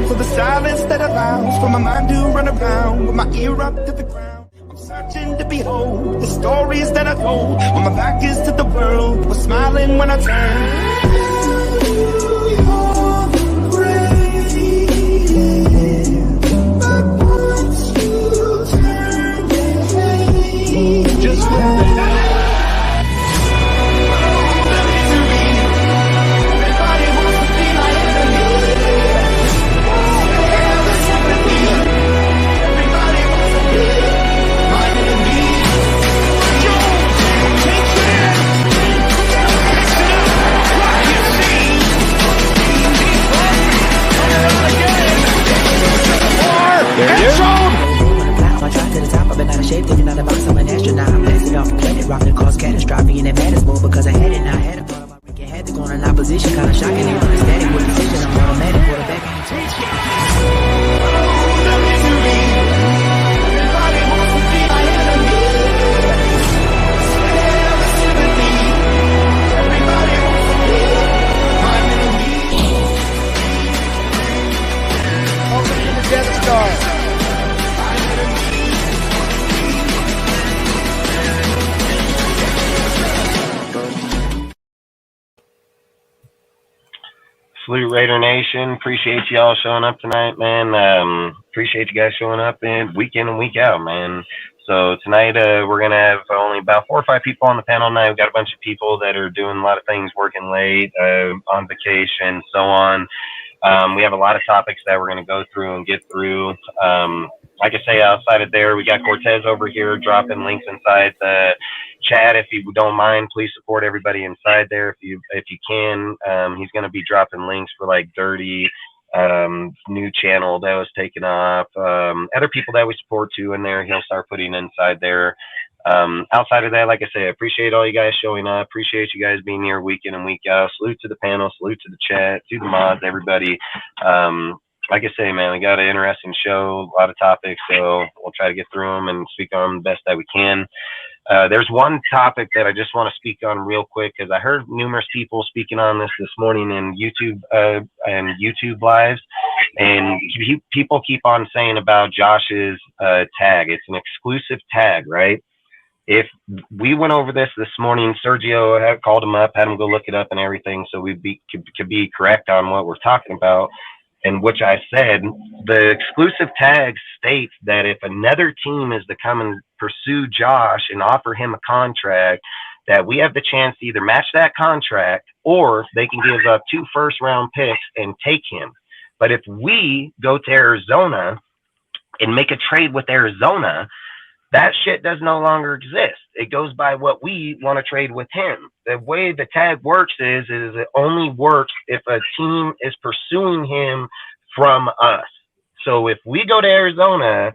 for the silence that allows for my mind to run around with my ear up to the ground. I'm searching to behold the stories that I told when my back is to the world. Was smiling when I turned. Just shape, looking out the box, I'm an astronaut. I'm blasting off a planet, rocking cause catastrophe in that madness mode because I had it. Now I had a thought about wreaking havoc on an opposition, kind of shocking. They run static with precision. I'm automatic quarterback. Welcome to the Death Star. Salute Raider Nation. Appreciate y'all showing up tonight, man. Appreciate you guys showing up week in and week out, man. So tonight we're going to have only about 4 or 5 people on the panel tonight. We've got a bunch of people that are doing a lot of things, working late, on vacation, so on. We have a lot of topics that we're going to go through and get through. Like I say, outside of there, we got Cortez over here dropping links inside the chat. If you don't mind, please support everybody inside there if you can. He's going to be dropping links for like Dirty, new channel that was taken off, other people that we support too in there. He'll start putting inside there. Outside of that, like I say, I appreciate all you guys showing up. Appreciate you guys being here week in and week out. Salute to the panel, salute to the chat, to the mods, everybody. Like I say, man, we got an interesting show, a lot of topics, so we'll try to get through them and speak on them the best that we can. There's one topic that I just want to speak on real quick because I heard numerous people speaking on this morning in YouTube lives, and people keep on saying about Josh's tag. It's an exclusive tag, right? If we went over this morning, Sergio had called him up, had him go look it up and everything, so we could be correct on what we're talking about. In which I said, the exclusive tag states that if another team is to come and pursue Josh and offer him a contract, that we have the chance to either match that contract or they can give up 2 first-round picks and take him. But if we go to Arizona and make a trade with Arizona, that shit does no longer exist. It goes by what we want to trade with him. The way the tag works is it only works if a team is pursuing him from us. So if we go to Arizona,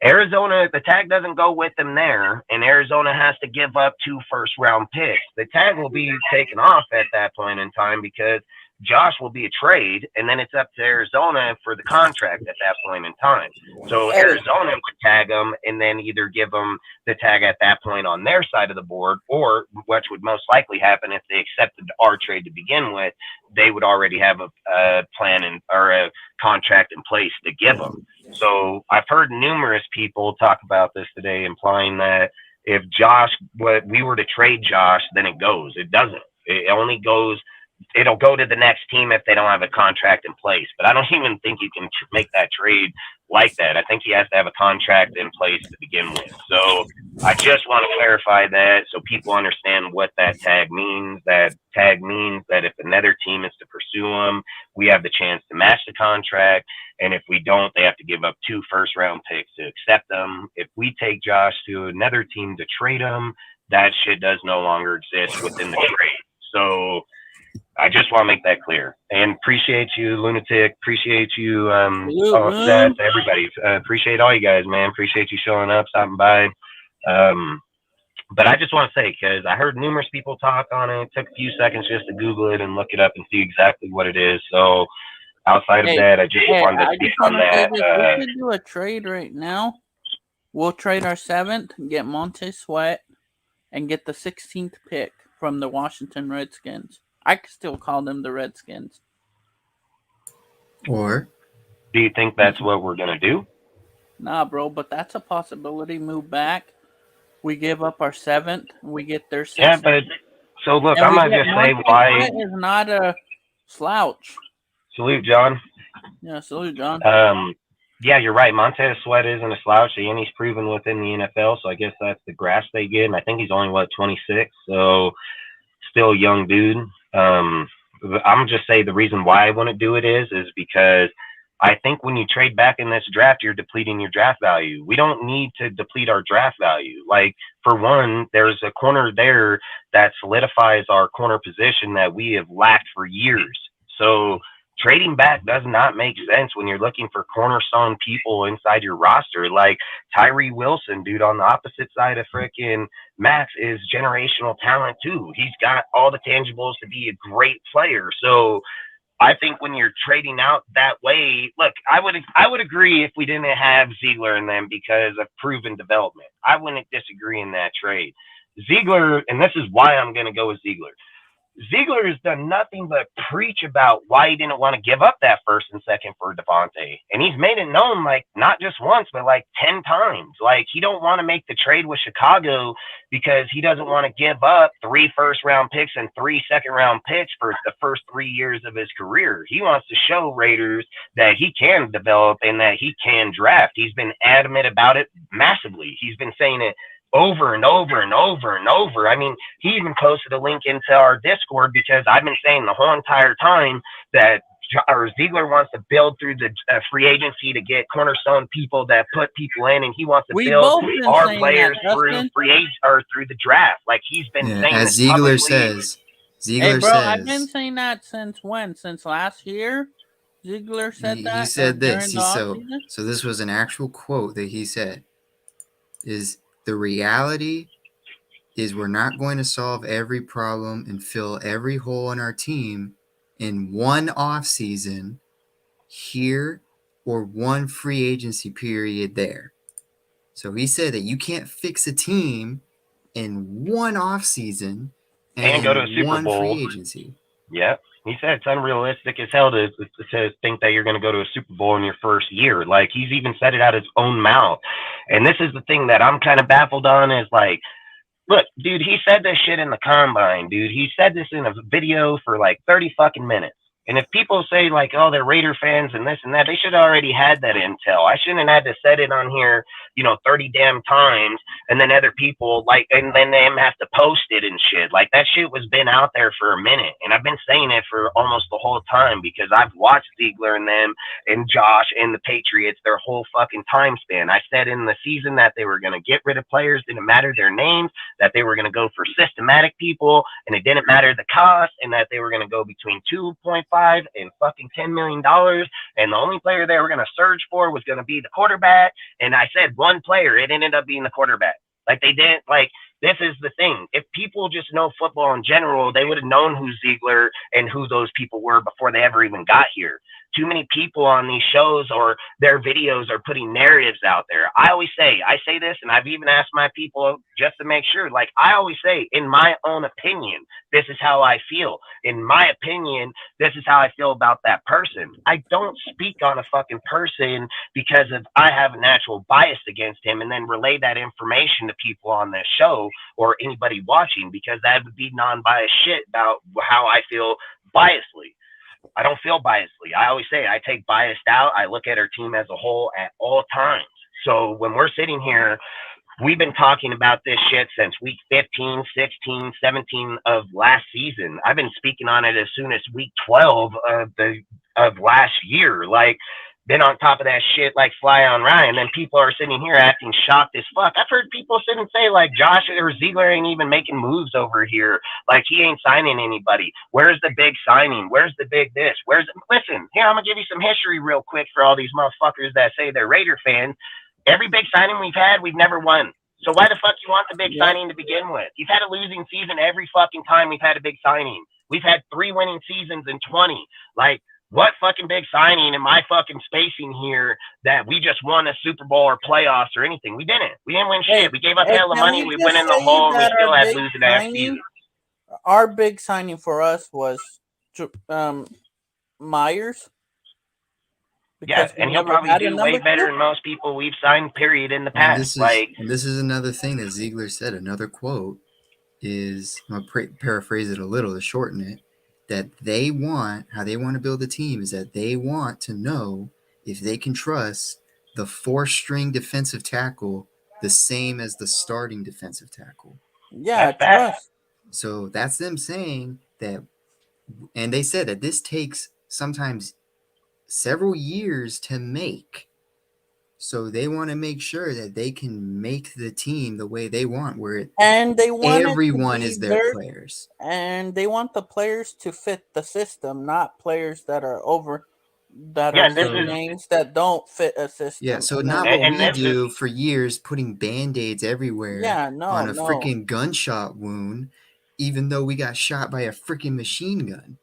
the tag doesn't go with them there, and Arizona has to give up 2 first-round picks. The tag will be taken off at that point in time because Josh will be a trade, and then it's up to Arizona for the contract at that point in time. So Arizona would tag them and then either give them the tag at that point on their side of the board, or which would most likely happen if they accepted our trade to begin with, they would already have a plan or a contract in place to give them. So I've heard numerous people talk about this today, implying that if we were to trade Josh, then it goes. It doesn't. It only goes. It'll go to the next team if they don't have a contract in place. But I don't even think you can make that trade like that. I think he has to have a contract in place to begin with. So I just want to clarify that so people understand what that tag means. That tag means that if another team is to pursue him, we have the chance to match the contract. And if we don't, they have to give up 2 first-round picks to accept them. If we take Josh to another team to trade him, that shit does no longer exist within the trade. So I just want to make that clear. And appreciate you, Lunatic. Appreciate you, Seth, everybody. Appreciate all you guys, man. Appreciate you showing up, stopping by. But I just want to say, because I heard numerous people talk on it. It took a few seconds just to Google it and look it up and see exactly what it is. So outside of that, I just wanted to speak on that. We could do a trade right now. We'll trade our 7th, get Montez Sweat, and get the 16th pick from the Washington Redskins. I could still call them the Redskins. Or Do you think that's what we're gonna do? Nah, bro, but that's a possibility. Move back. We give up our 7th. We get their 6th. Yeah, but so look, and I'm we gonna get just say Montez why. Sweat is not a slouch. Salute, John. Yeah, salute, John. Yeah, you're right. Montez Sweat isn't a slouch, and he's proven within the NFL. So I guess that's the grass they get. And I think he's only 26, so still a young dude. I'm just say the reason why I wouldn't do it is because I think when you trade back in this draft, you're depleting your draft value. We don't need to deplete our draft value. Like, for one, there's a corner there that solidifies our corner position that we have lacked for years. So trading back does not make sense when you're looking for cornerstone people inside your roster. Like Tyree Wilson, dude, on the opposite side of frickin' Max is generational talent too. He's got all the tangibles to be a great player. So I think when you're trading out that way, look, I would agree if we didn't have Ziegler in them because of proven development. I wouldn't disagree in that trade. Ziegler, and this is why I'm going to go with Ziegler. Ziegler has done nothing but preach about why he didn't want to give up that first and second for Devontae. And he's made it known, like, not just once, but like 10 times. Like, he don't want to make the trade with Chicago because he doesn't want to give up 3 first-round picks and 3 second-round picks for the first 3 years of his career. He wants to show Raiders that he can develop and that he can draft. He's been adamant about it massively. He's been saying it over and over and over and over. I mean, he even posted a link into our Discord because I've been saying the whole entire time that Ziegler wants to build through the free agency to get cornerstone people that put people in, and he wants to build our players through free agent or through the draft. Like he's been saying, as Ziegler says. Ziegler says, I've been saying that since when? Since last year. Ziegler said that. He said this. So this was an actual quote that he said. Is the reality is we're not going to solve every problem and fill every hole in our team in one off season here or one free agency period there. So he said that you can't fix a team in one off season and go to a Super one Bowl. Free agency. Yep. He said it's unrealistic as hell to think that you're going to go to a Super Bowl in your first year. Like, he's even said it out his own mouth. And this is the thing that I'm kind of baffled on is, like, look, dude, he said this shit in the combine, dude. He said this in a video for, like, 30 fucking minutes. And if people say, like, oh, they're Raider fans and this and that, they should have already had that intel. I shouldn't have had to set it on here, 30 damn times, and then other people, like, and then them have to post it and shit. Like, that shit was been out there for a minute. And I've been saying it for almost the whole time because I've watched Ziegler and them and Josh and the Patriots their whole fucking time span. I said in the season that they were going to get rid of players, didn't matter their names, that they were going to go for systematic people, and it didn't matter the cost, and that they were going to go between 2.5 and fucking $10 million, and the only player they were going to surge for was going to be the quarterback. And I said one player, it ended up being the quarterback. Like, they didn't, like, this is the thing. If people just know football in general, they would have known who Ziegler and who those people were before they ever even got here. Too many people on these shows or their videos are putting narratives out there. I say this, and I've even asked my people just to make sure. Like, I always say, in my own opinion, this is how I feel. In my opinion, this is how I feel about that person. I don't speak on a fucking person because I have a natural bias against him and then relay that information to people on this show or anybody watching, because that would be non-biased shit about how I feel biasly. I don't feel biasly. I always say I take biased out. I look at our team as a whole at all times. So when we're sitting here, we've been talking about this shit since week 15, 16, 17 of last season. I've been speaking on it as soon as week 12 of last year. Like, been on top of that shit like fly on Ryan. Then people are sitting here acting shocked as fuck. I've heard people sit and say, like, Josh or Ziegler ain't even making moves over here. Like, he ain't signing anybody. Where's the big signing? Where's the big this? Listen, here, I'm going to give you some history real quick for all these motherfuckers that say they're Raider fans. Every big signing we've had, we've never won. So why the fuck you want the big signing to begin with? You've had a losing season every fucking time we've had a big signing. We've had 3 winning seasons in 20. Like, what fucking big signing am I fucking spacing here that we just won a Super Bowl or playoffs or anything? We didn't. We didn't win shit. We gave up hell of money. We went in the hole and we still had losing ass season. Our big signing for us was Myers. Yeah, because we and he'll never probably had a do way number better two. than most people we've signed, period, in the And past. Like, this is another thing that Ziegler said. Another quote is, I'm gonna paraphrase it a little to shorten it, that how they want to build a team is that they want to know if they can trust the four-string defensive tackle the same as the starting defensive tackle. Yeah, that's bad. trust. So that's them saying that, and they said that this takes sometimes several years to make. So they want to make sure that they can make the team the way they want, where And they want it to everyone be is their players. and they want the players to fit the system, not players that are Yeah, and this big is names that don't fit a system. Yeah, so And not then what and we this is do for years, putting band-aids everywhere yeah, on no, a no. freaking gunshot wound, even though we got shot by a freaking machine gun.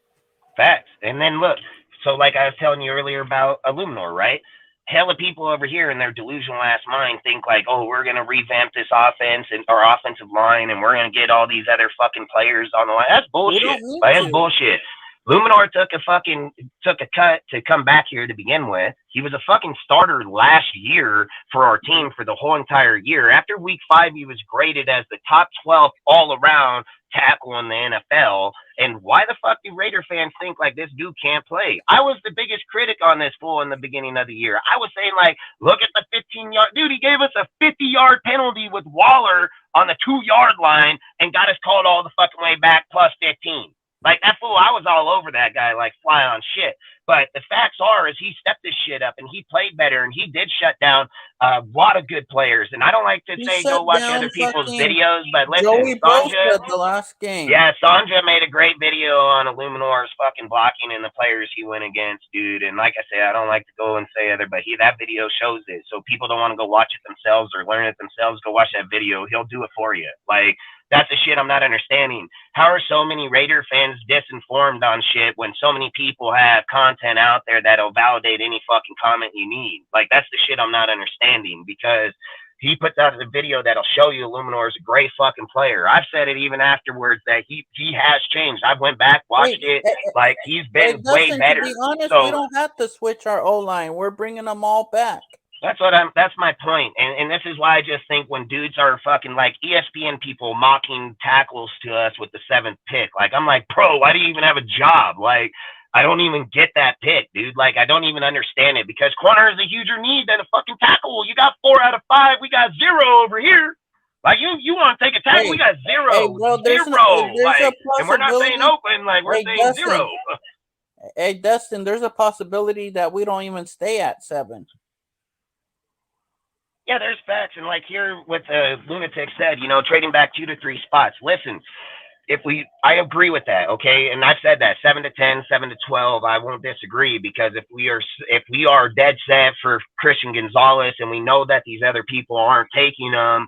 facts. And then look, so like I was telling you earlier about Illuminor, right? Hella people over here in their delusional ass mind think like, oh, we're gonna revamp this offense and our offensive line, and we're gonna get all these other fucking players on the line. That's We bullshit. don't need Like, that's to. bullshit. Luminor took a cut to come back here to begin with. He was a fucking starter last year for our team for the whole entire year. After week 5, he was graded as the top 12 all around tackle in the NFL. And why the fuck do Raider fans think like this dude can't play? I was the biggest critic on this fool in the beginning of the year. I was saying like, look at the 15-yard dude. He gave us a 50-yard penalty with Waller on the 2-yard line and got us called all the fucking way back plus 15. Like, that fool, I was all over that guy like fly on shit. But the facts are is he stepped this shit up and he played better and he did shut down a lot of good players. And I don't like to He say shut go watch down other people's fucking videos, but listen, Joey Sanja, Bosa the last game. yeah, Sanja made a great video on Illuminor's fucking blocking and the players he went against, dude. And like I say, I don't like to go and say other, but that video shows it. So people don't want to go watch it themselves or learn it themselves. Go watch that video. He'll do it for you. Like, that's the shit I'm not understanding. How are so many Raider fans disinformed on shit when so many people have content out there that'll validate any fucking comment you need? Like, that's the shit I'm not understanding, because he puts out a video that'll show you Illuminor is a great fucking player. I've said it even afterwards that he has changed. I went back, watched it. Like, he's been way better. To be honest, so, we don't have to switch our O-line. We're bringing them all back. That's my point. And this is why I just think when dudes are fucking like ESPN people mocking tackles to us with the 7th pick, like, I'm like, bro, why do you even have a job? Like, I don't even get that pick, dude. Like, I don't even understand it, because corner is a huger need than a fucking tackle. You got 4 out of 5. We got 0 over here. Like, you want to take a tackle? We got 0. Hey, bro, there's like, a and we're not saying open, like, we're saying Dustin, 0. Hey, Dustin, there's a possibility that we don't even stay at 7. Yeah, there's facts. And like here with Lunatic said, trading back 2 to 3 spots. Listen, I agree with that, okay? And I've said that 7 to 10, 7 to 12, I won't disagree, because if we are dead set for Christian Gonzalez and we know that these other people aren't taking them,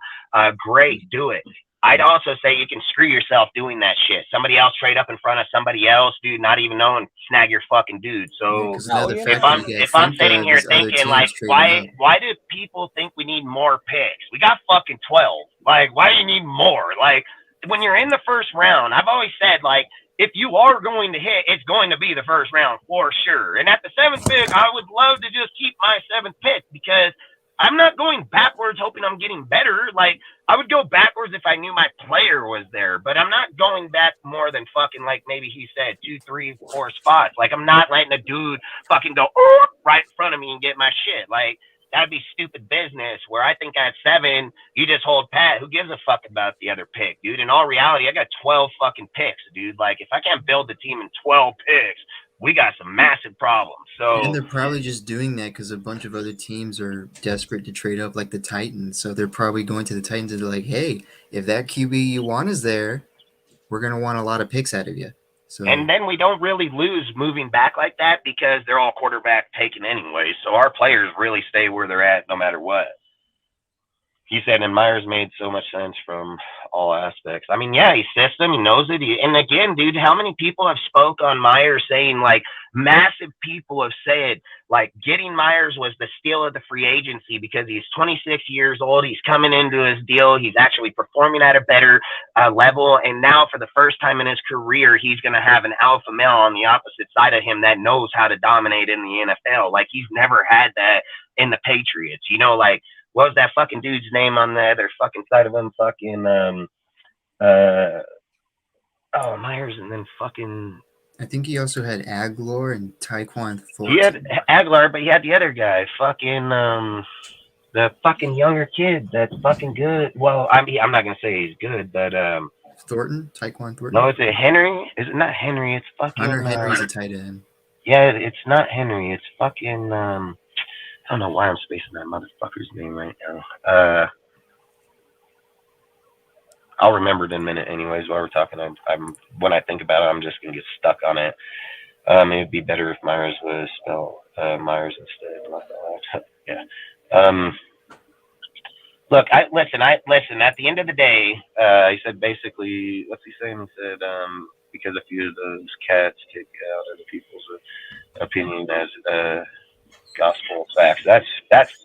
great, do it. I'd also say you can screw yourself doing that shit. Somebody else trade up in front of somebody else, dude, not even knowing, snag your fucking dude. So if I'm sitting here thinking like, why do people think we need more picks? We got fucking 12. Like, why do you need more? Like, when you're in the first round, I've always said, like, if you are going to hit, it's going to be the first round for sure. And at the 7th pick, I would love to just keep my 7th pick, because I'm not going backwards hoping I'm getting better. Like, I would go backwards if I knew my player was there, but I'm not going back more than fucking, like maybe he said, 2, 3, 4 spots. Like, I'm not letting a dude fucking go right in front of me and get my shit. Like, that'd be stupid business, where I think at 7, you just hold pat. Who gives a fuck about the other pick, dude? In all reality, I got 12 fucking picks, dude. Like, if I can't build the team in 12 picks, we got some massive problems. So, and they're probably just doing that because a bunch of other teams are desperate to trade up, like the Titans. So they're probably going to the Titans and they're like, hey, if that QB you want is there, we're going to want a lot of picks out of you. So, and then we don't really lose moving back like that, because they're all quarterback taken anyway. So our players really stay where they're at no matter what. He said, and Myers made so much sense from all aspects. I mean, yeah, he system, he knows it. And again, dude, how many people have spoke on Myers saying, like, massive people have said, like, getting Myers was the steal of the free agency because he's 26 years old. He's coming into his deal. He's actually performing at a better level. And now for the first time in his career, he's going to have an alpha male on the opposite side of him that knows how to dominate in the NFL. Like, he's never had that in the Patriots, you know, like, what was that fucking dude's name on the other fucking side of him? Fucking, Myers and then fucking. I think he also had Aguilar and Tyquan Thornton. He had Aguilar, but he had the other guy, fucking, the fucking younger kid that's fucking good. Well, I mean, I'm not going to say he's good, but, Thornton? Tyquan Thornton? No, is it Henry? Is it not Henry? It's fucking. Hunter Henry's a tight end. Yeah, it's not Henry. It's fucking, I don't know why I'm spacing that motherfucker's name right now. I'll remember it in a minute anyways while we're talking. I'm when I think about it, I'm just going to get stuck on it. It'd be better if Myers was spelled Myers instead. Yeah. Look, listen, at the end of the day, he said basically, what's he saying? He said, because a few of those cats kick out other people's opinion as gospel facts. That's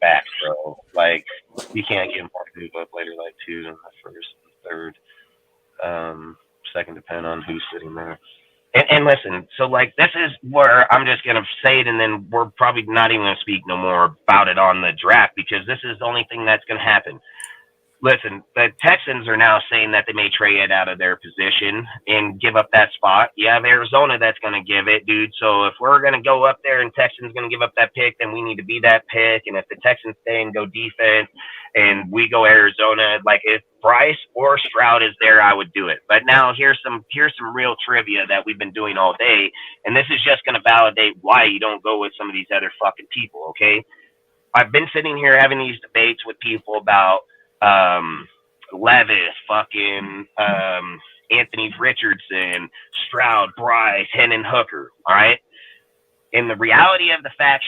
facts, bro. Like, you can't get more move up later like two than the first and third. Second depend on who's sitting there. And listen, so like this is where I'm just gonna say it, and then we're probably not even gonna speak no more about it on the draft because this is the only thing that's gonna happen. Listen, the Texans are now saying that they may trade it out of their position and give up that spot. You have Arizona that's going to give it, dude. So if we're going to go up there and Texans going to give up that pick, then we need to be that pick. And if the Texans stay and go defense and we go Arizona, like if Bryce or Stroud is there, I would do it. But now here's some real trivia that we've been doing all day. And this is just going to validate why you don't go with some of these other fucking people, okay? I've been sitting here having these debates with people about Levis, fucking Anthony Richardson, Stroud, Bryce, Hendon Hooker. All right. And the reality of the facts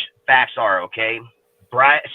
are, okay,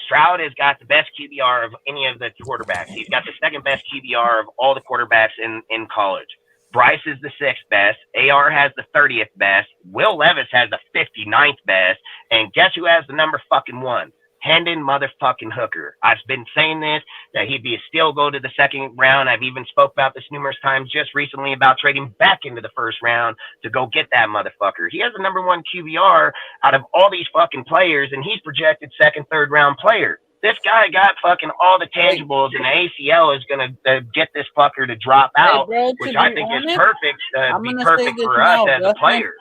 Stroud has got the best QBR of any of the quarterbacks. He's got the second best QBR of all the quarterbacks in college. Bryce is the 6th best. AR has the 30th best. Will Levis has the 59th best. And guess who has the number fucking 1? Hendon motherfucking Hooker. I've been saying this, that he'd be a steal go to the second round. I've even spoke about this numerous times just recently about trading back into the first round to go get that motherfucker. He has the number 1 QBR out of all these fucking players, and he's projected second, third round player. This guy got fucking all the tangibles, and the ACL is going to get this fucker to drop out, which I think is perfect, be perfect for us as a player.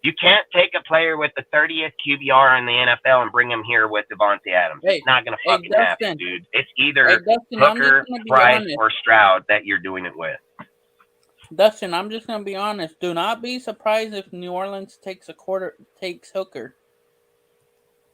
You can't take a player with the 30th QBR in the NFL and bring him here with Devontae Adams. It's not going to fucking happen, dude. It's either Hooker, Bryce, or Stroud that you're doing it with. Dustin, I'm just going to be honest. Do not be surprised if New Orleans takes Hooker.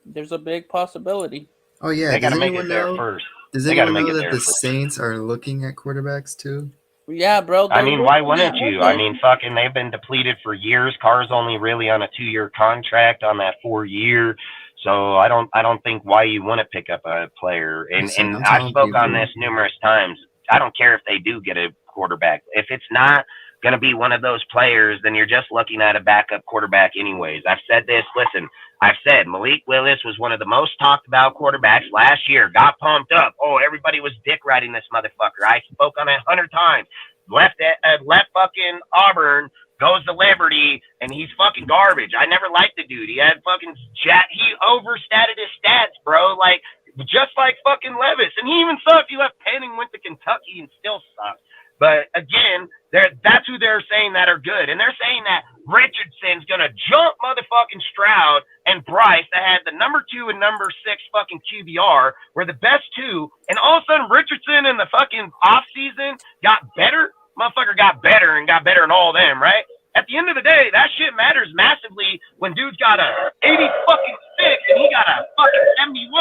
There's a big possibility. Oh, yeah. They got to make it there first. Does anyone know that the Saints are looking at quarterbacks, too? Yeah, bro. I mean, why wouldn't you? I mean, fucking, they've been depleted for years. Carr's only really on a 2-year contract on that 4-year. So I don't think why you wouldn't pick up a player. And I spoke on this numerous times. I don't care if they do get a quarterback. If it's not going to be one of those players, then you're just looking at a backup quarterback anyways. I've said this. Listen, I've said Malik Willis was one of the most talked about quarterbacks last year. Got pumped up. Oh, everybody was dick riding this motherfucker. I spoke on it 100 times. Left fucking Auburn, goes to Liberty, and he's fucking garbage. I never liked the dude. He had fucking he overstated his stats, bro. Like, just like fucking Levis. And he even sucked. He left Penn and went to Kentucky and still sucked. But again, that's who they're saying that are good. And they're saying that Richardson's going to jump motherfucking Stroud and Bryce that had the number 2 and number 6 fucking QBR were the best 2. And all of a sudden Richardson in the fucking offseason got better. Motherfucker got better and got better in all of them, right? At the end of the day, that shit matters massively when dude's got a 80 fucking 6 and he got a fucking 71.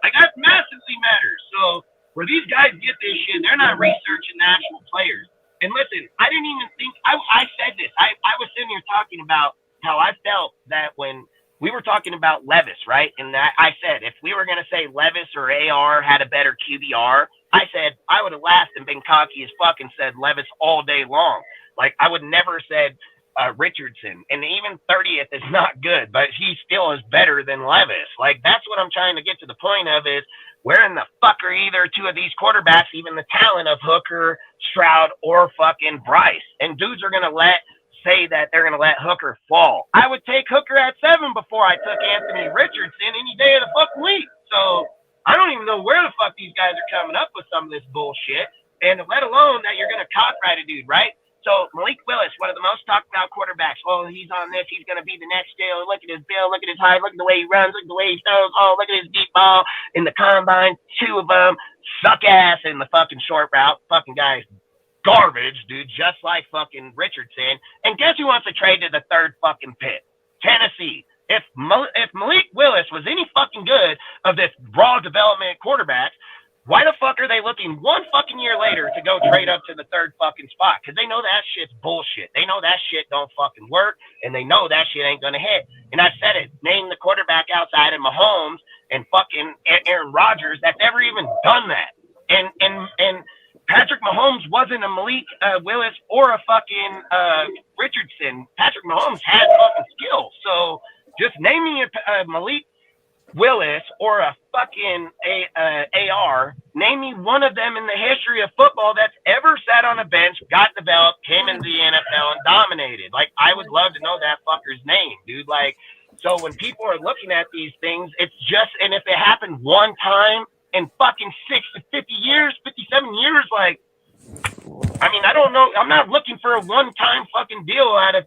Like, that massively matters. So where these guys get this shit, they're not researching the actual players. And listen, I didn't even think, I said this. I was sitting here talking about how I felt that when we were talking about Levis, right? And I said, if we were going to say Levis or AR had a better QBR, I said I would have laughed and been cocky as fuck and said Levis all day long. Like, I would never said Richardson. And even 30th is not good, but he still is better than Levis. Like, that's what I'm trying to get to the point of is where in the fuck are either two of these quarterbacks, even the talent of Hooker, Stroud, or fucking Bryce? And dudes are going to say that they're going to let Hooker fall. I would take Hooker at 7 before I took Anthony Richardson any day of the fucking week. So I don't even know where the fuck these guys are coming up with some of this bullshit. And let alone that you're going to copyright a dude, right? So Malik Willis, one of the most talked about quarterbacks. Oh, he's on this. He's going to be the next deal. Look at his build. Look at his height. Look at the way he runs. Look at the way he throws. Oh, look at his deep ball in the combine. 2 of them suck ass in the fucking short route. Fucking guys, garbage, dude, just like fucking Richardson. And guess who wants to trade to the 3rd fucking pick? Tennessee. If Malik Willis was any fucking good of this raw development quarterback, why the fuck are they looking 1 fucking year later to go trade up to the 3rd fucking spot? Because they know that shit's bullshit. They know that shit don't fucking work, and they know that shit ain't gonna hit. And I said it. Name the quarterback outside of Mahomes and fucking Aaron Rodgers that's ever even done that. And Patrick Mahomes wasn't a Malik Willis or a fucking Richardson. Patrick Mahomes has fucking skill. So just name me a Malik Willis or a fucking AR, name me one of them in the history of football that's ever sat on a bench, got developed, came into the NFL and dominated. Like, I would love to know that fucker's name, dude. Like, so when people are looking at these things, it's just, and if it happened one time in fucking 50 years, 57 years, like, I mean, I don't know. I'm not looking for a one-time fucking deal out of,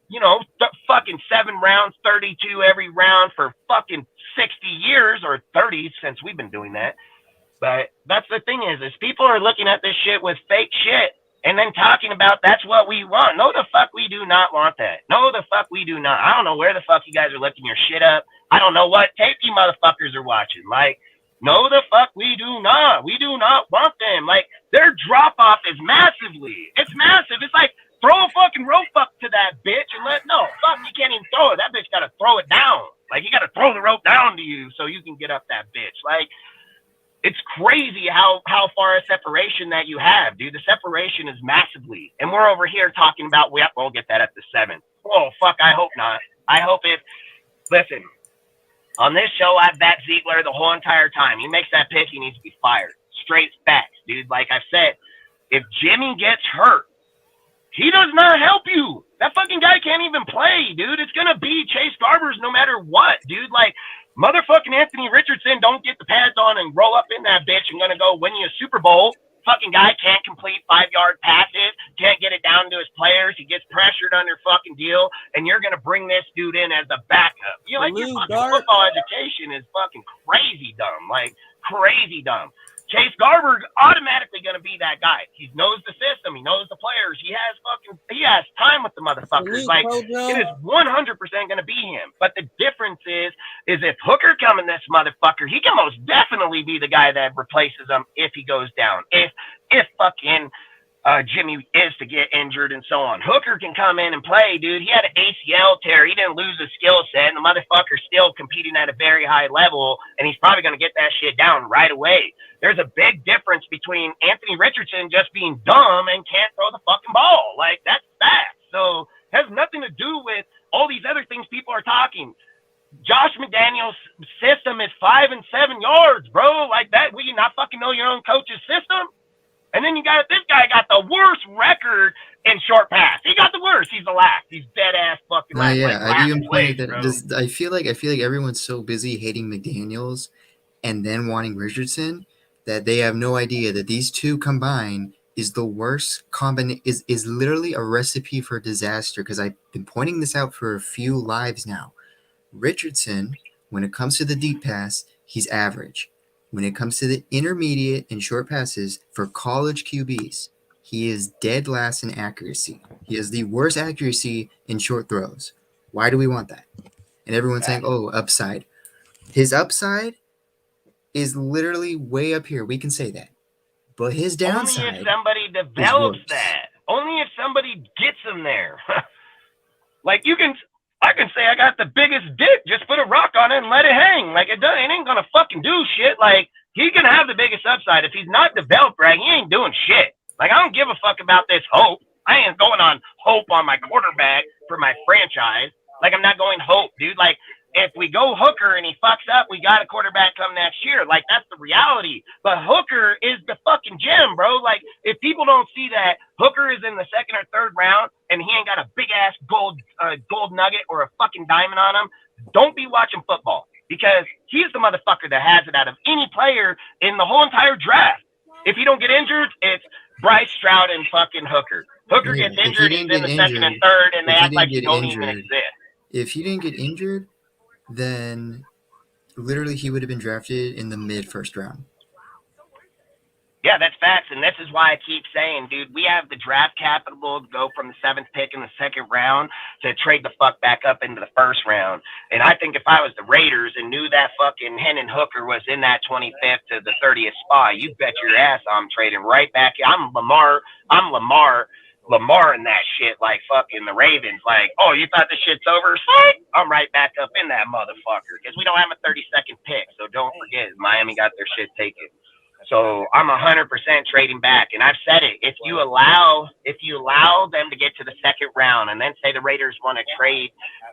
fucking 7 rounds, 32 every round for fucking 60 years or 30 since we've been doing that. But that's the thing is people are looking at this shit with fake shit and then talking about that's what we want. No, the fuck we do not want that. No, the fuck we do not. I don't know where the fuck you guys are looking your shit up. I don't know what tape you motherfuckers are watching. Like, no, the fuck we do not. We do not want them. Like, their drop-off is massively. It's massive. It's like, throw a fucking rope up to that bitch and fuck, you can't even throw it. That bitch got to throw it down. Like, you got to throw the rope down to you so you can get up that bitch. Like, it's crazy how far a separation that you have, dude. The separation is massively. And we're over here talking about, we'll get that at the 7th. Oh, fuck, I hope not. I hope listen, on this show, I've backed Ziegler the whole entire time. He makes that pick, he needs to be fired. Straight facts, dude. Like I've said, if Jimmy gets hurt, he does not help you. That fucking guy can't even play, dude. It's going to be Chase Garbers no matter what, dude. Like, motherfucking Anthony Richardson don't get the pads on and roll up in that bitch and going to go win you a Super Bowl. Fucking guy can't complete 5-yard passes, can't get it down to his players. He gets pressured under fucking deal, and you're going to bring this dude in as a backup. Your fucking football education is fucking crazy dumb. Like, crazy dumb. Chase Garber's automatically going to be that guy. He knows the system. He knows the players. He has time with the motherfuckers. Like, it is 100% going to be him. But the difference is if Hooker coming this motherfucker, he can most definitely be the guy that replaces him if he goes down. If fucking Jimmy is to get injured and so on. Hooker can come in and play, dude. He had an ACL tear. He didn't lose his skill set, and the motherfucker's still competing at a very high level, and he's probably going to get that shit down right away. There's a big difference between Anthony Richardson just being dumb and can't throw the fucking ball. Like, that's fact. So it has nothing to do with all these other things people are talking. Josh McDaniels' system is 5 and 7 yards, bro. Like that, will you not fucking know your own coach's system? And then this guy got the worst record in short pass. He got the worst. He's the last. He's dead ass fucking last. Yeah, I even pointed that. I feel like everyone's so busy hating McDaniels and then wanting Richardson that they have no idea that these two combined is the worst combination. Is literally a recipe for disaster. Because I've been pointing this out for a few lives now. Richardson, when it comes to the deep pass, he's average. When it comes to the intermediate and short passes for college QBs, he is dead last in accuracy. He has the worst accuracy in short throws. Why do we want that? And everyone's saying, oh, upside. His upside is literally way up here. We can say that. But his downside only if somebody develops that. Only if somebody gets him there. Like, I can say I got the biggest dick. Just put a rock on it and let it hang. Like, it ain't gonna fucking do shit. Like, he's going to have the biggest upside. If he's not developed right, he ain't doing shit. Like, I don't give a fuck about this hope. I ain't going on hope on my quarterback for my franchise. Like, I'm not going hope, dude. Like, if we go Hooker and he fucks up, we got a quarterback come next year. Like, that's the reality. But Hooker is the fucking gem, bro. Like, if people don't see that Hooker is in the second or third round and he ain't got a big-ass gold nugget or a fucking diamond on him, don't be watching football. Because he's the motherfucker that has it out of any player in the whole entire draft. If he don't get injured, it's Bryce, Stroud, and fucking Hooker. Hooker gets injured, he's in the second and third, and they act like he don't even exist. If he didn't get injured, then literally he would have been drafted in the mid-first round. Yeah, that's facts, and this is why I keep saying, dude, we have the draft capital to go from the 7th pick in the second round to trade the fuck back up into the first round. And I think if I was the Raiders and knew that fucking Hendon Hooker was in that 25th to the 30th spot, you bet your ass I'm trading right back. I'm Lamar in that shit, like fucking the Ravens. Like, oh, you thought this shit's over? I'm right back up in that motherfucker because we don't have a 32nd pick. So don't forget, Miami got their shit taken. So I'm 100% trading back, and I've said it. If you allow them to get to the second round, and then say the Raiders want to trade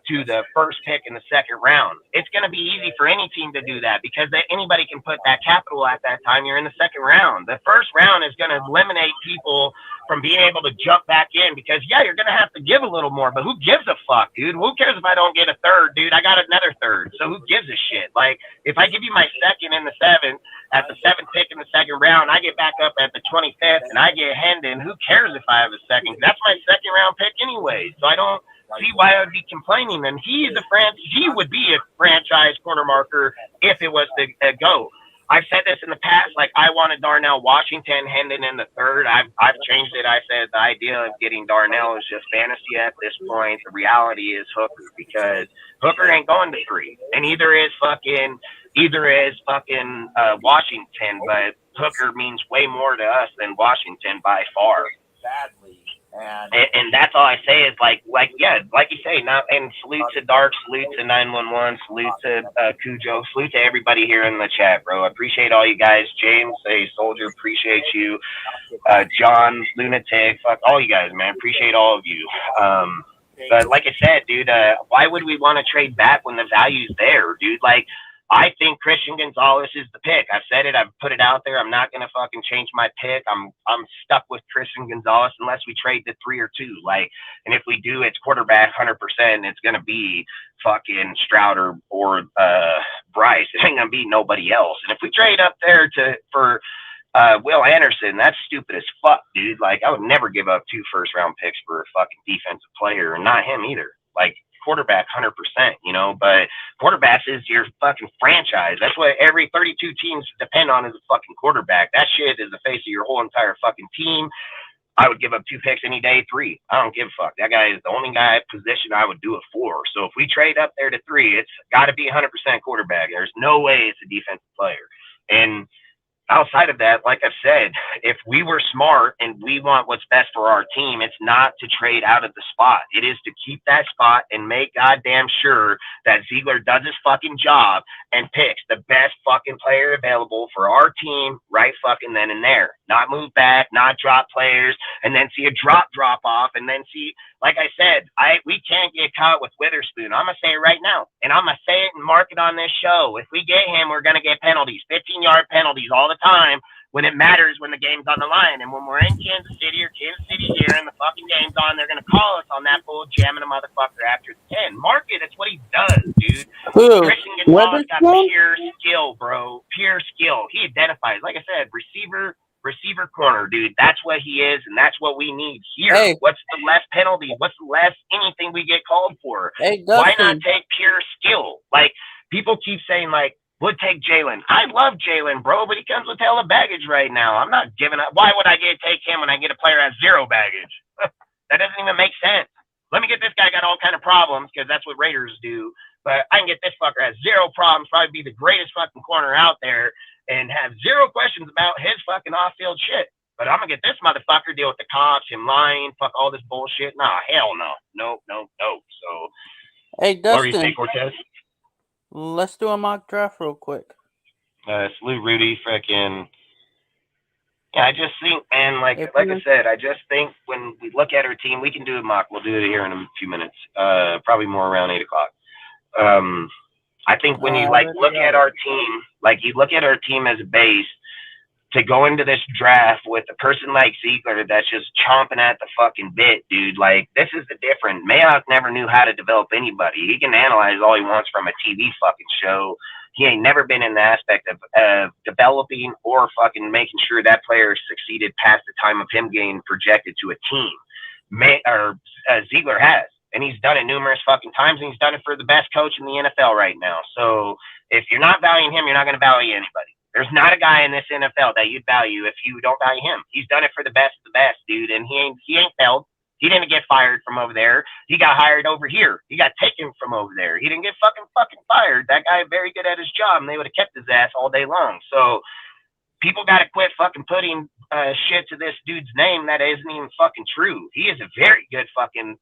to the first pick in the second round, it's going to be easy for any team to do that because anybody can put that capital at that time. You're in the second round. The first round is going to eliminate people from being able to jump back in because, yeah, you're going to have to give a little more, but who gives a fuck, dude? Who cares if I don't get a third, dude? I got another third, so who gives a shit? Like, if I give you my second in the 7th, at the 7th pick in the second round, I get back up at the 25th, and I get Hendon. Who cares if I have a second? That's my second round pick anyway, so I don't see why I would be complaining. And he would be a franchise corner marker if it was to go. I've said this in the past, like I wanted Darnell Washington, Hendon in the 3rd. I've changed it. I said the idea of getting Darnell is just fantasy at this point. The reality is Hooker, because Hooker ain't going to 3, and either is fucking Washington, but Hooker means way more to us than Washington by far. Sadly. And that's all I say is like you say, and salute to Dark, salute to 911, salute to Cujo, salute to everybody here in the chat, bro. I appreciate all you guys. James, hey, Soldier, appreciate you. John, Lunatic, fuck all you guys, man. Appreciate all of you. But like I said, dude, why would we want to trade back when the value's there, dude? Like, I think Christian Gonzalez is the pick. I've said it. I've put it out there. I'm not going to fucking change my pick. I'm stuck with Christian Gonzalez unless we trade to 3 or 2. Like, and if we do, it's quarterback 100%. It's going to be fucking Stroud or Bryce. It ain't going to be nobody else. And if we trade up there for Will Anderson, that's stupid as fuck, dude. Like, I would never give up 2 first-round picks for a fucking defensive player, and not him either. Like, quarterback 100%, you know, but quarterbacks is your fucking franchise. That's what every 32 teams depend on, is a fucking quarterback. That shit is the face of your whole entire fucking team. I would give up 2 picks any day, 3. I don't give a fuck. That guy is the only guy position I would do it for. So if we trade up there to 3, it's got to be 100% quarterback. There's no way it's a defensive player. And outside of that, like I've said, if we were smart and we want what's best for our team, it's not to trade out of the spot. It is to keep that spot and make goddamn sure that Ziegler does his fucking job and picks the best fucking player available for our team right fucking then and there. Not move back, not drop players, and then see a drop off, and then see, like I said, we can't get caught with Witherspoon. I'm going to say it right now, and I'm going to say it and mark it on this show. If we get him, we're going to get penalties, 15-yard penalties all the time when it matters, when the game's on the line. And when we're in Kansas City or Kansas City here and the fucking game's on, they're going to call us on that bull jamming a motherfucker after the 10. Mark it. That's what he does, dude. Christian Gonzalez got pure skill, bro. Pure skill. He identifies, like I said, receiver corner, dude. That's what he is, and that's what we need here. Hey. What's the less penalty? What's the less anything we get called for? Hey, why not take pure skill? Like, people keep saying, like, would take Jalen. I love Jalen, bro, but he comes with hella baggage right now. I'm not giving up. Why would I take him when I get a player that has 0 baggage? That doesn't even make sense. Let me get this guy got all kind of problems, because that's what Raiders do. But I can get this fucker has 0 problems, probably be the greatest fucking corner out there, and have 0 questions about his fucking off-field shit. But I'm going to get this motherfucker, deal with the cops, him lying, fuck all this bullshit. Nah, hell no. No. So, hey, Dustin, what do you think, Cortez? Let's do a mock draft real quick. Salute Rudy, frickin'. Yeah, I just think, man, like If I you- said, I just think when we look at our team, we can do it, mock. We'll do it here in a few minutes. Probably more around 8 o'clock. I think when you like let's look go. at our team, like you look at our team as a base, to go into this draft with a person like Ziegler that's just chomping at the fucking bit, dude. Like, this is the difference. Mayock never knew how to develop anybody. He can analyze all he wants from a TV fucking show. He ain't never been in the aspect of developing or fucking making sure that player succeeded past the time of him getting projected to a team. Ziegler has. And he's done it numerous fucking times, and he's done it for the best coach in the NFL right now. So if you're not valuing him, you're not going to value anybody. There's not a guy in this NFL that you'd value if you don't value him. He's done it for the best of the best, dude, and he ain't failed. He didn't get fired from over there. He got hired over here. He got taken from over there. He didn't get fucking fired. That guy very good at his job, and they would have kept his ass all day long. So people got to quit fucking putting shit to this dude's name that isn't even fucking true. He is a very good fucking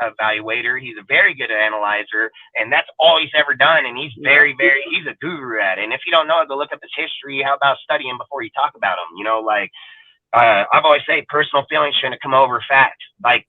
evaluator. He's a very good analyzer, and that's all he's ever done. And he's he's a guru at it. And if you don't know, go look up his history. How about studying before you talk about him? You know, like I've always said, personal feelings shouldn't come over facts. Like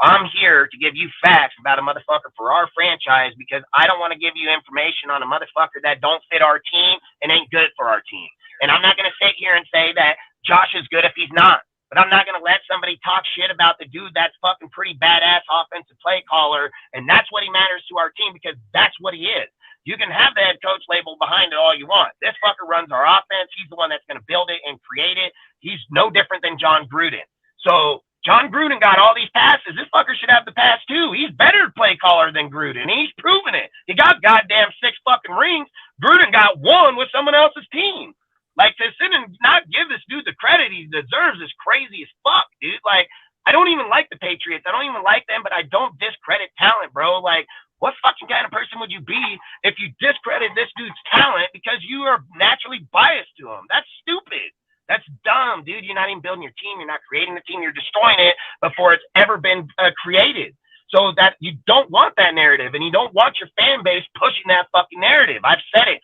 I'm here to give you facts about a motherfucker for our franchise because I don't want to give you information on a motherfucker that don't fit our team and ain't good for our team. And I'm not going to sit here and say that Josh is good if he's not. But I'm not going to let somebody talk shit about the dude that's fucking pretty badass offensive play caller. And that's what he matters to our team because that's what he is. You can have the head coach label behind it all you want. This fucker runs our offense. He's the one that's going to build it and create it. He's no different than John Gruden. So John Gruden got all these passes. This fucker should have the pass too. He's better play caller than Gruden. He's proven it. He got goddamn 6 fucking rings. Gruden got 1 with someone else's team. Like, to sit and not give this dude the credit he deserves is crazy as fuck, dude. Like, I don't even like the Patriots. I don't even like them, but I don't discredit talent, bro. Like, what fucking kind of person would you be if you discredit this dude's talent because you are naturally biased to him? That's stupid. That's dumb, dude. You're not even building your team. You're not creating the team. You're destroying it before it's ever been created. So that you don't want that narrative, and you don't want your fan base pushing that fucking narrative. I've said it.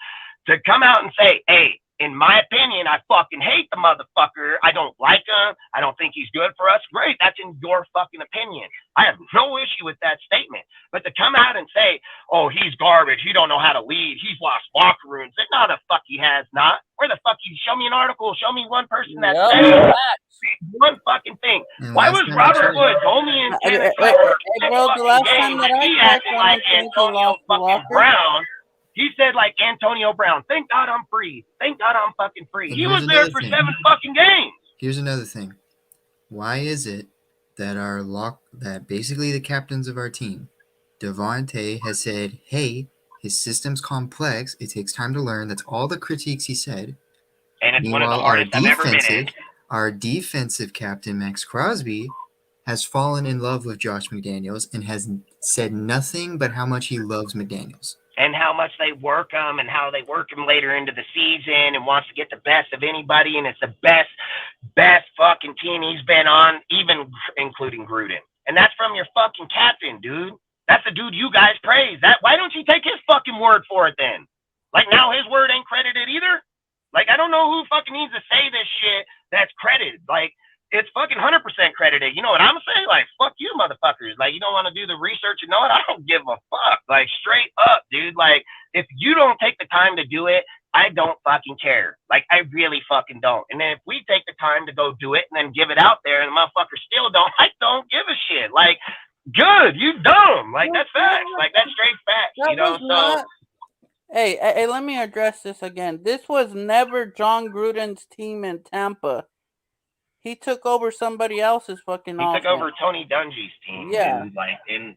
To come out and say, hey, in my opinion, I fucking hate the motherfucker. I don't like him. I don't think he's good for us. Great. That's in your fucking opinion. I have no issue with that statement. But to come out and say, oh, he's garbage. He don't know how to lead. He's lost locker rooms. No, the fuck he has not. Where the fuck you show me an article? Show me one person that said one fucking thing. Why was Robert Woods only in Canada? Bro, the last time that I checked, like Antonio fucking Brown. He said, like, Antonio Brown, thank God I'm free. Thank God I'm fucking free. He was there for 7 fucking games. Here's another thing. Why is it that that basically the captains of our team, Devontae, has said, hey, his system's complex. It takes time to learn. That's all the critiques he said. And it's one of the hardest I've ever been in. Our defensive captain, Max Crosby, has fallen in love with Josh McDaniels and has said nothing but how much he loves McDaniels. And how much they work him and how they work him later into the season and wants to get the best of anybody. And it's the best fucking team he's been on, even including Gruden. And that's from your fucking captain, dude. That's the dude you guys praise. Why don't you take his fucking word for it then? Like, now his word ain't credited either? Like, I don't know who fucking needs to say this shit that's credited. Like, it's fucking 100% credited. You know what I'm saying? Like, fuck you, motherfuckers. Like, you don't want to do the research and know it? I don't give a fuck. Like, straight up, dude. Like, if you don't take the time to do it, I don't fucking care. Like, I really fucking don't. And then if we take the time to go do it and then give it out there and the motherfuckers still don't, I don't give a shit. Like, good, you dumb. Like, that's facts. Like, that's straight facts, you know? So. Hey, let me address this again. This was never John Gruden's team in Tampa. He took over somebody else's fucking offense. He took over Tony Dungy's team. Yeah. Dude. Like, and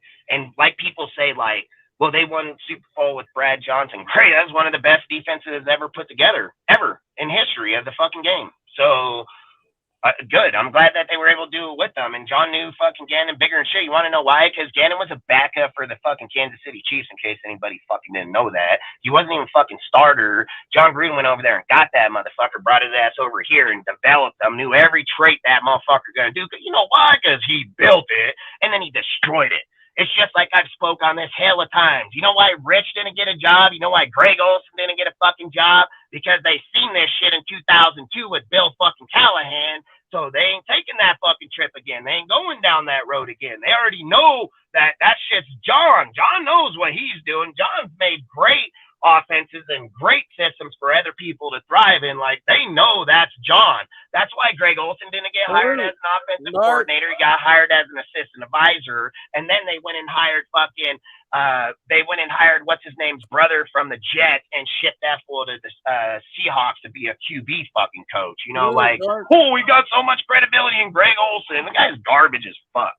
like people say, like, well, they won Super Bowl with Brad Johnson. Great, that's one of the best defenses ever put together, ever, in history of the fucking game. So, good. I'm glad that they were able to do it with them. And John knew fucking Gannon bigger and shit. You want to know why? Because Gannon was a backup for the fucking Kansas City Chiefs, in case anybody fucking didn't know that. He wasn't even fucking starter. John Gruden went over there and got that motherfucker, brought his ass over here and developed them, knew every trait that motherfucker gonna do. You know why? Because he built it, and then he destroyed it. It's just like I've spoke on this hell of times. You know why Rich didn't get a job? You know why Greg Olson didn't get a fucking job? Because they seen this shit in 2002 with Bill fucking Callahan. So they ain't taking that fucking trip again. They ain't going down that road again. They already know that shit's John. John knows what he's doing. John's made great offenses and great systems for other people to thrive in. Like, they know that's John. That's why Greg Olson didn't get hired as an offensive coordinator. He got hired as an assistant advisor, and then they went and hired what's his name's brother from the Jets and shipped that fool to the Seahawks to be a QB fucking coach. You know, like, oh, we got so much credibility in Greg Olson. The guy's garbage as fuck.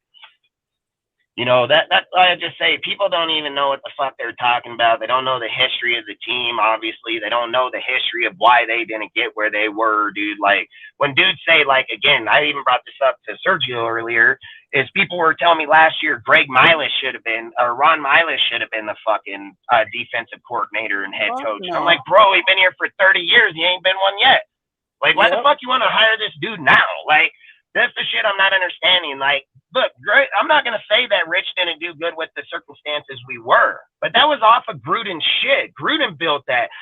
You know, that's why I just say people don't even know what the fuck they're talking about. They don't know the history of the team, obviously. They don't know the history of why they didn't get where they were, dude. Like, when dudes say, like, again, I even brought this up to Sergio earlier, is people were telling me last year Ron Miles should have been the fucking defensive coordinator and head coach. No. I'm like, bro, he's been here for 30 years. He ain't been one yet. Like, why the fuck you want to hire this dude now? Like, that's the shit I'm not understanding. Like, look, I'm not going to say that Rich didn't do good with the circumstances we were, but that was off of Gruden's shit. Gruden built that.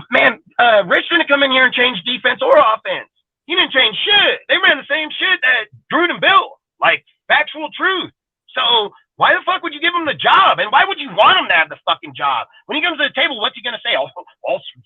Man, Rich didn't come in here and change defense or offense. He didn't change shit. They ran the same shit that Gruden built, like factual truth. So why the fuck would you give him the job? And why would you want him to have the fucking job? When he comes to the table, what's he going to say? I'll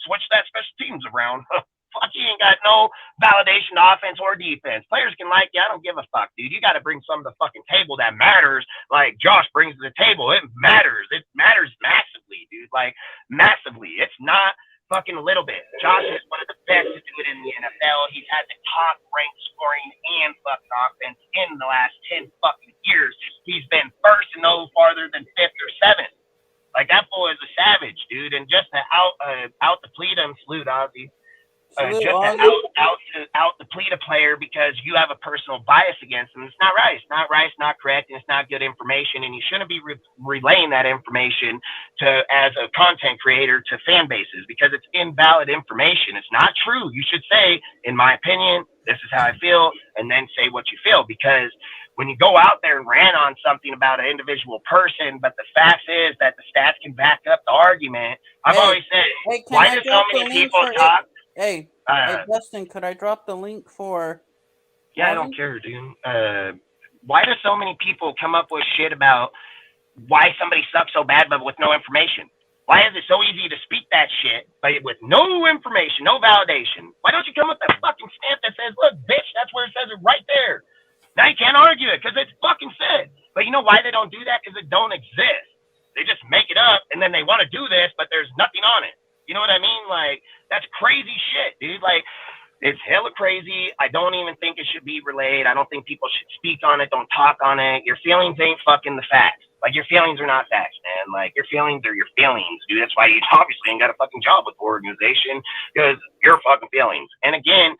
switch that special teams around. Fuck, you ain't got no validation to offense or defense. Players can like you. I don't give a fuck, dude. You got to bring some to the fucking table that matters, like Josh brings to the table. It matters. It matters massively, dude. Like, massively. It's not fucking a little bit. Josh is one of the best to do it in the NFL. He's had the top ranked scoring and fucking offense in the last 10 fucking years. He's been first and no farther than fifth or seventh. Like, that fool is a savage, dude. And just to out deplete him, salute Ozzy. Just to out-deplete a player because you have a personal bias against them. It's not right. It's not right. It's not correct. And it's not good information. And you shouldn't be relaying that information as a content creator to fan bases because it's invalid information. It's not true. You should say, in my opinion, this is how I feel, and then say what you feel. Because when you go out there and rant on something about an individual person, but the fact is that the stats can back up the argument, I've always said, why do so many people talk? Hey, Justin, could I drop the link for? Yeah, I don't care, dude. Why do so many people come up with shit about why somebody sucks so bad, but with no information? Why is it so easy to speak that shit, but with no information, no validation? Why don't you come with that fucking stamp that says, "Look, bitch, that's where it says it right there." Now you can't argue it because it's fucking said. But you know why they don't do that? Because it don't exist. They just make it up, and then they want to do this, but there's nothing on it. You know what I mean? Like, that's crazy shit, dude. Like, it's hella crazy. I don't even think it should be relayed. I don't think people should speak on it. Don't talk on it. Your feelings ain't fucking the facts. Like, your feelings are not facts, man. Like, your feelings are your feelings, dude. That's why you obviously ain't got a fucking job with the organization because your fucking feelings. And again,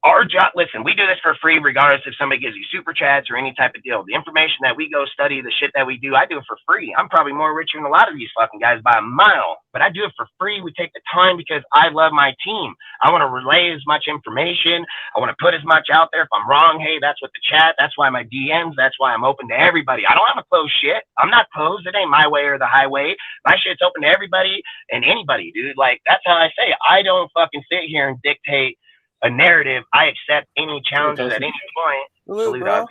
our job, listen, we do this for free regardless if somebody gives you super chats or any type of deal. The information that we go study, the shit that we do, I do it for free. I'm probably more richer than a lot of these fucking guys by a mile, but I do it for free. We take the time because I love my team. I want to relay as much information. I want to put as much out there. If I'm wrong, hey, that's what the chat. That's why my DMs. That's why I'm open to everybody. I don't have a closed shit. I'm not closed. It ain't my way or the highway. My shit's open to everybody and anybody, dude. Like, that's how I say it. I don't fucking sit here and dictate a narrative. I accept any challenges at any point. Salute, bro.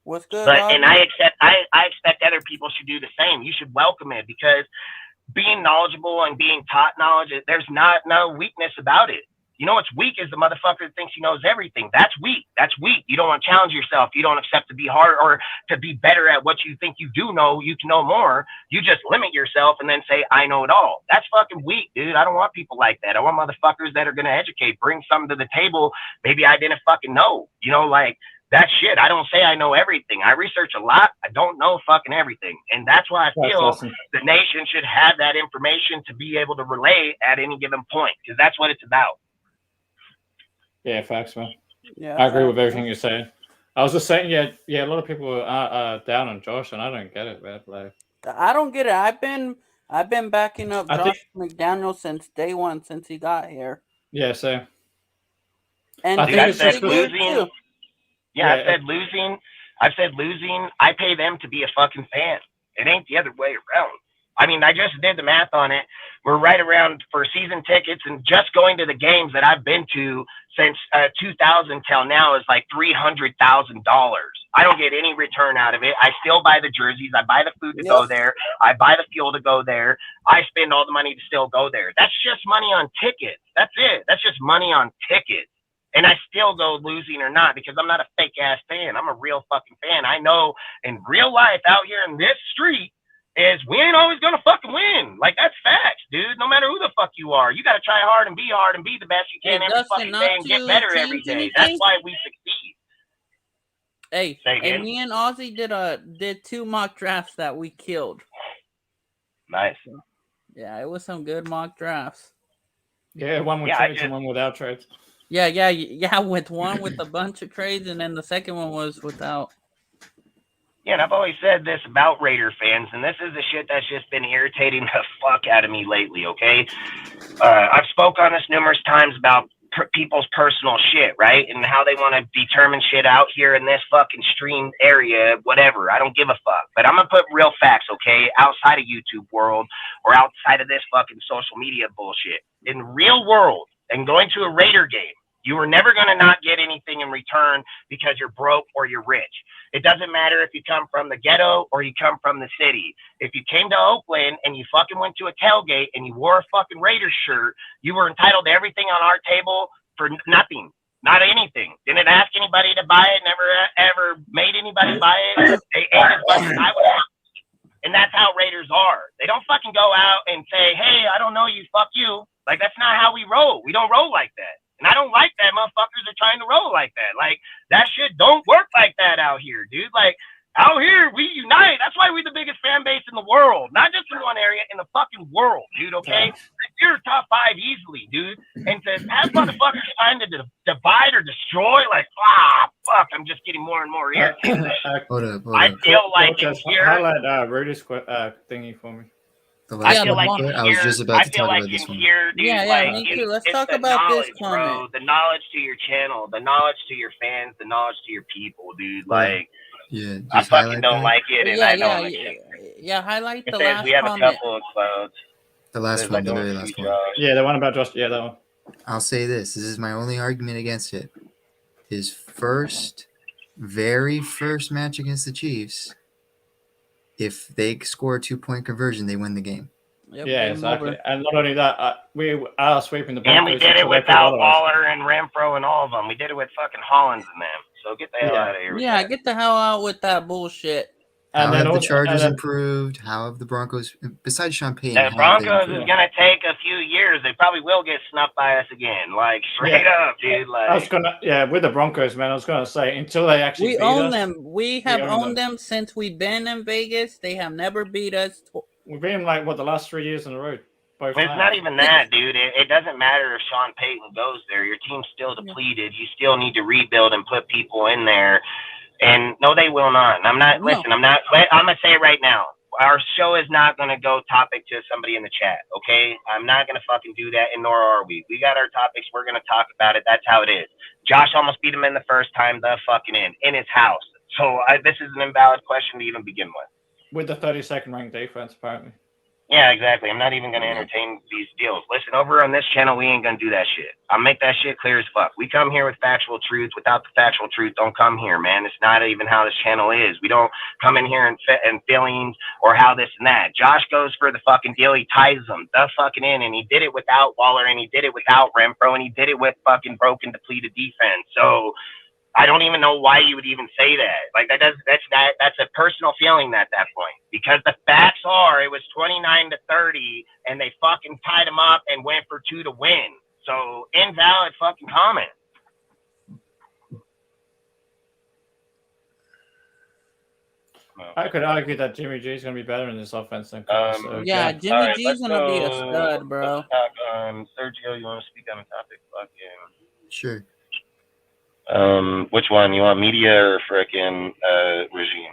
What's good? And I expect other people should do the same. You should welcome it because being knowledgeable and being taught knowledge, there's no weakness about it. You know what's weak is the motherfucker that thinks he knows everything. That's weak. That's weak. You don't want to challenge yourself. You don't accept to be hard or to be better at what you think you do know. You can know more. You just limit yourself and then say, I know it all. That's fucking weak, dude. I don't want people like that. I want motherfuckers that are going to educate, bring something to the table. Maybe I didn't fucking know. You know, like that shit. I don't say I know everything. I research a lot. I don't know fucking everything. And that's why I feel the nation should have that information to be able to relay at any given point because that's what it's about. Yeah, facts, man. Yeah, I agree with everything you're saying. I was just saying, a lot of people are down on Josh, and I don't get it, man. Like, I don't get it. I've been backing up Josh McDaniels since day one, since he got here. Yeah, same. And I think I it's said just losing. Yeah, I said losing. I've said losing, I pay them to be a fucking fan. It ain't the other way around. I mean, I just did the math on it. We're right around for season tickets and just going to the games that I've been to since 2000 till now is like $300,000. I don't get any return out of it. I still buy the jerseys. I buy the food to go there. I buy the fuel to go there. I spend all the money to still go there. That's just money on tickets. That's it. That's just money on tickets. And I still go losing or not because I'm not a fake ass fan. I'm a real fucking fan. I know in real life out here in this street is we ain't always gonna fucking win. Like that's facts, dude. No matter who the fuck you are, you gotta try hard and be the best you can every fucking day and get better every day. That's why we succeed. Hey, and me and Ozzy did 2 mock drafts that we killed. Nice. Yeah, it was some good mock drafts. Yeah, one with trades and one without trades. Yeah. With one with a bunch of trades, and then the second one was without. Yeah, and I've always said this about Raider fans, and this is the shit that's just been irritating the fuck out of me lately, okay? I've spoke on this numerous times about people's personal shit, right? And how they want to determine shit out here in this fucking stream area, whatever. I don't give a fuck. But I'm going to put real facts, okay? Outside of YouTube world or outside of this fucking social media bullshit. In real world, and going to a Raider game, you are never going to not get anything in return because you're broke or you're rich. It doesn't matter if you come from the ghetto or you come from the city. If you came to Oakland and you fucking went to a tailgate and you wore a fucking Raiders shirt, you were entitled to everything on our table for nothing. Not anything. Didn't ask anybody to buy it. Never ever made anybody buy it. They ate as much as I would have. And that's how Raiders are. They don't fucking go out and say, hey, I don't know you, fuck you. Like, that's not how we roll. We don't roll like that. And I don't like that motherfuckers are trying to roll like that. Like, that shit don't work like that out here, dude. Like, out here, we unite. That's why we're the biggest fan base in the world. Not just in one area, in the fucking world, dude, okay? You're top 5 easily, dude. And to have motherfuckers trying to divide or destroy, like, fuck, I'm just getting more and more irritated. Hold up. I feel like in here... Highlight Rudy's thingy for me. I was just about to talk about this one. Here, dude, me too. Let's talk about this comment. Bro. The knowledge to your channel, the knowledge to your fans, the knowledge to your people, dude. Like, I fucking don't like it, and I don't like it. Yeah, highlight the comment. last We have comment. a couple of quotes. The last one, the very last one. Yeah, the one about Josh. Yeah, that one. I'll say this. This is my only argument against it. His very first match against the Chiefs, if they score a 2-point conversion, they win the game. Yep, yeah, exactly. And not only that, we are sweeping the Broncos. And we did it without Waller and Renfro and all of them. We did it with fucking Hollins and them. So get the hell out of here. Yeah, get the hell out with that bullshit. How have the Chargers improved? How have the Broncos, besides Sean Payton? The Broncos is going to take a few years. They probably will get snuffed by us again. Like, straight up, dude. Like, I was going to, with the Broncos, man, I was going to say, until they actually beat own us, them. We have owned them since we've been in Vegas. They have never beat us. We've been like, the last 3 years in a row? It's not even that, dude. It doesn't matter if Sean Payton goes there. Your team's still depleted. You still need to rebuild and put people in there. And no, they will not. And I'm not, listen, I'm going to say it right now. Our show is not going to go topic to somebody in the chat, okay? I'm not going to fucking do that, and nor are we. We got our topics. We're going to talk about it. That's how it is. Josh almost beat him in the first time, in his house. So this is an invalid question to even begin with. With the 32nd ranked defense, apparently. Yeah, exactly. I'm not even going to entertain these deals. Listen, over on this channel, we ain't going to do that shit. I'll make that shit clear as fuck. We come here with factual truth. Without the factual truth, don't come here, man. It's not even how this channel is. We don't come in here and feelings or how this and that. Josh goes for the fucking deal. He ties them the fucking in, and he did it without Waller, and he did it without Renfro, and he did it with fucking broken, depleted defense. So I don't even know why you would even say that. Like that's a personal feeling at that point, because the facts are it was 29-30 and they fucking tied him up and went for 2 to win. So invalid fucking comment. I could argue that Jimmy G is going to be better in this offense than Jimmy G is going to be a stud, bro. Sergio, you want to speak on the topic? Fuck yeah. Sure. Which one? You want media or frickin' regime?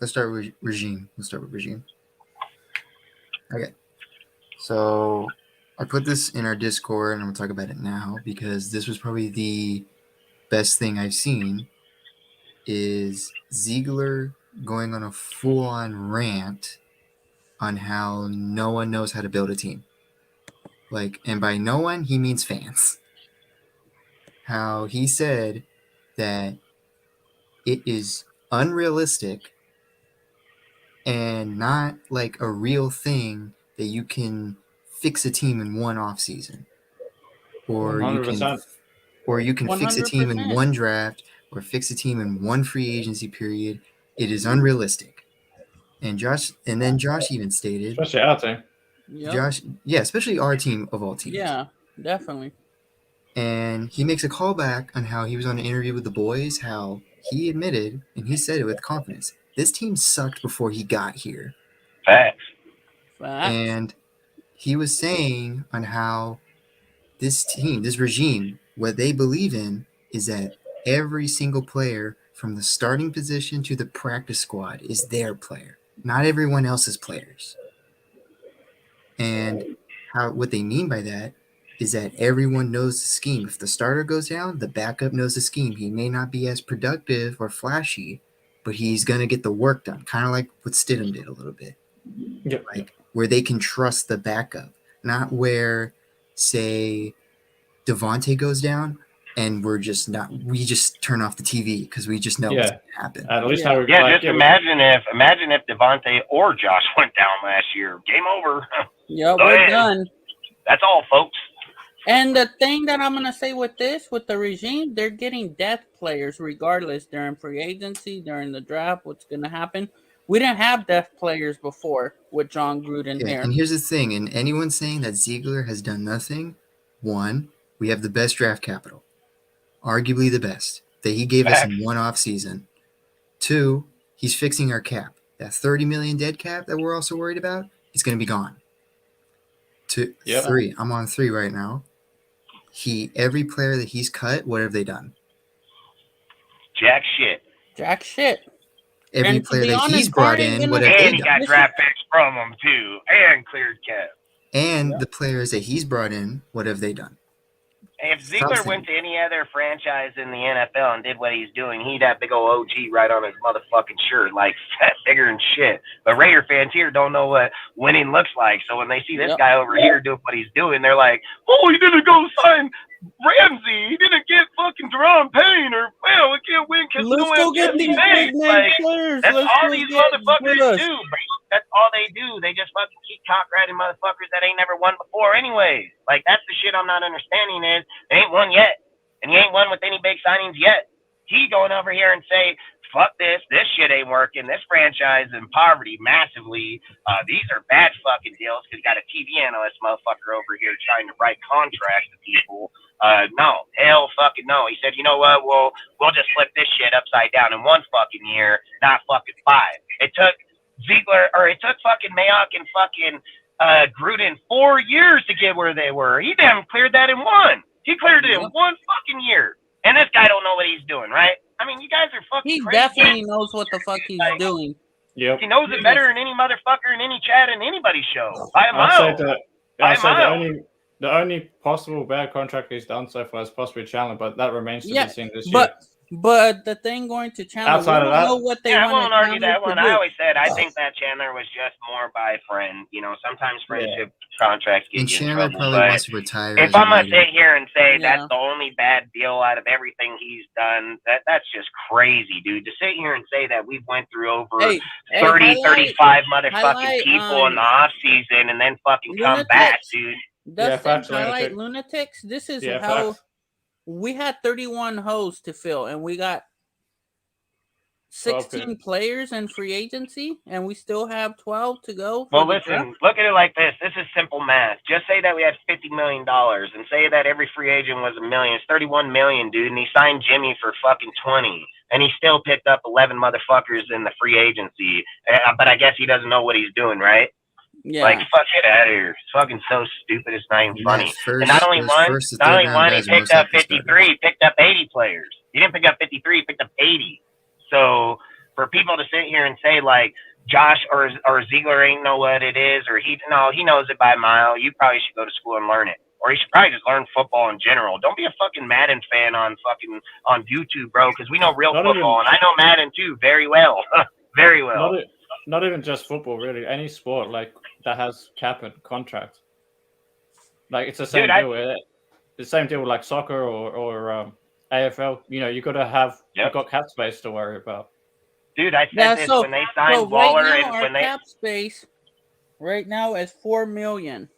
Let's start with regime. Okay. So I put this in our Discord, and I'm gonna talk about it now because this was probably the best thing I've seen is Ziegler going on a full-on rant on how no one knows how to build a team. Like, and by no one, he means fans. How he said that it is unrealistic and not like a real thing that you can fix a team in one off season, or 100%. you can fix a team in 100%. one draft, or fix a team in one free agency period. It is unrealistic. And Josh even stated, Especially our team. Yep. especially our team of all teams. Yeah, definitely. And he makes a callback on how he was on an interview with the boys, how he admitted, and he said it with confidence, this team sucked before he got here. Facts. And he was saying on how this team, this regime, what they believe in is that every single player from the starting position to the practice squad is their player, not everyone else's players. And what they mean by that is that everyone knows the scheme. If the starter goes down, the backup knows the scheme. He may not be as productive or flashy, but he's going to get the work done, kind of like what Stidham did a little bit. Yep. Like where they can trust the backup, not where, say, Devontae goes down and we just turn off the TV because we just know what's going to happen. At least imagine if Devontae or Josh went down last year. Game over. Yeah, we're done. That's all, folks. And the thing that I'm going to say with the regime, they're getting depth players regardless during free agency, during the draft, what's going to happen. We didn't have depth players before with John Gruden here. And here's the thing, and anyone saying that Ziegler has done nothing, one, we have the best draft capital, arguably the best, that he gave us in one off season. Two, he's fixing our cap. That $30 million dead cap that we're also worried about, it's going to be gone. Three, I'm on 3 right now. Every player that he's cut, what have they done? Jack shit. Every player that he's brought in, what have they done? And he got draft picks from them too, and cleared cap. And the players that he's brought in, what have they done? If Ziegler went to any other franchise in the NFL and did what he's doing, he'd have big old OG right on his motherfucking shirt, like fat, bigger and shit. But Raider fans here don't know what winning looks like. So when they see this guy over here doing what he's doing, they're like, oh, he didn't go sign Ramsey. He didn't get fucking Deron Payne, or, well, we can't win because we don't have get these big name players. That's all these motherfuckers do, bro. That's all they do. They just fucking keep cock-riding motherfuckers that ain't never won before anyways. Like, that's the shit I'm not understanding is they ain't won yet. And he ain't won with any big signings yet. He going over here and say, fuck this shit ain't working. This franchise in poverty massively. These are bad fucking deals because you got a TV analyst motherfucker over here trying to write contracts to people. No, hell fucking no. He said, you know what, we'll just flip this shit upside down in 1 fucking year, not fucking 5. It took fucking Mayock and fucking Gruden 4 years to get where they were. He damn cleared that in 1. He cleared it in 1 fucking year. And this guy don't know what he's doing, right? I mean, you guys are fucking crazy. He definitely knows what the fuck he's doing. Yep. He knows it better than any motherfucker in any chat in anybody's show. By a mile. The only possible bad contract he's done so far is possibly Chandler, but that remains to be seen this year. But the thing going to Chandler, outside of that, know what they I won't argue that one. I always said I Oh. think that Chandler was just more by a friend. You know, sometimes friendship contracts get And you in Chandler trouble. probably But wants to retire. if I'm gonna sit here and say Yeah. that's the only bad deal out of everything he's done, that's just crazy, dude. To sit here and say that we've went through over 35 motherfucking people in the off season and then fucking come back, dude. Dustin, highlight lunatics. This is how we had 31 hoes to fill, and we got 16 players in free agency, and we still have 12 to go. Well, listen, look at it like this. This is simple math. Just say that we had $50 million and say that every free agent was $1 million. It's $31 million, dude, and he signed Jimmy for fucking 20, and he still picked up 11 motherfuckers in the free agency. But I guess he doesn't know what he's doing, right? Yeah. Like, fuck it out of here. It's fucking so stupid. It's not even funny. And not only one, he picked up 53, he picked up 80 players. He didn't pick up 53, he picked up 80. So for people to sit here and say like Josh or Ziegler ain't know what it is, or he knows it by a mile, you probably should go to school and learn it. or he should probably just learn football in general. Don't be a fucking Madden fan on YouTube, bro, because we know real football, and I know Madden too very well, very well. Not even just football, really. Any sport like that has cap and contract. Like it's the same deal. The same deal with like soccer or AFL. You know, you got to have you've got cap space to worry about. Dude, I said this when they signed Waller, right now, and when they cap space right now is $4 million.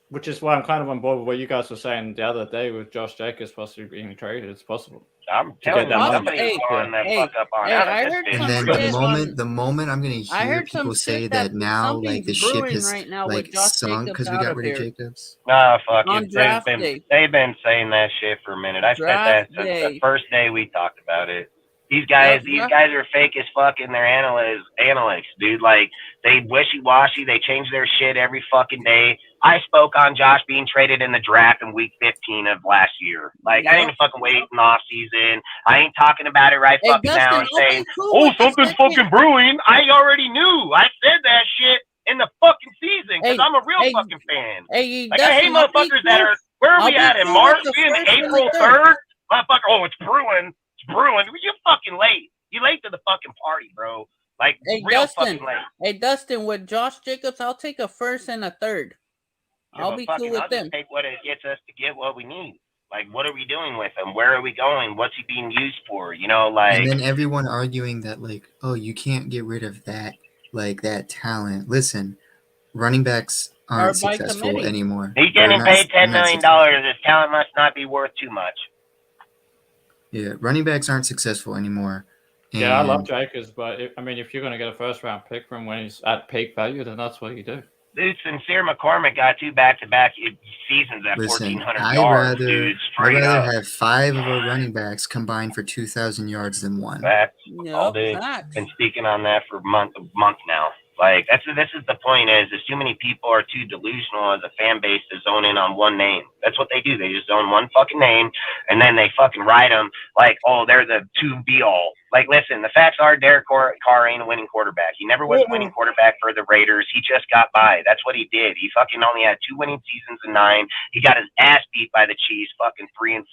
Which is why I'm kind of on board with what you guys were saying the other day with Josh Jacobs possibly being traded. It's possible. I'm telling you, somebody's going the fuck up on out of this. And then the moment I'm going to hear people say that now, like the ship has right now like sunk because we got rid of Jacobs. Nah, fuck it. They've been saying that shit for a minute. I said that since the first day we talked about it. These guys are fake as fuck in their analytics, dude. Like, they wishy-washy. They change their shit every fucking day. I spoke on Josh being traded in the draft in week 15 of last year. Like, I ain't fucking wait in the off season. I ain't talking about it fucking now and saying, something's fucking brewing. I already knew. I said that shit in the fucking season because I'm a real fucking fan. I hate motherfuckers that are, where are we at in March? We in April 3rd? Motherfucker, it's brewing. Brewing, you fucking late. You late to the fucking party, bro. Like, real fucking late. Hey, Dustin, with Josh Jacobs, I'll take a first and a third. I'll be cool with them. Just take what it gets us to get what we need. Like, what are we doing with him? Where are we going? What's he being used for? You know, like. And then everyone arguing that, like, oh, you can't get rid of that, like, that talent. Listen, running backs aren't successful anymore. He's getting paid $10 million. His talent must not be worth too much. Yeah, running backs aren't successful anymore. Yeah, I love Jacobs, but if you're going to get a first-round pick from when he's at peak value, then that's what you do. Dude, Sincere McCormick got 2 back-to-back seasons at 1,400 yards. I'd rather have 5 of our running backs combined for 2,000 yards than 1. Facts. All day. Been speaking on that for a month now. Like, this is the point is too many people are too delusional as a fan base to zone in on one name. That's what they do. They just zone one fucking name, and then they fucking ride them like, oh, they're the to-be-all. Like, listen, the facts are Derek Carr ain't a winning quarterback. He never was a winning quarterback for the Raiders. He just got by. That's what he did. He fucking only had 2 winning seasons in 9. He got his ass beat by the Chiefs fucking 3-17.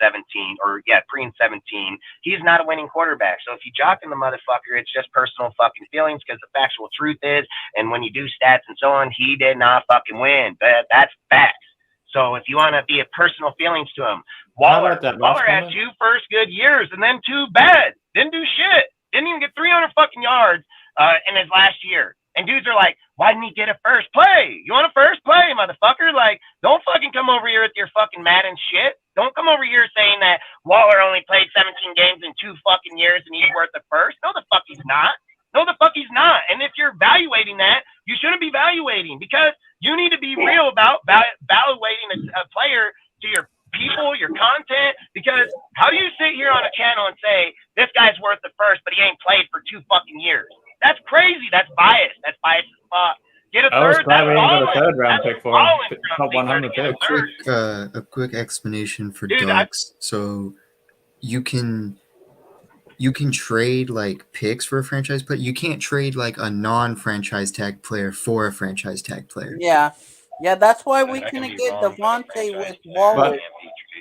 He's not a winning quarterback. So if you jocking the motherfucker, it's just personal fucking feelings because the factual truth is, and when you do stats and so on, he did not fucking win. That's facts. So if you want to be a personal feelings to him, Waller had 2 first good years and then 2 bad. Didn't do shit. Didn't even get 300 fucking yards in his last year. And dudes are like, why didn't he get a first play? You want a first play, motherfucker? Like, don't fucking come over here with your fucking Madden shit. Don't come over here saying that Waller only played 17 games in 2 fucking years and he's worth a first. No, the fuck he's not. No, the fuck he's not. And if you're evaluating that, you shouldn't be evaluating because you need to be real about evaluating a player to your people, your content, because how do you sit here on a channel and say this guy's worth the first, but he ain't played for 2 fucking years? That's crazy. That's biased. That's biased as fuck. Get a third. I was glad we didn't get a third-round pick for him. Top 100 pick. A quick explanation for Dogs. So you can trade like picks for a franchise player. You can't trade like a non-franchise tag player for a franchise tag player. Yeah, that's why we couldn't get Devontae with Waller.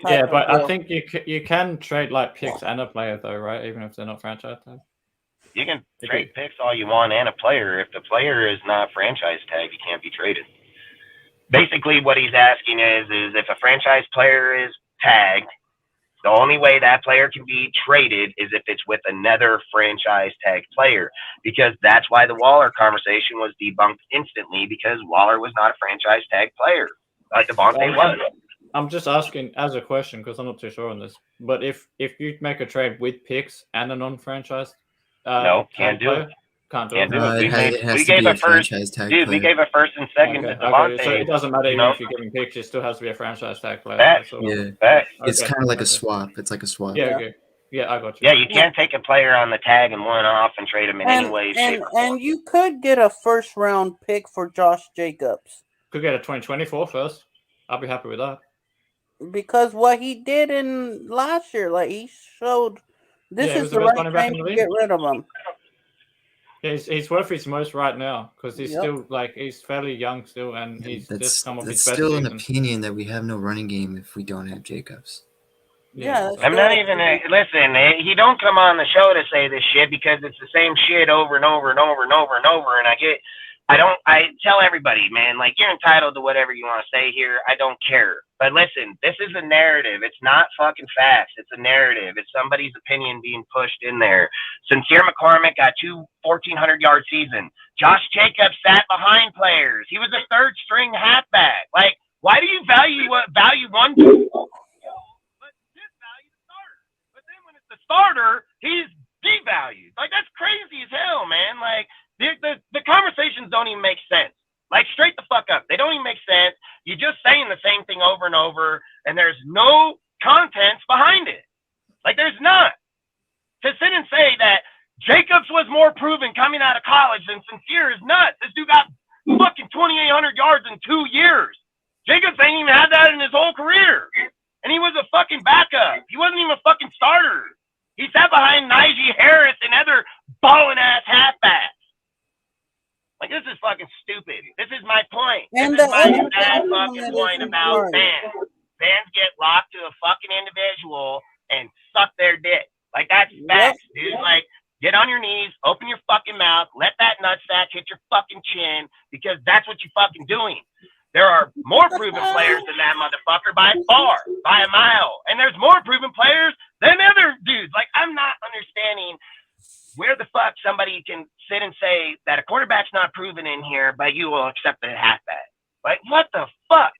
But I think you can trade like picks and a player though, right? Even if they're not franchise tagged. You can trade picks all you want and a player. If the player is not franchise tagged, you can't be traded. Basically, what he's asking is if a franchise player is tagged, the only way that player can be traded is if it's with another franchise tag player, because that's why the Waller conversation was debunked instantly, because Waller was not a franchise tag player like Devontae was. I'm just asking as a question because I'm not too sure on this. But if you make a trade with picks and a non-franchise, no, can't do it. Can't do it. We gave a first, dude. We gave a first and second to Devontae. So it doesn't matter if you're giving picks; it still has to be a franchise tag player. It's kind of like a swap. It's like a swap. Yeah, I got you. Yeah, you can't take a player on the tag and one off and trade him in any way, shape, or form. And you could get a first-round pick for Josh Jacobs. Could get a 2024 first. I'll be happy with that. Because what he did in last year, like he showed, this is the right time to get rid of him. He's worth his most right now because he's still he's fairly young still, and he's just come off his best still season. an opinion that we have no running game if we don't have Jacobs. Yeah, I'm not even. Listen, he don't come on the show to say this shit because it's the same shit over and over and over and over and over. And I tell everybody, man, like, you're entitled to whatever you want to say here. I don't care. But listen, this is a narrative. It's not fucking facts. It's a narrative. It's somebody's opinion being pushed in there. Sincere McCormick got 2 1,400-yard season. Josh Jacobs sat behind players. He was a third string halfback. Like, why do you value one? The starter, he's devalued. Like, that's crazy as hell, man. Like, the conversations don't even make sense. Like, straight the fuck up. They don't even make sense. You're just saying the same thing over and over, and there's no contents behind it. Like, there's not. To sit and say that Jacobs was more proven coming out of college than Sincere is nuts. This dude got fucking 2,800 yards in 2 years. Jacobs ain't even had that in his whole career. And he was a fucking backup. He wasn't even a fucking starter. He sat behind Najee Harris and other balling-ass halfbacks. Like, this is fucking stupid. This is my point. And this is my exact fucking point about fans. Fans get locked to a fucking individual and suck their dick. Like, that's facts, dude. Like, get on your knees, open your fucking mouth, let that nutsack hit your fucking chin, because that's what you're fucking doing. There are more proven players than that motherfucker by far, by a mile. And there's more proven players than other dudes. Like, I'm not understanding where the fuck somebody can sit and say that a quarterback's not proven in here, but you will accept the halfback. Like, what the fuck?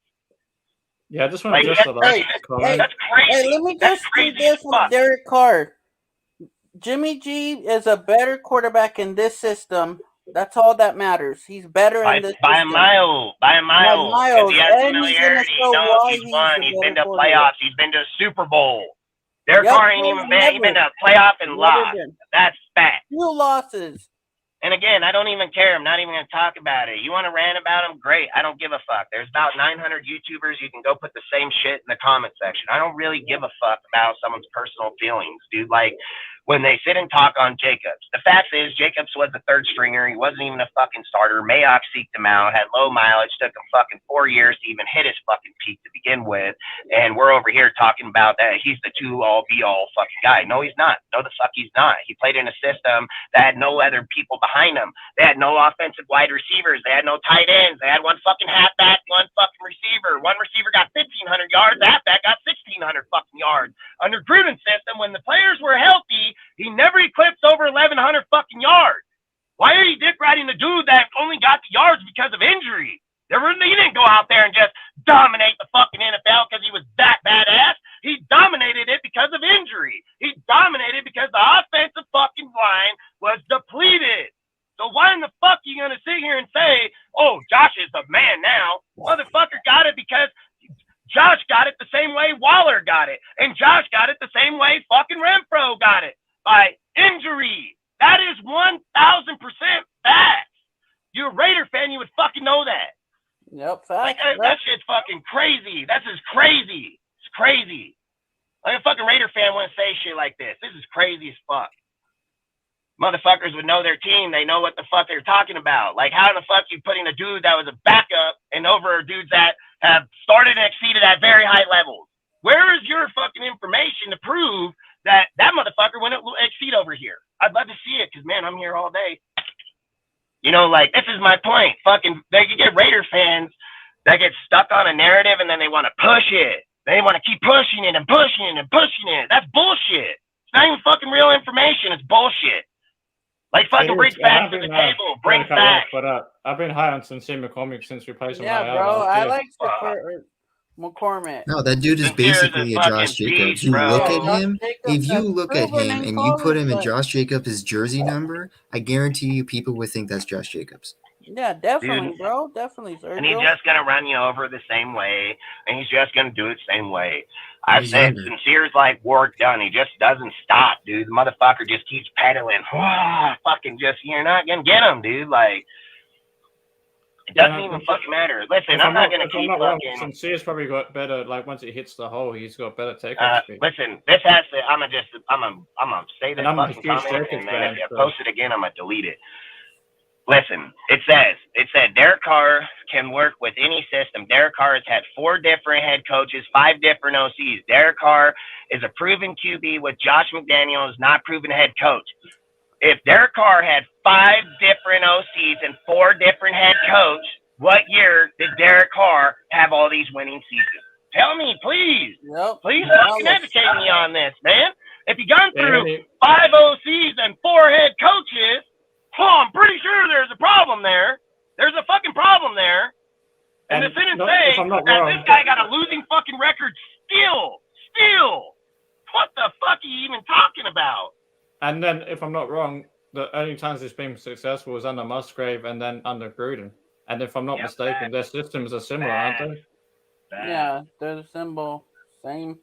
Yeah, I just want to that's crazy. Hey, let me just do this with Derek Carr. Jimmy G is a better quarterback in this system. That's all that matters. He's better in this by system. a mile. By miles. He has familiarity. He knows he's won. He's been to playoffs. He's been to a Super Bowl. Derek Carr ain't even been. He's been to a playoff and lost. That's fact. 2 losses. And again, I don't even care. I'm not even going to talk about it. You want to rant about him? Great. I don't give a fuck. There's about 900 YouTubers. You can go put the same shit in the comment section. I don't really give a fuck about someone's personal feelings, dude. Like, when they sit and talk on Jacobs. The fact is, Jacobs was the third stringer. He wasn't even a fucking starter. Mayock seeked him out, had low mileage, took him fucking 4 years to even hit his fucking peak to begin with. And we're over here talking about that he's the two-all, be-all fucking guy. No, he's not. No, the fuck he's not. He played in a system that had no other people behind him. They had no offensive wide receivers. They had no tight ends. They had one fucking halfback, one fucking receiver. One receiver got 1,500 yards. The halfback got 1,600 fucking yards. Under Gruden's system, when the players were healthy, he never eclipsed over 1,100 fucking yards. Why are you dick riding the dude that only got the yards because of injury? He didn't go out there and just dominate the fucking NFL because he was that badass. He dominated it because of injury. He dominated because the offensive fucking line was depleted. So why in the fuck are you going to sit here and say, oh, Josh is the man now? Motherfucker got it because Josh got it the same way Waller got it. And Josh got it the same way fucking Renfro got it. By injury. That is 1,000% facts. You're a Raider fan, you would fucking know that. Yep, facts. Like, that shit's fucking crazy. That's just crazy. It's crazy. Like, a fucking Raider fan wouldn't say shit like this. This is crazy as fuck. Motherfuckers would know their team. They know what the fuck they're talking about. Like, how in the fuck you putting a dude that was a backup and over dudes that have started and exceeded at very high levels? Where is your fucking information to prove that motherfucker wouldn't exceed over here? I'd love to see it because, man, I'm here all day. You know, like, this is my point. Fucking, they can get Raider fans that get stuck on a narrative and then they want to push it. They want to keep pushing it and pushing it and pushing it. That's bullshit. It's not even fucking real information. It's bullshit. Like, fucking bring facts to the table. Bring facts. But I've been high on Sincere McCormick since we played some. Yeah, bro. I like McCormick. No, that dude is basically a Josh Jacobs. You look at him. If you look at him and you put him in Josh Jacobs' jersey number, I guarantee you people would think that's Josh Jacobs. Yeah, definitely, dude. Bro. Definitely, Sergio. And he's just going to run you over the same way, and he's just going to do it the same way. I've said Sincere's like work done. He just doesn't stop, dude. The motherfucker just keeps pedaling. Fucking just, you're not going to get him, dude. Like, it doesn't even fucking matter. Listen, I'm not going to keep fucking... Sincere's probably got better, like, once he hits the hole, he's got better takeoff speed. Listen, this has to... I'm going to say this fucking comment, and then if you post it again, I'm going to delete it. Listen, it said Derek Carr can work with any system. Derek Carr has had 4 different head coaches, 5 different OCs. Derek Carr is a proven QB with Josh McDaniels, not proven head coach. If Derek Carr had 5 different OCs and 4 different head coach, what year did Derek Carr have all these winning seasons? Tell me, please. Yep. Please fucking educate me on this, man. If you gone through 5 OCs and 4 head coaches, I'm pretty sure there's a problem there. There's a fucking problem there. And to sit and say that this guy got a losing fucking record still. What the fuck are you even talking about? And then, if I'm not wrong, the only times it's been successful was under Musgrave and then under Gruden. And if I'm not mistaken, their systems are similar, aren't they? Yeah, they're the symbol. Same.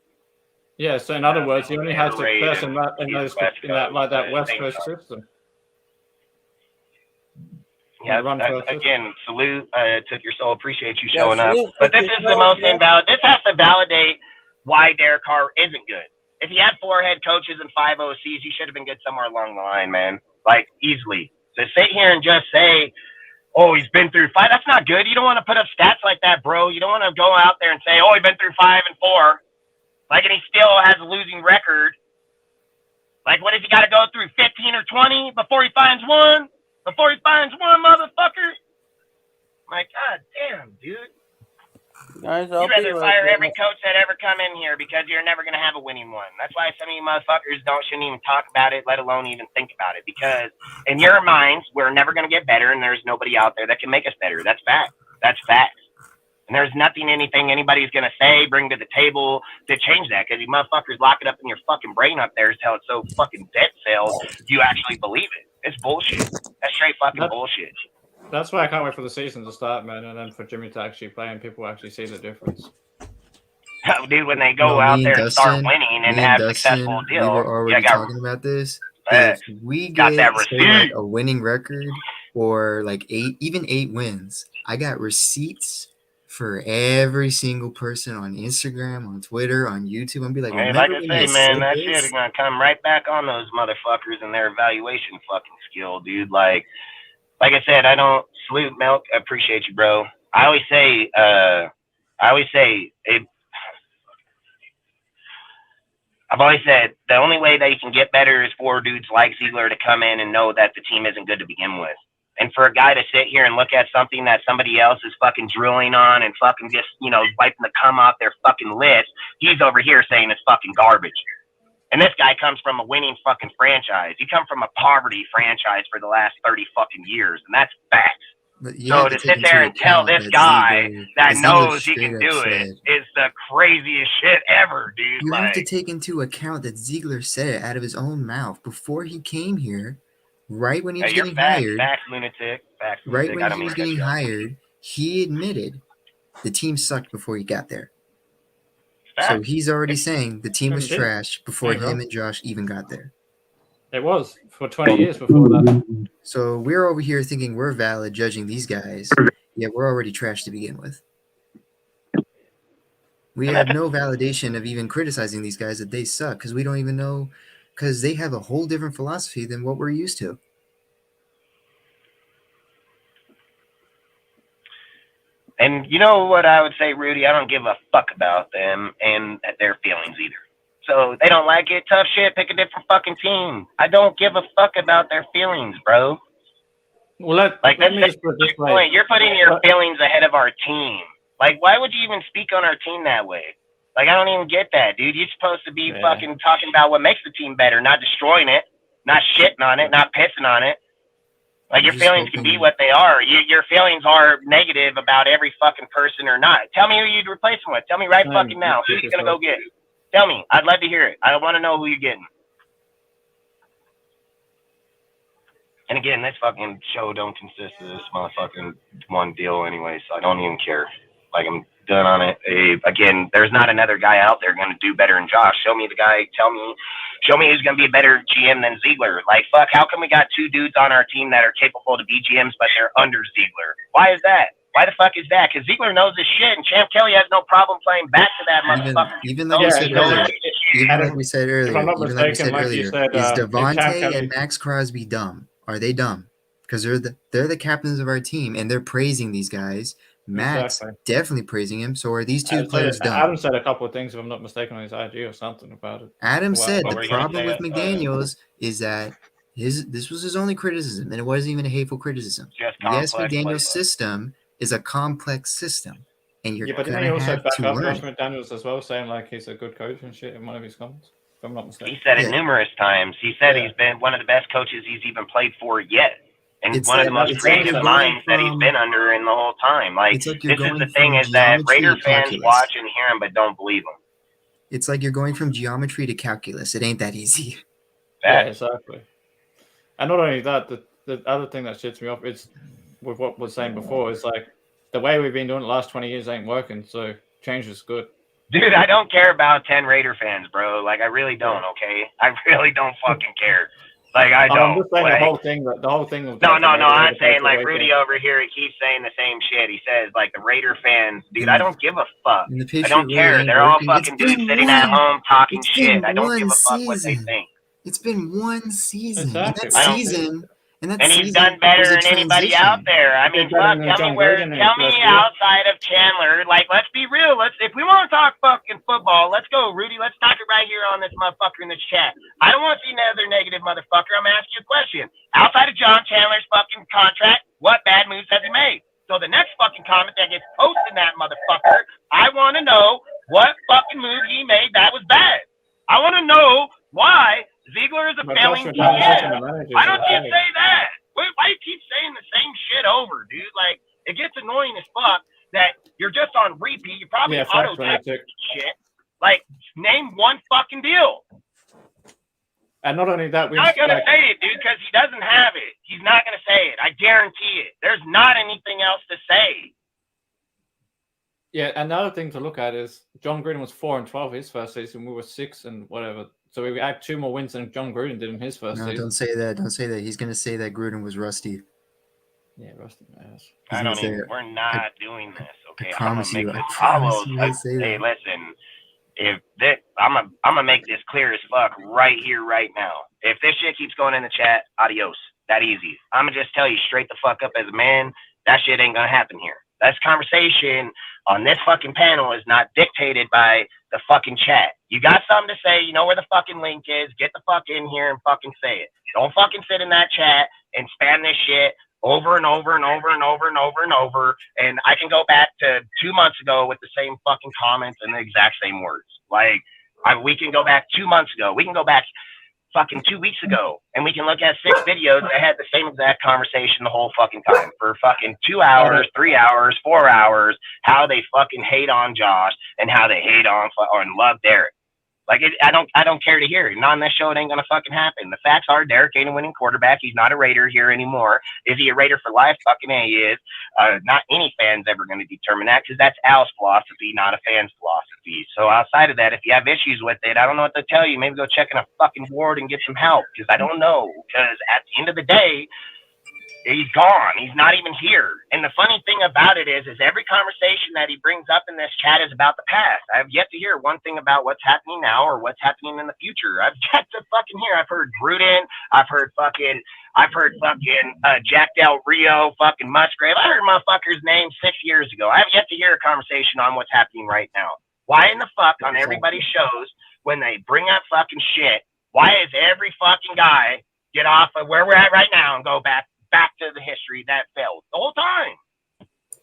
Yeah, so in other words, he only has the person in that West Coast system. Yeah, again, salute to your soul. Appreciate you showing up. But this is the most invalid. This has to validate why Derek Carr isn't good. If he had 4 head coaches and 5 OCs, he should have been good somewhere along the line, man. Like, easily. To sit here and just say, oh, he's been through 5, that's not good. You don't want to put up stats like that, bro. You don't want to go out there and say, oh, he's been through 5 and 4. Like, and he still has a losing record. Like, what if you got to go through 15 or 20 before he finds one? Before he finds one, motherfucker? My God damn, dude. Guys, You'd rather fire every coach that ever come in here because you're never going to have a winning one. That's why some of you motherfuckers shouldn't even talk about it, let alone even think about it. Because in your minds, we're never going to get better, and there's nobody out there that can make us better. That's fact. That's facts. And there's anything anybody's going to say, bring to the table to change that. Because you motherfuckers lock it up in your fucking brain up there until it's so fucking dead cells, you actually believe it. It's bullshit. That's straight fucking bullshit. That's why I can't wait for the season to start, man, and then for Jimmy to actually play and people actually see the difference. Oh, dude, when they go out there and start winning and have successful deals. We were already talking about this. If we get like a winning record or like 8 wins, I got receipts for every single person on Instagram, on Twitter, on YouTube. I'm be like, hey, like I say, man, that shit is gonna come right back on those motherfuckers and their evaluation fucking skill, dude. Like I said, I don't salute Milk. I appreciate you, bro. I've always said the only way that you can get better is for dudes like Ziegler to come in and know that the team isn't good to begin with. And for a guy to sit here and look at something that somebody else is fucking drilling on and fucking just, wiping the cum off their fucking list, he's over here saying it's fucking garbage. And this guy comes from a winning fucking franchise. You come from a poverty franchise for the last 30 fucking years, and that's facts. So to sit there and tell this guy that knows he can do it is the craziest shit ever, dude. You have to take into account that Ziegler said it out of his own mouth before he came here, right when he was getting hired. Facts, lunatic. Right when he was getting hired, he admitted the team sucked before he got there. So he's already saying the team was trash before him and Josh even got there. It was for 20 years before that. So we're over here thinking we're valid judging these guys, yet we're already trash to begin with. We have no validation of even criticizing these guys that they suck because we don't even know, because they have a whole different philosophy than what we're used to. And you know what I would say, Rudy? I don't give a fuck about them and their feelings either. So they don't like it, tough shit, pick a different fucking team. I don't give a fuck about their feelings, bro. Well, let me just put it this way. You're putting your feelings ahead of our team. Like, why would you even speak on our team that way? Like, I don't even get that, dude. You're supposed to be fucking talking about what makes the team better, not destroying it, not shitting on it, not pissing on it. Like, your feelings can be what they are. Your feelings are negative about every fucking person or not. Tell me who you'd replace them with. Tell me right fucking now. Who you going to go get? Tell me. I'd love to hear it. I want to know who you're getting. And again, this fucking show don't consist of this motherfucking one deal anyway, so I don't even care. Like, I'm done on it. Again, there's not another guy out there going to do better than Josh. Show me the guy. Show me who's going to be a better GM than Ziegler. Like, fuck, how come we got 2 dudes on our team that are capable to be GMs, but they're under Ziegler? Why is that? Why the fuck is that? Because Ziegler knows his shit, and Champ Kelly has no problem playing back to that motherfucker. Even like we said earlier, is Devontae and Max Crosby dumb? Are they dumb? because they're the captains of our team, and they're praising these guys. Matt's definitely praising him. So are these two players done? Adam said a couple of things, if I'm not mistaken, on his IG or something about it. Adam said the problem with McDaniels is that this was his only criticism, and it wasn't even a hateful criticism. Yes, McDaniels' system is a complex system, and you're but then he also backed up Josh McDaniels as well, saying like he's a good coach and shit in one of his comments. If I'm not mistaken, he said it numerous times. He said he's been one of the best coaches he's even played for yet. And one of the most creative minds that he's been under in the whole time. Like, this is the thing is that Raider fans watch and hear him, but don't believe him. It's like you're going from geometry to calculus. It ain't that easy. Yeah, exactly. And not only that, the other thing that shits me off is with what was saying before is like the way we've been doing it the last 20 years ain't working. So change is good. Dude, I don't care about 10 Raider fans, bro. Like, I really don't. Okay, I really don't fucking care. Like, I don't. I'm just saying the whole thing. The whole thing. No. I'm saying like Rudy over here. He keeps saying the same shit. He says like the Raider fans, dude. I don't give a fuck. I don't care. They're all fucking dudes sitting at home talking shit. I don't give a fuck what they think. It's been one season. Exactly. And he's done better than anybody out there. I mean, fuck, tell me outside of Chandler. Like, let's be real. If we want to talk fucking football, let's go, Rudy. Let's talk it right here on this motherfucker in this chat. I don't want to see another negative motherfucker. I'm asking you a question. Outside of John Chandler's fucking contract, what bad moves has he made? So the next fucking comment that gets posted in that motherfucker, I want to know what fucking move he made that was bad. I want to know why Ziegler is a failing GM. Why don't you say that? Why do you keep saying the same shit over, dude? Like, it gets annoying as fuck that you're just on repeat. You probably auto-type shit. Like, name one fucking deal. And not only that, he's not going to say it, dude, because he doesn't have it. He's not going to say it. I guarantee it. There's not anything else to say. Yeah, another thing to look at is John Gruden was 4-12 his first season. We were 6 and whatever. So we had 2 more wins than John Gruden did in his first season. Don't say that. Don't say that. He's going to say that Gruden was rusty. Yeah, rusty. Yes. We're not doing this, okay? I promise you. Hey, listen. I'm gonna make this clear as fuck right here, right now. If this shit keeps going in the chat, adios. That easy. I'm gonna just tell you straight the fuck up as a man. That shit ain't gonna happen here. This conversation on this fucking panel is not dictated by the fucking chat. You got something to say, you know where the fucking link is. Get the fuck in here and fucking say it. Don't fucking sit in that chat and spam this shit over and over and over and over and over and over. And I can go back to 2 months ago with the same fucking comments and the exact same words. Like, we can go back 2 months ago. We can go back fucking 2 weeks ago, and we can look at 6 videos that had the same exact conversation the whole fucking time for fucking 2 hours, 3 hours, 4 hours, how they fucking hate on Josh and how they hate on or love Derek. Like, I don't care to hear it. Not on this show, it ain't gonna fucking happen. The facts are Derek ain't a winning quarterback. He's not a Raider here anymore. Is he a Raider for life? Fucking A, he is. Not any fan's ever gonna determine that because that's Al's philosophy, not a fan's philosophy. So outside of that, if you have issues with it, I don't know what to tell you. Maybe go check in a fucking ward and get some help because I don't know. Because at the end of the day, he's gone. He's not even here. And the funny thing about it is every conversation that he brings up in this chat is about the past. I've yet to hear one thing about what's happening now or what's happening in the future. I've yet to fucking hear. I've heard Gruden. I've heard fucking Jack Del Rio, fucking Musgrave. I heard motherfuckers' names 6 years ago. I have yet to hear a conversation on what's happening right now. Why in the fuck on everybody's shows when they bring up fucking shit, why is every fucking guy get off of where we're at right now and go back to the history that failed the whole time?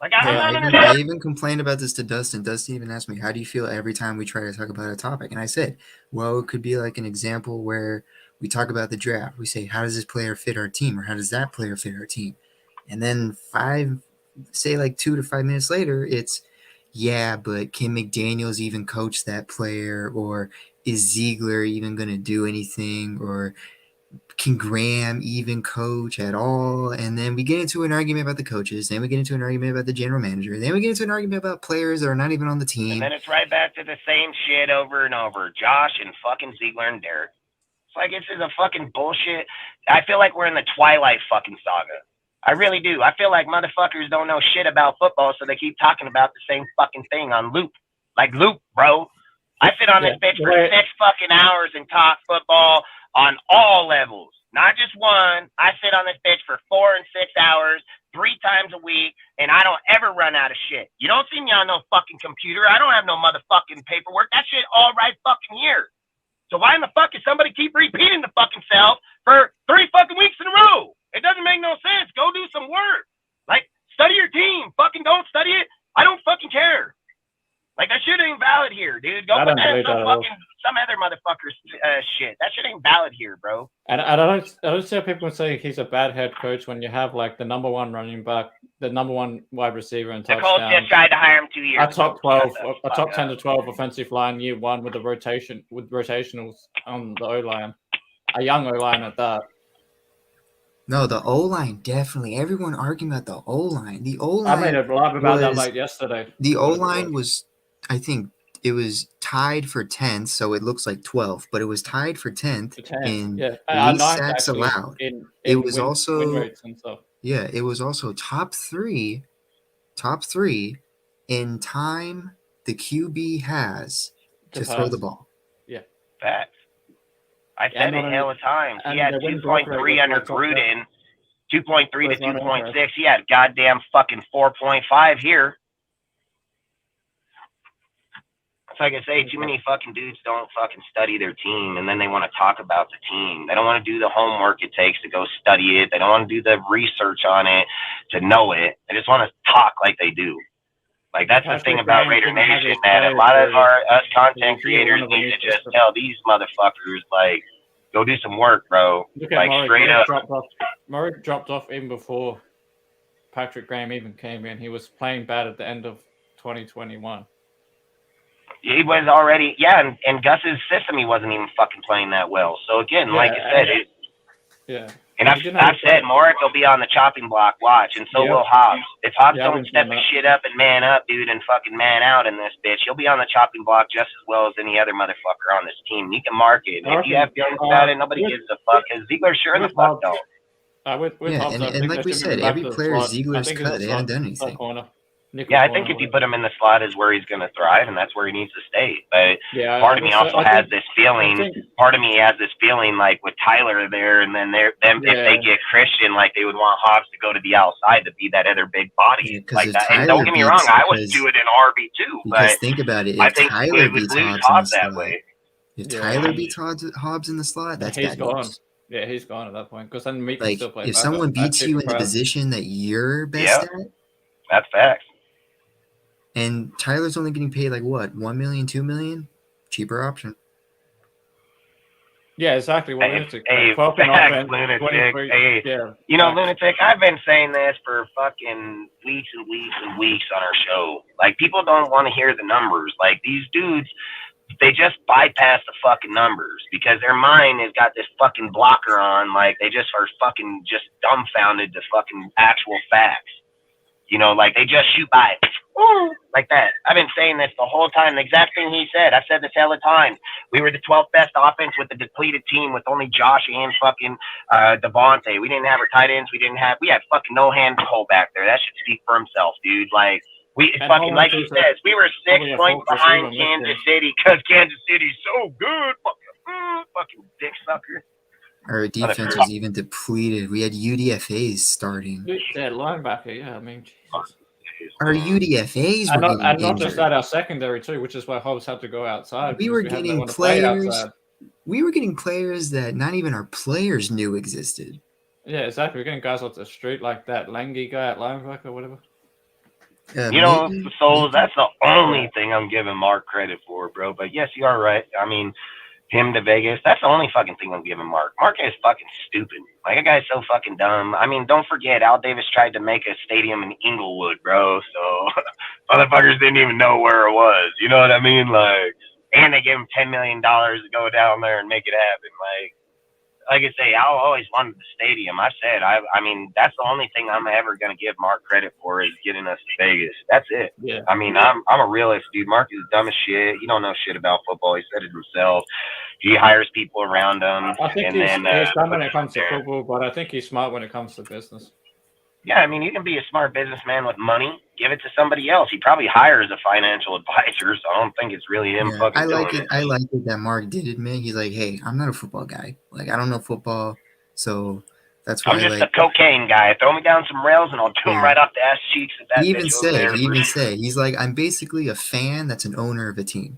Like, I even complained about this to Dustin. Dustin even asked me, how do you feel every time we try to talk about a topic? And I said, well, it could be like an example where we talk about the draft. We say, how does this player fit our team? Or how does that player fit our team? And then 2 to 5 minutes later, it's, yeah, but can McDaniels even coach that player? Or is Ziegler even going to do anything? Or can Graham even coach at all? And then we get into an argument about the coaches. Then we get into an argument about the general manager. Then we get into an argument about players that are not even on the team. And then it's right back to the same shit over and over. Josh and fucking Ziegler and Derek. It's like, this is a fucking bullshit. I feel like we're in the Twilight fucking saga. I really do. I feel like motherfuckers don't know shit about football, so they keep talking about the same fucking thing on loop. Like loop, bro. I sit on this bitch for 6 fucking hours and talk football on all levels, not just one. I sit on this bitch for 4 and 6 hours, 3 times a week, and I don't ever run out of shit. You don't see me on no fucking computer. I don't have no motherfucking paperwork. That shit all right fucking here. So why in the fuck is somebody keep repeating the fucking self for 3 fucking weeks in a row? It doesn't make no sense. Go do some work. Like, study your team. Fucking don't study it. I don't fucking care. Like, that shit ain't valid here, dude. Go put that in some other motherfucker's shit. That shit ain't valid here, bro. And I don't see how people say he's a bad head coach when you have like the number 1 running back, the number 1 wide receiver and touchdown. The Colts just tried to hire him 2 years ago. A top 10 to 12 offensive line year 1 with the rotationals on the O-line. A young O-line at that. No, the O-line, definitely. Everyone arguing about the O-line. The O-line. I made a blog about that like yesterday. The O-line was, I think, it was tied for 10th, so it looks like 12th, but it was tied for 10th in least sacks allowed. It was also win rates and stuff. Yeah, it was also top three in time the QB has to throw the ball. Yeah, facts. I said it hell of times. He had 2.3 under Gruden, 2.3 to 2.6. He had goddamn fucking 4.5 here. It's like I say, too many fucking dudes don't fucking study their team, and then they want to talk about the team. They don't want to do the homework it takes to go study it. They don't want to do the research on it to know it. They just want to talk like they do. Like, that's the thing about Raider Nation, that a lot of us content creators need to just tell these motherfuckers, like, go do some work, bro. Like, straight up. Murray dropped off even before Patrick Graham even came in. He was playing bad at the end of 2021. He was already, and Gus's system, he wasn't even fucking playing that well. So, again, like I said, and I've said Moritz will be on the chopping block, watch, and so will Hobbs. If Hobbs don't step his shit up and man up, dude, and fucking man out in this bitch, he'll be on the chopping block just as well as any other motherfucker on this team. You can mark it. If you have feelings about it, nobody gives a fuck, because Ziegler sure the fuck don't. And like we said, every player Ziegler's cut, they haven't done anything. I think if you put him in the slot is where he's going to thrive, and that's where he needs to stay. But part of me also has this feeling. Part of me has this feeling like with Tyler there, and then if they get Christian, like they would want Hobbs to go to the outside to be that other big body like that. And don't get me wrong, I would do it in RB too. Because think about it, I think Tyler beats Hobbs that way. If Tyler beats Hobbs in the slot, that's bad news. Yeah, he's gone at that point. Because then Meek can still play. If someone beats you in the position that you're best at, that's facts. And Tyler's only getting paid like what, $1 million, $2 million? Cheaper option. Yeah, exactly. What Lunatic? Lunatic. You know, Lunatic, I've been saying this for fucking weeks and weeks and weeks on our show. Like, people don't want to hear the numbers. Like, these dudes, they just bypass the fucking numbers because their mind has got this fucking blocker on. Like, they just are fucking just dumbfounded to fucking actual facts. You know, like, they just shoot by it. Like that. I've been saying this the whole time. The exact thing he said. I've said this hell of times. We were the 12th best offense with the depleted team with only Josh and fucking Devontae. We didn't have our tight ends. We had fucking no hand to hold back there. That should speak for himself, dude. Like, we fucking, like he says, we were 6 points behind Kansas City because Kansas City's so good. Fucking dick sucker. Our defense was even depleted. We had UDFAs starting. Yeah, linebacker. Yeah, I mean, Jesus. Our UDFAs were getting and not injured. just that, our secondary too, which is why Hobbs had to go outside. We were getting players. We were getting players that not even our players knew existed. Yeah, exactly. We're getting guys off the street like that Langy guy at linebacker or whatever. You know, so that's the only thing I'm giving Mark credit for, bro. But yes, you are right. I mean, him to Vegas, that's the only fucking thing I'm giving Mark. Mark is fucking stupid. Like, that guy's so fucking dumb. I mean, don't forget, Al Davis tried to make a stadium in Inglewood, bro. So, motherfuckers didn't even know where it was. You know what I mean? Like, and they gave him $10 million to go down there and make it happen. Like I say, Al always wanted the stadium. I said, I mean, that's the only thing I'm ever going to give Mark credit for is getting us to Vegas. That's it. Yeah. I mean, I'm a realist, dude. Mark is dumb as shit. He don't know shit about football. He said it himself. He hires people around him. I think he's dumb when it comes to football, but I think he's smart when it comes to business. Yeah, I mean, you can be a smart businessman with money. Give it to somebody else. He probably hires a financial advisor, so I don't think it's really him fucking I like doing it. I like it that Mark did admit. He's like, hey, I'm not a football guy. Like, I don't know football. So that's why I'm just like a cocaine guy. Throw me down some rails and I'll do them right off the ass cheeks. If that he even bitch over there said he's like, I'm basically a fan that's an owner of a team.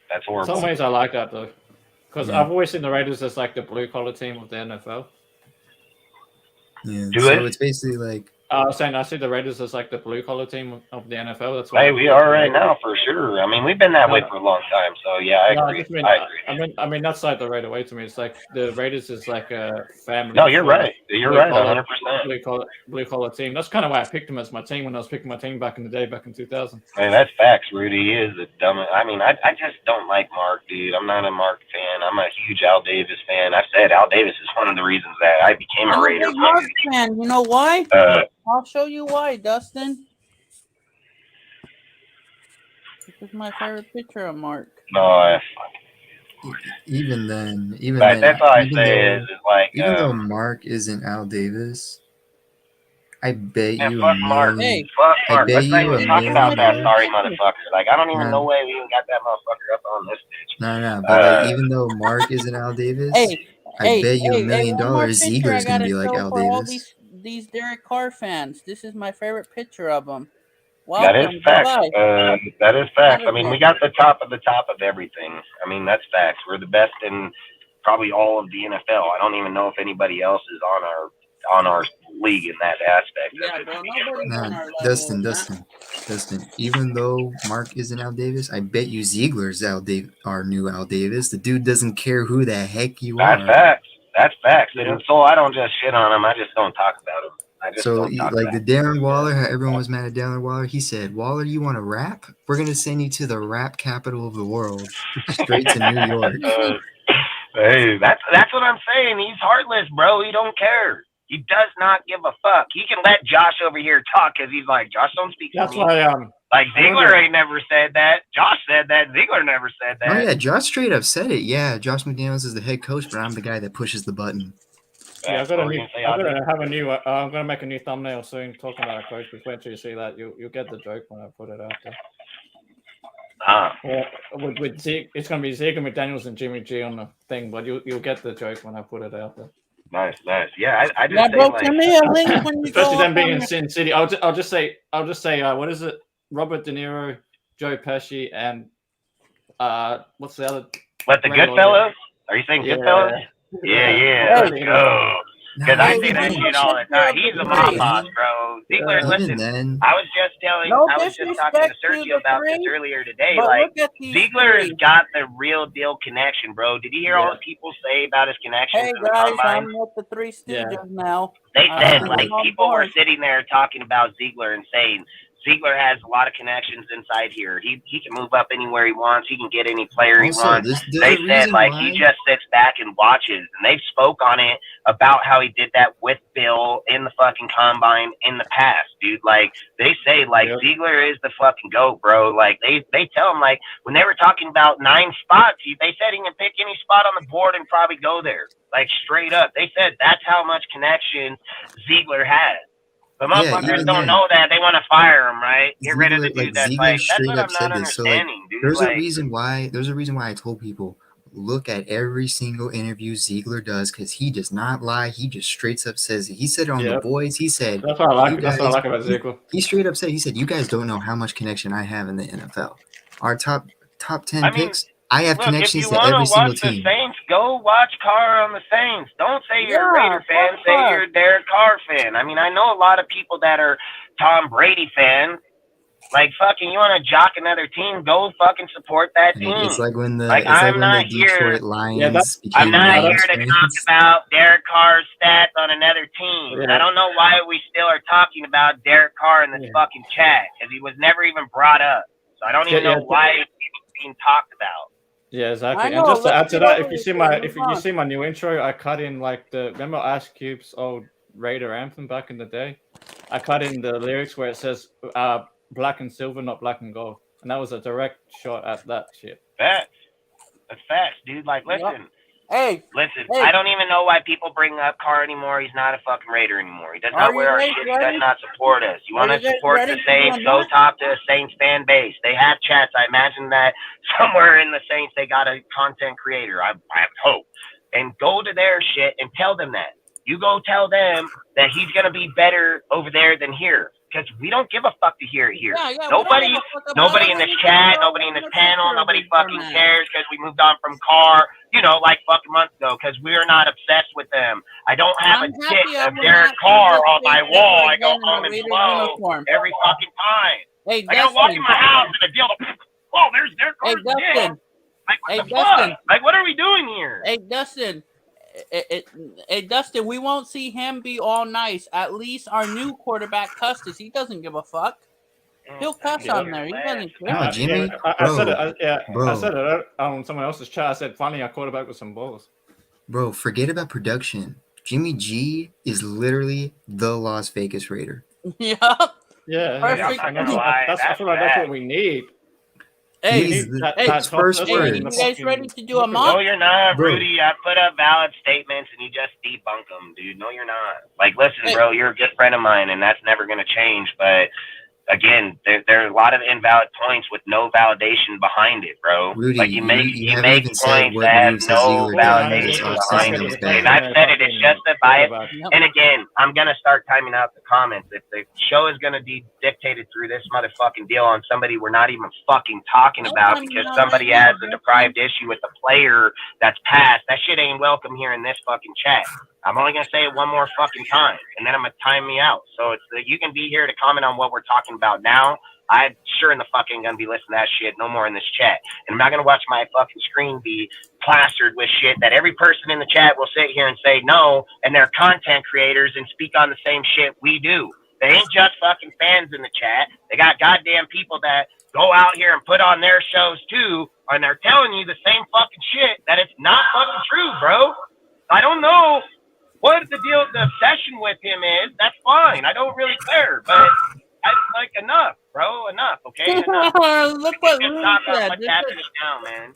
That's In horrible. some ways, I like that though, because Yeah. I've always seen the Raiders as like the blue collar team of the NFL. Yeah. Do So it? it's basically like I was saying I see the Raiders as like the blue collar team of the NFL. That's why. Hey, we are right now for sure. I mean, we've been that way for a long time. So yeah, I No, I agree. just mean, I agree. I mean that's like the right away to me. It's like the Raiders is like a family. No, you're right. You're right, 100%. Blue collar team. That's kind of why I picked him as my team when I was picking my team back in the day, back in 2000. Man, that's facts, Rudy. He is a dumb. I mean, I just don't like Mark, dude. I'm not a Mark fan. I'm a huge Al Davis fan. I've said Al Davis is one of the reasons that I became a I'm a Raider big Mark fan. You know why? I'll show you why, Dustin. This is my favorite picture of Mark. No, even then, that's all I say is like even though Mark isn't Al Davis, I bet man, you fuck a Mark. million. Fuck I Mark. bet Let's not you even a talk about that million. sorry motherfucker. Like I don't even No. know why we even got that motherfucker up on this bitch. No, but like even though Mark isn't Al Davis, I bet you $1 million Ziegler's gonna be like Al Davis. These Derek Carr fans. This is my favorite picture of them. That is Welcome. facts. Bye-bye. That is facts. I mean, we got the top of everything. I mean, that's facts. We're the best in probably all of the NFL. I don't even know if anybody else is on our league in that aspect. Yeah, bro. Nobody's on our level. Dustin. Even though Mark isn't Al Davis, I bet you Ziegler's our new Al Davis. The dude doesn't care who the heck you are. That's facts. That's facts. And so I don't just shit on him. I just don't talk about him. So like the Darren Waller, how everyone was mad at Darren Waller, he said, Waller, you want to rap? We're going to send you to the rap capital of the world, straight to New York. Hey, that's what I'm saying. He's heartless, bro. He don't care. He does not give a fuck. He can let Josh over here talk because he's like, Josh don't speak That's to me. why like Ziegler ain't never said that. Josh said that. Ziegler never said that. Oh yeah, Josh straight up said it. Yeah, Josh McDaniels is the head coach, but I'm the guy that pushes the button. Yeah, I'm gonna make a new thumbnail soon talking about a coach. But wait till you see that, you'll get the joke when I put it out there. With Zeke, it's gonna be Ziegler, McDaniels, and Jimmy G on the thing, but you'll get the joke when I put it out there. Nice. Yeah, I just bro, send me a link when you especially go them being in Sin City. I'll just say what is it? Robert De Niro, Joe Pesci, and what's the other? What, the Goodfellas? Are you saying Goodfellas? Yeah. Let's go. Because I say that shit all the time. He's a mob boss, bro. Ziegler, listen. I was just talking to Sergio about this earlier today. Like, Ziegler's got the real deal connection, bro. Did you hear all the people say about his connection? Hey guys, I'm with the Three Stooges now. They said like people were sitting there talking about Ziegler and saying Ziegler has a lot of connections inside here. He can move up anywhere he wants. He can get any player he wants. They said like he just sits back and watches, and they've spoke on it about how he did that with Bill in the fucking combine in the past, dude. Like they say like Ziegler is the fucking GOAT, bro. Like they tell him like when they were talking about 9 spots, they said he can pick any spot on the board and probably go there. Like straight up. They said that's how much connection Ziegler has. But motherfuckers don't know that. They want to fire him, right? Get rid of the dude that's like, that's what I'm not understanding, dude. There's a reason why I told people, look at every single interview Ziegler does, because he does not lie. He just straight up says it. He said it on The Boys. He said, that's what I like. That's what I like about Ziegler. He straight up said, you guys don't know how much connection I have in the NFL. Our top 10 picks, I have connections to every single team. If you want to watch the Saints, go watch Carr on the Saints. Don't say you're a Raider fan. Say you're a Derek Carr fan. I mean, I know a lot of people that are Tom Brady fans. Like, fucking, you want to jock another team, go fucking support that team. It's like when the I'm not here to talk about Derek Carr's stats on another team. I don't know why we still are talking about Derek Carr in this fucking chat, because he was never even brought up. So I don't even know why it's being talked about. Yeah, exactly. And just to add to that, if you see my new intro, I cut in like remember Ice Cube's old Raider anthem back in the day? I cut in the lyrics where it says black and silver, not black and gold. And that was a direct shot at that shit. That's facts, dude. Like, listen. Hey. I don't even know why people bring up Carr anymore. He's not a fucking Raider anymore. He does not wear our shit. He does not support us. You want to support the Saints, go talk to a Saints fan base. They have chats. I imagine that somewhere in the Saints they got a content creator. I hope. and go to their shit and tell them that. You go tell them that he's going to be better over there than here. Because we don't give a fuck to hear it here. Nobody in this chat, nobody in this panel, nobody fucking cares because we moved on from Carr, like fucking months ago, because we're not obsessed with them. I don't have a dick of Derek Carr on my wall. I go home and blow every fucking time. Hey, I gotta walk in my house and a deal. Oh, there's Derek Carr's dick. Like, what the fuck? Like, what are we doing here? Hey, Dustin. Hey, Dustin, we won't see him be all nice. At least our new quarterback cusses. He doesn't give a fuck. He'll cuss on there. He doesn't care. No, Jimmy, I said it. I said it on someone else's chat. I said, finally, our quarterback with some balls. Bro, forget about production. Jimmy G is literally the Las Vegas Raider. Yeah. Yeah. Perfect. I feel like that's what we need. Hey, you guys ready to do a mock? No, you're not, Rudy. I put up valid statements and you just debunk them, dude. No, you're not. Like, listen, bro, you're a good friend of mine, and that's never going to change. But again, there are a lot of invalid points with no validation behind it, bro. Rudy, like you make points that have moves no validation behind it. And I've said it. It's just a bias. And again, I'm gonna start timing out the comments. If the show is gonna be dictated through this motherfucking deal on somebody we're not even fucking talking about because somebody has a deprived issue with a player that's passed, that shit ain't welcome here in this fucking chat. I'm only going to say it one more fucking time, and then I'm going to time me out. So it's you can be here to comment on what we're talking about now. I'm sure in the fucking going to be listening to that shit no more in this chat. And I'm not going to watch my fucking screen be plastered with shit that every person in the chat will sit here and say no, and they're content creators and speak on the same shit we do. They ain't just fucking fans in the chat. They got goddamn people that go out here and put on their shows too, and they're telling you the same fucking shit that it's not fucking true, bro. I don't know what the obsession with him is. That's fine. I don't really care, but enough, bro. Enough, okay? Enough. Look what Rudy said. What's happening now, man?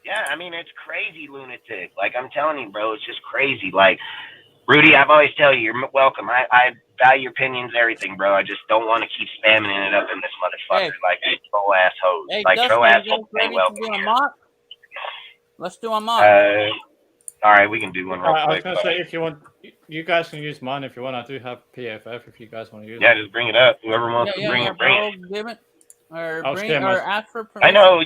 Yeah, I mean, it's crazy lunatic. Like, I'm telling you, bro, it's just crazy. Like, Rudy, I've always tell you, you're welcome. I value your opinions, everything, bro. I just don't want to keep spamming it up in this motherfucker like these troll ass hoes. Hey, like Dustin, troll ass hoes ain't welcome. Let's do a mock. All right, we can do one real quick. I was gonna say, if you want, you guys can use mine if you want. I do have PFF if you guys want to use it. Yeah, just bring it up. Whoever wants to bring it, bring it. Give it. Or ask for permission. I know,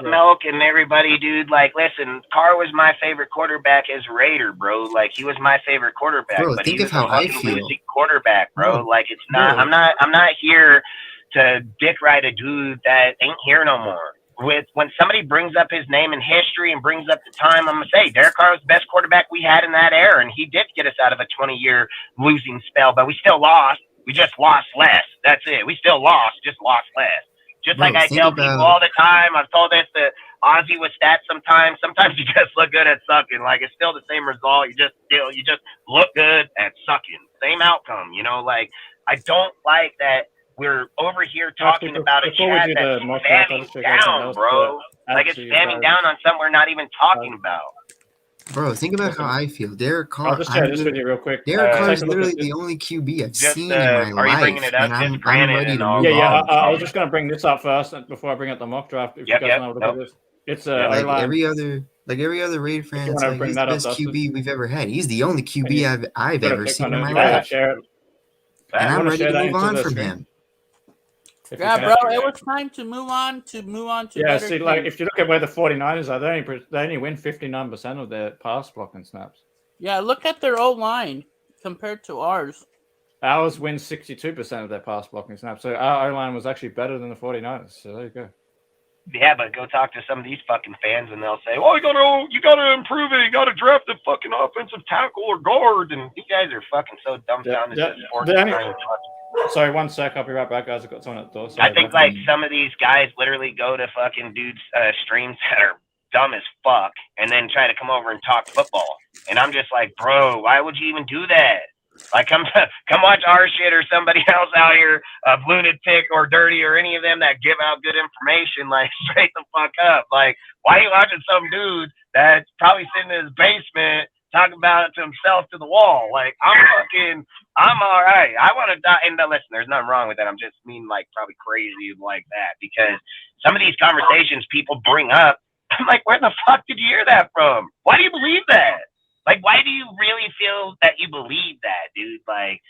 Milk and everybody, dude. Like, listen, Carr was my favorite quarterback as Raider, bro. Like, he was my favorite quarterback, bro, but think he was of how a fucking I feel. losing quarterback, bro. Bro. Like, it's not. Bro. I'm not here to dick ride a dude that ain't here no more. When somebody brings up his name in history and brings up the time, I'm gonna say Derek Carr was the best quarterback we had in that era, and he did get us out of a 20-year losing spell. But we still lost. We just lost less. That's it. We still lost, just lost less. Just Bro, like I tell people all the time, I've told this to Ozzy with stats sometimes. Sometimes you just look good at sucking. Like, it's still the same result. You just look good at sucking. Same outcome, Like, I don't like that we're over here talking about a chat that's spamming down, bro. Like, it's spamming down on something we're not even talking about. Bro, think about how I feel. Derek Carr. I'll just share this with you real quick. Derek Carr is literally the only QB I've seen in my life. Are you bringing it up? And I'm ready to move on. I was just going to bring this up first before I bring up the mock draft. If you guys know what it is. It's like every other Raider fan, it's like he's the best QB we've ever had. He's the only QB I've ever seen in my life. And I'm ready to move on from him. Yeah, bro, it was time to move on to yeah, see, like, if you look at where the 49ers are, they only win 59% of their pass blocking snaps. Yeah, look at their old line compared to ours. Ours wins 62% of their pass blocking snaps. So our O-line was actually better than the 49ers. So there you go. Yeah, but go talk to some of these fucking fans and they'll say, "Oh, you gotta improve it. You gotta draft a fucking offensive tackle or guard." And you guys are fucking so dumbfounded. Sorry, one sec. I'll be right back, guys. I've got someone at the door. I think like some of these guys literally go to fucking dudes' streams that are dumb as fuck and then try to come over and talk football. And I'm just like, bro, why would you even do that? Like, come watch our shit or somebody else out here, Lunatic or Dirty or any of them that give out good information. Like, straight the fuck up. Like, why are you watching some dude that's probably sitting in his basement talking about it to himself to the wall. Like, I'm all right. I want to die. And listen, there's nothing wrong with that. I'm just mean like probably crazy like that because some of these conversations people bring up, I'm like, where the fuck did you hear that from? Why do you believe that? Like, why do you really feel that you believe that, dude? Like,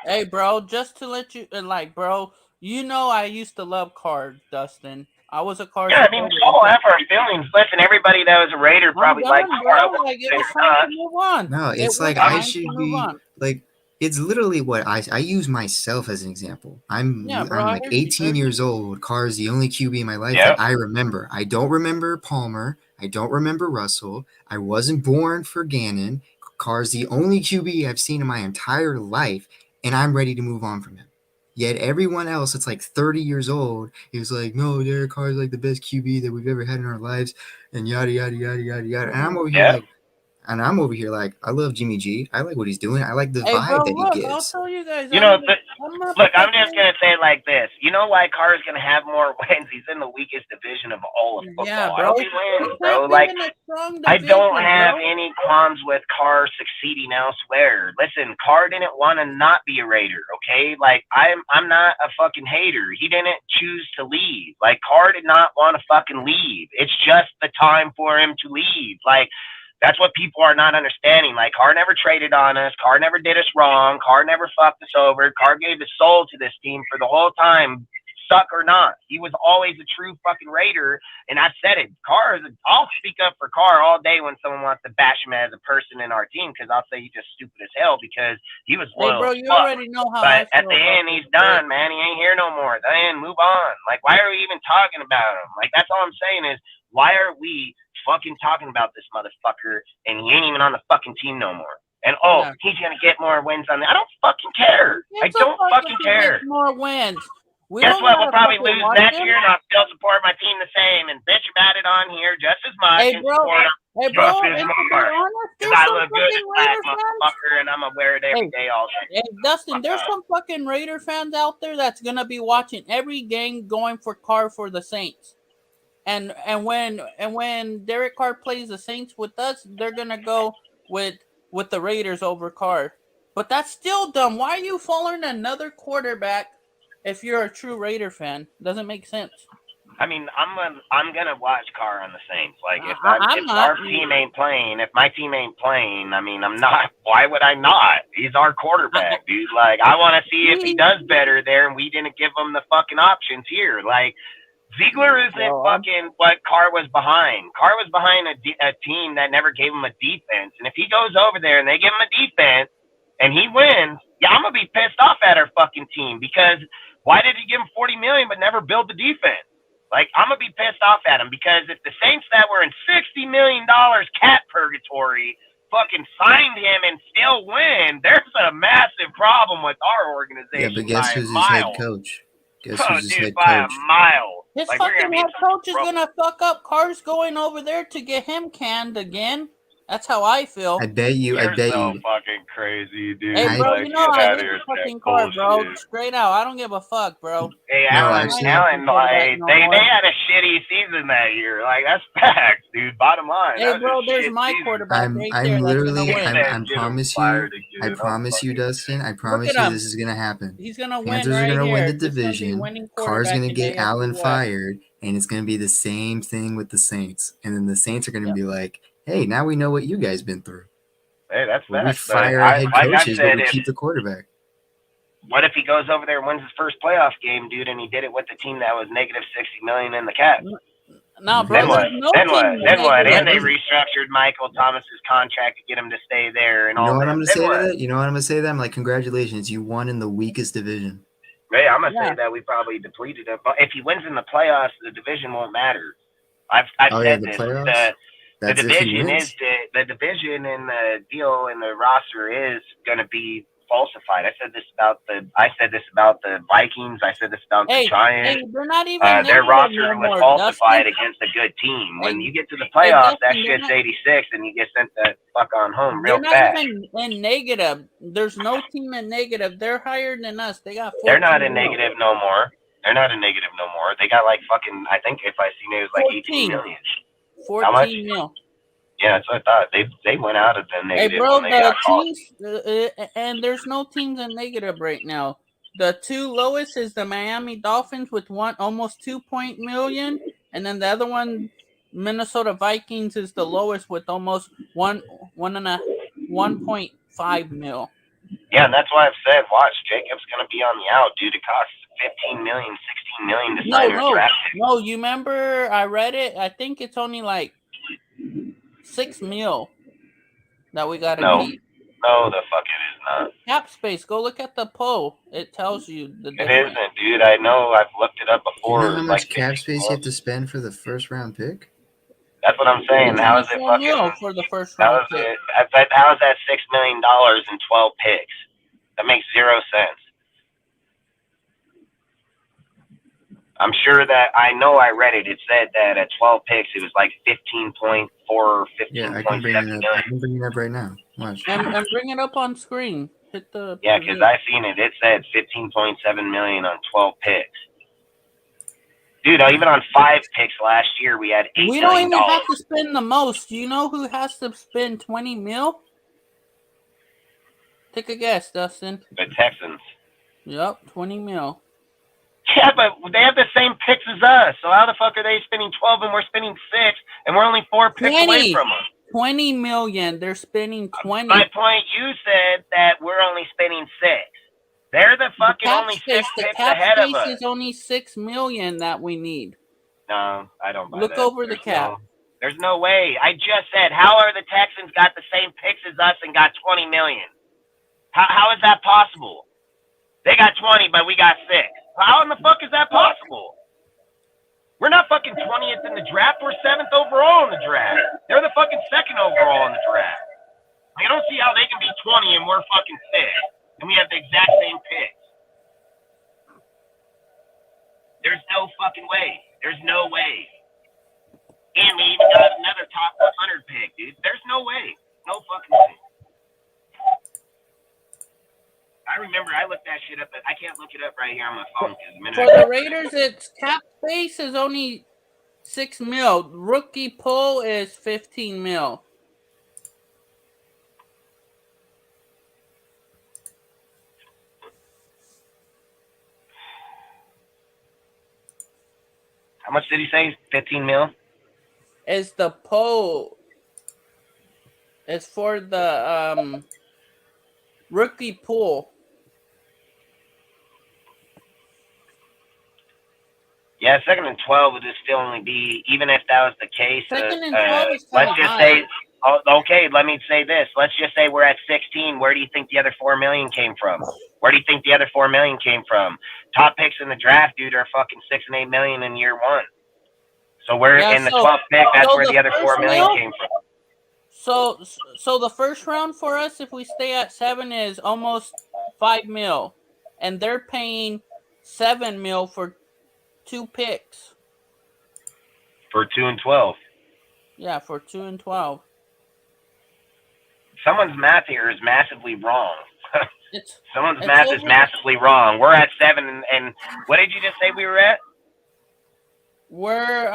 hey, bro, just to let you, bro, you know I used to love cards, Dustin. I was a card. yeah, I mean, so have our feelings. Listen, everybody that was a Raider probably liked bro. Like, it was time to move on. No, it's like I should be like. It's literally what I use myself as an example. I'm like 18 years old. Carr's the only QB in my life that I remember. I don't remember Palmer. I don't remember Russell. I wasn't born for Gannon. Carr's the only QB I've seen in my entire life, and I'm ready to move on from him. Yet everyone else that's like 30 years old is like, no, Derek Carr's like the best QB that we've ever had in our lives, and yada yada yada yada yada. And I'm over here like, I love Jimmy G. I like what he's doing. I like the vibe that he gives. I'll tell you guys. Look, I'm just gonna say it like this. You know why Carr's gonna have more wins? He's in the weakest division of all of football. Yeah, bro. He wins, bro. Like, I don't have any qualms with Carr succeeding elsewhere. Listen, Carr didn't want to not be a Raider, okay? Like, I'm not a fucking hater. He didn't choose to leave. Like, Carr did not want to fucking leave. It's just the time for him to leave. Like, that's what people are not understanding. Like, Carr never traded on us. Carr never did us wrong. Carr never fucked us over. Carr gave his soul to this team for the whole time, suck or not. He was always a true fucking Raider, and I've said it. I'll speak up for Carr all day when someone wants to bash him as a person in our team because I'll say he's just stupid as hell because he was loyal. Hey, bro, you already know how. But at the end, he's done, man. He ain't here no more. Then move on. Like, why are we even talking about him? Like, that's all I'm saying is, why are we fucking talking about this motherfucker and he ain't even on the fucking team no more? And he's gonna get more wins on that. I don't fucking care. I don't fucking care. More wins. Guess what? We'll probably lose next year, and I'll still support my team the same and bitch about it on here just as much. Hey, bro. Just as much. Because I look good as black motherfucker, and I'm gonna wear it every day all day. Hey, Dustin, there's some fucking Raider fans out there that's gonna be watching every game going for Carr for the Saints. And when Derek Carr plays the Saints with us, they're gonna go with the Raiders over Carr. But that's still dumb. Why are you following another quarterback if you're a true Raider fan? Doesn't make sense. I mean, I'm gonna watch Carr on the Saints. Like, if our team ain't playing, if my team ain't playing, I mean, I'm not. Why would I not? He's our quarterback, dude. Like, I want to see if he does better there, and we didn't give him the fucking options here. Like, Ziegler isn't fucking what Carr was behind. Carr was behind a team that never gave him a defense. And if he goes over there and they give him a defense and he wins, I'm going to be pissed off at our fucking team because why did he give him $40 million but never build the defense? Like, I'm going to be pissed off at him because if the Saints that were in $60 million cap purgatory fucking signed him and still win, there's a massive problem with our organization. Yeah, but guess who's his head coach? Guess who's his head coach? By a mile. His fucking head coach is gonna fuck up. Carr's going over there to get him canned again. That's how I feel. I bet you. You're so fucking crazy, dude. Hey, bro, you know I hate the fucking Carr, bro. Straight out, I don't give a fuck, bro. Hey, Alan, like, they had a shitty season that year. Like, that's facts, dude. Bottom line. Hey, bro, there's my quarterback right there. I promise you, Dustin. I promise you, this is gonna happen. He's gonna win. Panthers are gonna win the division. Carr's gonna get Allen fired, and it's gonna be the same thing with the Saints. And then the Saints are gonna be like, hey, now we know what you guys been through. Hey, that's we fire our head coaches, but we keep the quarterback. What if he goes over there and wins his first playoff game, dude, and he did it with the team that was negative $60 million in the cap? No, bro. Then what? And they restructured Michael Thomas's contract to get him to stay there and all. You know what I'm gonna say to that? You know what I'm gonna say to them? Like, congratulations, you won in the weakest division. Hey, I'm gonna say that we probably depleted him. But if he wins in the playoffs, the division won't matter. I've said this. The division and the deal and the roster is going to be falsified. I said this about the Vikings. I said this about the Giants. Hey, they're not even their roster was falsified against a good team. When you get to the playoffs, that shit's 86, and you get sent the fuck on home real fast. They're not even in negative. There's no team in negative. They're higher than us. They got. They're not in negative no more. They're not in negative no more. They got like fucking. I think if I seen it was like 18 million. 14 mil. Yeah, that's what I thought. They went out of the Hey, negative bro, when they got the called. teams, and there's no teams in negative right now. The two lowest is the Miami Dolphins with almost 2 million, and then the other one, Minnesota Vikings, is the lowest with almost 1.5 mil. Yeah, and that's why I've said, watch, Jacob's going to be on the out, dude. It costs 15 million, 16 million to sign a draft pick. No. You remember I read it? I think it's only like 6 mil that we gotta keep. No, the fuck it is not. Cap space. Go look at the poll. It tells you the It difference. isn't, dude. I know. I've looked it up Do before. you know It how was much like cap 15 space you have to plus. spend for the first round pick? That's what I'm saying. It's How only is it 4 mil fucking? for the first How round is pick. it? How is that $6 million in 12 picks? That makes 0 sense. I'm sure that I know I read it. It said that at 12 picks, it was like 15.4 or 15.7 Yeah, I can bring it up. million. I can bring it up right now. Watch. And bring it up on screen. Hit the Yeah, because I seen it. It said 15.7 million on 12 picks. Dude, even on 5 picks last year, we had $8 We don't million. even have to spend the most. Do you know who has to spend 20 mil? Take a guess, Dustin. The Texans. Yep, 20 mil. Yeah, but they have the same picks as us. So how the fuck are they spending 12 and we're spending 6 and we're only 4 picks away from them? 20 million. They're spending 20. My point, you said that we're only spending 6. They're the fucking only 6 picks ahead of us. The cap space is only 6 million that we need. No, I don't buy that. Look over the cap. There's no way. I just said, how are the Texans got the same picks as us and got 20 million? How is that possible? They got 20, but we got 6. How in the fuck is that possible? We're not fucking 20th in the draft. We're 7th overall in the draft. They're the fucking 2nd overall in the draft. I don't see how they can be 20 and we're fucking 6th. And we have the exact same picks. There's no fucking way. There's no way. And we even got another top 100 pick, dude. There's no way. No fucking way. I remember I looked that shit up, but I can't look it up right here on my phone. For the Raiders, its cap space is only 6 mil. Rookie pull is 15 mil. How much did he say? 15 mil? Is the pull. It's for the rookie pool. Yeah, 2nd and 12 would just still only be, even if that was the case. 2nd and 12 is let's just high. say, okay, let me say this. Let's just say we're at 16. Where do you think the other 4 million came from? Where do you think the other 4 million came from? Top picks in the draft, dude, are fucking 6 and 8 million in year 1. So we're in the 12th pick. That's where the other 4 million came from. So the first round for us, if we stay at 7, is almost 5 mil, and they're paying 7 mil for 2 picks. For 2 and 12. Yeah, for 2 and 12. Someone's math here is massively wrong. Someone's math is massively wrong. We're at 7, and what did you just say we were at? We're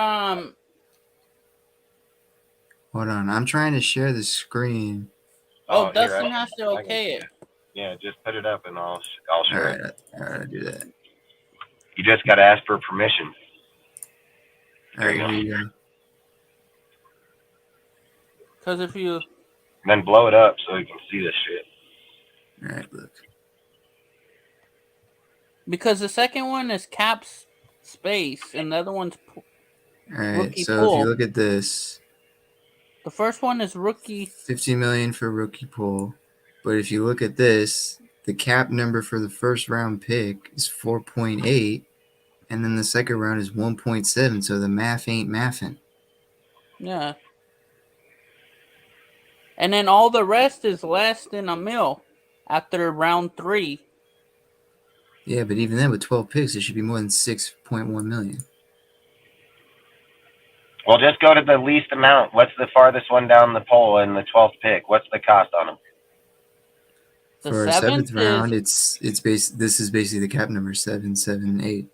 Hold on, I'm trying to share the screen. Dustin has to okay it. Yeah, just put it up and I'll share it. All right, I'll do that. You just got to ask for permission. All right, here you go. Because if you... Then blow it up so you can see this shit. All right, look. Because the second one is cap space and the other one's all right, rookie so pool. if you look at this... The first one is rookie... 50 million for rookie pool. But if you look at this, the cap number for the first round pick is 4.8, and then the second round is 1.7, so the math ain't mathing. Yeah. And then all the rest is less than a mil after round 3. Yeah, but even then, with 12 picks, it should be more than 6.1 million. Well, just go to the least amount. What's the farthest one down the pole in the 12th pick? What's the cost on them? For a 7th round, this is basically the cap number 7, 7, 8.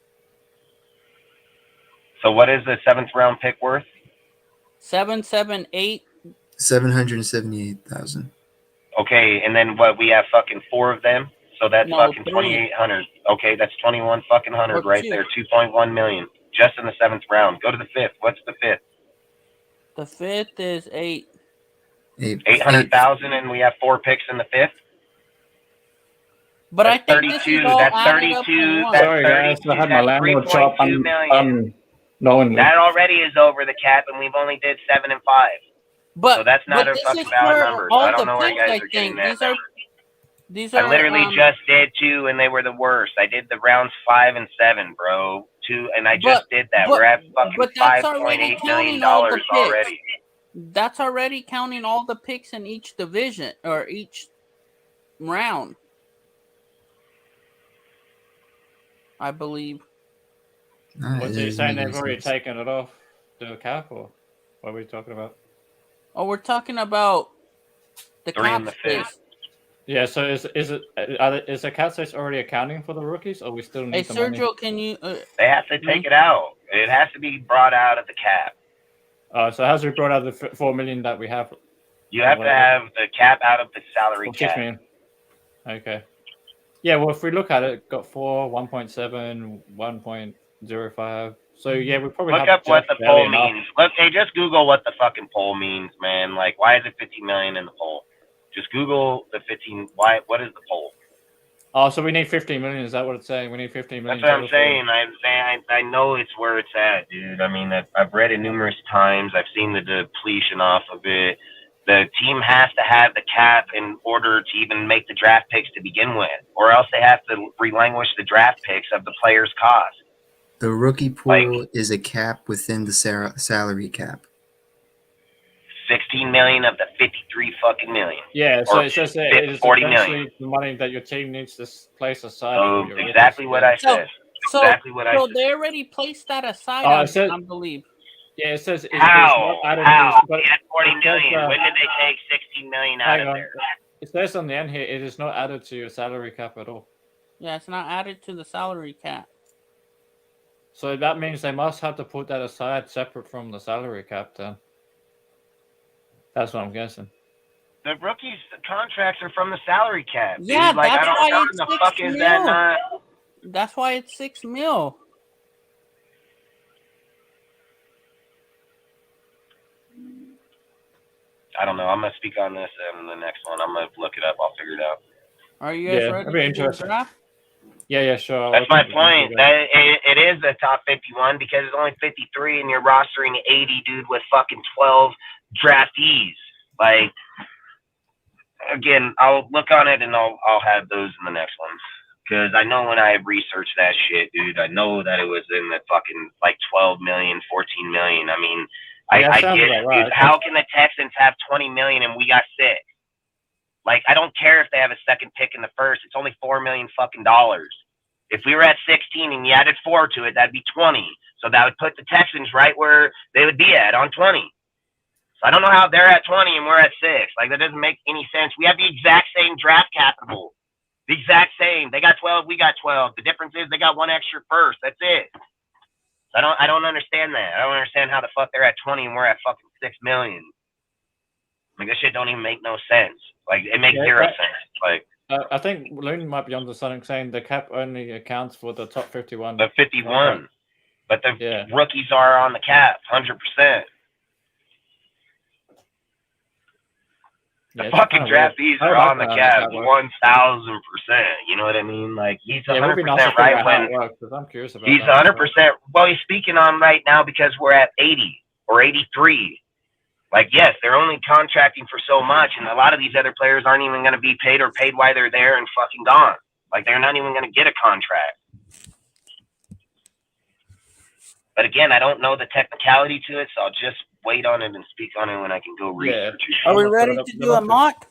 So what is the 7th round pick worth? 7, 7, 8 778,000. Okay, and then what? We have fucking 4 of them, so that's No, fucking 3. 2,800. Okay, that's 21 fucking hundred Or right 2. there. 2.1 million just in the 7th round. Go to the 5th. What's the 5th? The 5th is 8. 800,000, and we have 4 picks in the 5th. But That's I think this is 32. all That's added up 32. in one. That's Sorry, guys. 32. I had my That's landlord shop 3.2 million. unknowingly. That already is over the cap, and we've only did 7 and 5. But So that's not a this fucking is valid for number. So all I don't the know where you picks, guys I are getting think. that These number. are I literally just did 2, and they were the worst. I did the rounds 5 and 7, bro. 2, and I just did that. We're at fucking that's $5.8 already million counting all the picks. already. That's already counting all the picks in each division or each round, I believe. What's he saying? They've already taken it off the cap, or what are we talking about? Oh, we're talking about the 3 cap in the space. 5th. Yeah, so is the cap space already accounting for the rookies, or we still need the money? Hey, Sergio, can you? They have to take it out. It has to be brought out of the cap. So how's we brought out the 4 million that we have? You have to have the cap out of the salary 6 cap. million. Okay. Yeah, well, if we look at it, got 4, 1.7, 1.05. So yeah, we probably look have up what the barely poll enough. means. Look, hey, just Google what the fucking poll means, man. Like, why is it 50 million in the poll? Just Google the 15. Why? What is the poll? Oh, so we need 15 million. Is that what it's saying? We need 15 million. That's what I'm saying. I know it's where it's at, dude. I mean, I've read it numerous times. I've seen the depletion off of it. The team has to have the cap in order to even make the draft picks to begin with, or else they have to relinquish the draft picks of the players' cost. The rookie pool is a cap within the salary cap. 16 million of the 53 fucking million. Yeah, so it says that it is 40 essentially million. the money that your team needs to place aside. So for your exactly rookies. what I said. So they already placed that aside, I believe. Yeah, it says How? It's not How? but We had 40 million. When did they take 16 million out of there? It says on the end here, it is not added to your salary cap at all. Yeah, it's not added to the salary cap. So that means they must have to put that aside separate from the salary cap then. That's what I'm guessing. The rookies' contracts are from the salary cap. Yeah, dude. Like, that's why how it's the 6 fuck is mil. that not? That's why it's 6 mil. I don't know. I'm gonna speak on this in the next one. I'm gonna look it up. I'll figure it out. Are you guys ready be to interesting. draft? Yeah, sure. That's my point. It is the top 51 because it's only 53 and you're rostering 80, dude, with fucking 12 draftees. Like, again, I'll look on it and I'll have those in the next ones. Because I know when I researched that shit, dude, I know that it was in the fucking like 12 million, 14 million. I mean, I get it, right. dude. How can the Texans have 20 million and we got 6? Like, I don't care if they have a second pick in the first. It's only $4 million fucking dollars. If we were at 16 and you added 4 to it, that'd be 20. So that would put the Texans right where they would be at on 20. So I don't know how they're at 20 and we're at 6. Like, that doesn't make any sense. We have the exact same draft capital. The exact same. They got 12, we got 12. The difference is they got 1 extra first. That's it. I don't understand that. I don't understand how the fuck they're at 20 and we're at fucking 6 million. Like, this shit don't even make no sense. Like, it makes zero sense. Like, I think Loon might be onto something saying the cap only accounts for the top 51. The 51. But the rookies are on the cap, 100%. The fucking draftees are on the cap, 1,000%. You know what I mean? Like, he's 100% right when I'm curious about he's 100%. Well, he's speaking on right now because we're at 80 or 83. Like, yes, they're only contracting for so much, and a lot of these other players aren't even going to be paid or paid while they're there and fucking gone. Like, they're not even going to get a contract. But again, I don't know the technicality to it, so I'll just wait on it and speak on it when I can go research it. Are we ready to do a mock?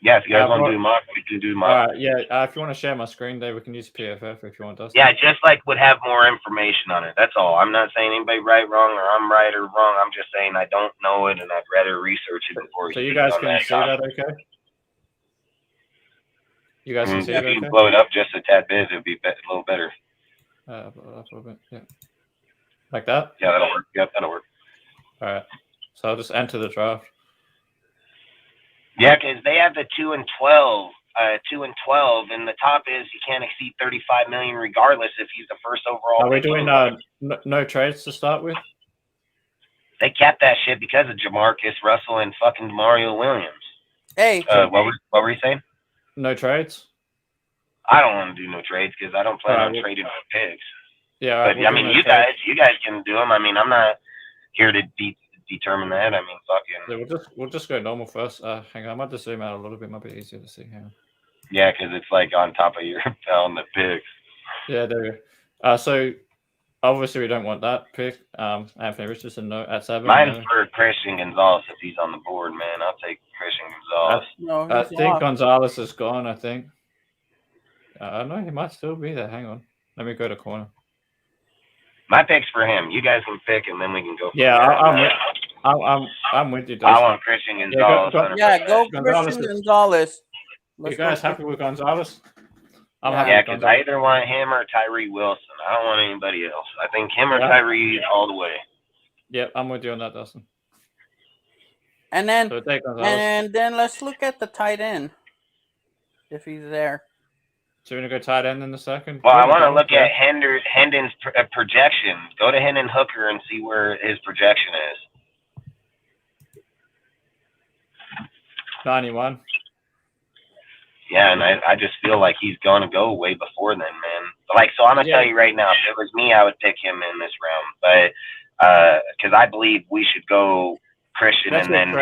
Yeah, if you guys want to do mock, we can do mock. If you want to share my screen, Dave, we can use PFF if you want us. Yeah, just like would have more information on it. That's all. I'm not saying anybody right, wrong, or I'm right or wrong. I'm just saying I don't know it, and I'd rather research it before. So you guys can see that, okay? You guys can see it, okay? If you can blow it up just a tad bit, it'd be a little better. Blow it up a little bit, yeah. Like that? Yeah, that'll work. Yep, that'll work. All right. So I'll just enter the draft. Yeah, because they have the 2 and 12. 2 and 12, and the top is you can't exceed 35 million regardless if he's the first overall. Are we doing no trades to start with? They capped that shit because of Jamarcus Russell and fucking Mario Williams. Hey, what were you saying? No trades. I don't want to do no trades because I don't plan on trading my picks. Yeah, but I mean, you guys can do them. I mean, I'm not here to determine that. I mean, fucking. Yeah, we'll just go normal first. Hang on, I might just zoom out a little bit. Might be easier to see here. Yeah, because it's like on top of your on the picks. Yeah, there we go. So obviously we don't want that pick. Anthony Richardson at 7. Mine's for Christian Gonzalez if he's on the board, man. I'll take Christian Gonzalez. I think Gonzalez is gone. I think. No, he might still be there. Hang on. Let me go to corner. My pick's for him. You guys can pick, and then we can go. Yeah, I'm with you. Dustin. I want Christian Gonzalez. Go Christian Gonzalez. You guys happy with Gonzalez? I'm happy. Yeah, because I either want him or Tyree Wilson. I don't want anybody else. I think him or Tyree all the way. Yep, I'm with you on that, Dustin. And then let's look at the tight end if he's there. So we're gonna go tight end in the second. Well, I want to look at Hendon's projection. Go to Hendon Hooker and see where his projection is. 91. Yeah, and I just feel like he's going to go way before then, man. Like, so I'm going to tell you right now, if it was me, I would pick him in this round. But because I believe we should go Christian and then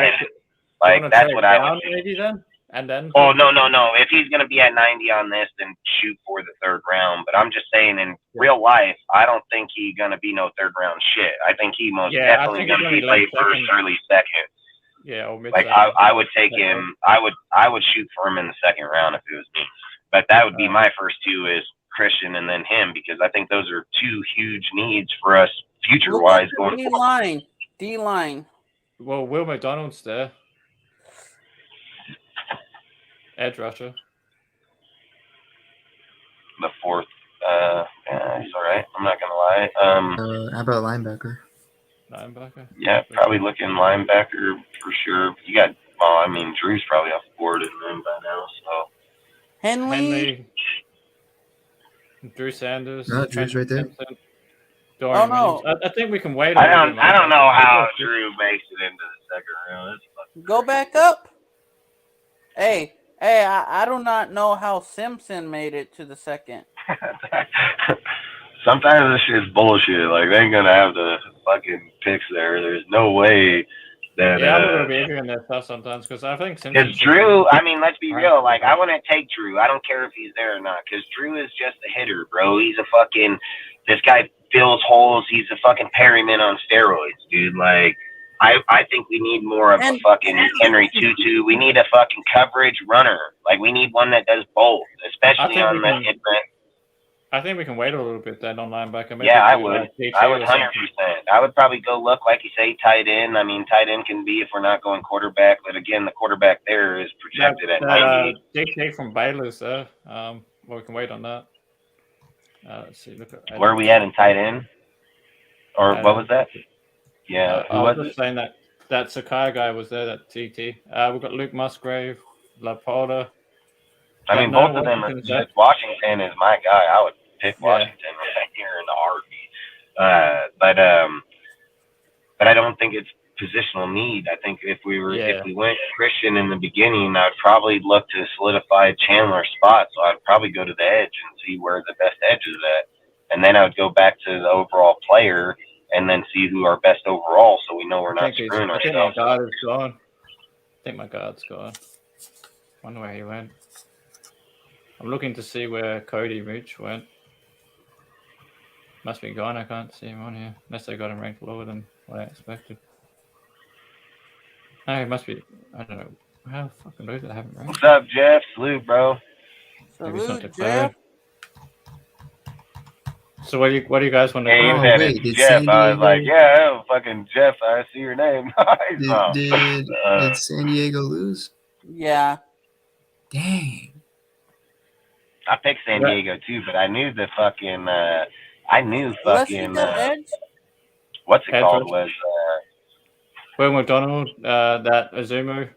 like that's what I would do. Maybe then? And then? Oh, no. If he's going to be at 90 on this, then shoot for the third round. But I'm just saying, in real life, I don't think he's going to be no third round shit. I think he most definitely going to be late first, early second. Yeah, like I would take him. I would shoot for him in the second round if it was me. But that would be my first two is Christian and then him because I think those are two huge needs for us future wise going forward. D-line. Well, Will McDonald's there. Edge rusher. The fourth. It's all right. I'm not gonna lie. How about linebacker? Linebacker. Yeah, probably looking linebacker for sure. You got. Well, I mean, Drew's probably off the board in them by now. So. Henley. Drew Sanders. No, Drew's right there. Dorian Williams. I think we can wait. I don't know how Drew makes it into the second round. Go back up. Hey, I do not know how Simpson made it to the second. Sometimes this shit's bullshit. Like, they ain't going to have the fucking picks there. There's no way that... Yeah, I'm going to be here in that stuff sometimes because I think Simpson... Because Drew, I mean, let's be real. Like, I wouldn't take Drew. I don't care if he's there or not because Drew is just a hitter, bro. He's a fucking... This guy fills holes. He's a fucking Perryman on steroids, dude. Like... I think we need more of a fucking Henry Tutu. We need a fucking coverage runner. Like, we need one that does both, especially on the hit. I think we can wait a little bit then on linebacker. Maybe I would 100%. I would probably go look, like you say, tight end. I mean, tight end can be if we're not going quarterback. But, again, the quarterback there is projected at 90. JK from Baylor's there. Well, we can wait on that. Let's see. Where are we at in tight end? Or what was that? Yeah, I was just saying that Sakai guy was there, that TT. We've got Luke Musgrave, Laporta. I mean, both of them are just, Washington is my guy. I would pick Washington right here in the heartbeat. But I don't think it's positional need. I think if we went Christian in the beginning, I'd probably look to solidify Chandler's spot. So I'd probably go to the edge and see where the best edge is at. And then I would go back to the overall player and then see who our best overall, so we know we're not screwing ourselves. I think my guard is gone. I think my guard's gone. Wonder where he went. I'm looking to see where Cody Rich went. Must be gone. I can't see him on here. Unless they got him ranked lower than what I expected. No, he must be. I don't know. How fucking low did I have him ranked? What's up, Jeff? Salute, bro. Salute, Jeff. So what do you guys want to do? Jeff. I was like, yeah, fucking Jeff. I see your name. Did San Diego lose? Yeah. Dang. I picked San Diego too, but I knew the fucking. What's it called? Was Will McDonald, that Azumu.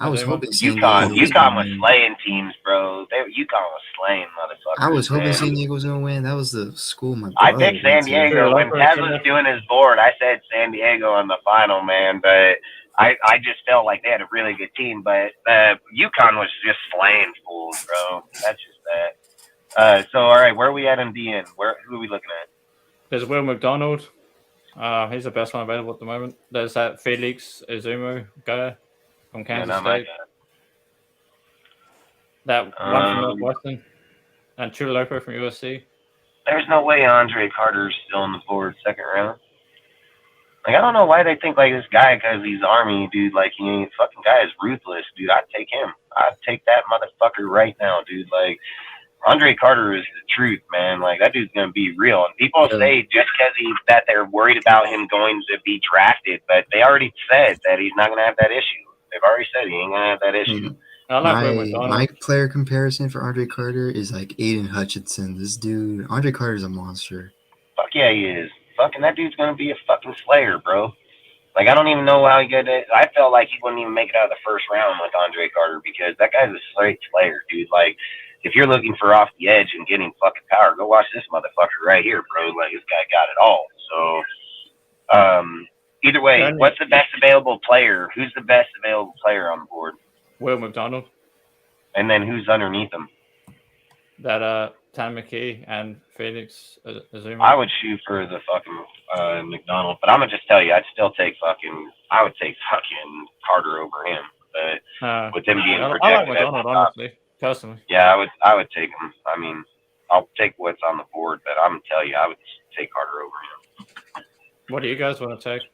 I was Azuma? hoping San Diego was UConn gonna was win. slaying teams, bro. UConn was slaying motherfuckers. I was hoping man. San Diego was gonna win. That was the school my I brother picked went San to. Diego when Taz was doing his board. I said San Diego in the final, man, but I just felt like they had a really good team. But UConn was just slaying fools, bro. That's just that. So all right, where are we at in DN? Who are we looking at? There's Will McDonald. He's the best one available at the moment. There's that Felix Izumu guy from Kansas State. That one from Northwestern. And Chulopo from USC. There's no way Andre Carter's still on the board second round. Like, I don't know why they think like this guy, because he's Army, dude. Like, he ain't fucking guy is ruthless, dude. I'd take him. I'd take that motherfucker right now, dude. Like, Andre Carter is the truth, man. Like, that dude's gonna be real. And people say just because that they're worried about him going to be drafted, but they already said that he's not gonna have that issue. They've already said he ain't gonna have that issue. My player comparison for Andre Carter is like Aiden Hutchinson. This dude, Andre Carter's a monster. Fuck yeah, he is. Fucking that dude's gonna be a fucking slayer, bro. Like, I don't even know how he got it. I felt like he wouldn't even make it out of the first round with Andre Carter because that guy's a straight slayer, dude. Like, if you're looking for off the edge and getting fucking power, go watch this motherfucker right here, bro. Like, this guy got it all. So, either way, what's the best available player? Who's the best available player on the board? Will McDonald. And then who's underneath him? That Tan McKee and Felix Azuma. I would shoot for the fucking McDonald, but I'm gonna just tell you, I would take fucking Carter over him. But with them being projected, I like McDonald, honestly, personally. Yeah, I would take him. I mean, I'll take what's on the board, but I'm gonna tell you, I would take Carter over him. What do you guys want to take?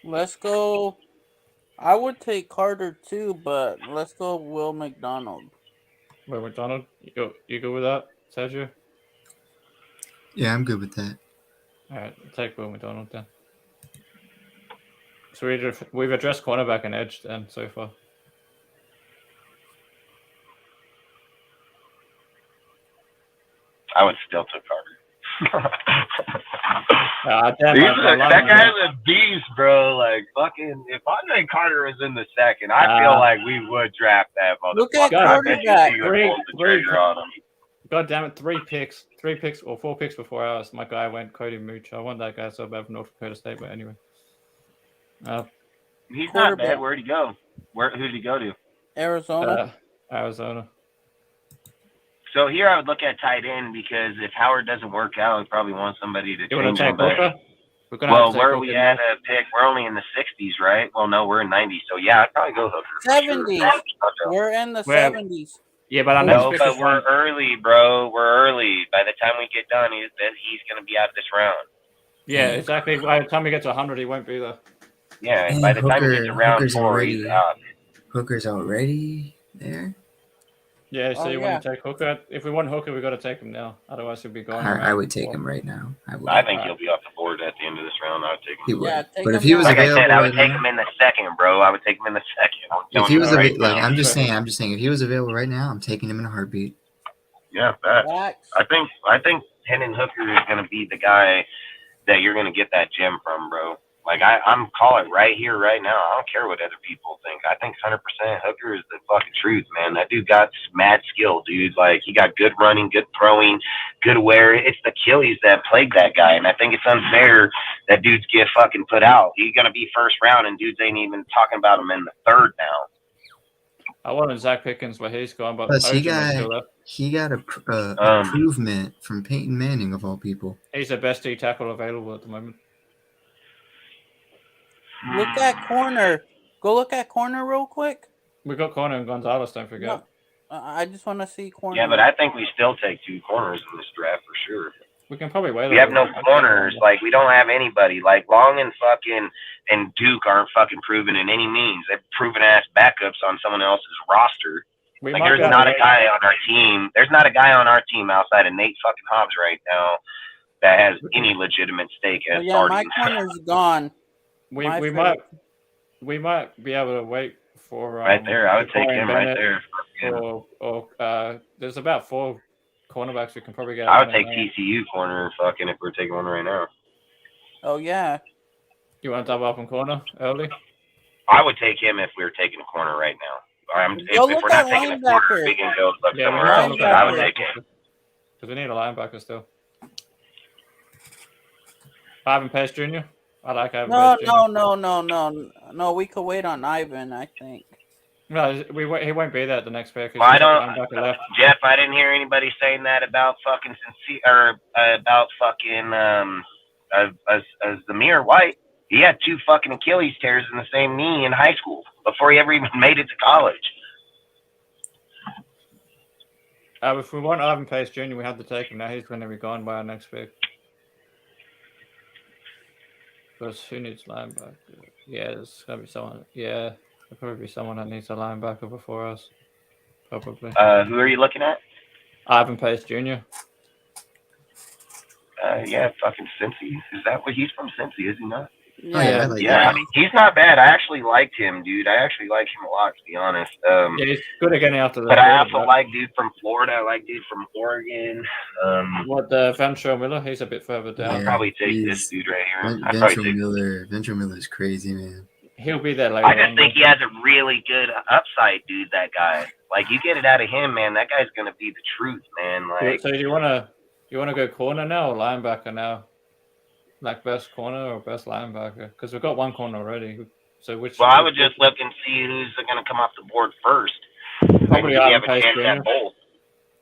Let's go. I would take Carter too, but let's go Will McDonald. Will McDonald? You go with that, Sergio? Yeah, I'm good with that. All right, take Will McDonald then. So we've addressed cornerback and edge then so far. I would still take Carter. That guy's a beast, bro. Like, fucking, if Andre Carter was in the second, I feel like we would draft that motherfucker. Look at quarterback. God damn it, 3 picks or 4 picks before ours. My guy went Cody Mooch. I want that guy so bad from North Dakota State, but anyway. He's not bad. Where'd he go? Who did he go to? Arizona. Arizona. So here I would look at tight end because if Howard doesn't work out, he probably wants somebody to change him. Well, where are we at a pick? We're only in the 60s, right? Well, no, we're in 90s. So, yeah, I'd probably go Hooker. 70s. Sure. We're in the 70s. Yeah, but but we're early, bro. We're early. By the time we get done, he's going to be out of this round. Yeah, exactly. By the time he gets 100, he won't be there. Yeah, by the time he gets to round 4, he's out. Hooker's already there? Yeah, so you want to take Hooker? If we want Hooker, we got to take him now. Otherwise, he'll be gone. I would take him right now. I think he'll be off the board at the end of this round. I would take him. He would. Yeah, but if he was available, I would take him in the second, bro. I would take him in the second. If he was I'm just saying, if he was available right now, I'm taking him in a heartbeat. Yeah, I think Hendon Hooker is going to be the guy that you're going to get that gem from, bro. Like, I'm calling right here, right now. I don't care what other people think. I think 100% Hooker is the fucking truth, man. That dude got mad skill, dude. Like, he got good running, good throwing, good aware. It's the Achilles that plagued that guy, and I think it's unfair that dudes get fucking put out. He's going to be first round, and dudes ain't even talking about him in the third now. I wanted Zach Pickens, but he's gone. But plus, he got improvement from Peyton Manning, of all people. He's the best D tackle available at the moment. Look at corner. Go look at corner real quick. We got corner and Gonzalez, don't forget. No, I just want to see corner. Yeah, but I think we still take 2 corners in this draft for sure. We can probably wait. We have no corners. Like, we don't have anybody. Like, Long and Duke aren't fucking proven in any means. They're proven ass backups on someone else's roster. Like, there's not a guy on our team. There's not a guy on our team outside of Nate fucking Hobbs right now that has any legitimate stake as starting. My corner's gone. We might be able to wait for right there. I would take him right there. Or there's about 4 cornerbacks we can probably get. I would take TCU corner fucking if we're taking one right now. Oh yeah. You want to double up on corner early? I would take him if we were taking a corner right now. If we're not taking a corner, we can go look somewhere else. But I would take him. Because we need a linebacker still. Ivan Pace Jr. I like Ivan Pace Jr. No. We could wait on Ivan, I think. No, he won't be there at the next pick. Well, I don't, Jeff. I didn't hear anybody saying that about fucking Zamir White. He had 2 fucking Achilles tears in the same knee in high school before he ever even made it to college. If we want Ivan Pace Jr., we have to take him now. He's going to be gone by our next pick. Because who needs linebacker? Yeah, there's going to be someone. Yeah, there'll probably be someone that needs a linebacker before us. Probably. Who are you looking at? Ivan Pace Jr. Yeah, fucking Cincy. Is that what he's from? Cincy, is he not? Yeah, I mean, he's not bad. I actually liked him, dude. I actually like him a lot, to be honest. Yeah, he's good at getting out of the. But I also like dude from Florida. I like dude from Oregon. Venture Miller? He's a bit further down. I'll probably take this dude right here. Venture Miller's crazy, man. He'll be there later. I just think he has a really good upside, dude. That guy, like, you get it out of him, man. That guy's gonna be the truth, man. Like, so do you wanna go corner now or linebacker now? Like best corner or best linebacker? Because we've got one corner already. So which? Well, I would just look and see who's going to come off the board first. Probably Ivan Pace Jr.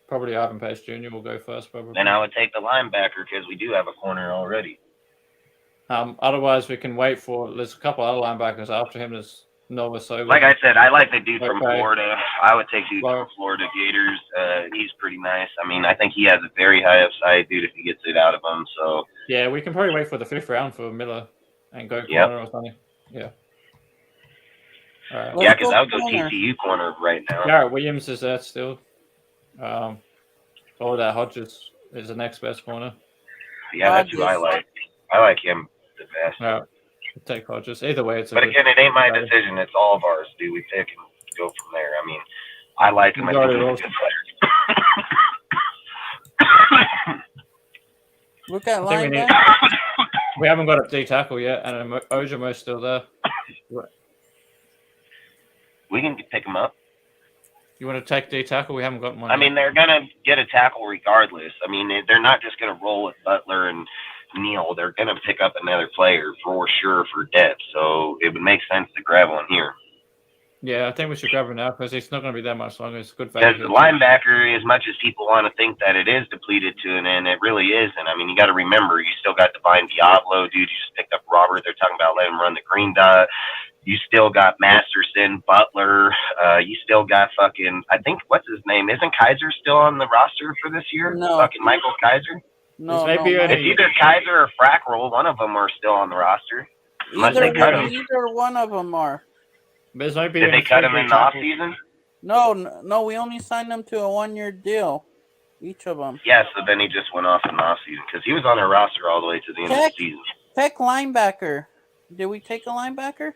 Probably Ivan Pace Jr. will go first, probably. Then I would take the linebacker because we do have a corner already. Otherwise, we can wait for. There's a couple other linebackers after him. There's Nova Soga. Like I said, I like the dude from Florida. I would take dude from Florida Gators. He's pretty nice. I mean, I think he has a very high upside, dude, if he gets it out of him. So yeah, we can probably wait for the 5th round for Miller and go corner or something. Yeah. All right. Yeah, because I would go TCU corner right now. Garrett Williams is there still. That Hodges is the next best corner. Yeah, that's who I like. I like him the best. All right. Take Hodges. Either way, it's. But again, it ain't my decision. It's all of ours. Do we pick and go from there? I mean, I like him. I think he's a good player. Look at linebacker. We haven't got a D tackle yet, and Ojomo's still there. We can pick him up. You want to take D tackle? We haven't got one. I mean, they're gonna get a tackle regardless. I mean, they're not just gonna roll with Butler and Neal. They're gonna pick up another player for sure for depth. So it would make sense to grab one here. Yeah, I think we should grab him now because it's not going to be that much longer. It's good value. Because the linebacker, as much as people want to think that it is depleted to an end, it really isn't. I mean, you got to remember, you still got Divine Diablo, dude. You just picked up Robert. They're talking about letting him run the green dot. You still got Masterson, Butler. You still got fucking, I think, what's his name? Isn't Kaiser still on the roster for this year? No. Fucking Michael Kaiser? No, it's either Kaiser or Frack Roll. One of them are still on the roster. Either one of them are. Did they cut him in the offseason? No, we only signed them to a 1-year deal, each of them. Yeah, so then he just went off in the offseason because he was on our roster all the way to the end of the season. Pick linebacker. Did we take a linebacker?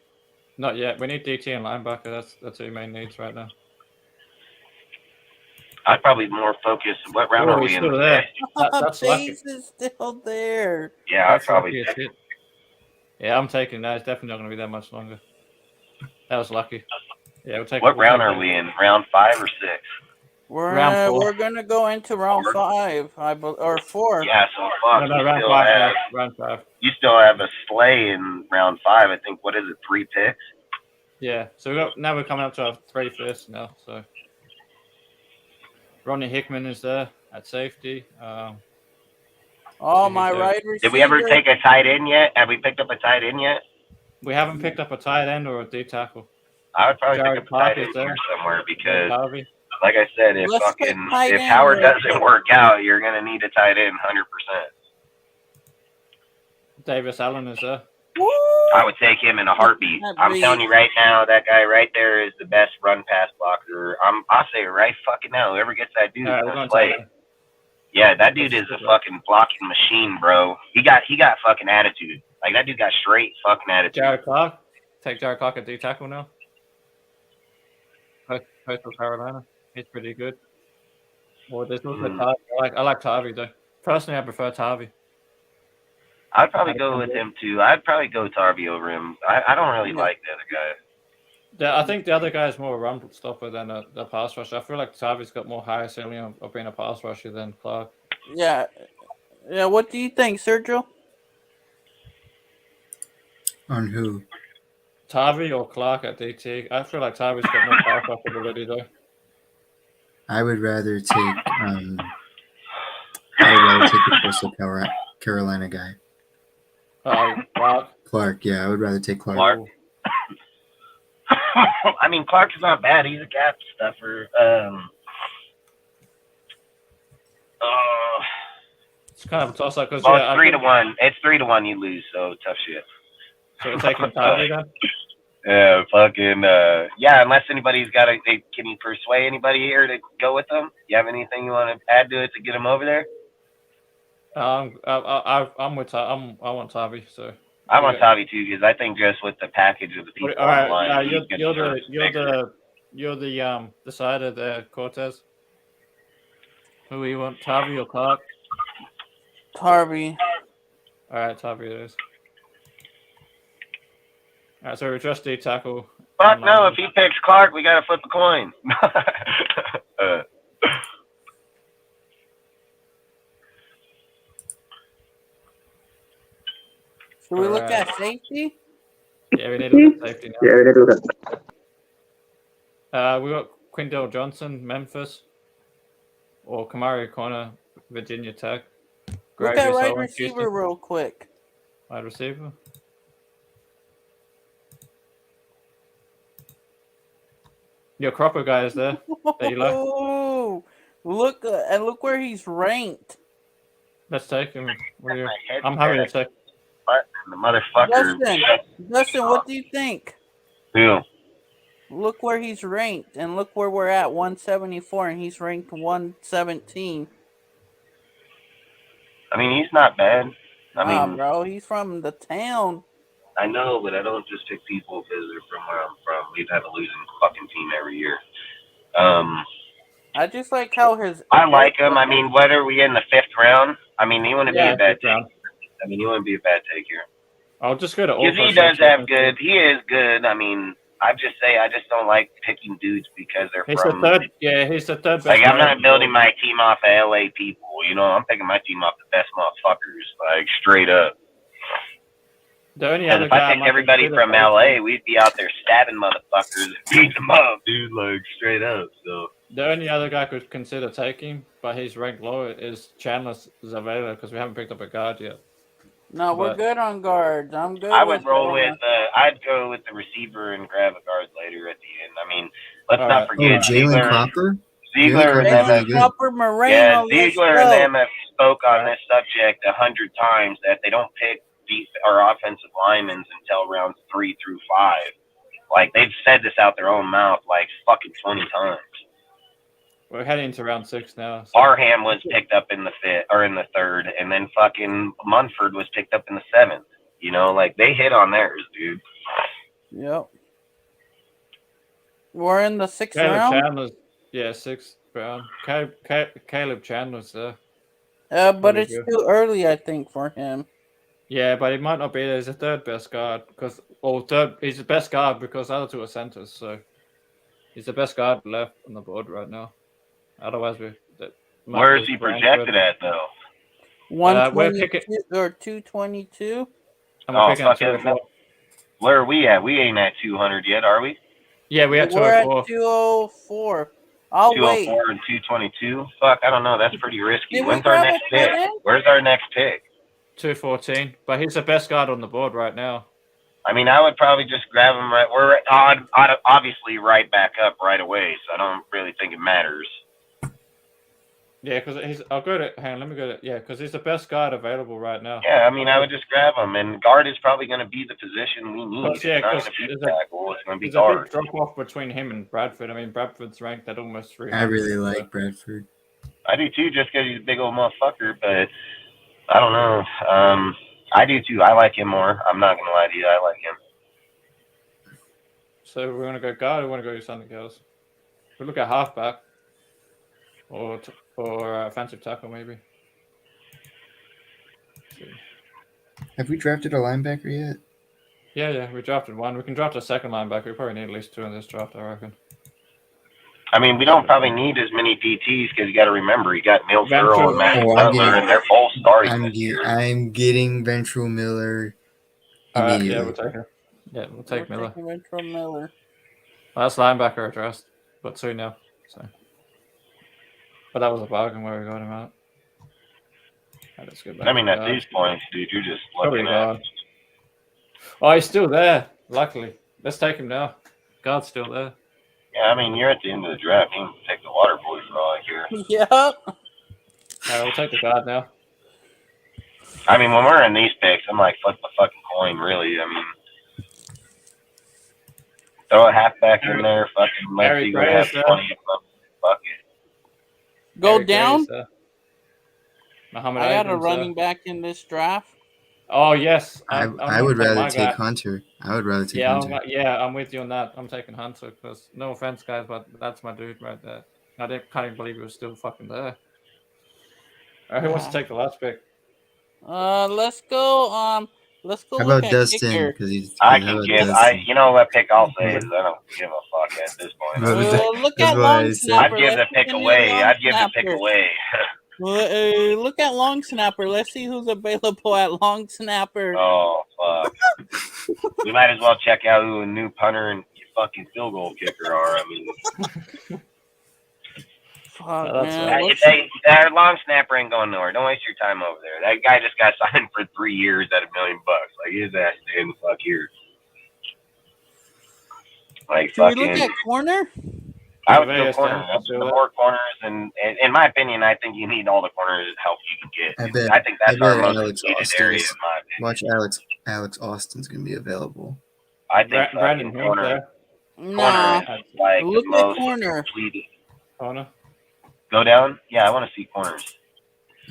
Not yet. We need DT and linebacker. That's our main needs right now. I'd probably more focus. What round are we in? Still there. That's Pace is still there. Yeah, I'd probably. Yeah, I'm taking that. It's definitely not going to be that much longer. That was lucky. Yeah, we'll take. What round are we in? Round 5 or 6? We're gonna go into round 5, or 4. Yeah, so fuck. No, round 5. Round 5. You still have a sleigh in round 5. I think. What is it? 3 picks. Yeah. So now we're coming up to our 3 first now. So Ronnie Hickman is there at safety. My right receiver. Did we ever take a tight end yet? Have we picked up a tight end yet? We haven't picked up a tight end or a D tackle. I would probably pick up a tight end here somewhere because, like I said, if Howard doesn't work out, you're gonna need a tight end 100%. Davis Allen is there. Woo! I would take him in a heartbeat. I'm telling you right now, that guy right there is the best run pass blocker. I'll say it right fucking now. Whoever gets that dude is gonna play. Yeah, that dude is a fucking blocking machine, bro. He got fucking attitude. Like, that dude got straight fucking attitude. Jared Clark. Take Jared Clark at D tackle now. Coastal Carolina. He's pretty good. Well, there's also Tarvey. I like Tarvey, though. Personally, I prefer Tarvey. I'd probably go with him, too. I'd probably go Tarvey over him. I don't really like the other guy. I think the other guy is more a run stopper than a pass rusher. I feel like Tavi's got more higher ceiling of being a pass rusher than Clark. Yeah. Yeah. What do you think, Sergio? On who? Tavi or Clark at DT? I feel like Tavi's got more pass rush ability though. I would rather take. I would rather take the Coastal Carolina guy. Clark. Clark. Yeah, I would rather take Clark. Clark. I mean, Clark's not bad. He's a gap stuffer. It's kind of a toss up because well, it's 3-1. It's 3-1. You lose, so tough shit. So we're taking Tavi then. Yeah, fucking yeah. Unless anybody's got a, can you persuade anybody here to go with them? You have anything you want to add to it to get them over there? I'm with I want Tavi, so I want Tavi too because I think just with the package of the people all right, online, you're the decider there, Cortez. Who do you want, Tavi or Clark? Tavi. All right, Tavi it is. All right, so we just do tackle. Fuck no! If he picks Clark, we gotta flip a coin. Should we look at safety? Yeah, we need to look at safety now. Yeah, we need to look at. We got Quindell Johnson, Memphis, or Kamari Connor, Virginia Tech. Look at wide receiver real quick. Wide receiver. Your Cropper guy is there. That you like. Oh, look where he's ranked. Let's take him. I'm happy to take. What the motherfucker? Justin, what do you think? Who? Look where he's ranked, and look where we're at, 174, and he's ranked 117. I mean, he's not bad. I mean, bro, he's from the town. I know, but I don't just pick people because they're from where I'm from. We've had a losing fucking team every year. I just like how his. I like him. I mean, what are we in the 5th round? I mean, he wouldn't be a bad take. I mean, he wouldn't be a bad take here. I'll just go to. Because he does have good. He is good. I mean, I just don't like picking dudes because they're from. He's the third best. Like, I'm not building my team off of LA people. You know, I'm picking my team off the best motherfuckers. Like, straight up. The only other if I pick everybody from LA, we'd be out there stabbing motherfuckers and beating them up, dude, like straight up. So the only other guy I could consider taking, but he's ranked lower, is Chandler Zavala because we haven't picked up a guard yet. No, we're good on guards. I'm good. I would roll with. I'd go with the receiver and grab a guard later at the end. I mean, let's not forget Jalen Cropper. Ziegler and them. Cropper, Moreno. Yeah, Ziegler and them have spoke on this subject 100 times that they don't pick or offensive linemen until rounds 3 through 5. Like, they've said this out their own mouth like fucking 20 times. We're heading into round 6 now. So. Barham was picked up in the 5th or in the 3rd, and then fucking Munford was picked up in the 7th. You know, like they hit on theirs, dude. Yep. We're in the 6th round. Chandler's, 6th round. Caleb Chandler's there. But it's too early, I think, for him. Yeah, but it might not be. He's the third best guard he's the best guard because the other two are centers. So he's the best guard left on the board right now. Otherwise, where is he projected at though? 122 or 222. Where are we at? We ain't at 200 yet, are we? Yeah, we're at 204. I'll 204 wait. And 222. Fuck, I don't know. That's pretty risky. When's our next pick? Where's our next pick? 214, but he's the best guard on the board right now. I mean, I would probably just grab him right. We're obviously right back up right away, so I don't really think it matters. Yeah, because I'll go to. Hang on, let me go to. Yeah, because he's the best guard available right now. Yeah, I mean, I would just grab him, and guard is probably going to be the position we need. It's not going to be tackle. It's going to be guard. There's a big drop off between him and Bradford. I mean, Bradford's ranked at almost 300. I really like Bradford. I do too, just because he's a big old motherfucker, but. I don't know. I do too. I like him more. I'm not gonna lie to you. I like him. So we're gonna go guard. Or we want to go something else. We look at halfback or offensive tackle maybe. Have we drafted a linebacker yet? Yeah, we drafted one. We can draft a second linebacker. We probably need at least 2 in this draft, I reckon. I mean, we don't probably need as many DTs because you got to remember, you got Mills Earl and Matthew Oh, Butler, and they're both starting this year. I'm getting Ventrell Miller Yeah, immediately. we'll take her. Yeah, we'll take Miller. Ventrell Miller. Well, that's linebacker addressed, but 2 now. So, but that was a bargain where we got him out. Right, let's get back. I mean, at these points, dude, you're just looking at. Oh, he's still there. Luckily, let's take him now. Guard's still there. Yeah, I mean, you're at the end of the draft. You can take the water boy for all I care. Yep. We'll take the guard now. I mean, when we're in these picks, I'm like, flip the fucking coin, really. I mean, throw a halfback in there, fucking let you have 20 of them. Fuck it. Go down. I got a running back in this draft. Oh, yes. I would rather take Hunter. I would rather take Hunter. I'm with you on that. I'm taking Hunter because, no offense, guys, but that's my dude right there. I can't even believe he was still fucking there. All right, who wants to take the last pick? Let's go. Let's go. How about Dustin? Because you know what pick I'll say is I don't give a fuck at this point. Look at long snapper. I'd give the pick away. Look at long snapper. Let's see who's available at long snapper. Oh fuck! We might as well check out who a new punter and fucking field goal kicker are. I mean, fuck, man. That long snapper ain't going nowhere. Don't waste your time over there. That guy just got signed for 3 years at $1 million. Like his ass staying the fuck here. Like should we look at corner? I would go corner. The more corners, and in my opinion, I think you need all the corners help you can get. I think that's our most needed area, in my opinion. Watch Alex Austin's gonna be available. I think Brandon corner. Nah. Like look at corner. Corner. Go down. Yeah, I want to see corners.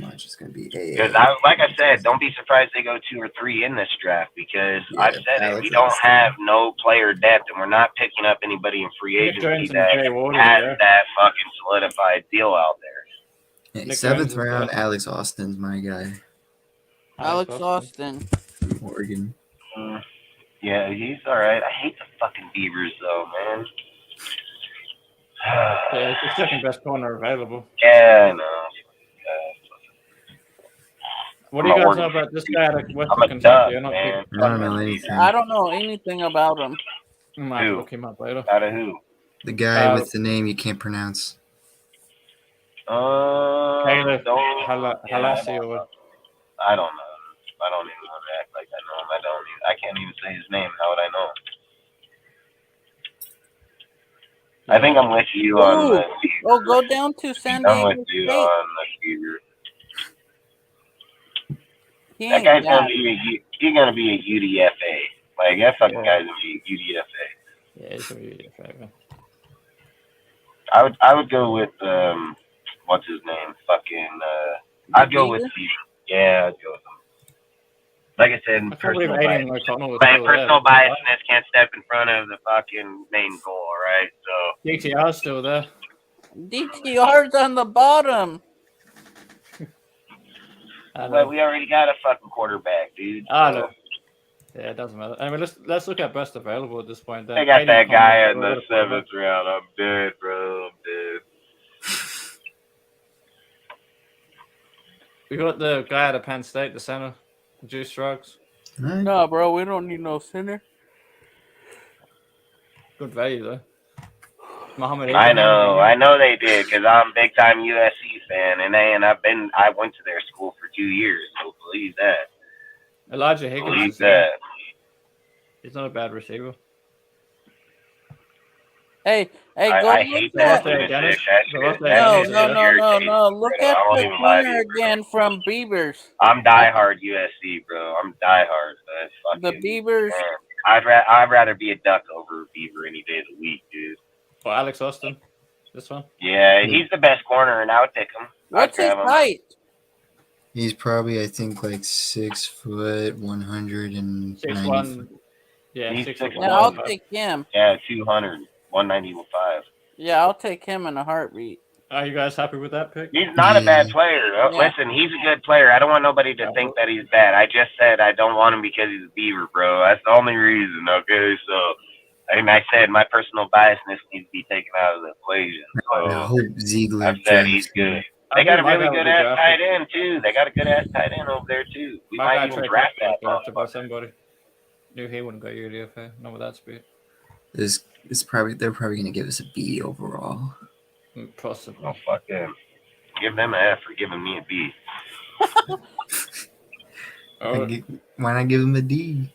Watch, it's gonna be because like I said, don't be surprised they go 2 or 3 in this draft because I've said it. We don't have no player depth, and we're not picking up anybody in free agency that has that fucking solidified deal out there. Hey, 7th round, Alex Austin's my guy. Alex Austin from Oregon. Yeah, he's all right. I hate the fucking Beavers though, man. Yeah, it's the second best corner available. Yeah, I know. What do you guys know about this guy at Western Kentucky? I don't know anything. I don't know anything about him. I might look him up later. Out of who? The guy with the name you can't pronounce. Taylor Halassi or I don't know. I don't even want to act like I know him. I can't even say his name. How would I know? I think I'm with you on the Beaver. Oh, go down to San Diego I'm with you State. on the Beaver. That guy's gonna be a UDFA. Like that fucking guy's gonna be a UDFA. Yeah, he's gonna be UDFA. Man. I would go with what's his name? Fucking I'd go with Beaver. Yeah, I'd go with him. Like I said, personal biasness can't step in front of the fucking main goal, right? So DTR's still there. DTR's on the bottom. But we already got a fucking quarterback, dude. I know. Yeah, it doesn't matter. I mean, let's look at best available at this point. They got that guy in the 7th round. I'm dead, bro. I'm dead. We got the guy out of Penn State, the center, Juice Drugs. No, bro, we don't need no center. Good value though. Muhammad. I know they did because I'm a big time USC fan, and I went to their school for 2 years, so believe that. Elijah Higgins. Believe that. He's not a bad receiver. Hey, I hate that. No. Look at the corner again from Beavers. I'm diehard USC, bro. I'm diehard. The Beavers. I'd rather be a Duck over a Beaver any day of the week, dude. Well, Alex Austin, this one. Yeah, he's the best corner, and I would pick him. What's his height? He's probably, I think, like 6 foot, 190. 6'1". Yeah, he's 6'1". Yeah, I'll take him. Yeah, 200, 195. Yeah, I'll take him in a heartbeat. Are you guys happy with that pick? He's not a bad Yeah. player. Yeah. Listen, he's a good player. I don't want nobody to think that he's bad. I just said I don't want him because he's a Beaver, bro. That's the only reason, okay? So, and I said my personal biasness needs to be taken out of the equation. I So, hope Ziegler I've said he's drafts good. him. They got a really guy good would be ass tight drafted. end, too. They got a good ass tight end over there, too. We My might guy even Trey draft Tucker was that drafted by motherfucker. somebody. Knew he wouldn't go UDFA. Not with that speed. They're probably gonna give us a B overall. Possibly. Oh, fuck them. Give them an F for giving me a B. Oh, Why not give him a D?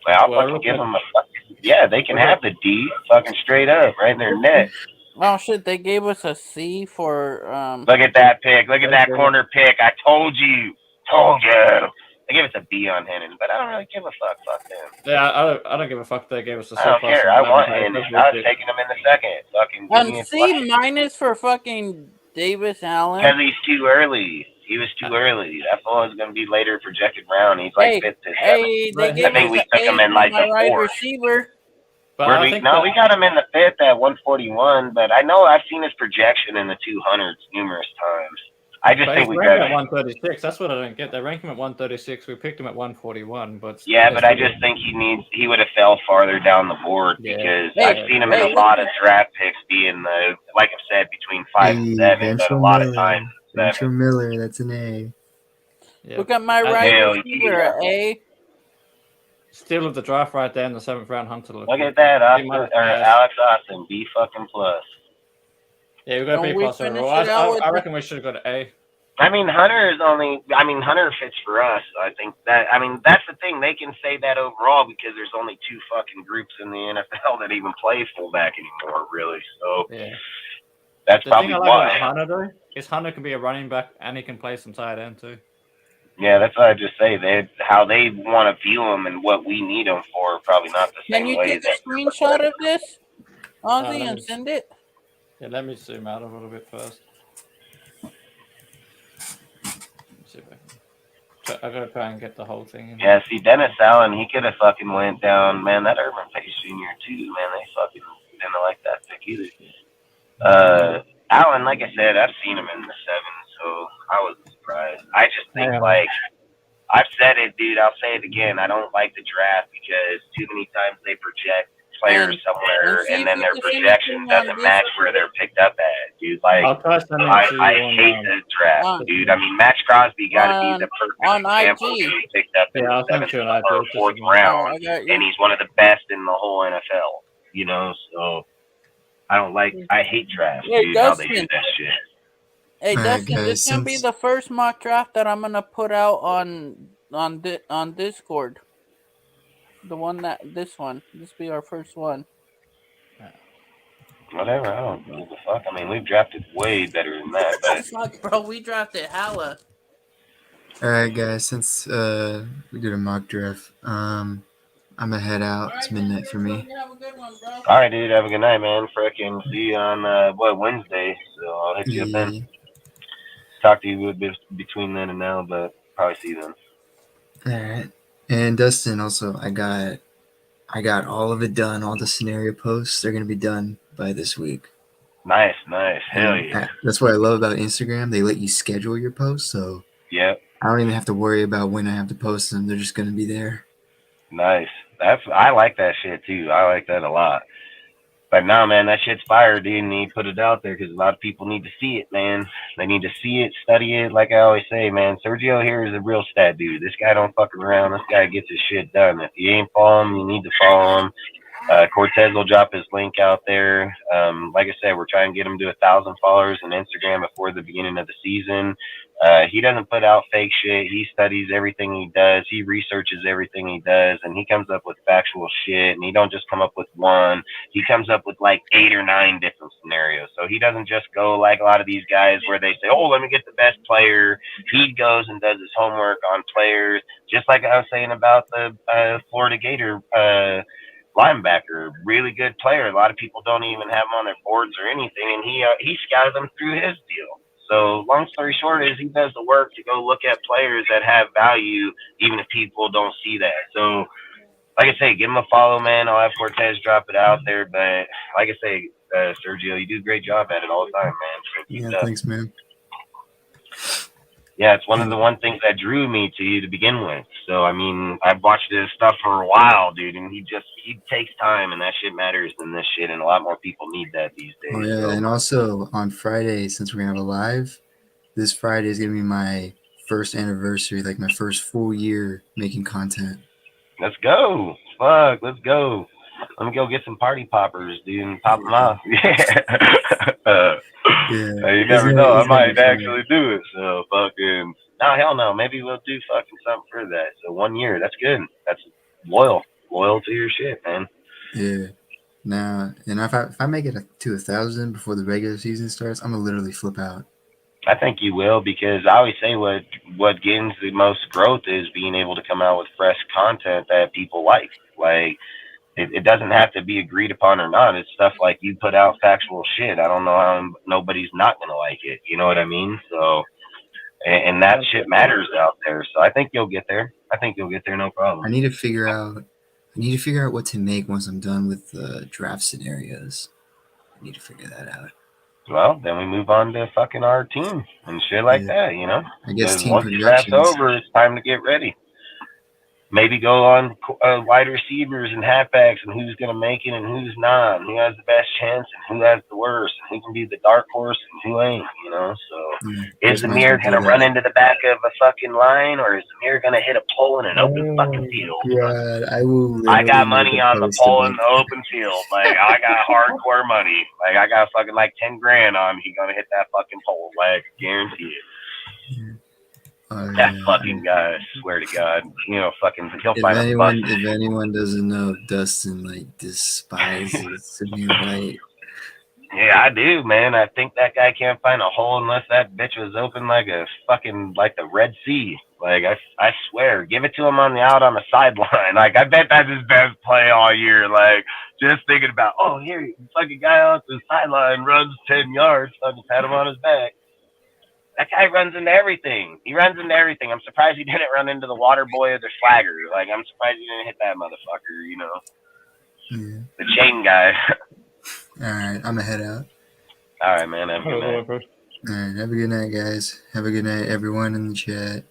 Well, I'll Well, fucking look give at- them a fucking... Yeah, they can look have the D fucking straight up right in their neck. Oh shit! They gave us a C for Look at that pick. Look at that corner pick. I told you. Told you. They gave us a B on Hennon, but I don't really give a fuck. Fuck them. yeah, I don't give a fuck. They gave us a C+. I don't care. I want Hennon. I was taking him in the second. Fucking give me a C minus for fucking Davis Allen. because he's too early. He was too early. That fool is going to be later projected round. He's like fifth to seventh. Hey, they Right. gave I think us we an took him A in for like my the wide fourth. receiver. But Where I we, think no, that- we got him in the fifth at 141, but I know I've seen his projection in the 200s numerous times. I just But think he's we ranked got at 136. That's what I don't get. They rank him at 136. We picked him at 141, but yeah, but I just think he would have fell farther down the board Yeah. because Hey, I've seen him in a lot of draft picks being the, like I said, between 5 and 7, but a lot of times Venture 7. Miller, that's an A. yeah. Look at my I- right Hell receiver, yeah. A. Steal of the draft right there in the 7th round, Hunter. Look at that, Alex Austin, B fucking plus. Yeah, we got Don't B we plus finish overall. it out with I the- reckon we should have got an A. I mean, Hunter fits for us. I think that's the thing. They can say that overall because there's only 2 fucking groups in the NFL that even play fullback anymore, really. So Yeah. that's The probably thing I like about why. Hunter though is Hunter can be a running back and he can play some tight end too. Yeah, that's what I just say. How they want to view him and what we need him for, probably not the Can same you way. take a screenshot of this, Ozzy, let and me- send it? Yeah, let me zoom out a little bit first. Let's see if I gotta try and get the whole thing in. Yeah, see, Dennis Allen, he could have fucking went down. Man, that Urban Pace Jr. too, man, they fucking didn't like that pick either. Allen, like I said, I've seen him in the 7, so I wasn't surprised. I just think, like, I've said it, dude, I'll say it again. I don't like the draft because too many times they project players somewhere and then their projection doesn't match where they're picked up at, dude. Like, I'll try sending I it to you hate on, the draft, dude. I mean, Max Crosby got to be the perfect on example. IG. He picked up in Yeah, I'll the send 7th you an or IG, 4th just round, I got you. and he's one of the best in the whole NFL. You know, so I hate drafts, Hey, dude. How they do Dustin. that shit. Hey, All right, Dustin, guys, this gonna be since- the first mock draft that I'm gonna put out on Discord. This be our first one. Whatever. I don't give a fuck. I mean, we've drafted way better than that, but Fuck, bro, we drafted hella. All right, guys, since we did a mock draft, I'm gonna head out. It's midnight for me. Have a good one, bro. all right, dude. Have a good night, man. Frickin' see you on Wednesday. So I'll hit you up then. Yeah. Talk to you a bit between then and now, but probably see you then. All right. And Dustin, also, I got all of it done. All the scenario posts, they're gonna be done by this week. Nice. Hell And yeah. That's what I love about Instagram. They let you schedule your posts, so Yep. I don't even have to worry about when I have to post them. They're just gonna be there. Nice. I like that shit too. I like that a lot. But no, man, that shit's fire, dude. And you put it out there because a lot of people need to see it, man. They need to see it, study it. Like I always say, man, Sergio here is a real stat dude. This guy don't fuck around. This guy gets his shit done. If you ain't follow him, you need to follow him. Cortez will drop his link out there. Like I said, we're trying to get him to 1,000 followers on Instagram before the beginning of the season. He doesn't put out fake shit. He studies everything he does. He researches everything he does, and he comes up with factual shit. And he don't just come up with one. He comes up with like 8 or 9 different scenarios. So he doesn't just go like a lot of these guys where they say, "Oh, let me get the best player." He goes and does his homework on players, just like I was saying about the Florida Gator linebacker, really good player. A lot of people don't even have him on their boards or anything, and he scouted them through his deal. So long story short is he does the work to go look at players that have value, even if people don't see that. So like I say, give him a follow, man. I'll have Cortez drop it out there. But like I say, Sergio, you do a great job at it all the time, man. So keep it up. Thanks, man. Yeah, it's one of the things that drew me to you to begin with. So I mean, I've watched his stuff for a while, dude, and he takes time, and that shit matters in this shit, and a lot more people need that these days. Oh yeah, so. And also on Friday, since we're gonna have a live, this Friday is gonna be my first anniversary, like my first full year making content. Let's go. Fuck, let's go. Let me go get some party poppers, dude, and pop them off. Yeah. You never know. I might actually do it. So fucking, no, hell no. Maybe we'll do fucking something for that. So 1 year. That's good. That's loyal to your shit, man. Yeah. Now, and if I make it to 1,000 before the regular season starts, I'm gonna literally flip out. I think you will, because I always say what gains the most growth is being able to come out with fresh content that people like. Like, it doesn't have to be agreed upon or not. It's stuff like you put out factual shit. I don't know how nobody's not going to like it. You know what I mean? So, and that shit matters out there. So I think you'll get there. No problem. I need to figure out what to make once I'm done with the draft scenarios. I need to figure that out. Well, then we move on to fucking our team and shit like that, you know? I guess team once the draft's over, it's time to get ready. Maybe go on wide receivers and halfbacks and who's going to make it and who's not, and who has the best chance and who has the worst, and who can be the dark horse and who ain't, you know? So is Amir going to run into the back of a fucking line, or is Amir going to hit a pole in an open fucking field? God, I got money on the pole in the open field. Like, I got hardcore money. Like, I got fucking like 10 grand on he going to hit that fucking pole. Like, guarantee it. That fucking guy, I swear to God, you know, fucking, he'll find a bus. If anyone doesn't know, Dustin, like, despises Samir White. Yeah, I do, man. I think that guy can't find a hole unless that bitch was open like a fucking, like the Red Sea. Like, I swear, give it to him on the sideline. Like, I bet that's his best play all year. Like, just thinking about, oh, here, fucking guy on the sideline runs 10 yards, fucking pat him on his back. That guy runs into everything. I'm surprised he didn't run into the water boy or the swagger. Like, I'm surprised he didn't hit that motherfucker, you know? Yeah. The chain guy. All right, I'm going to head out. All right, man. Have a good night. All right, have a good night, guys. Have a good night, everyone in the chat.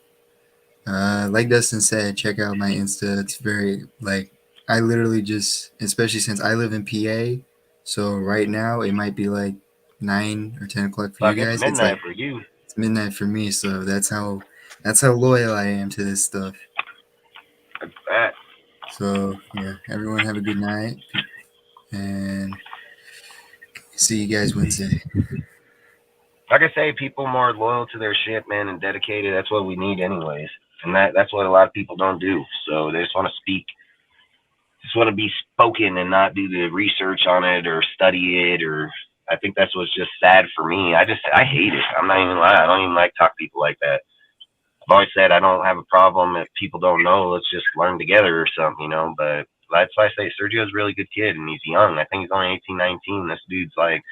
Like Dustin said, check out my Insta. It's very, like, I literally just, especially since I live in PA, so right now it might be like 9 or 10 o'clock for you guys. It's midnight for you. It's midnight for me, so that's how loyal I am to this stuff. That's that. So yeah, everyone have a good night, and see you guys Wednesday. Like I say, people more loyal to their shit, man, and dedicated. That's what we need, anyways, and that's what a lot of people don't do. So they just want to speak, just want to be spoken, and not do the research on it or study it or. I think that's what's just sad for me. I hate it. I'm not even lying. I don't even like talk to people like that. I've always said I don't have a problem if people don't know. Let's just learn together or something, you know. But that's why I say Sergio's a really good kid, and he's young. I think he's only 18, 19. This dude's like,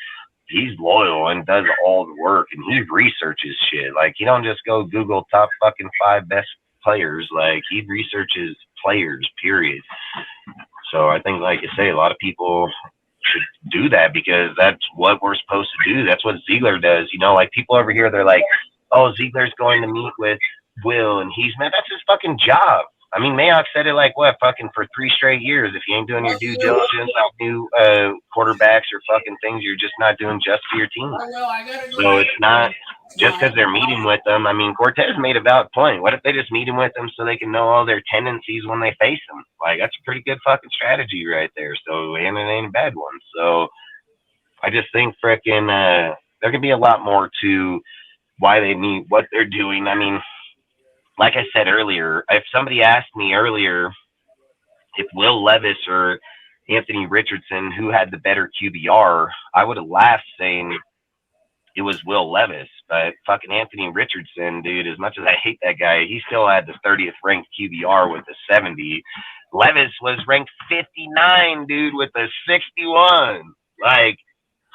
he's loyal and does all the work, and he researches shit. Like, he don't just go Google top fucking 5 best players. Like, he researches players, period. So I think, like you say, a lot of people should do that because that's what we're supposed to do. That's what Ziegler does. You know, like, people over here, they're like, oh, Ziegler's going to meet with Will, and that's his fucking job. I mean, Mayock said it like, what, fucking for 3 straight years. If you ain't doing your due diligence on new quarterbacks or fucking things, you're just not doing just for your team. So it's not just because they're meeting with them. I mean, Cortez made a valid point. What if they just meet with them so they can know all their tendencies when they face them? Like, that's a pretty good fucking strategy right there. So, and it ain't a bad one. So I just think frickin' there can be a lot more to why they need what they're doing. I mean, like I said earlier, if somebody asked me earlier if Will Levis or Anthony Richardson, who had the better QBR, I would have laughed saying it was Will Levis. But fucking Anthony Richardson, dude, as much as I hate that guy, he still had the 30th ranked QBR with a 70. Levis was ranked 59, dude, with a 61. Like,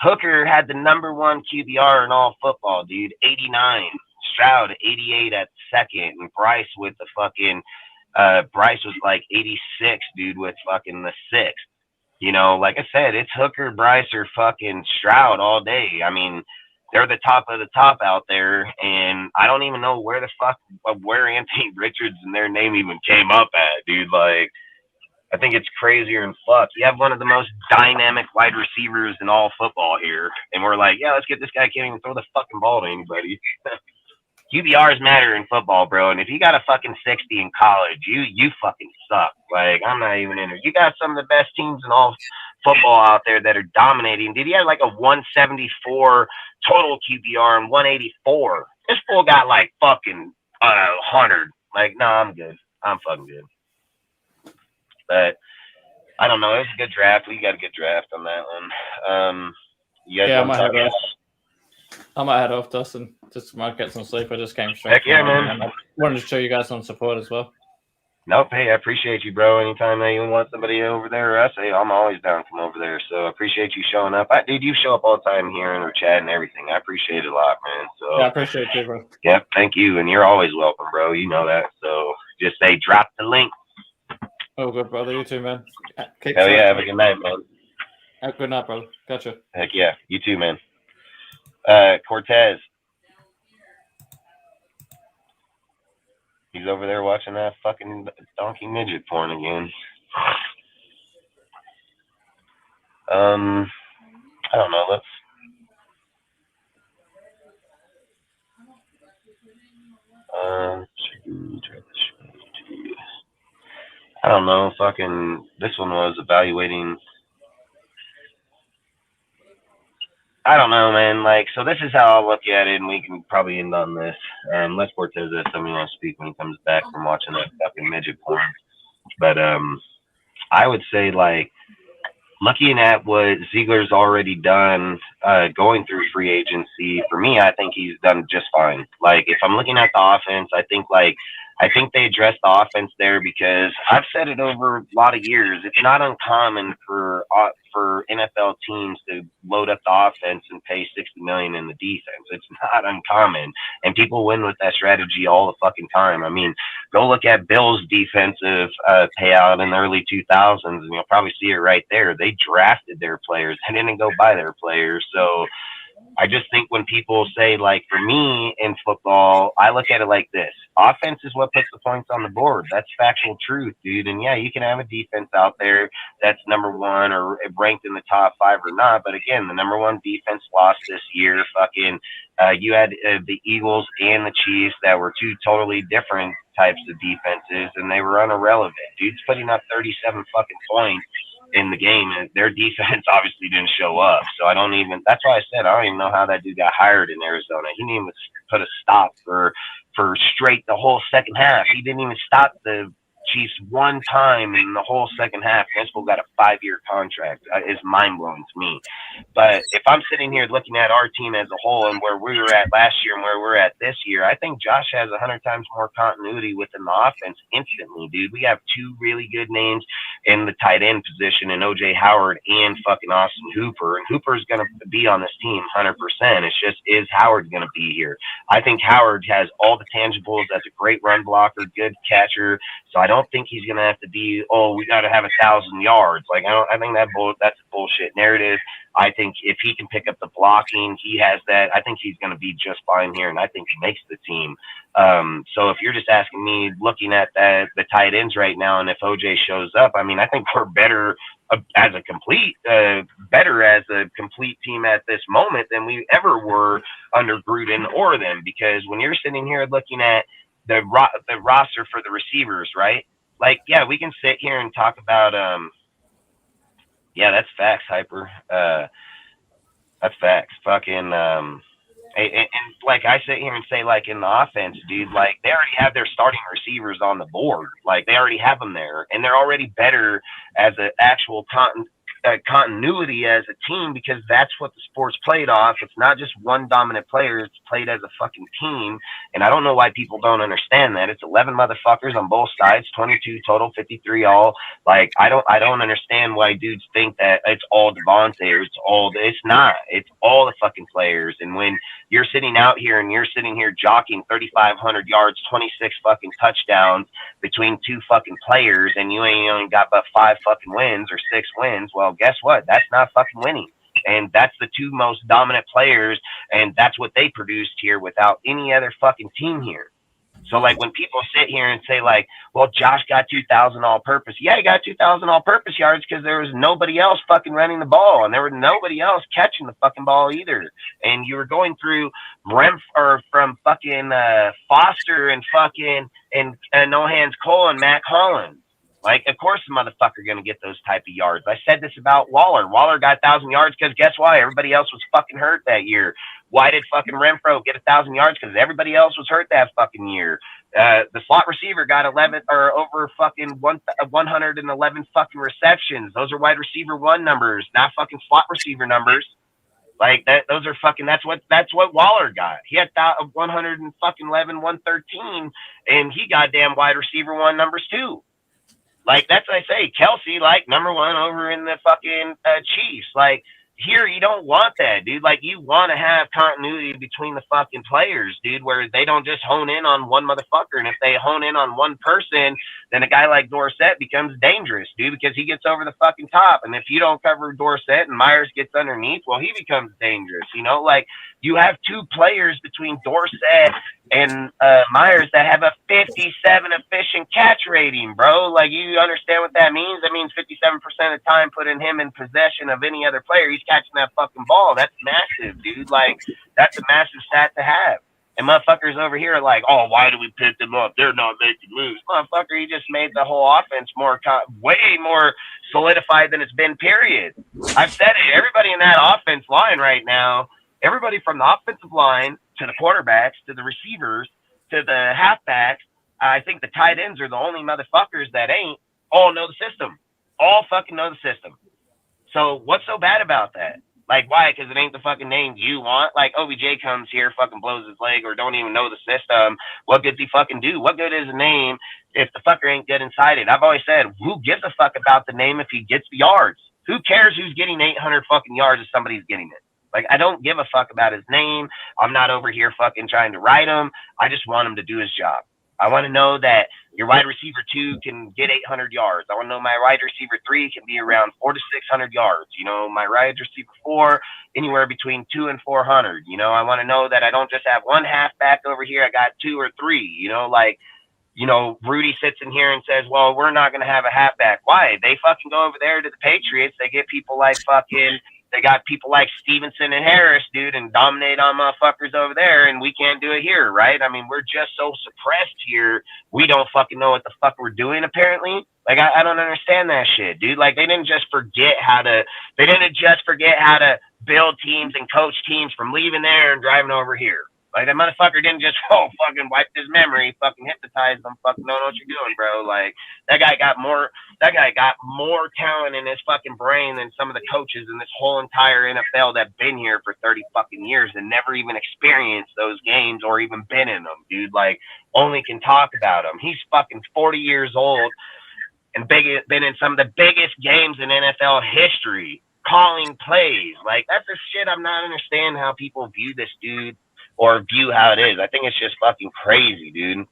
Hooker had the #1 QBR in all football, dude, 89. Stroud 88 at second, and Bryce with the fucking Bryce was like 86, dude, with fucking the 6th. You know, like I said, it's Hooker, Bryce, or fucking Stroud all day. I mean, they're the top of the top out there, and I don't even know where the fuck, where Anthony Richards and their name even came up at, dude. Like, I think it's crazier than fuck. You have one of the most dynamic wide receivers in all football here, and we're like, yeah, let's get this guy. Can't even throw the fucking ball to anybody. QBRs matter in football, bro. And if you got a fucking 60 in college, you fucking suck. Like, I'm not even in there. You got some of the best teams in all football out there that are dominating. Did he have like a 174 total QBR and 184? This fool got like fucking 100. Like, no, I'm good. I'm fucking good. But I don't know. It was a good draft. We got a good draft on that one. You guys want to talk about? I might head off, Dustin. Just might get some sleep. I just came straight. Heck yeah, man. I wanted to show you guys some support as well. Nope. Hey, I appreciate you, bro. Anytime that you want somebody over there or us, hey, I'm always down to come over there. So I appreciate you showing up. Dude, you show up all the time here in our chat and everything. I appreciate it a lot, man. So yeah, I appreciate you, bro. Yep, thank you. And you're always welcome, bro. You know that. So just say drop the link. Oh, good, brother. You too, man. Hell yeah. Have a good night, man. Have a good night, brother. Gotcha. Heck yeah. You too, man. Cortez. He's over there watching that fucking donkey midget porn again. I don't know. I don't know. Fucking this one was evaluating. I don't know, man. Like, so this is how I'll look at it, and we can probably end on this. Unless Cortez has something want to speak when he comes back from watching that fucking midget porn. But I would say, like, looking at what Ziegler's already done, going through free agency, for me, I think he's done just fine. Like, if I'm looking at the offense, I think they addressed the offense there because I've said it over a lot of years. It's not uncommon for NFL teams to load up the offense and pay $60 million in the defense. It's not uncommon, and people win with that strategy all the fucking time. I mean, go look at Bill's defensive payout in the early 2000s, and you'll probably see it right there. They drafted their players; they didn't go buy their players. So I just think when people say, like, for me in football, I look at it like this. Offense is what puts the points on the board. That's factual truth, dude. And, yeah, you can have a defense out there that's number one or ranked in the top 5 or not. But, again, the number one defense lost this year. Fucking you had the Eagles and the Chiefs that were two totally different types of defenses, and they were irrelevant. Dude's putting up 37 fucking points in the game, and their defense obviously didn't show up. So that's why I said I don't even know how that dude got hired in Arizona. He didn't even put a stop for straight the whole second half. He didn't even stop the Chiefs one time in the whole second half. Gansel got a 5-year contract. It's mind-blowing to me. But if I'm sitting here looking at our team as a whole and where we were at last year and where we're at this year, I think Josh has 100 times more continuity within the offense instantly, dude. We have 2 really good names in the tight end position in O.J. Howard and fucking Austin Hooper. And Hooper's going to be on this team 100%. It's just, is Howard going to be here? I think Howard has all the tangibles. That's a great run blocker, good catcher. So I don't think he's going to have to be, we got to have 1,000 yards. Like, I think that's a bullshit narrative. I think if he can pick up the blocking, he has that. I think he's going to be just fine here, and I think he makes the team. So if you're just asking me, looking at the tight ends right now, and if OJ shows up, I mean, I think we're better as a complete team at this moment than we ever were under Gruden or them. Because when you're sitting here looking at the roster for the receivers, right? Like, yeah, we can sit here and talk about, yeah, that's facts, Hyper. That's facts. Fucking, and like I sit here and say, like, in the offense, dude, like, they already have their starting receivers on the board. Like, they already have them there, and they're already better as an actual continuity as a team, because that's what the sport's played off. It's not just one dominant player. It's played as a fucking team. And I don't know why people don't understand that. It's 11 motherfuckers on both sides, 22 total, 53 all. Like, I don't understand why dudes think that it's all Devontae. It's not. It's all the fucking players. And when you're sitting out here and you're sitting here jockeying 3,500 yards, 26 fucking touchdowns between two fucking players, and you ain't only got but 5 fucking wins or 6 wins, well, guess what? That's not fucking winning. And that's the two most dominant players, and that's what they produced here without any other fucking team here. So, like, when people sit here and say, like, well, Josh got 2,000 all-purpose. Yeah, he got 2,000 all-purpose yards because there was nobody else fucking running the ball, and there was nobody else catching the fucking ball either. And you were going through from fucking Foster and fucking and No Hands Cole and Matt Collins. Like, of course the motherfucker going to get those type of yards. I said this about Waller. Waller got 1,000 yards because guess why? Everybody else was fucking hurt that year. Why did fucking Renfro get 1,000 yards? Because everybody else was hurt that fucking year. The slot receiver got 11 or over fucking 111 fucking receptions. Those are wide receiver 1 numbers, not fucking slot receiver numbers. Like that, those are fucking. That's what Waller got. He had 111, 113, and he got damn wide receiver 1 numbers too. Like, that's what I say. Kelsey, like, number 1 over in the fucking Chiefs. Like, here, you don't want that, dude. Like, you want to have continuity between the fucking players, dude, where they don't just hone in on one motherfucker. And if they hone in on one person, then a guy like Dorsett becomes dangerous, dude, because he gets over the fucking top. And if you don't cover Dorsett and Myers gets underneath, well, he becomes dangerous, you know? Like, you have 2 players between Dorsett and Myers that have a 57 efficient catch rating, bro. Like, you understand what that means? That means 57% of the time putting him in possession of any other player, he's catching that fucking ball. That's massive, dude. Like, that's a massive stat to have. And motherfuckers over here are like, oh, why do we pick them up? They're not making moves. Motherfucker, he just made the whole offense way more solidified than it's been, period. I've said it. Everybody in that offense line right now, everybody from the offensive line to the quarterbacks to the receivers to the halfbacks, I think the tight ends are the only motherfuckers that all know the system. All fucking know the system. So what's so bad about that? Like, why? Because it ain't the fucking name you want. Like, OBJ comes here, fucking blows his leg, or don't even know the system. What good does he fucking do? What good is a name if the fucker ain't good inside it? I've always said, who gives a fuck about the name if he gets the yards? Who cares who's getting 800 fucking yards if somebody's getting it? Like, I don't give a fuck about his name. I'm not over here fucking trying to write him. I just want him to do his job. I want to know that your wide receiver 2 can get 800 yards. I want to know my wide receiver 3 can be around 400 to 600 yards. You know, my wide receiver 4, anywhere between 200 and 400. You know, I want to know that I don't just have one halfback over here. I got 2 or 3, you know, like, you know, Rudy sits in here and says, well, we're not going to have a halfback. Why? They fucking go over there to the Patriots. They get people like they got people like Stevenson and Harris, dude, and dominate on motherfuckers over there, and we can't do it here, right? I mean, we're just so suppressed here. We don't fucking know what the fuck we're doing, apparently. Like, I don't understand that shit, dude. Like, they didn't just forget how to build teams and coach teams from leaving there and driving over here. Like, that motherfucker didn't just, fucking wipe his memory, fucking hypnotize them, fucking don't know what you're doing, bro. Like, that guy got more talent in his fucking brain than some of the coaches in this whole entire NFL that been here for 30 fucking years and never even experienced those games or even been in them, dude. Like, only can talk about them. He's fucking 40 years old and been in some of the biggest games in NFL history, calling plays. Like, that's the shit I'm not understanding how people view this dude. Or view how it is. I think it's just fucking crazy, dude.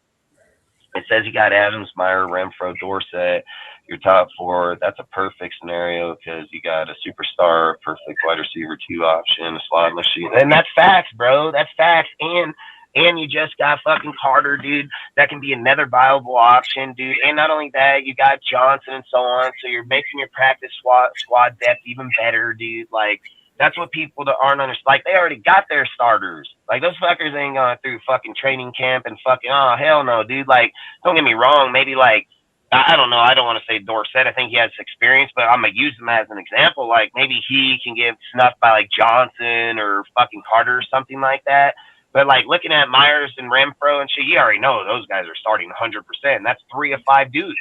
It says you got Adams, Meyer, Renfro, Dorsett, your top 4. That's a perfect scenario because you got a superstar, perfect wide receiver 2 option, a slot machine. And that's facts, bro. That's facts. And you just got fucking Carter, dude. That can be another viable option, dude. And not only that, you got Johnson and so on. So you're making your practice squad depth even better, dude. Like, that's what people that aren't understand. Like, they already got their starters. Like, those fuckers ain't going through fucking training camp and fucking, oh, hell no, dude. Like, don't get me wrong. Maybe, like, I don't know. I don't want to say Dorsett. I think he has experience, but I'm going to use him as an example. Like, maybe he can get snuffed by, like, Johnson or fucking Carter or something like that. But, like, looking at Myers and Renfro and shit, you already know those guys are starting 100%. That's 3 of 5 dudes.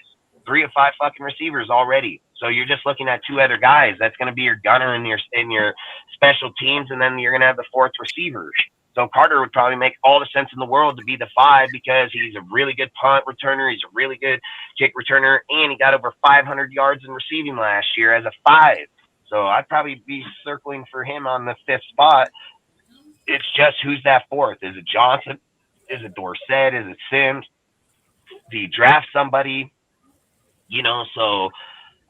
3 of 5 fucking receivers already. So you're just looking at 2 other guys. That's going to be your gunner in your special teams, and then you're going to have the 4th receiver. So Carter would probably make all the sense in the world to be the 5 because he's a really good punt returner. He's a really good kick returner, and he got over 500 yards in receiving last year as a 5. So I'd probably be circling for him on the 5th spot. It's just who's that 4th? Is it Johnson? Is it Dorsett? Is it Sims? Do you draft somebody? So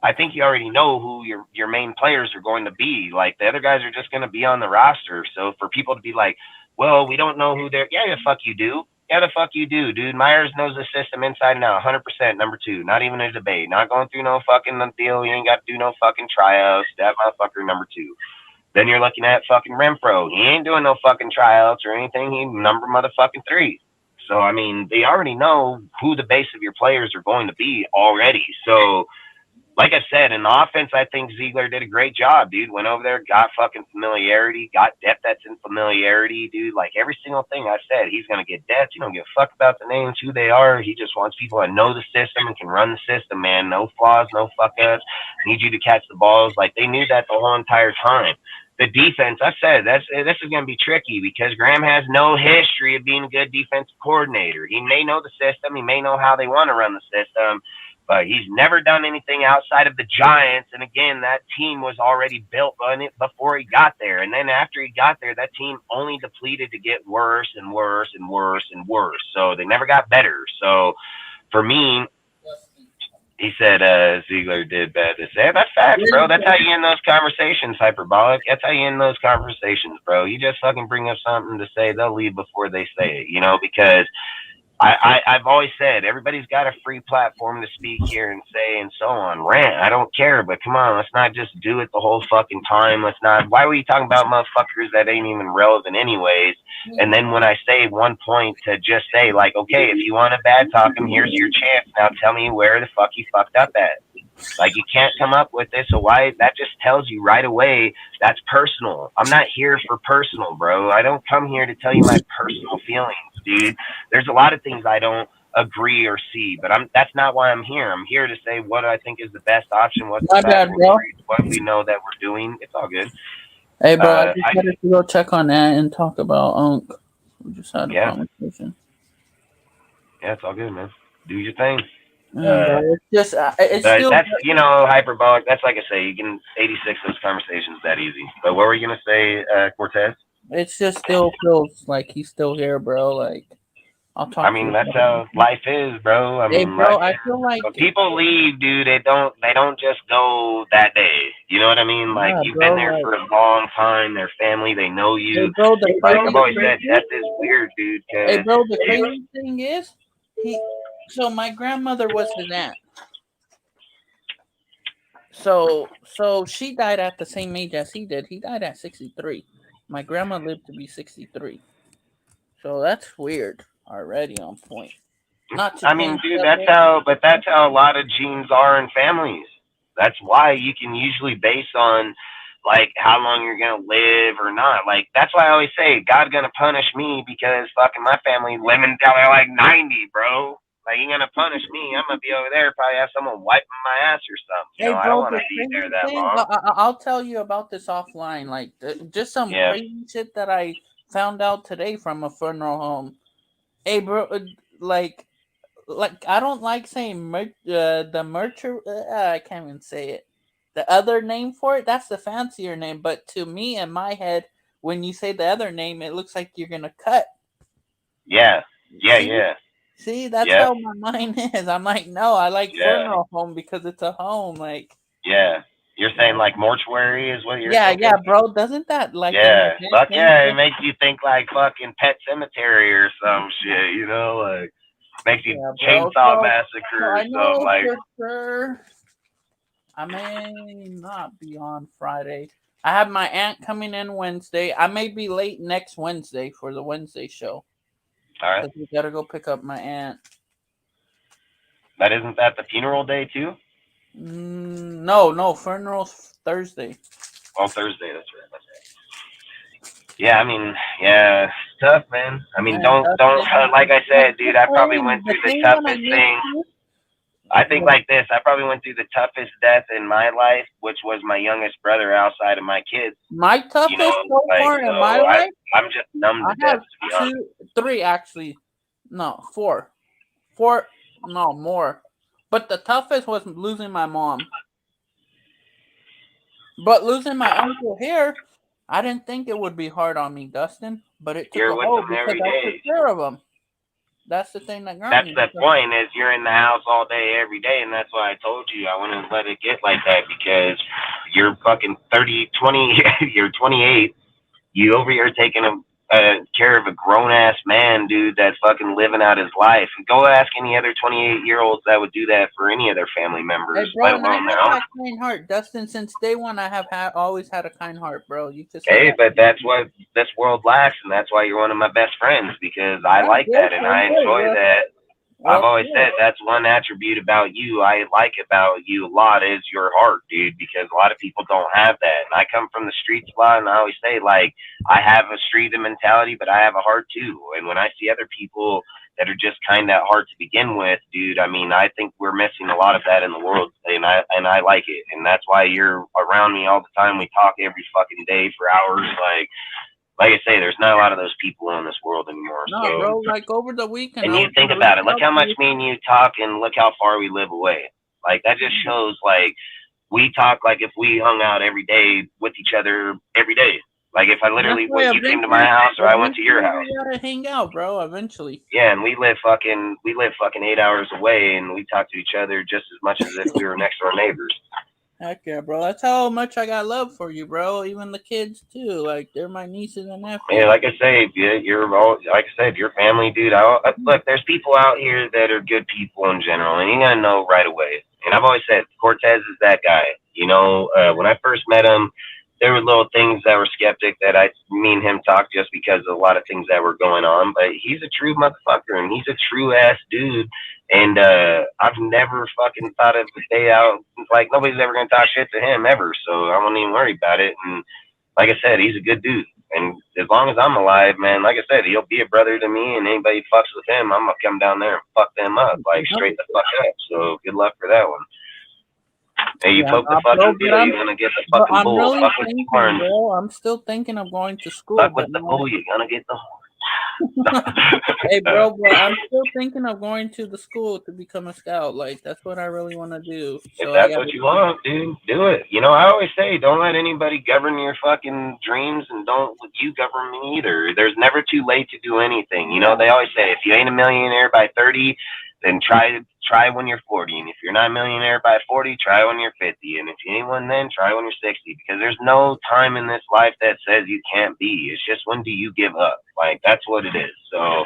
I think you already know who your main players are going to be. Like, the other guys are just going to be on the roster. So for people to be like, well, we don't know who they're – yeah, the fuck you do. Yeah, the fuck you do, dude. Myers knows the system inside and out, 100%, number 2. Not even a debate. Not going through no fucking deal. You ain't got to do no fucking tryouts. That motherfucker, number 2. Then you're looking at fucking Renfro. He ain't doing no fucking tryouts or anything. He number motherfucking 3. So, I mean, they already know who the base of your players are going to be already. So, like I said, in offense, I think Ziegler did a great job, dude. Went over there, got fucking familiarity, got depth that's in familiarity, dude. Like, every single thing I said, he's going to get depth. He don't give a fuck about the names, who they are. He just wants people that know the system and can run the system, man. No flaws, no fuck-ups. Need you to catch the balls. Like, they knew that the whole entire time. The defense, I said, this is going to be tricky because Graham has no history of being a good defensive coordinator. He may know the system. He may know how they want to run the system. But he's never done anything outside of the Giants. And again, that team was already built on it before he got there. And then after he got there, that team only depleted to get worse and worse and worse and worse. So they never got better. So for me, he said Ziegler did bad to say. That's facts, bro. That's how you end those conversations, hyperbolic. That's how you end those conversations, bro. You just fucking bring up something to say. They'll leave before they say it, because I've always said everybody's got a free platform to speak here and say and so on. Rant, I don't care, but come on, let's not just do it the whole fucking time. Let's not. Why were you talking about motherfuckers that ain't even relevant anyways? And then when I say one point to just say like, okay, if you want to bad talk him, here's your chance. Now tell me where the fuck you fucked up at. Like, you can't come up with this, so why? That just tells you right away that's personal. I'm not here for personal, bro. I don't come here to tell you my personal feelings, dude. There's a lot of things I don't agree or see, but that's not why I'm here. I'm here to say what I think is the best option, what's the best, what we know that we're doing. It's all good. Hey, bro, I just had to go check on that and talk about Unk. We just had a conversation. Yeah, it's all good, man. Do your thing. It's still, that's hyperbolic. That's like I say, you can 86 those conversations that easy. But what were you gonna say, Cortez? It just still feels like he's still here, bro. Like, I'll talk. I mean, that's how life is, bro. I mean, bro, I feel like when people leave, dude, they don't just go that day. You know what I mean? Like, you've been there for a long time. Their family, they know you. Hey, bro, like I've always said, death is weird, dude. Hey, bro, the crazy thing is, so my grandmother was his aunt. So she died at the same age as he did. He died at 63. My grandma lived to be 63. So that's weird already on point. I mean, dude, that's how a lot of genes are in families. That's why you can usually base on like how long you're gonna live or not. Like, that's why I always say God's gonna punish me because fucking my family living until they're like 90, bro. Like, you're gonna punish me. I'm gonna be over there, probably have someone wiping my ass or something. Hey, bro, I don't want to be there that long. I'll tell you about this offline. Like, just some crazy shit that I found out today from a funeral home. Hey, bro, like I don't like saying the mercher. I can't even say it. The other name for it, that's the fancier name. But to me, in my head, when you say the other name, it looks like you're gonna cut. Yeah. See, that's how my mind is. I'm like, no, I like funeral home because it's a home. Like, you're saying like mortuary is what you're saying? Yeah, bro. Doesn't that like? Yeah, fuck yeah. It makes you think like fucking Pet Cemetery or some shit. Like makes you Chainsaw Massacre or something like. Sure. I may not be on Friday. I have my aunt coming in Wednesday. I may be late next Wednesday for the Wednesday show. All right. We gotta go pick up my aunt. Isn't that the funeral day too? No, funeral's Thursday. Oh, Thursday, that's right. Yeah, I mean, it's tough, man. I mean, don't like I said, dude. I probably went through the toughest thing. I think like this. I probably went through the toughest death in my life, which was my youngest brother outside of my kids. My toughest so far in my life, I'm just numb to death, to be honest. 3 actually. No, 4. 4, no, more. But the toughest was losing my mom. But losing my uncle here, I didn't think it would be hard on me, Dustin. But it took a hold because I took care of him. That's the thing that got me. That's the point, is you're in the house all day, every day, and that's why I told you I wouldn't let it get like that, because you're fucking 20, you're 28, you over here taking care of a grown-ass man, dude, that's fucking living out his life. Go ask any other 28-year-olds that would do that for any of their family members, hey, bro, let alone their own. Kind heart, Dustin. Since day one, I have always had a kind heart, bro. You just but that's what this world lacks, and that's why you're one of my best friends, because I like that and I enjoy that. I've always said that's one attribute about you I like about you a lot, is your heart, dude, because a lot of people don't have that. And I come from the streets a lot, and I always say, like, I have a street mentality, but I have a heart too. And when I see other people that are just kind of hard to begin with, dude, I mean, I think we're missing a lot of that in the world, and I like it. And that's why you're around me all the time. We talk every fucking day for hours, like I say, there's not a lot of those people in this world anymore. No, so, bro, like over the weekend. And you think about it. Look how much me and you talk, and look how far we live away. Like, that just shows, like, we talk like if we hung out every day with each other every day. Like, if I literally, you came to my house or I went to your house. We gotta hang out, bro, eventually. Yeah, and we live fucking 8 hours away, and we talk to each other just as much as if we were next door neighbors. Heck yeah, bro. That's how much I got love for you, bro. Even the kids too. Like, they're my nieces and nephews. Yeah, like I say, you're all, like I said, your family, dude. Look, there's people out here that are good people in general, and you gotta know right away. And I've always said Cortez is that guy. You know, when I first met him, there were little things that were skeptic that me and him talked just because of a lot of things that were going on. But he's a true motherfucker, and he's a true ass dude. And I've never fucking thought of a day out, like, nobody's ever gonna talk shit to him ever, so I won't even worry about it. And like I said, he's a good dude, and as long as I'm alive, man, like I said, he'll be a brother to me, and anybody fucks with him, I'm gonna come down there and fuck them up, like, straight the fuck up. So good luck for that one. Hey, you poke the fucking deal, you're gonna get the fucking bull. Really fuck with the horn. Bro, I'm still thinking of going to school. Fuck with the bull, you're gonna get the horn. Hey, bro, I'm still thinking of going to the school to become a scout. Like, that's what I really want to do. So if that's what you want, dude, do it. You know, I always say, don't let anybody govern your fucking dreams, and don't let you govern me either. There's never too late to do anything. You know, they always say, if you ain't a millionaire by 30, then try when you're 40. And if you're not a millionaire by 40, try when you're 50. And if you ain't one then, try when you're 60. Because there's no time in this life that says you can't be. It's just, when do you give up? Like, that's what it is. So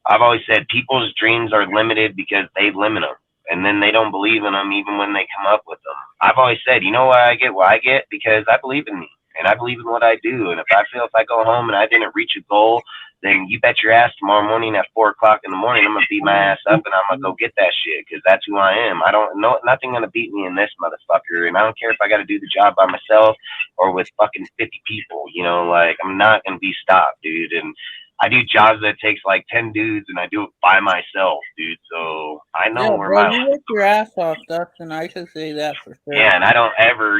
I've always said people's dreams are limited because they limit them. And then they don't believe in them even when they come up with them. I've always said, you know why I get what I get? Because I believe in me. And I believe in what I do. And if I go home and I didn't reach a goal, then you bet your ass tomorrow morning at 4 o'clock in the morning, I'm going to beat my ass up and I'm going to go get that shit, because that's who I am. I don't know, nothing going to beat me in this motherfucker. And I don't care if I got to do the job by myself or with fucking 50 people, you know, like, I'm not going to be stopped, dude. And I do jobs that takes like 10 dudes, and I do it by myself, dude. So I know where my... You work your ass off, Dustin. I should say that for sure. Yeah, and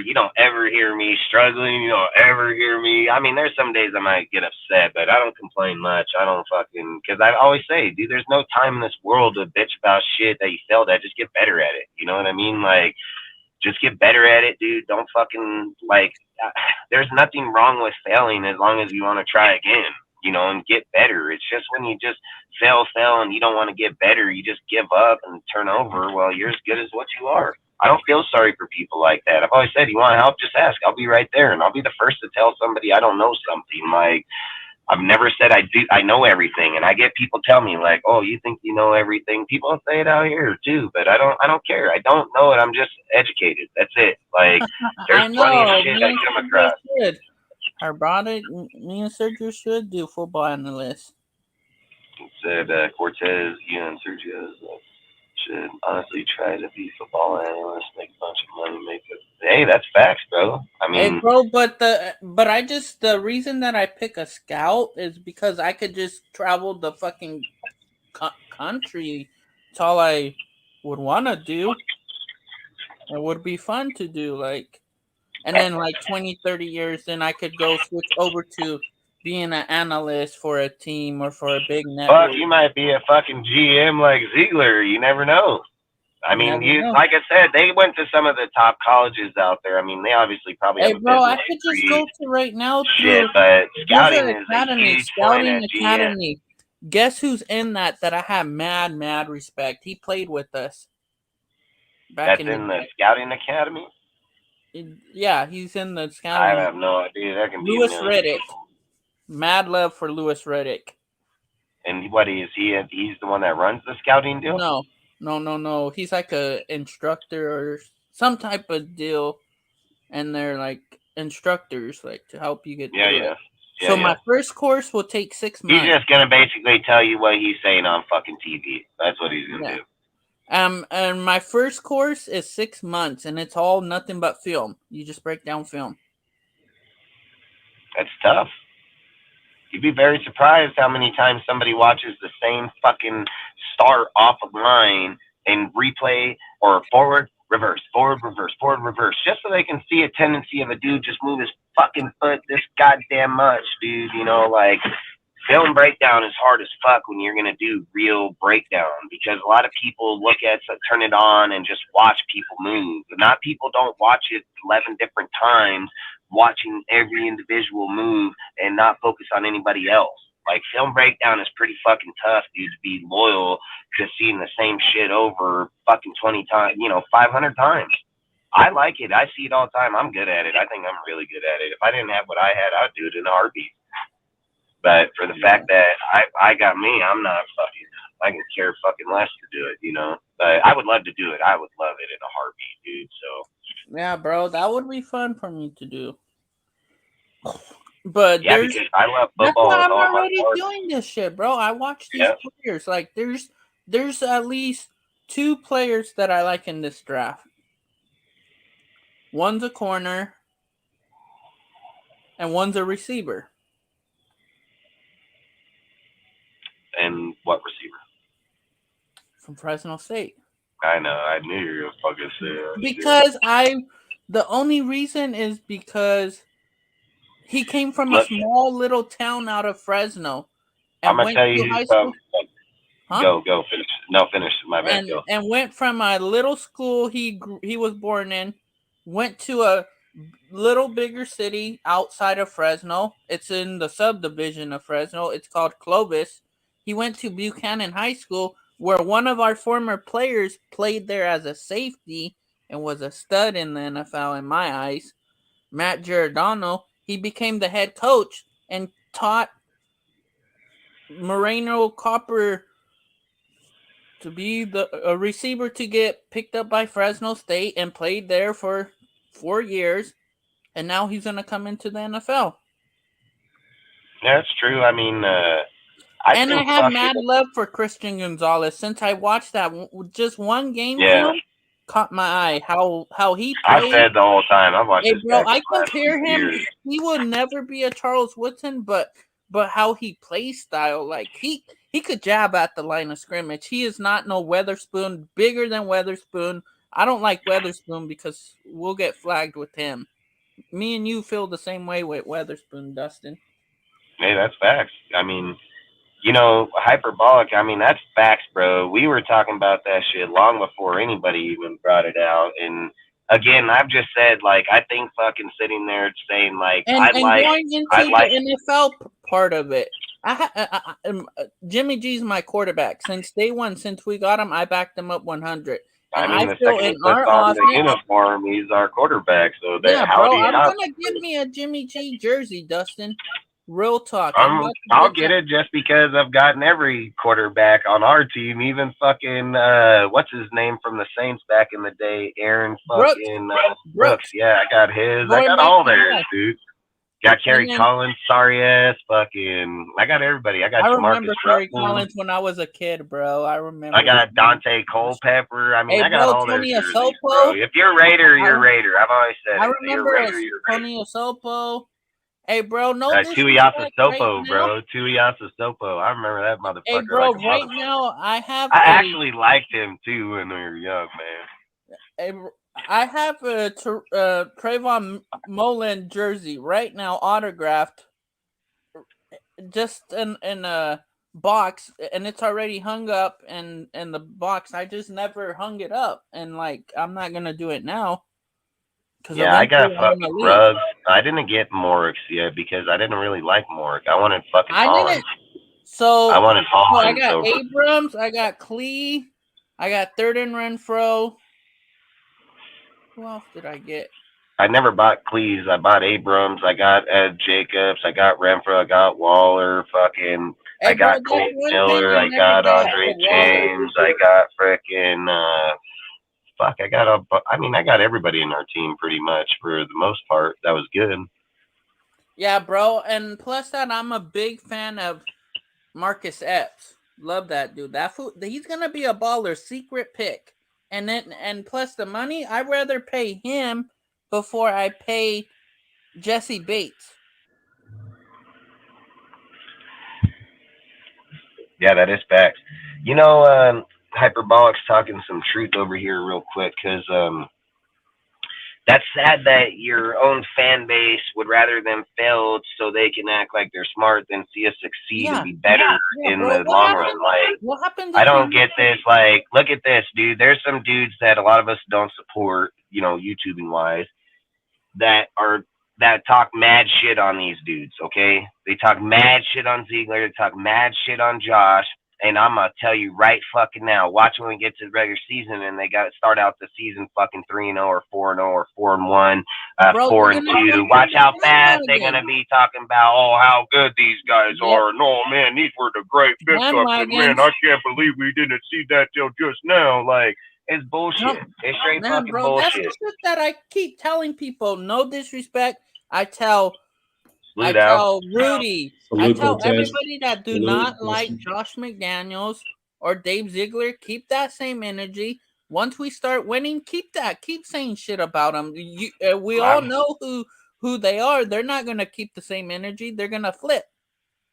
you don't ever hear me struggling. You don't ever hear me. I mean, there's some days I might get upset, but I don't complain much. I don't fucking... Because I always say, dude, there's no time in this world to bitch about shit that you failed at. Just get better at it. You know what I mean? Like, just get better at it, dude. Don't fucking, like... There's nothing wrong with failing as long as you want to try again. You know, and get better. It's just when you just fail, and you don't want to get better, you just give up and turn over. Well, you're as good as what you are. I don't feel sorry for people like that. I've always said, you want help, just ask. I'll be right there, and I'll be the first to tell somebody I don't know something. Like, I've never said I know everything, and I get people tell me, like, oh, you think you know everything? People say it out here too, but I don't care. I don't know it. I'm just educated. That's it. Like, there's plenty of shit I come across. Our brother, me and Sergio should do football analysts. Said Cortez, you and Sergio should honestly try to be football analysts, make a bunch of money, make it. Hey, that's facts, bro. I mean, hey, bro, but the reason that I pick a scout is because I could just travel the fucking country. It's all I would want to do. It would be fun to do, like, and then like 20, 30 years, then I could go switch over to being an analyst for a team or for a big Fuck, network. you might be a fucking GM like Ziegler. You never know. I mean, Know. like I said, they went to some of the top colleges out there. I mean, they obviously probably have a Bro, I business could just degree. go to right now Shit, through but there's scouting an is a academy, huge point Scouting at GM. Academy. Guess who's in that I have mad respect? He played with us back That's in the day. Scouting Academy? Yeah, he's in the I scouting. have no idea. That can be Lewis a million Riddick. people. Mad love for Lewis Riddick. And what is he? He's the one that runs the scouting deal? No. He's like a instructor or some type of deal, and they're like instructors, like to help you get through it. So my first course will take 6 months. He's just gonna basically tell you what he's saying on fucking TV. That's what he's gonna do. And my first course is 6 months, and it's all nothing but film. You just break down film. That's tough. You'd be very surprised how many times somebody watches the same fucking start off of line and replay or forward, reverse, just so they can see a tendency of a dude just move his fucking foot this goddamn much, dude. You know, like, film breakdown is hard as fuck when you're going to do real breakdown, because a lot of people look at it, turn it on, and just watch people move. Not people don't watch it 11 different times, watching every individual move and not focus on anybody else. Like, film breakdown is pretty fucking tough, dude, to be loyal to seeing the same shit over fucking 20 times, 500 times. I like it. I see it all the time. I'm good at it. I think I'm really good at it. If I didn't have what I had, I'd do it in a heartbeat. But for the fact that I got me, I'm not fucking, I can care fucking less to do it, But I would love to do it. I would love it in a heartbeat, dude. So. Yeah, bro, that would be fun for me to do. But yeah, because I love football. That's why I'm already doing this shit, bro. I watch these players. Like, there's at least 2 players that I like in this draft. One's a corner, and one's a receiver. And what receiver? From Fresno State. I know. I knew you were going to fucking say that. Because the only reason is because he came from a small little town out of Fresno. I'm going to tell you high school. Go, finish. No, finish. My bad, go. And went from a little school he was born in, went to a little bigger city outside of Fresno. It's in the subdivision of Fresno. It's called Clovis. He went to Buchanan High School, where one of our former players played there as a safety and was a stud in the NFL in my eyes. Matt Giordano. He became the head coach and taught Moreno Copper to be a receiver to get picked up by Fresno State and played there for 4 years. And now he's going to come into the NFL. Yeah, that's true. I mean, I have mad love for Christian Gonzalez. Since I watched that just one game film, caught my eye. How he played. I said the whole time. I watched this bro, I compare him. He will never be a Charles Woodson, but how he plays style, like he could jab at the line of scrimmage. He is not no Weatherspoon, bigger than Weatherspoon. I don't like Weatherspoon because we'll get flagged with him. Me and you feel the same way with Weatherspoon, Dustin. Hey, that's facts. I mean, hyperbolic, I mean, that's facts, bro. We were talking about that shit long before anybody even brought it out. And again, I've just said, like, I think fucking sitting there saying, like, going into the NFL part of it. Jimmy G's my quarterback. Since day one, since we got him, I backed him up 100. And I mean, the second he puts on the uniform, he's our quarterback. So I'm gonna give me a Jimmy G jersey, Dustin. Real talk. I'll get it just because I've gotten every quarterback on our team, even fucking what's his name from the Saints back in the day, Aaron fucking Brooks. Yeah, I got his. I got all theirs, dude. Got Kerry Collins, sorry ass, fucking. I got everybody. I remember Kerry Collins when I was a kid, bro. I remember. I got Dante Culpepper. I mean, I got all Tony their jerseys, bro. If you're Raider, you're Raider. I've always said. I remember Tony Osopo. Hey, bro, no Tuiasa disrespect Sopo, right bro. now. Tuiasa Sopo. I remember that motherfucker Hey, bro, like a right motherfucker. now I have I actually liked him too when we were young, man. I have a Trayvon Mullen jersey right now, autographed, just in a box, and it's already hung up in the box. I just never hung it up, and like I'm not gonna do it now. Yeah, I got fucking Ruggs. I didn't get Morix yet because I didn't really like Morix. I wanted fucking Hollins. So I wanted Hollins. I got Abrams, I got Klee, I got Third and Renfro. Who else did I get? I never bought Cleese. I bought Abrams. I got Ed Jacobs. I got Renfro. I got Waller. Fucking. I got Colt Miller. I got Andre James. I got frickin' fuck. I got everybody in our team pretty much for the most part. That was good. Yeah, bro. And plus that, I'm a big fan of Marcus Epps. Love that dude. That fool, he's gonna be a baller. Secret pick. And plus the money, I'd rather pay him before I pay Jesse Bates. Yeah, that is facts. You know, Hyperbolic's talking some truth over here real quick because that's sad that your own fan base would rather them fail so they can act like they're smart than see us succeed and be better in the long run. Like, I don't get this. Like, look at this, dude. There's some dudes that a lot of us don't support, you know, YouTubing wise, that talk mad shit on these dudes. Okay, they talk mad shit on Ziegler. They talk mad shit on Josh. And I'm gonna tell you right fucking now. Watch when we get to the regular season and they got to start out the season fucking 3-0 or 4-0 or 4-1, 4-2. Watch how fast they're gonna be talking about, oh, how good these guys are. No, man, these were the great pickups. And man, I can't believe we didn't see that till just now. Like, it's bullshit. It's straight fucking bullshit. That's the shit that I keep telling people. No disrespect. I tell Rudy, I tell everybody that do not like Josh McDaniels or Dave Ziegler, keep that same energy. Once we start winning, keep that. Keep saying shit about them. We all know who they are. They're not going to keep the same energy. They're going to flip.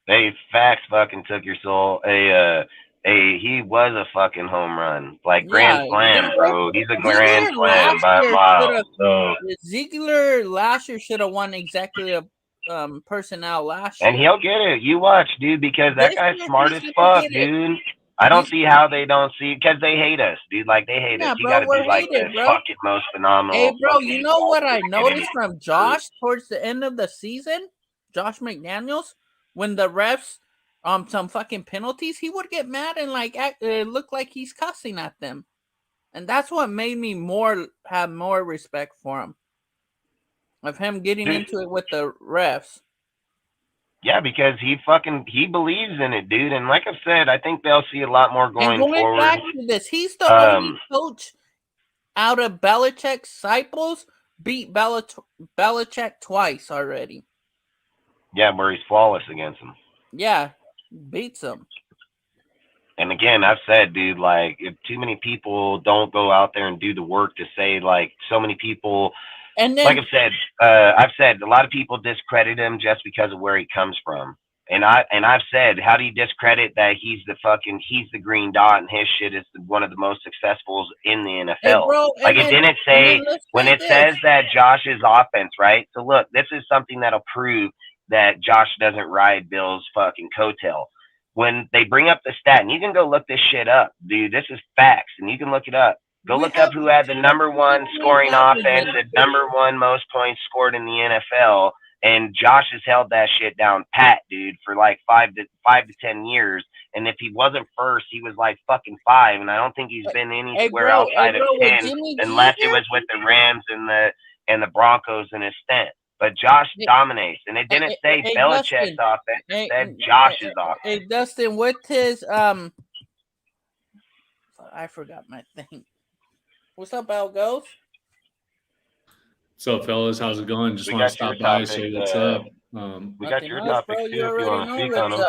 Hey, facts fucking took your soul. He was a fucking home run. Like, grand slam, bro. He's a grand slam by a mile. So Ziegler last year should have won executive personnel last year. And he'll get it. You watch, dude, because that guy's smart as fuck, dude. I don't see how they don't see, because they hate us, dude. Like, they hate us. You gotta be like the fucking most phenomenal. Hey, bro, you know what I noticed from Josh towards the end of the season? Josh McDaniels, when the refs some fucking penalties, he would get mad and like look like he's cussing at them. And that's what made me have more respect for him. Of him getting into it with the refs. Yeah, because he believes in it, dude. And like I said, I think they'll see a lot more going forward. Back to this, he's the only coach out of Belichick's disciples beat Belichick twice already. Yeah, where he's flawless against him. Yeah, beats him. And again, I've said, dude, like, if too many people don't go out there and do the work to say, like, so many people. And then, like I've said, a lot of people discredit him just because of where he comes from. And I've said, how do you discredit that he's the green dot and his shit is one of the most successful in the NFL? Hey, bro, like, it didn't say when it says that Josh's offense, right? So look, this is something that'll prove that Josh doesn't ride Bill's fucking coattail. When they bring up the stat, and you can go look this shit up, dude. This is facts, and you can look it up. Go look up who had the number one scoring offense and number one most points scored in the NFL. And Josh has held that shit down pat, dude, for like 5 to 10 years. And if he wasn't first, he was like fucking 5. And I don't think he's been anywhere outside of 10, unless it was with the Rams and the Broncos in his stint. But Josh dominates, and it didn't say Belichick's offense; it said Josh's offense. Hey, Dustin, with his I forgot my thing. What's up, Al Ghost? What's up, fellas? How's it going? Just want to stop by and say what's up. We got your topic too, if you want to speak on them.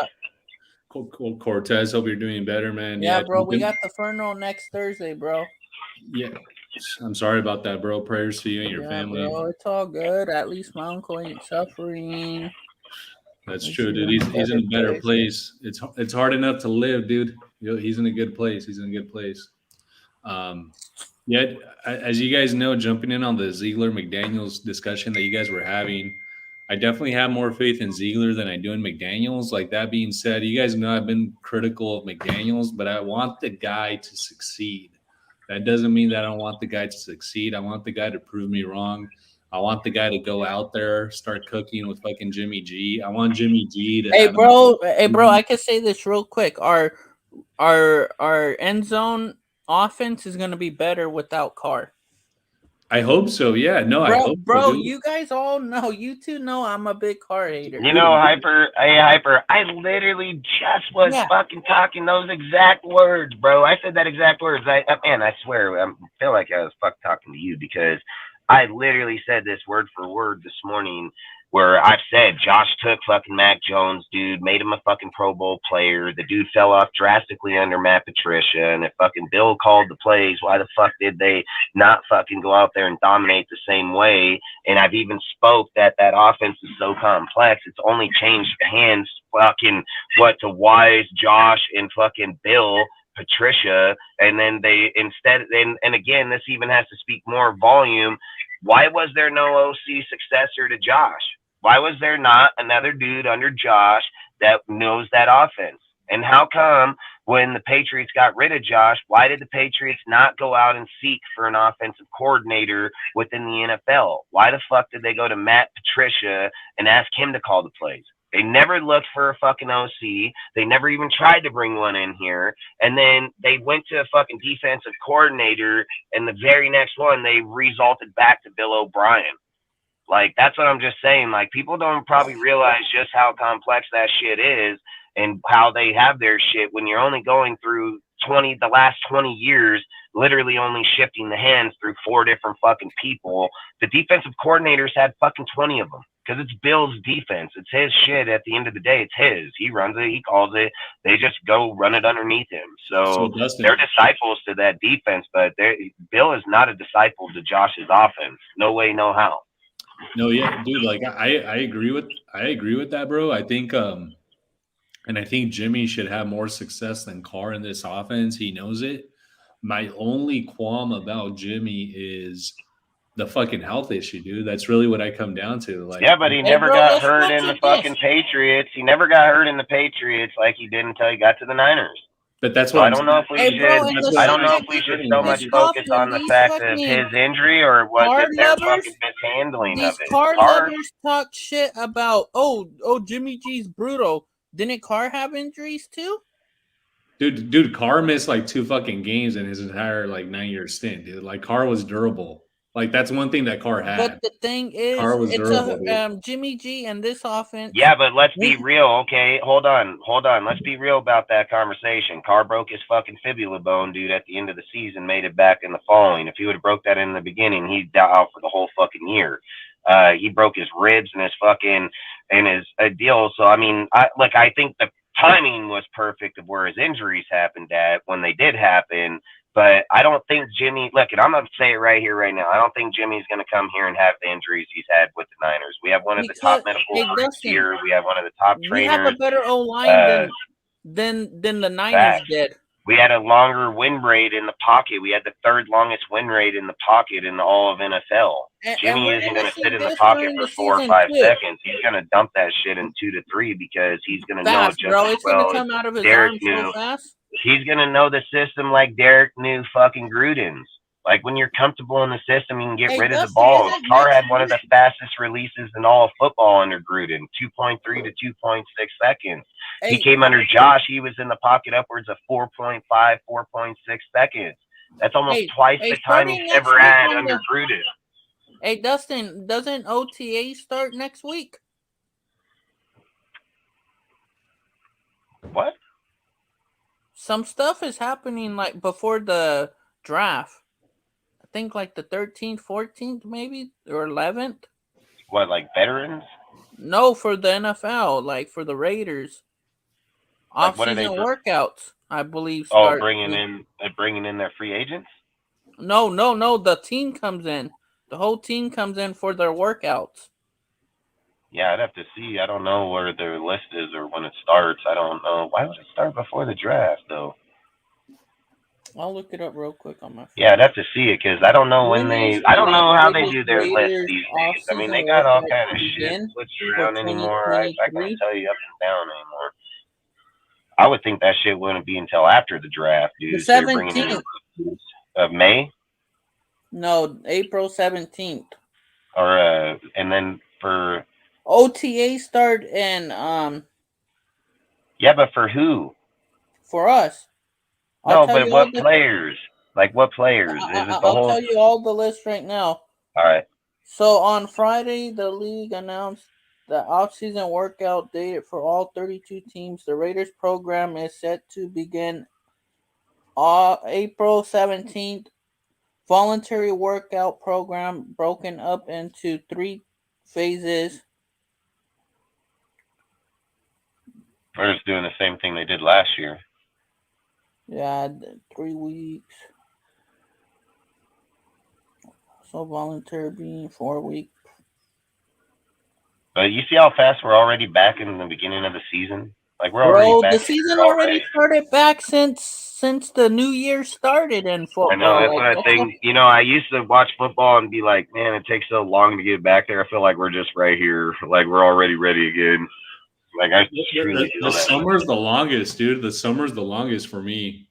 Cool, Cortez. Hope you're doing better, man. Yeah, bro. We got the Furno next Thursday, bro. Yeah. I'm sorry about that, bro. Prayers to you and your Yeah, family. bro, it's all good. At least my uncle ain't suffering. That's true, dude. He's in a better place. It's hard enough to live, dude. He's in a good place. He's in a good place. Yeah, as you guys know, jumping in on the Ziegler McDaniels discussion that you guys were having, I definitely have more faith in Ziegler than I do in McDaniels. Like that being said, you guys know I've been critical of McDaniels, but I want the guy to succeed. That doesn't mean that I don't want the guy to succeed. I want the guy to prove me wrong. I want the guy to go out there, start cooking with fucking Jimmy G. I want Jimmy G to Hey, bro, I can say this real quick. Our end zone offense is going to be better without Carr. I hope so. Yeah, no, I hope bro, so, dude. you guys all know, you two know I'm a big Carr hater. You know, Hyper, I literally just was fucking talking those exact words, bro. I said that exact words. I swear, I feel like I was fucking talking to you because I literally said this word for word this morning where I've said Josh took fucking Mac Jones, dude, made him a fucking Pro Bowl player. The dude fell off drastically under Matt Patricia. And if fucking Bill called the plays, why the fuck did they not fucking go out there and dominate the same way? And I've even spoke that offense is so complex. It's only changed hands fucking to Wise, Josh, and fucking Bill, Patricia. And then they instead, and again, this even has to speak more volume. Why was there no OC successor to Josh? Why was there not another dude under Josh that knows that offense? And how come when the Patriots got rid of Josh, why did the Patriots not go out and seek for an offensive coordinator within the NFL? Why the fuck did they go to Matt Patricia and ask him to call the plays? They never looked for a fucking OC. They never even tried to bring one in here. And then they went to a fucking defensive coordinator, and the very next one, they resulted back to Bill O'Brien. Like, that's what I'm just saying. Like, people don't probably realize just how complex that shit is and how they have their shit when you're only going through the last 20 years, literally only shifting the hands through 4 different fucking people. The defensive coordinators had fucking 20 of them because it's Bill's defense. It's his shit at the end of the day. It's his. He runs it. He calls it. They just go run it underneath him. So they're disciples to that defense, but Bill is not a disciple to Josh's offense. No way, no how. No, yeah, dude. Like I agree with that, bro. I think and I think Jimmy should have more success than Carr in this offense. He knows it. My only qualm about Jimmy is the fucking health issue, dude. That's really what I come down to. Like, yeah, but he never got hurt in the fucking Patriots. He never got hurt in the Patriots like he did until he got to the Niners. But that's what I don't know if we should. I don't know if we should so much focus on the fact of his injury or was it their fucking mishandling of it. Carr lovers talk shit about Jimmy G's brutal. Didn't Carr have injuries too? Dude, Carr missed like 2 fucking games in his entire like 9-year stint, dude. Like Carr was durable. Like that's one thing that Carr had. But the thing is, Carr was durable, Jimmy G and this offense. Yeah, but let's be real, okay? Hold on. Let's be real about that conversation. Carr broke his fucking fibula bone, dude, at the end of the season, made it back in the following. If he would have broke that in the beginning, he'd out for the whole fucking year. He broke his ribs and his fucking deal. So I mean, I think the timing was perfect of where his injuries happened at when they did happen. But I don't think Jimmy, look, and I'm going to say it right here, right now. I don't think Jimmy's going to come here and have the injuries he's had with the Niners. We have one of the top medical groups here. We have one of the top trainers. We have a better O-line than the Niners did. We had a longer win rate in the pocket. We had the 3rd longest win rate in the pocket in all of NFL. Jimmy isn't going to sit in the pocket for 4 or 5 seconds. He's going to dump that shit in 2 to 3 because he's going to know just as well as Derek knew. He's going to know the system like Derek knew fucking Gruden's. Like when you're comfortable in the system, you can get rid of the ball. Carr had one of the fastest releases in all of football under Gruden, 2.3 to 2.6 seconds. He came under Josh. He was in the pocket upwards of 4.5, 4.6 seconds. That's almost twice the time he's ever had under Gruden. Hey, Dustin, doesn't OTA start next week? What? Some stuff is happening like before the draft. I think like the 13th, 14th, maybe, or 11th. What, like veterans? No, for the NFL, like for the Raiders. Like, what are they off-season workouts, I believe. Start bringing in their free agents? No. The team comes in. The whole team comes in for their workouts. Yeah, I'd have to see. I don't know where their list is or when it starts. I don't know. Why would it start before the draft, though? I'll look it up real quick on my phone. Yeah, I'd have to see it because I don't know when When I is don't Las know how they Vegas do their list Raiders these days. I mean, off-season they got all workout kind of shit begin switched for around anymore. I couldn't 2023? tell you up and down anymore. I would think that shit wouldn't be until after the draft, The dude. So they're bringing in 17th. of May No, April 17th. or and then for OTA start in yeah, but for who? for us. I'll No, tell but you all what the players? Like what players? Is it the I'll whole? tell you all the list right now. All right. So on Friday, the league announced the off-season workout date for all 32 teams. The Raiders program is set to begin April 17th. Voluntary workout program broken up into 3 phases. They're just doing the same thing they did last year. Yeah, 3 weeks. So voluntary being 4 weeks. But you see how fast we're already back in the beginning of the season? Like we're already Bro, back. the season already started back since the new year started in football. I know, that's Like, what I think. You know, I used to watch football and be like, man, it takes so long to get back there. I feel like we're just right here. Like we're already ready again. Like I truly feel The that. summer's the longest, dude. The summer's the longest for me.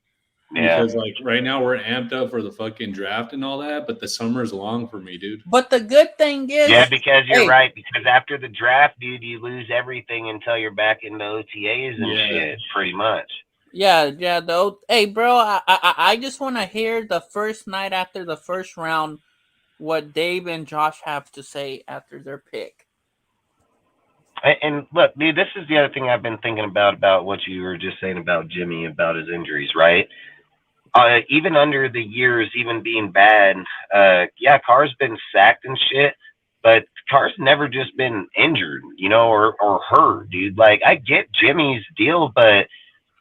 Yeah. Because like right now we're amped up for the fucking draft and all that, but the summer's long for me, dude. But the good thing is, Yeah, because you're hey, right. Because after the draft, dude, you lose everything until you're back into OTAs and shit, pretty much. Yeah. Hey, bro, I just want to hear the first night after the first round what Dave and Josh have to say after their pick. And look, dude, this is the other thing I've been thinking about what you were just saying about Jimmy, about his injuries, right? Even under the years, even being bad, yeah, Carr's been sacked and shit, but Carr's never just been injured, you know, or hurt, dude. Like, I get Jimmy's deal, but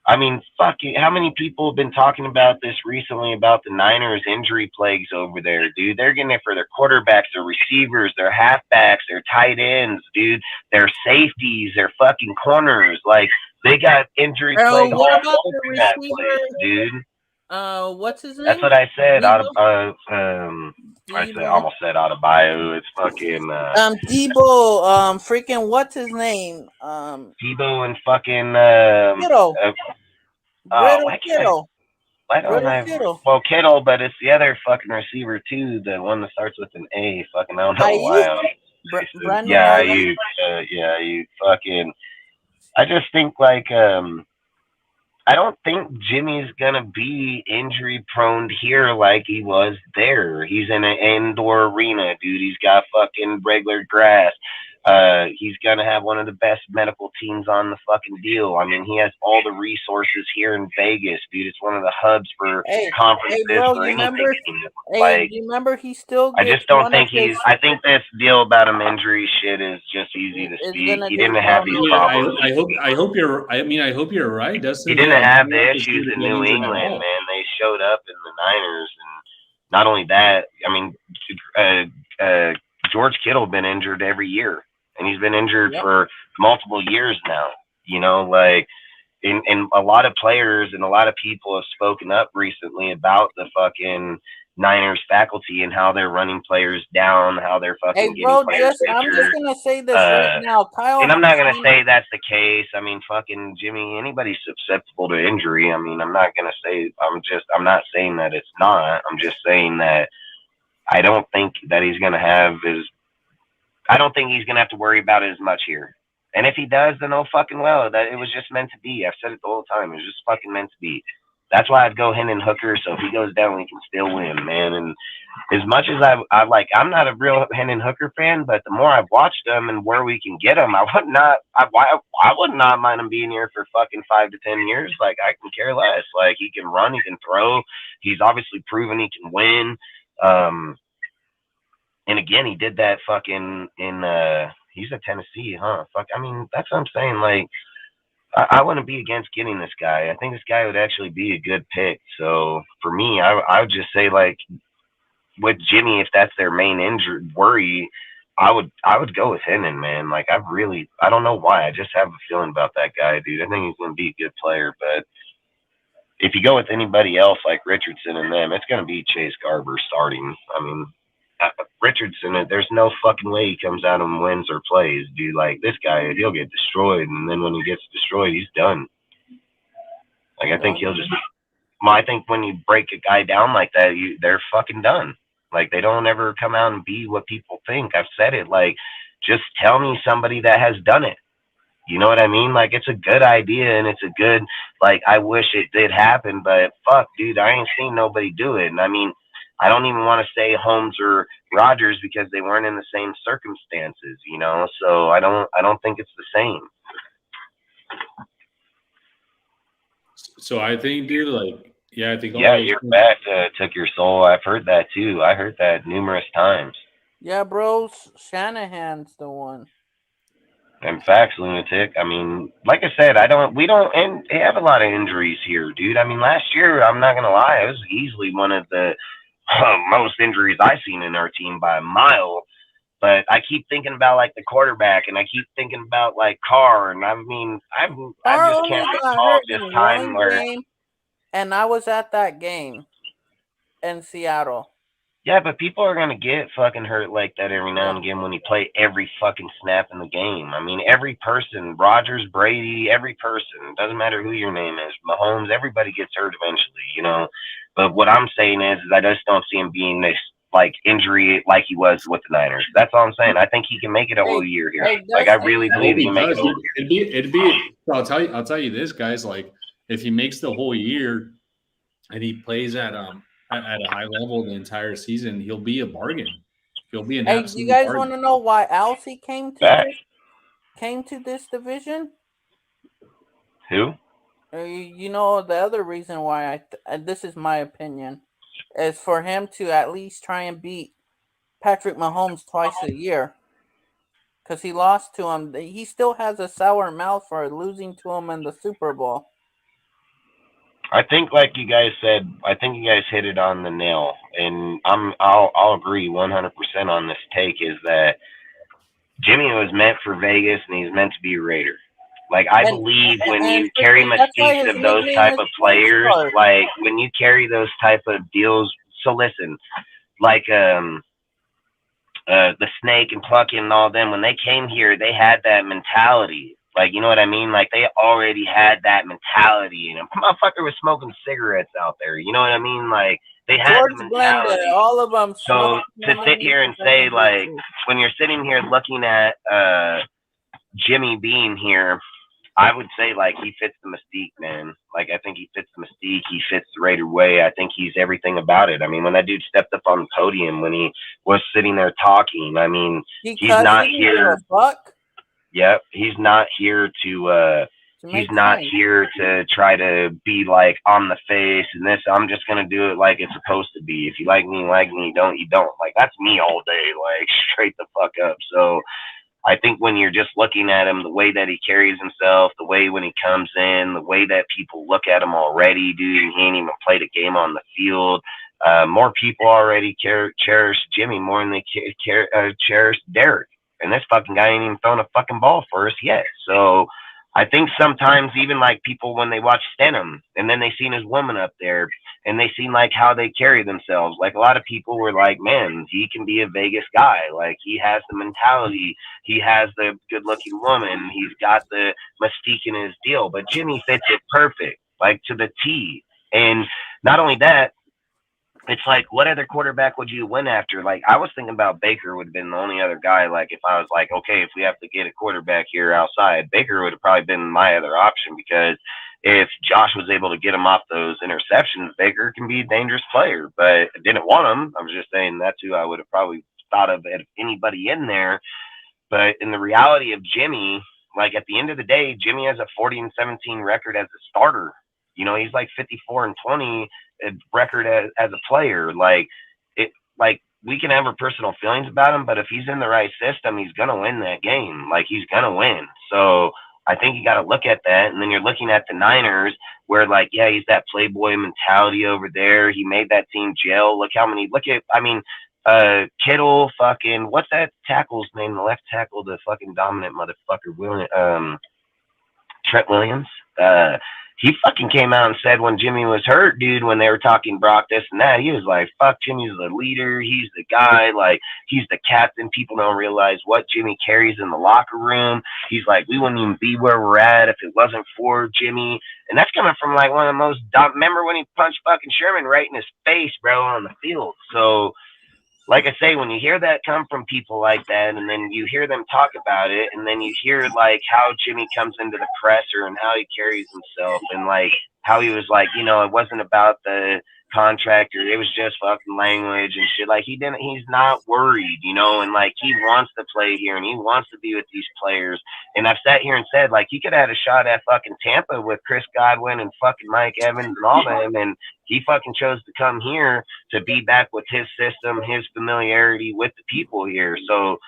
I mean, fuck you. How many people have been talking about this recently about the Niners injury plagues over there, dude? They're getting it for their quarterbacks, their receivers, their halfbacks, their tight ends, dude, their safeties, their fucking corners. Like, they got injury plagues all What about over the that receiver? place, dude. What's his name? That's what I said. Debo? I almost said Adebayo. It's fucking Debo. Freaking what's his name? Debo and fucking Kittle. Kittle. Why don't I? Kittle. Well, Kittle, but it's the other fucking receiver too, the one that starts with an A. Fucking, I don't know why. Yeah, you fucking. I just think like I don't think Jimmy's gonna be injury prone here like he was there. He's in an indoor arena, dude. He's got fucking regular grass. He's gonna have one of the best medical teams on the fucking deal. I mean, he has all the resources here in Vegas, dude. It's one of the hubs for conferences for anything. You remember he still I just don't think he's. I think this deal about him injury shit is just easy to speak. He didn't have these problems. I hope you're. I mean, I hope you're right, Dustin. He didn't have the issues in New England, man. They showed up in the Niners, and not only that, I mean, George Kittle been injured every year, and he's been injured for multiple years now. You know, like, and a lot of players and a lot of people have spoken up recently about the fucking Niners faculty and how they're running players down, how they're fucking getting players injured. I'm just gonna say this right now, Kyle. And I'm not gonna say that's the case. I mean, fucking Jimmy, anybody's susceptible to injury. I mean, I'm not gonna say. I'm not saying that it's not. I'm just saying that I don't think that he's gonna have his. I don't think he's gonna have to worry about it as much here. And if he does, then oh fucking well. That it was just meant to be. I've said it the whole time. It was just fucking meant to be. That's why I'd go Hendon Hooker. So if he goes down, we can still win, man. And as much as I like, I'm not a real Hendon Hooker fan, but the more I've watched him and where we can get him, I would not mind him being here for fucking 5 to 10 years. Like, I can care less. Like, he can run, he can throw. He's obviously proven he can win. And again, he did that fucking in he's at Tennessee, huh? Fuck, I mean, that's what I'm saying. Like, I wouldn't be against getting this guy. I think this guy would actually be a good pick. So for me, I would just say, like, with Jimmy, if that's their main injury worry, I would go with Hennon, man. Like I don't know why. I just have a feeling about that guy, dude. I think he's gonna be a good player, but if you go with anybody else like Richardson and them, it's gonna be Chase Garber starting. I mean, Richardson, there's no fucking way he comes out and wins or plays, dude. Like this guy, he'll get destroyed, and then when he gets destroyed, he's done. Like I think he'll just. I think when you break a guy down like that, they're fucking done. Like they don't ever come out and be what people think. I've said it. Like, just tell me somebody that has done it. You know what I mean? Like it's a good idea and it's a good. Like I wish it did happen, but fuck, dude, I ain't seen nobody do it. And I mean, I don't even want to say Holmes or Rodgers because they weren't in the same circumstances. You know, so I don't think it's the same. So I think, dude, like, yeah, I think. Yeah, your bat took your soul. I've heard that too. I heard that numerous times. Yeah, bro, Shanahan's the one. In fact, lunatic. I mean, like I said, we don't have a lot of injuries here, dude. I mean, last year, I'm not gonna lie, it was easily one of the most injuries I've seen in our team by a mile. But I keep thinking about like the quarterback, and I keep thinking about like Carr, and I mean, I just can't recall this time where. Game, and I was at that game in Seattle. Yeah, but people are gonna get fucking hurt like that every now and again when you play every fucking snap in the game. I mean, every person, Rodgers, Brady, every person, doesn't matter who your name is, Mahomes, everybody gets hurt eventually, you know. But what I'm saying is I just don't see him being this like injury like he was with the Niners. That's all I'm saying. I think he can make it a whole year here. Like I really believe he can make it a whole year. It'd be. I'll tell you this, guys. Like if he makes the whole year and he plays at a high level the entire season, he'll be a bargain. He'll be an absolute you guys bargain. want to know why Alcee came to this division? Who? You know, the other reason why this is my opinion, is for him to at least try and beat Patrick Mahomes twice a year. Because he lost to him. He still has a sour mouth for losing to him in the Super Bowl. I think, like you guys said, I think you guys hit it on the nail, and I'll agree 100% on this take. Is that Jimmy was meant for Vegas, and he's meant to be a Raider. Like I believe when you carry mystique of those type of players, like when you carry those type of deals. So listen, like the Snake and Plucky and all them, when they came here, they had that mentality. Like, you know what I mean? Like, they already had that mentality. And a motherfucker was smoking cigarettes out there. You know what I mean? Like, they had the mentality. Blended, all of them. So to sit here and say, like, when you're sitting here looking at Jimmy being here, I would say, like, he fits the mystique, man. Like, I think he fits the mystique. He fits the Raider way. I think he's everything about it. I mean, when that dude stepped up on the podium, when he was sitting there talking, I mean, he's not here. Yep, he's not here to he's not here to try to be like on the face and this. I'm just gonna do it like it's supposed to be. If you like me, you don't, you don't. Like that's me all day, like straight the fuck up. So I think when you're just looking at him, the way that he carries himself, the way when he comes in, the way that people look at him already, dude, and he ain't even played a game on the field. More people already cherish Jimmy more than they cherish Derek. And this fucking guy ain't even thrown a fucking ball for us yet. So I think sometimes even like people when they watch Stenham and then they seen his woman up there and they seen like how they carry themselves. Like a lot of people were like, man, he can be a Vegas guy. Like he has the mentality. He has the good looking woman. He's got the mystique in his deal. But Jimmy fits it perfect, like to the T. And not only that, it's like, what other quarterback would you win after? Like, I was thinking about Baker would have been the only other guy. Like, if I was like, okay, if we have to get a quarterback here outside, Baker would have probably been my other option because if Josh was able to get him off those interceptions, Baker can be a dangerous player. But I didn't want him. I was just saying that's who I would have probably thought of if anybody in there. But in the reality of Jimmy, like at the end of the day, Jimmy has a 40-17 record as a starter. You know, he's like 54-20 record as a player. Like we can have our personal feelings about him, but if he's in the right system, he's gonna win that game. Like he's gonna win. So I think you got to look at that. And then you're looking at the Niners where, like, yeah, he's that playboy mentality over there. He made that team gel. Kittle, fucking, what's that tackle's name? The left tackle, the fucking dominant motherfucker, Trent Williams. He fucking came out and said when Jimmy was hurt, dude, when they were talking Brock this and that, he was like, fuck, Jimmy's the leader. He's the guy. Like, he's the captain. People don't realize what Jimmy carries in the locker room. He's like, we wouldn't even be where we're at if it wasn't for Jimmy. And that's coming from, like, one of the most dumb. Remember when he punched fucking Sherman right in his face, bro, on the field? So, like I say, when you hear that come from people like that, and then you hear them talk about it, and then you hear, like, how Jimmy comes into the presser and how he carries himself, and, like, how he was like, you know, it wasn't about the contract, or it was just fucking language and shit. Like, he's not worried, you know, and, like, he wants to play here, and he wants to be with these players. And I've sat here and said, like, he could have had a shot at fucking Tampa with Chris Godwin and fucking Mike Evans and all them, and he fucking chose to come here to be back with his system, his familiarity with the people here. So,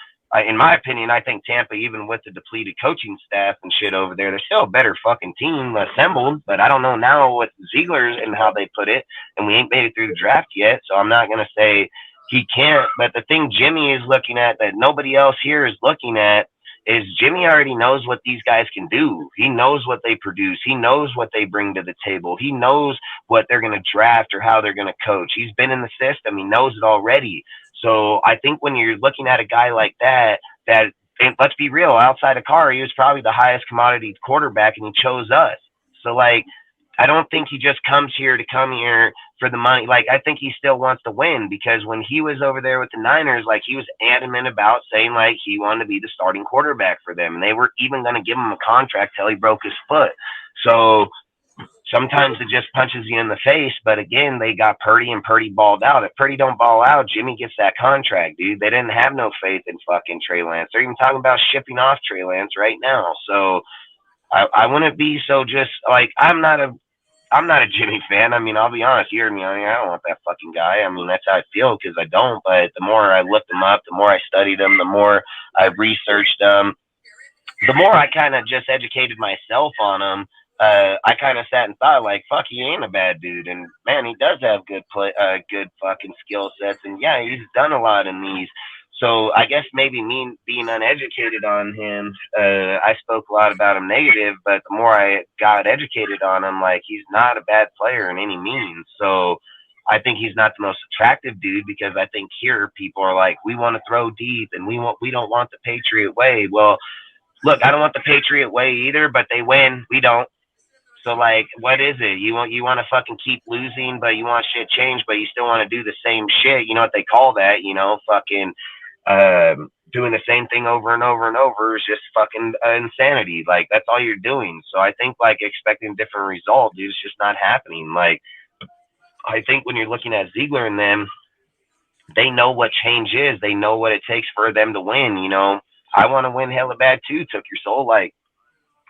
in my opinion, I think Tampa, even with the depleted coaching staff and shit over there, they're still a better fucking team assembled. But I don't know now with Ziegler's and how they put it, and we ain't made it through the draft yet. So I'm not going to say he can't. But the thing Jimmy is looking at that nobody else here is looking at is Jimmy already knows what these guys can do. He knows what they produce. He knows what they bring to the table. He knows what they're going to draft or how they're going to coach. He's been in the system. He knows it already. So I think when you're looking at a guy like that, and let's be real, outside of Carr, he was probably the highest commodity quarterback, and he chose us. So, like, I don't think he just comes here for the money. Like, I think he still wants to win, because when he was over there with the Niners, like, he was adamant about saying, like, he wanted to be the starting quarterback for them. And they were even going to give him a contract till he broke his foot. So sometimes it just punches you in the face. But again, they got Purdy, and Purdy balled out. If Purdy don't ball out, Jimmy gets that contract, dude. They didn't have no faith in fucking Trey Lance. They're even talking about shipping off Trey Lance right now. So I wouldn't be so just like, I'm not a Jimmy fan. I mean, I'll be honest. You hear me. I mean, I don't want that fucking guy. I mean, that's how I feel, because I don't. But the more I looked him up, the more I studied him, the more I researched him, the more I kind of just educated myself on him. I kind of sat and thought, like, fuck, he ain't a bad dude. And, man, he does have good fucking skill sets. And, yeah, he's done a lot in these. So I guess maybe me being uneducated on him, I spoke a lot about him negative, but the more I got educated on him, like, he's not a bad player in any means. So I think he's not the most attractive dude, because I think here people are like, we want to throw deep, and we don't want the Patriot way. Well, look, I don't want the Patriot way either, but they win. We don't. So, like, what is it? You want to fucking keep losing, but you want shit changed, but you still want to do the same shit. You know what they call that? You know, fucking doing the same thing over and over and over is just fucking insanity. Like, that's all you're doing. So I think, like, expecting different result, dude, is just not happening. Like, I think when you're looking at Ziegler and them, they know what change is. They know what it takes for them to win. You know, I want to win hella bad too. Took your soul. Like,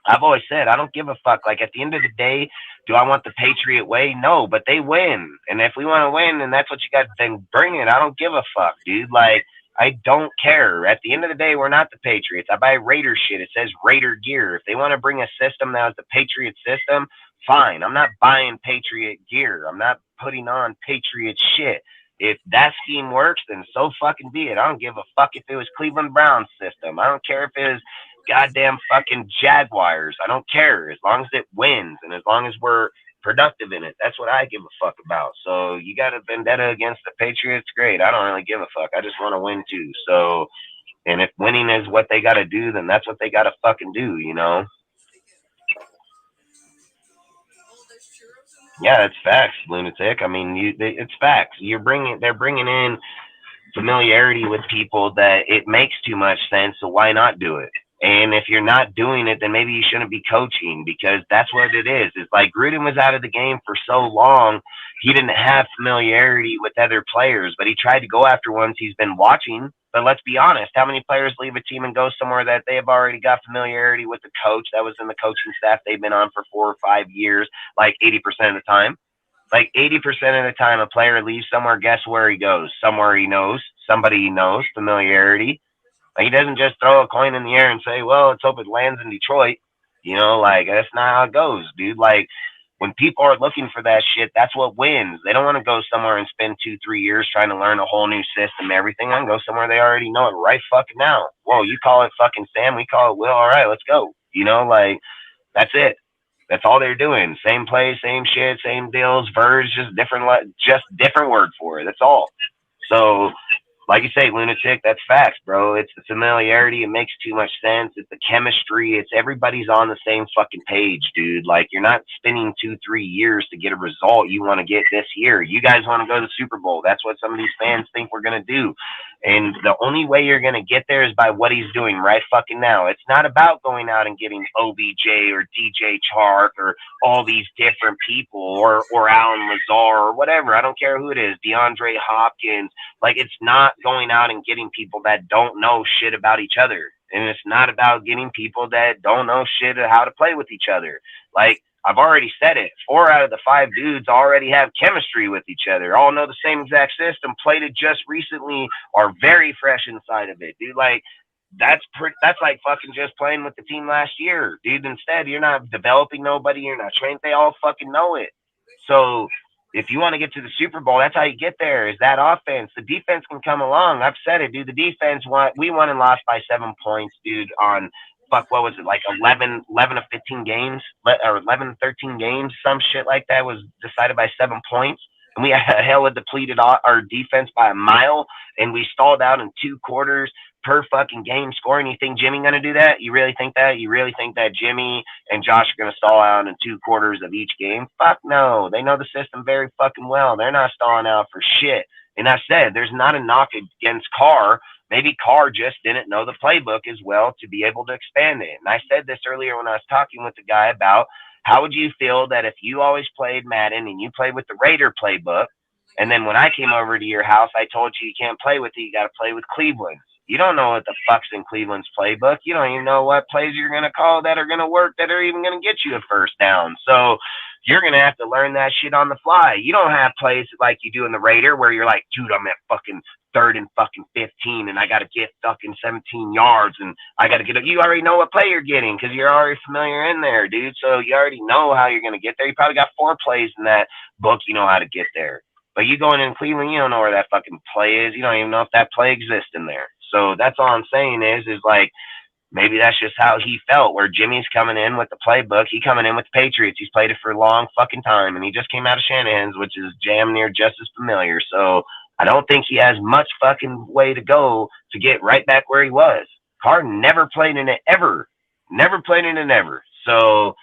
I've always said, I don't give a fuck. Like, at the end of the day, do I want the Patriot way? No, but they win. And if we want to win, and that's what you got, then bring it. I don't give a fuck, dude. Like, I don't care. At the end of the day, we're not the Patriots. I buy Raider shit. It says Raider gear. If they want to bring a system that was the Patriot system, fine. I'm not buying Patriot gear. I'm not putting on Patriot shit. If that scheme works, then so fucking be it. I don't give a fuck if it was Cleveland Browns system. I don't care if it was goddamn fucking Jaguars. I don't care. As long as it wins, and as long as we're productive in it, that's what I give a fuck about. So you got a vendetta against the Patriots, great. I don't really give a fuck. I just want to win too. So, and if winning is what they got to do, then that's what they got to fucking do, you know? Yeah, it's facts, lunatic. I mean, it's facts. They're bringing in familiarity with people that it makes too much sense. So why not do it? And if you're not doing it, then maybe you shouldn't be coaching, because that's what it is. It's like Gruden was out of the game for so long. He didn't have familiarity with other players, but he tried to go after ones he's been watching. But let's be honest, how many players leave a team and go somewhere that they have already got familiarity with the coach that was in the coaching staff they've been on for 4 or 5 years, like 80% of the time? Like 80% of the time, a player leaves somewhere, guess where he goes? Somewhere he knows, somebody he knows, familiarity. He doesn't just throw a coin in the air and say, well, let's hope it lands in Detroit. You know, like, that's not how it goes, dude. Like, when people are looking for that shit, that's what wins. They don't want to go somewhere and spend 2-3 years trying to learn a whole new system, everything. I can go somewhere they already know it right fucking now. Whoa, you call it fucking Sam, we call it Will. All right, let's go. You know, like, that's it. That's all they're doing. Same play, same shit, same deals, verbs, just different word for it. That's all. So, like you say, lunatic, that's facts, bro. It's the familiarity. It makes too much sense. It's the chemistry. It's everybody's on the same fucking page, dude. Like, you're not spending 2-3 years to get a result you want to get this year. You guys want to go to the Super Bowl. That's what some of these fans think we're going to do. And the only way you're going to get there is by what he's doing right fucking now. It's not about going out and getting OBJ or DJ Chark or all these different people or Alan Lazar or whatever. I don't care who it is. DeAndre Hopkins. Like, it's not going out and getting people that don't know shit about each other. And it's not about getting people that don't know shit of how to play with each other. Like, I've already said it. 4 out of the 5 dudes already have chemistry with each other. All know the same exact system, played it just recently, are very fresh inside of it. Dude, like, that's like fucking just playing with the team last year. Dude, instead, you're not developing nobody. You're not trained. They all fucking know it. So if you want to get to the Super Bowl, that's how you get there, is that offense. The defense can come along. I've said it, dude. The defense, we won and lost by 7 points, dude, on what was it, like 11 of 15 games, or 11 13 games, some shit like that was decided by 7 points. And we hella depleted our defense by a mile, and we stalled out in 2 quarters per fucking game scoring. You think Jimmy going to do that? You really think that? You really think that Jimmy and Josh are going to stall out in 2 quarters of each game? Fuck no. They know the system very fucking well. They're not stalling out for shit. And I said, there's not a knock against Carr. Maybe Carr just didn't know the playbook as well to be able to expand it. And I said this earlier when I was talking with the guy about how would you feel that if you always played Madden and you played with the Raider playbook, and then when I came over to your house, I told you can't play with it, you got to play with Cleveland. You don't know what the fuck's in Cleveland's playbook. You don't even know what plays you're going to call that are going to work, that are even going to get you a first down. So you're going to have to learn that shit on the fly. You don't have plays like you do in the Raider where you're like, dude, I'm at fucking 3rd and fucking 15 and I got to get fucking 17 yards and I got to get – you already know what play you're getting because you're already familiar in there, dude. So you already know how you're going to get there. You probably got 4 plays in that book you know how to get there. But you going in Cleveland, you don't know where that fucking play is. You don't even know if that play exists in there. So that's all I'm saying is like, maybe that's just how he felt, where Jimmy's coming in with the playbook. He coming in with the Patriots. He's played it for a long fucking time, and he just came out of Shanahan's, which is damn near just as familiar. So I don't think he has much fucking way to go to get right back where he was. Carr never played in it ever. Never played in it ever. So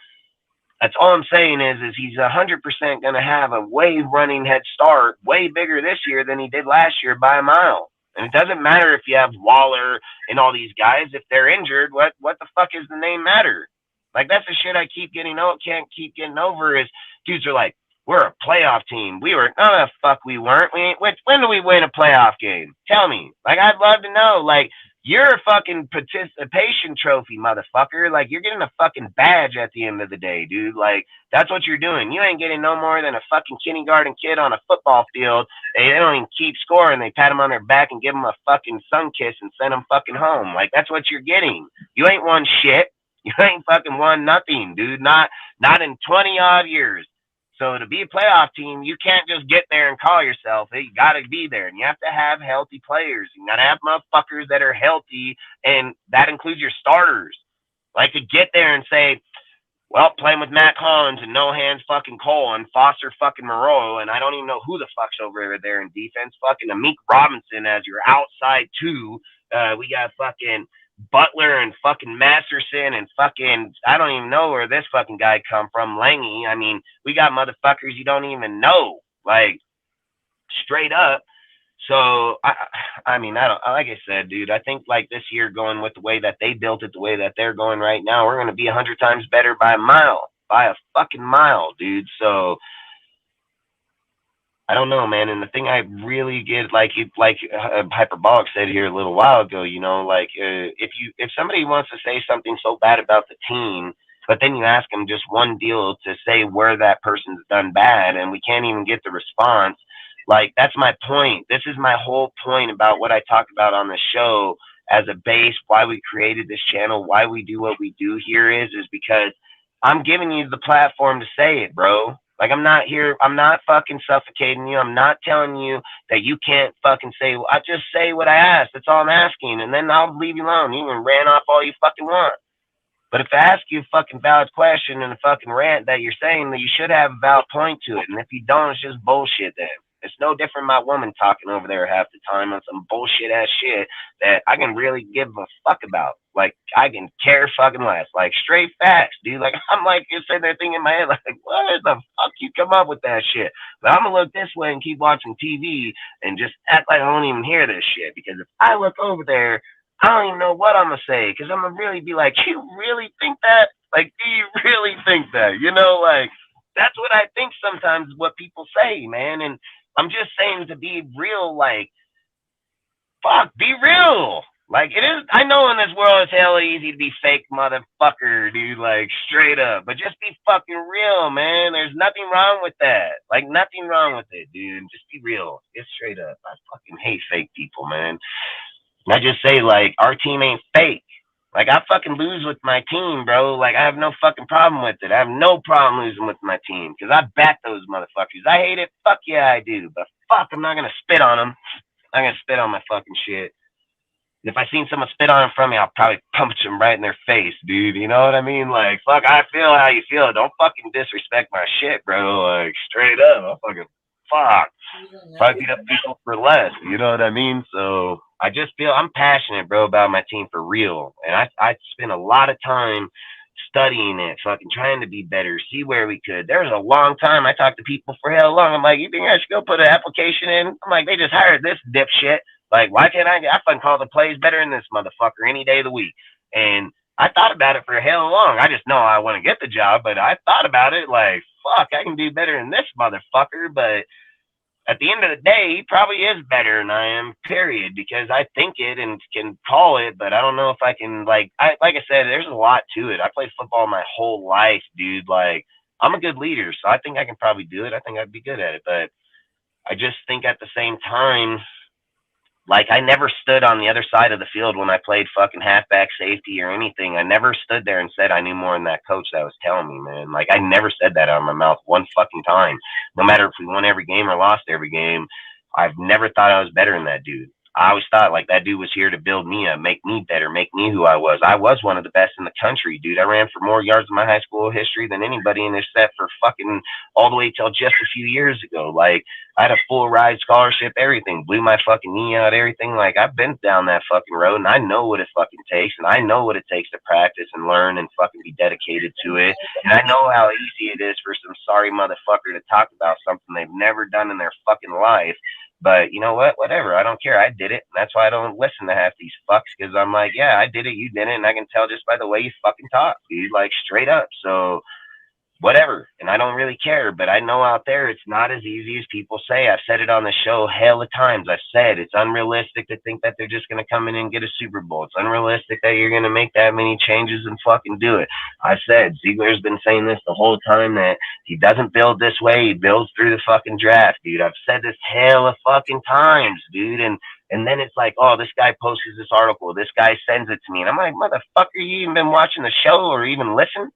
that's all I'm saying is he's 100% going to have a way running head start, way bigger this year than he did last year by a mile. And it doesn't matter if you have Waller and all these guys. If they're injured, what the fuck is the name matter? Like, that's the shit I can't keep getting over is dudes are like, we're a playoff team. We were, no, the fuck we weren't. When do we win a playoff game? Tell me. Like, I'd love to know. Like, you're a fucking participation trophy, motherfucker. Like, you're getting a fucking badge at the end of the day, dude. Like, that's what you're doing. You ain't getting no more than a fucking kindergarten kid on a football field. They don't even keep scoring. They pat them on their back and give them a fucking sun kiss and send them fucking home. Like, that's what you're getting. You ain't won shit. You ain't fucking won nothing, dude. Not in 20-odd years. So to be a playoff team, you can't just get there and call yourself. You got to be there, and you have to have healthy players. You got to have motherfuckers that are healthy, and that includes your starters. Like, to get there and say, well, playing with Matt Collins and No Hands fucking Cole and Foster fucking Moreau, and I don't even know who the fuck's over there in defense, fucking Amik Robinson as your outside 2. We got fucking Butler and fucking Masterson and fucking, I don't even know where this fucking guy come from, Langy. I mean, we got motherfuckers you don't even know, like, straight up. So, I mean, I don't, like I said, dude, I think like this year going with the way that they built it, the way that they're going right now, we're going to be 100 times better by a fucking mile, dude. So, I don't know, man. And the thing I really get, like Hyperbolic said here a little while ago, you know, like if somebody wants to say something so bad about the team, but then you ask them just one deal to say where that person's done bad, and we can't even get the response. Like, that's my point. This is my whole point about what I talk about on the show as a base, why we created this channel, why we do what we do here is because I'm giving you the platform to say it, bro. Like, I'm not here, I'm not fucking suffocating you. I'm not telling you that you can't fucking say, I just say what I ask. That's all I'm asking. And then I'll leave you alone. You can rant off all you fucking want. But if I ask you a fucking valid question and a fucking rant that you're saying, that you should have a valid point to it. And if you don't, it's just bullshit then. It's no different than my woman talking over there half the time on some bullshit ass shit that I can really give a fuck about. Like, I can care fucking less. Like, straight facts, dude. Like, I'm like, you're sitting there thinking in my head, like, what the fuck you come up with that shit? But I'm gonna look this way and keep watching TV and just act like I don't even hear this shit. Because if I look over there, I don't even know what I'm gonna say. Because I'm gonna really be like, you really think that? Like, do you really think that? You know, like, that's what I think sometimes what people say, man. And I'm just saying, to be real, like, fuck, be real. Like, it is, I know in this world it's hella easy to be fake motherfucker, dude, like, straight up. But just be fucking real, man. There's nothing wrong with that. Like, nothing wrong with it, dude. Just be real. Get straight up. I fucking hate fake people, man. And I just say, like, our team ain't fake. Like, I fucking lose with my team, bro. Like, I have no fucking problem with it. I have no problem losing with my team because I back those motherfuckers. I hate it. Fuck yeah, I do. But fuck, I'm not going to spit on them. I'm going to spit on my fucking shit. If I seen someone spit on in front of me, I'll probably punch them right in their face, dude. You know what I mean? Like, fuck, I feel how you feel. Don't fucking disrespect my shit, bro. Like, straight up. I'll fucking fuck. Probably beat up people for less. You know what I mean? So I just feel I'm passionate, bro, about my team for real. And I spent a lot of time studying it, fucking trying to be better, see where we could. There was a long time I talked to people for hell long. I'm like, you think I should go put an application in? I'm like, they just hired this dipshit. Like, why can't I fucking call the plays better than this motherfucker any day of the week? And I thought about it for hell long. I just know I want to get the job, but I thought about it like, fuck, I can do better than this motherfucker. But at the end of the day, he probably is better than I am, period, because I think it and can call it, but I don't know if I can, like I said, there's a lot to it. I played football my whole life, dude. Like, I'm a good leader, so I think I can probably do it. I think I'd be good at it, but I just think at the same time, like, I never stood on the other side of the field when I played fucking halfback, safety, or anything. I never stood there and said I knew more than that coach that was telling me, man. Like, I never said that out of my mouth one fucking time. No matter if we won every game or lost every game, I've never thought I was better than that dude. I always thought, like, that dude was here to build me up, make me better, make me who I was. I was one of the best in the country, dude. I ran for more yards in my high school history than anybody in this set for fucking all the way till just a few years ago. Like, I had a full ride scholarship, everything, blew my fucking knee out, everything. Like, I've been down that fucking road, and I know what it fucking takes, and I know what it takes to practice and learn and fucking be dedicated to it. And I know how easy it is for some sorry motherfucker to talk about something they've never done in their fucking life. But you know what? Whatever. I don't care. I did it. And that's why I don't listen to half these fucks, because I'm like, yeah, I did it. You did it. And I can tell just by the way you fucking talk, dude, like, straight up. So whatever. And I don't really care. But I know out there it's not as easy as people say. I've said it on the show hell of times. I've said it's unrealistic to think that they're just going to come in and get a Super Bowl. It's unrealistic that you're going to make that many changes and fucking do it. I said Ziegler's been saying this the whole time, that he doesn't build this way. He builds through the fucking draft, dude. I've said this hell of fucking times, dude. And then it's like, oh, this guy posts this article. This guy sends it to me. And I'm like, motherfucker, you even been watching the show or even listen?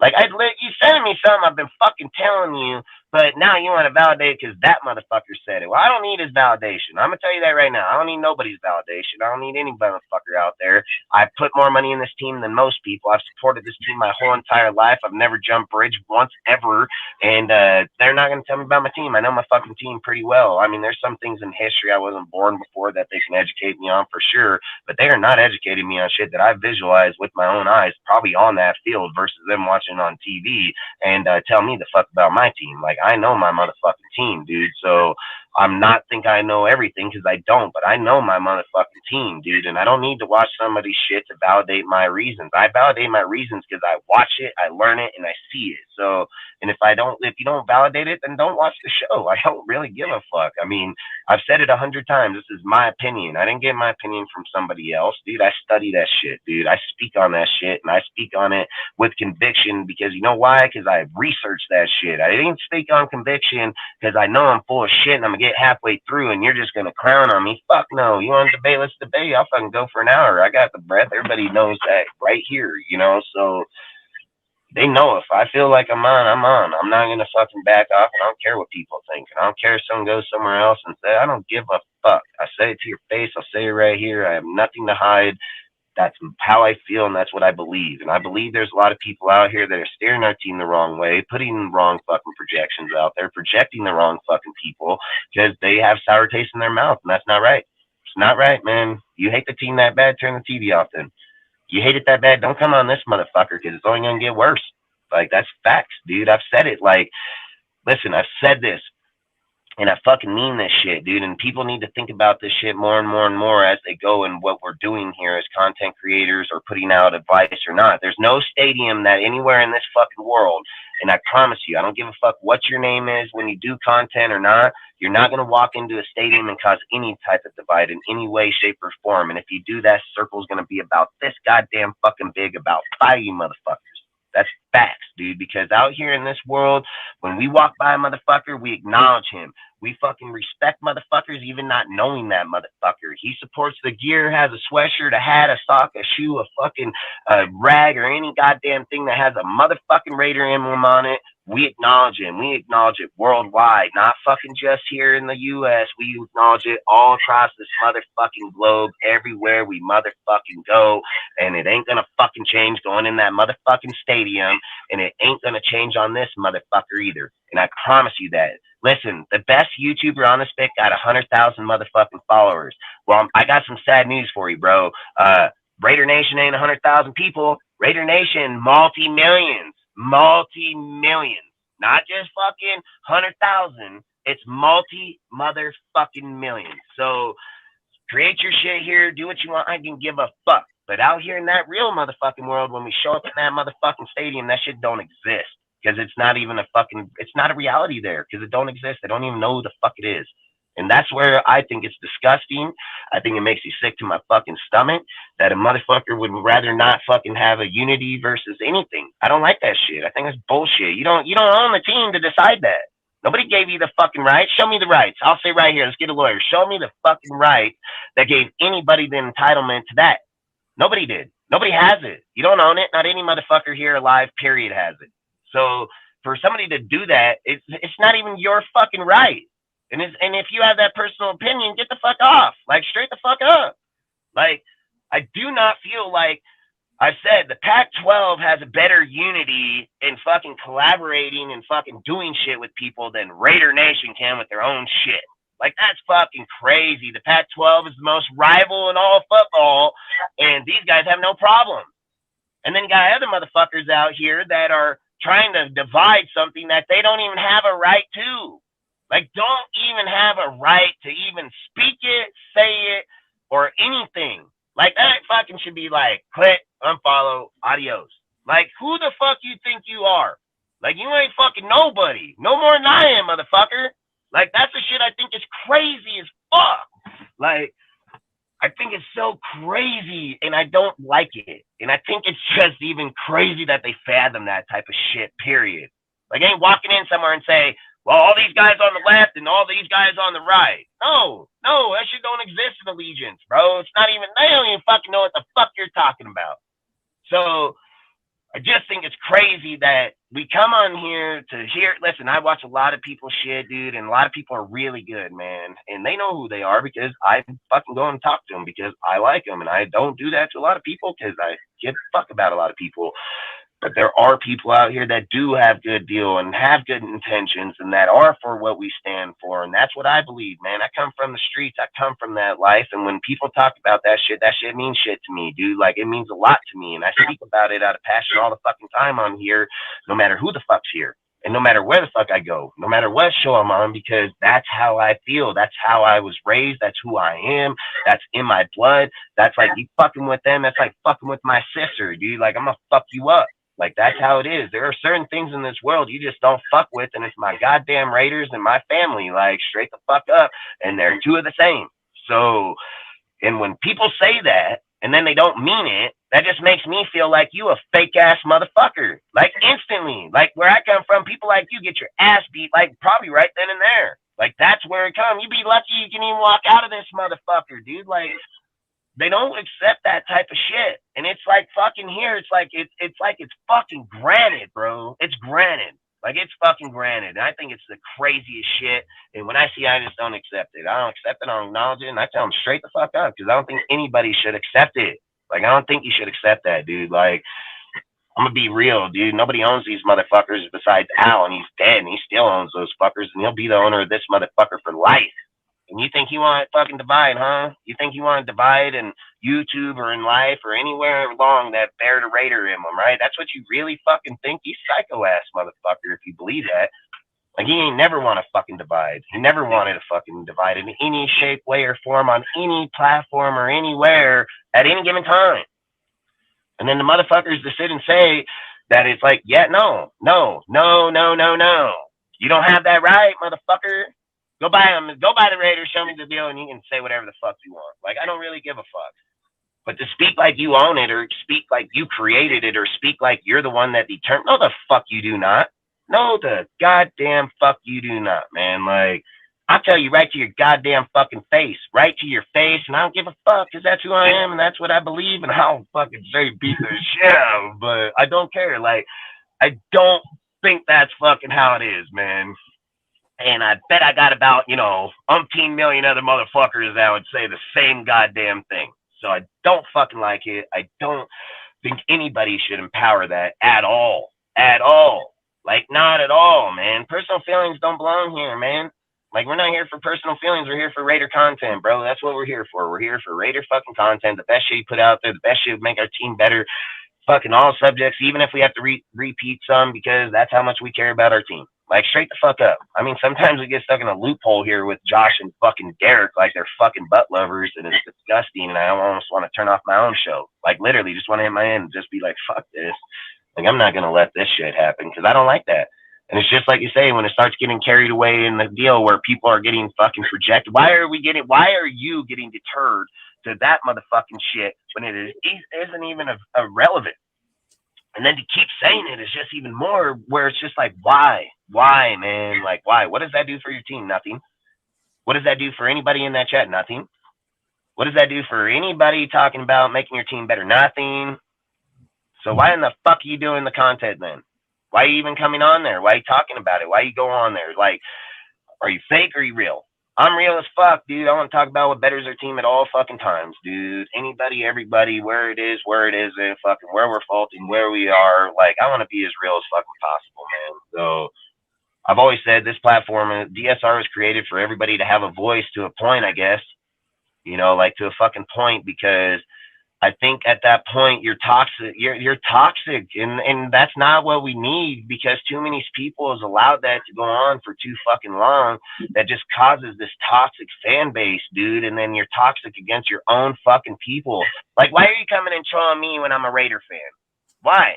Like, you sending me something I've been fucking telling you, but now you want to validate because that motherfucker said it. Well, I don't need his validation. I'm going to tell you that right now. I don't need nobody's validation. I don't need any motherfucker out there. I put more money in this team than most people. I've supported this team my whole entire life. I've never jumped bridge once ever, and they're not going to tell me about my team. I know my fucking team pretty well. I mean, there's some things in history I wasn't born before that they can educate me on for sure, but they are not educating me on shit that I visualized with my own eyes, probably on that field versus them watching on TV and tell me the fuck about my team. Like, I know my motherfucking team, dude. So I'm not think I know everything, because I don't, but I know my motherfucking team, dude. And I don't need to watch somebody's shit to validate my reasons. I validate my reasons because I watch it, I learn it, and I see it. So, and if you don't validate it, then don't watch the show. I don't really give a fuck. I mean, I've said it 100 times. This is my opinion. I didn't get my opinion from somebody else, dude. I study that shit, dude. I speak on that shit, and I speak on it with conviction, because you know why? Because I researched that shit. I didn't speak on conviction because I know I'm full of shit and I'm get halfway through and you're just going to clown on me. Fuck no. You want to debate? Let's debate. I'll fucking go for an hour. I got the breath. Everybody knows that right here, you know? So they know if I feel like I'm on, I'm on. I'm not going to fucking back off, and I don't care what people think. And I don't care if someone goes somewhere else and say, I don't give a fuck. I say it to your face. I'll say it right here. I have nothing to hide. That's how I feel, and that's what I believe. And I believe there's a lot of people out here that are steering our team the wrong way, putting the wrong fucking projections out there, projecting the wrong fucking people because they have sour taste in their mouth, and that's not right. It's not right, man. You hate the team that bad, turn the TV off then. You hate it that bad, don't come on this motherfucker because it's only going to get worse. Like, that's facts, dude. I've said it. Like, listen, I've said this. And I fucking mean this shit, dude. And people need to think about this shit more and more and more as they go and what we're doing here as content creators or putting out advice or not. There's no stadium that anywhere in this fucking world, and I promise you, I don't give a fuck what your name is when you do content or not, you're not going to walk into a stadium and cause any type of divide in any way, shape, or form. And if you do, that circle's going to be about this goddamn fucking big, about 5 you motherfuckers. That's facts, dude, because out here in this world, when we walk by a motherfucker, we acknowledge him. We fucking respect motherfuckers, even not knowing that motherfucker. He supports the gear, has a sweatshirt, a hat, a sock, a shoe, a fucking rag, or any goddamn thing that has a motherfucking Raider emblem on it. We acknowledge him. We acknowledge it worldwide, not fucking just here in the U.S. We acknowledge it all across this motherfucking globe, everywhere we motherfucking go. And it ain't gonna fucking change going in that motherfucking stadium. And it ain't gonna change on this motherfucker either. And I promise you that. Listen, the best YouTuber on the stick got 100,000 motherfucking followers. Well, I got some sad news for you, bro. Raider Nation ain't 100,000 people. Raider Nation, multi-millions. Multi-millions. Not just fucking 100,000. It's multi-motherfucking millions. So create your shit here. Do what you want. I can give a fuck. But out here in that real motherfucking world, when we show up in that motherfucking stadium, that shit don't exist. Because it's not even it's not a reality there. Because it don't exist. They don't even know who the fuck it is. And that's where I think it's disgusting. I think it makes me sick to my fucking stomach that a motherfucker would rather not fucking have a unity versus anything. I don't like that shit. I think it's bullshit. You don't own the team to decide that. Nobody gave you the fucking rights. Show me the rights. I'll say right here, let's get a lawyer. Show me the fucking right that gave anybody the entitlement to that. Nobody did. Nobody has it. You don't own it. Not any motherfucker here alive, period, has it. So for somebody to do that, it's not even your fucking right. And if you have that personal opinion, get the fuck off. Like, straight the fuck up. Like, I do not feel like, I've said, the Pac-12 has a better unity in fucking collaborating and fucking doing shit with people than Raider Nation can with their own shit. Like, that's fucking crazy. The Pac-12 is the most rival in all football, and these guys have no problem. And then you got other motherfuckers out here that are trying to divide something that they don't even have a right to. Like, don't even have a right to even speak it, say it, or anything. Like, that fucking should be like, click, unfollow, adios. Like, who the fuck you think you are? Like, you ain't fucking nobody. No more than I am, motherfucker. Like, that's the shit I think is crazy as fuck. Like, I think it's so crazy, and I don't like it. And I think it's just even crazy that they fathom that type of shit, period. Like, I ain't walking in somewhere and say, well, all these guys on the left and all these guys on the right. No, that shit don't exist in allegiance, bro. It's not even, they don't even fucking know what the fuck you're talking about. So I just think it's crazy that we come on here to hear, listen, I watch a lot of people's shit, dude, and a lot of people are really good, man. And they know who they are because I fucking go and talk to them because I like them. And I don't do that to a lot of people because I give a fuck about a lot of people. But there are people out here that do have good deal and have good intentions and that are for what we stand for. And that's what I believe, man. I come from the streets. I come from that life. And when people talk about that shit means shit to me, dude. Like, it means a lot to me. And I speak about it out of passion all the fucking time on here, no matter who the fuck's here. And no matter where the fuck I go, no matter what show I'm on, because that's how I feel. That's how I was raised. That's who I am. That's in my blood. That's like, you fucking with them. That's like fucking with my sister, dude. Like, I'm gonna fuck you up. Like, that's how it is. There are certain things in this world you just don't fuck with, and it's my goddamn Raiders and my family. Like, straight the fuck up, and they're two of the same. So, and when people say that, and then they don't mean it, that just makes me feel like you a fake-ass motherfucker. Like, instantly. Like, where I come from, people like you get your ass beat, like, probably right then and there. Like, that's where it comes. You'd be lucky you can even walk out of this motherfucker, dude. Like, they don't accept that type of shit. And it's like fucking here. It's like it's fucking granted, bro. It's granted. Like, it's fucking granted. And I think it's the craziest shit. And when I see it, I just don't accept it. I don't accept it. I don't acknowledge it. And I tell them straight the fuck up, because I don't think anybody should accept it. Like, I don't think you should accept that, dude. Like, I'm gonna be real, dude. Nobody owns these motherfuckers besides Al, and he's dead, and he still owns those fuckers, and he'll be the owner of this motherfucker for life. And you think you want to fucking divide, huh? You think you want to divide in YouTube or in life or anywhere along that bear the Raider in them, right? That's what you really fucking think? You psycho ass motherfucker if you believe that. Like, he ain't never want to fucking divide. He never wanted to fucking divide in any shape, way, or form on any platform or anywhere at any given time. And then the motherfuckers to sit and say that it's like, yeah, no. You don't have that right, motherfucker. Go buy them. Go buy the Raiders. Show me the deal, and you can say whatever the fuck you want. Like, I don't really give a fuck. But to speak like you own it, or speak like you created it, or speak like you're the one that determined, no, the fuck you do not. No, the goddamn fuck you do not, man. Like, I'll tell you right to your goddamn fucking face, right to your face, and I don't give a fuck, because that's who I am, and that's what I believe, and I'll fucking say beat the shit out, but I don't care. Like, I don't think that's fucking how it is, man. And I bet I got about, umpteen million other motherfuckers that would say the same goddamn thing. So I don't fucking like it. I don't think anybody should empower that at all. At all. Like, not at all, man. Personal feelings don't belong here, man. Like, we're not here for personal feelings. We're here for Raider content, bro. That's what we're here for. We're here for Raider fucking content. The best shit you put out there. The best shit would make our team better. Fucking all subjects, even if we have to repeat some, because that's how much we care about our team. Like, straight the fuck up. I mean, sometimes we get stuck in a loophole here with Josh and fucking Derek, like they're fucking butt lovers, and it's disgusting, and I almost want to turn off my own show. Like, literally, just want to hit my end and just be like, fuck this. Like, I'm not going to let this shit happen, because I don't like that. And it's just like you say, when it starts getting carried away in the deal where people are getting fucking projected, why are you getting deterred to that motherfucking shit when it isn't even irrelevant? And then to keep saying it is just even more, where it's just like, why? Why, man? Like, why? What does that do for your team? Nothing. What does that do for anybody in that chat? Nothing. What does that do for anybody talking about making your team better? Nothing. So why in the fuck are you doing the content then? Why are you even coming on there? Why are you talking about it? Why you go on there? Like, are you fake or are you real? I'm real as fuck, dude. I want to talk about what betters our team at all fucking times, dude. Anybody, everybody, where it isn't, fucking where we're faulting, where we are. Like, I want to be as real as fucking possible, man. So I've always said this platform, DSR was created for everybody to have a voice to a point, I guess. Like to a fucking point, because I think at that point you're toxic. You're toxic, and that's not what we need, because too many people has allowed that to go on for too fucking long. That just causes this toxic fan base, dude. And then you're toxic against your own fucking people. Like, why are you coming and trolling me when I'm a Raider fan? Why?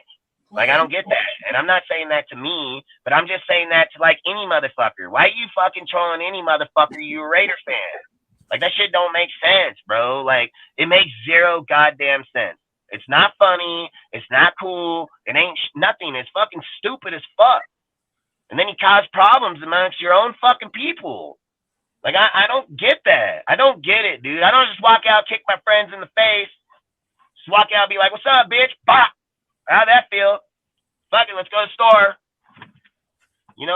Like, I don't get that. And I'm not saying that to me, but I'm just saying that to like any motherfucker. Why are you fucking trolling any motherfucker? You a Raider fan? Like, that shit don't make sense, bro. Like, it makes zero goddamn sense. It's not funny. It's not cool. It ain't nothing. It's fucking stupid as fuck. And then you cause problems amongst your own fucking people. Like, I don't get that. I don't get it, dude. I don't just walk out, kick my friends in the face, just walk out and be like, what's up, bitch? Bop. How'd that feel? Fuck it, let's go to the store.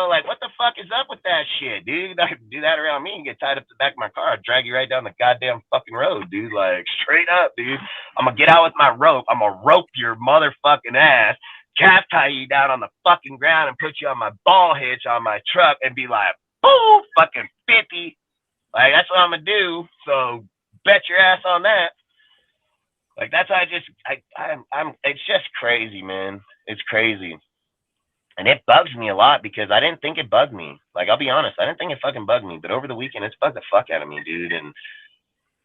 Like, what the fuck is up with that shit, dude? I do that around me and get tied up to the back of my car. I'd drag you right down the goddamn fucking road, dude. Like, straight up, dude. I'm gonna get out with my rope. I'm gonna rope your motherfucking ass, calf tie you down on the fucking ground, and put you on my ball hitch on my truck and be like, boo, fucking 50. Like, that's what I'm gonna do. So bet your ass on that. Like, that's how it's just crazy, man. It's crazy. And it bugs me a lot, because I didn't think it bugged me. Like, I'll be honest, I didn't think it fucking bugged me. But over the weekend, it's bugged the fuck out of me, dude. And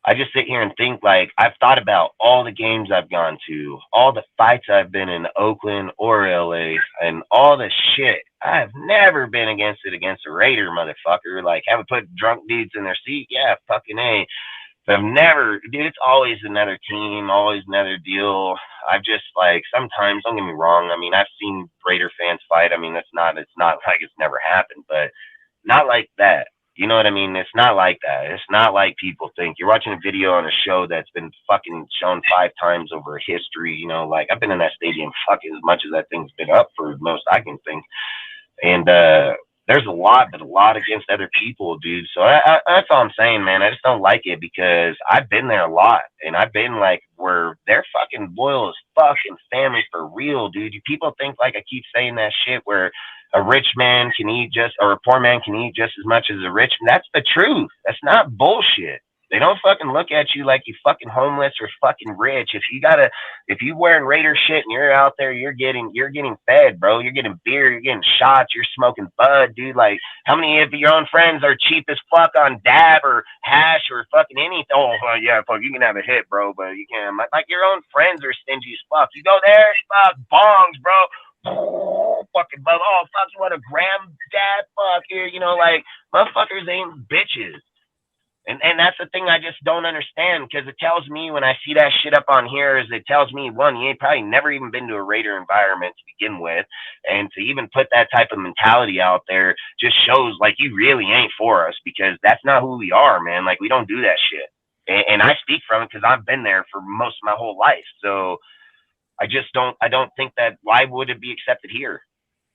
I just sit here and think, like, I've thought about all the games I've gone to, all the fights I've been in Oakland or LA, and all the shit. I've never been against a Raider, motherfucker. Like, have I put drunk dudes in their seat? Yeah, fucking A. But I've never, dude, it's always another team, always another deal. I've just, like, sometimes, don't get me wrong, I mean, I've seen Raider fans fight. I mean, it's not like it's never happened, but not like that. You know what I mean? It's not like that. It's not like people think. You're watching a video on a show that's been fucking shown 5 times over history. You know, like I've been in that stadium fucking as much as that thing's been up for most I can think. And there's a lot, but a lot against other people, dude. So that's all I'm saying, man. I just don't like it because I've been there a lot, and I've been like where they're fucking loyal as fucking family for real, dude. People think like I keep saying that shit where a rich man can eat just, or a poor man can eat just as much as a rich man. That's the truth. That's not bullshit. They don't fucking look at you like you fucking homeless or fucking rich. If you wearing Raider shit and you're out there, you're getting fed, bro. You're getting beer, you're getting shots, you're smoking bud, dude. Like, how many of your own friends are cheap as fuck on dab or hash or fucking anything? Oh, yeah, fuck, you can have a hit, bro, but you can't. Like, your own friends are stingy as fuck. You go there, fuck, bongs, bro. Oh, fucking bud. Oh, fuck, you want a gram dab? Fuck, here, you know, like, motherfuckers ain't bitches. And that's the thing I just don't understand, because it tells me when I see that shit up on here is it tells me, one, you ain't probably never even been to a Raider environment to begin with. And to even put that type of mentality out there just shows like you really ain't for us, because that's not who we are, man. Like, we don't do that shit. And I speak from it because I've been there for most of my whole life. So I don't think that, why would it be accepted here?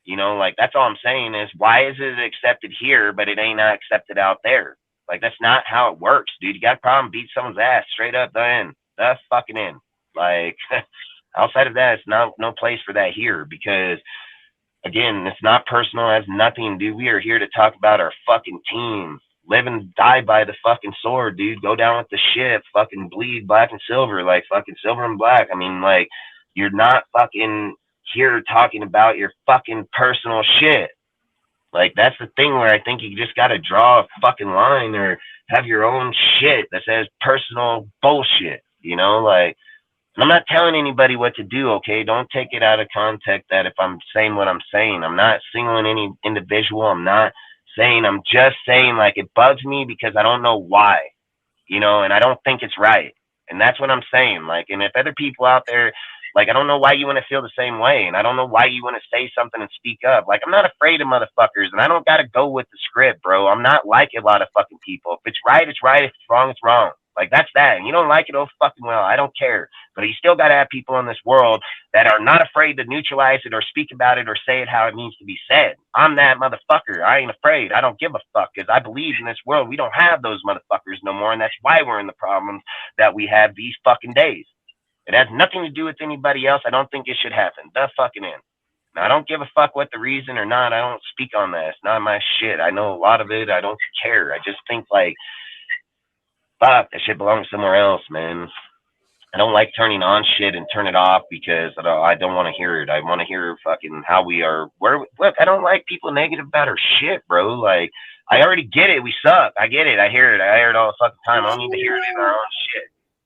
You know, like, that's all I'm saying is, why is it accepted here, but it ain't not accepted out there? Like, that's not how it works, dude. You got a problem, beat someone's ass straight up, the fucking in. Like, outside of that, it's no place for that here, because, again, it's not personal. It has nothing, dude. We are here to talk about our fucking team. Live and die by the fucking sword, dude. Go down with the ship. Fucking bleed black and silver, like fucking silver and black. I mean, like, you're not fucking here talking about your fucking personal shit. Like, that's the thing where I think you just got to draw a fucking line or have your own shit that says personal bullshit, you know? Like, I'm not telling anybody what to do, okay? Don't take it out of context that if I'm saying what I'm saying. I'm not singling any individual. I'm just saying, like, it bugs me because I don't know why, you know, and I don't think it's right. And that's what I'm saying. Like, and if other people out there, like, I don't know why you want to feel the same way, and I don't know why you want to say something and speak up. Like, I'm not afraid of motherfuckers, and I don't got to go with the script, bro. I'm not like a lot of fucking people. If it's right, it's right. If it's wrong, it's wrong. Like, that's that. And you don't like it, oh fucking well. I don't care. But you still got to have people in this world that are not afraid to neutralize it or speak about it or say it how it needs to be said. I'm that motherfucker. I ain't afraid. I don't give a fuck, because I believe in this world we don't have those motherfuckers no more, and that's why we're in the problems that we have these fucking days. It has nothing to do with anybody else. I don't think it should happen. The fucking end. Now, I don't give a fuck what the reason or not. I don't speak on that. It's not my shit. I know a lot of it. I don't care. I just think, like, fuck, that shit belongs somewhere else, man. I don't like turning on shit and turn it off because I don't want to hear it. I want to hear fucking how we are. Look, I don't like people negative about our shit, bro. Like, I already get it. We suck. I get it. I hear it. I hear it all the fucking time. I don't need to hear it in our own shit.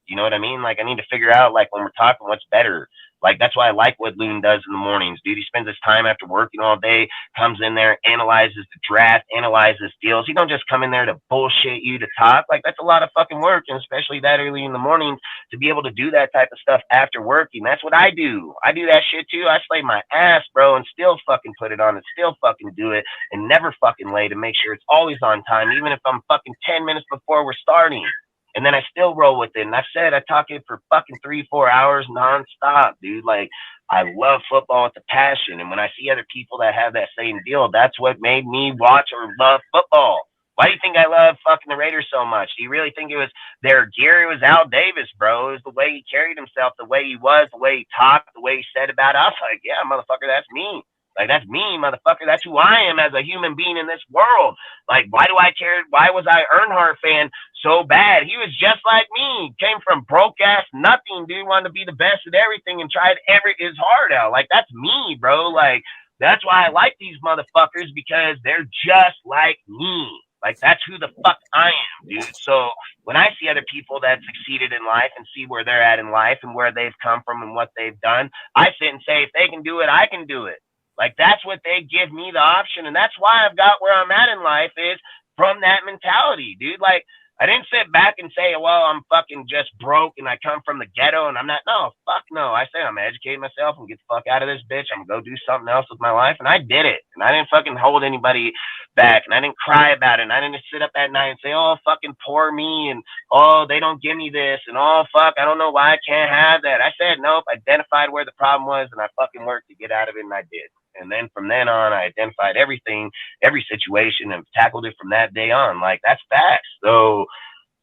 You know what I mean? Like, I need to figure out, like, when we're talking, what's better. Like, that's why I like what Loon does in the mornings, dude. He spends his time after working all day, comes in there, analyzes the draft, analyzes deals. He don't just come in there to bullshit you to talk. Like, that's a lot of fucking work, and especially that early in the morning to be able to do that type of stuff after working. That's what I do. I do that shit, too. I slay my ass, bro, and still fucking put it on and still fucking do it and never fucking late to make sure it's always on time, even if I'm fucking 10 minutes before we're starting. And then I still roll with it. And I've said I talk it for fucking 3-4 hours nonstop, dude. Like, I love football with a passion. And when I see other people that have that same deal, that's what made me watch or love football. Why do you think I love fucking the Raiders so much? Do you really think it was their gear? It was Al Davis, bro. It was the way he carried himself, the way he was, the way he talked, the way he said about it. I was like, yeah, motherfucker, that's me. Like, that's me, motherfucker. That's who I am as a human being in this world. Like, why do I care? Why was I Earnhardt fan so bad? He was just like me. Came from broke ass nothing, dude. Wanted to be the best at everything and tried his heart out. Like, that's me, bro. Like, that's why I like these motherfuckers, because they're just like me. Like, that's who the fuck I am, dude. So when I see other people that succeeded in life and see where they're at in life and where they've come from and what they've done, I sit and say, if they can do it, I can do it. Like, that's what they give me the option. And that's why I've got where I'm at in life, is from that mentality, dude. Like, I didn't sit back and say, well, I'm fucking just broke and I come from the ghetto and I'm not. No, fuck no. I said I'm educating myself and get the fuck out of this bitch. I'm going to go do something else with my life. And I did it. And I didn't fucking hold anybody back. And I didn't cry about it. And I didn't sit up at night and say, oh, fucking poor me. And, oh, they don't give me this. And, oh, fuck, I don't know why I can't have that. I said, nope, identified where the problem was. And I fucking worked to get out of it. And I did. And then from then on, I identified everything, every situation, and tackled it from that day on. Like, that's facts. So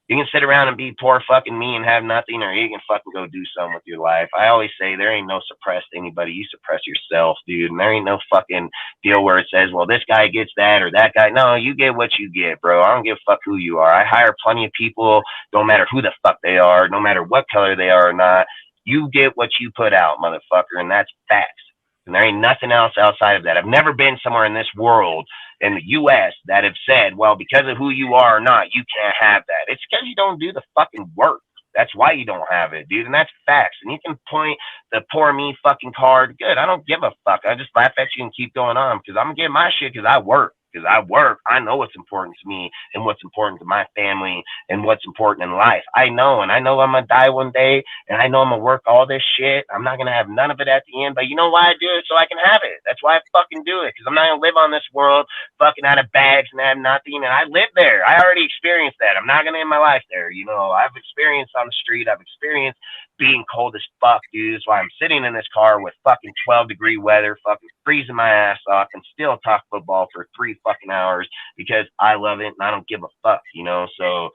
you can sit around and be poor fucking me and have nothing, or you can fucking go do something with your life. I always say there ain't no suppress anybody. You suppress yourself, dude. And there ain't no fucking deal where it says, well, this guy gets that or that guy. No, you get what you get, bro. I don't give a fuck who you are. I hire plenty of people, no matter who the fuck they are, no matter what color they are or not. You get what you put out, motherfucker, and that's facts. And there ain't nothing else outside of that. I've never been somewhere in this world, in the U.S., that have said, well, because of who you are or not, you can't have that. It's because you don't do the fucking work. That's why you don't have it, dude. And that's facts. And you can point the poor me fucking card. Good. I don't give a fuck. I just laugh at you and keep going on because I'm going to get my shit because I work. Because I work, I know what's important to me and what's important to my family and what's important in life. I know, and I know I'm going to die one day, and I know I'm going to work all this shit. I'm not going to have none of it at the end, but you know why I do it? So I can have it. That's why I fucking do it, because I'm not going to live on this world fucking out of bags and have nothing, and I live there. I already experienced that. I'm not going to end my life there. You know, I've experienced on the street. I've experienced being cold as fuck, dude. That's why I'm sitting in this car with fucking 12-degree weather, fucking freezing my ass off, and still talk football for 3 fucking hours because I love it and I don't give a fuck, you know. So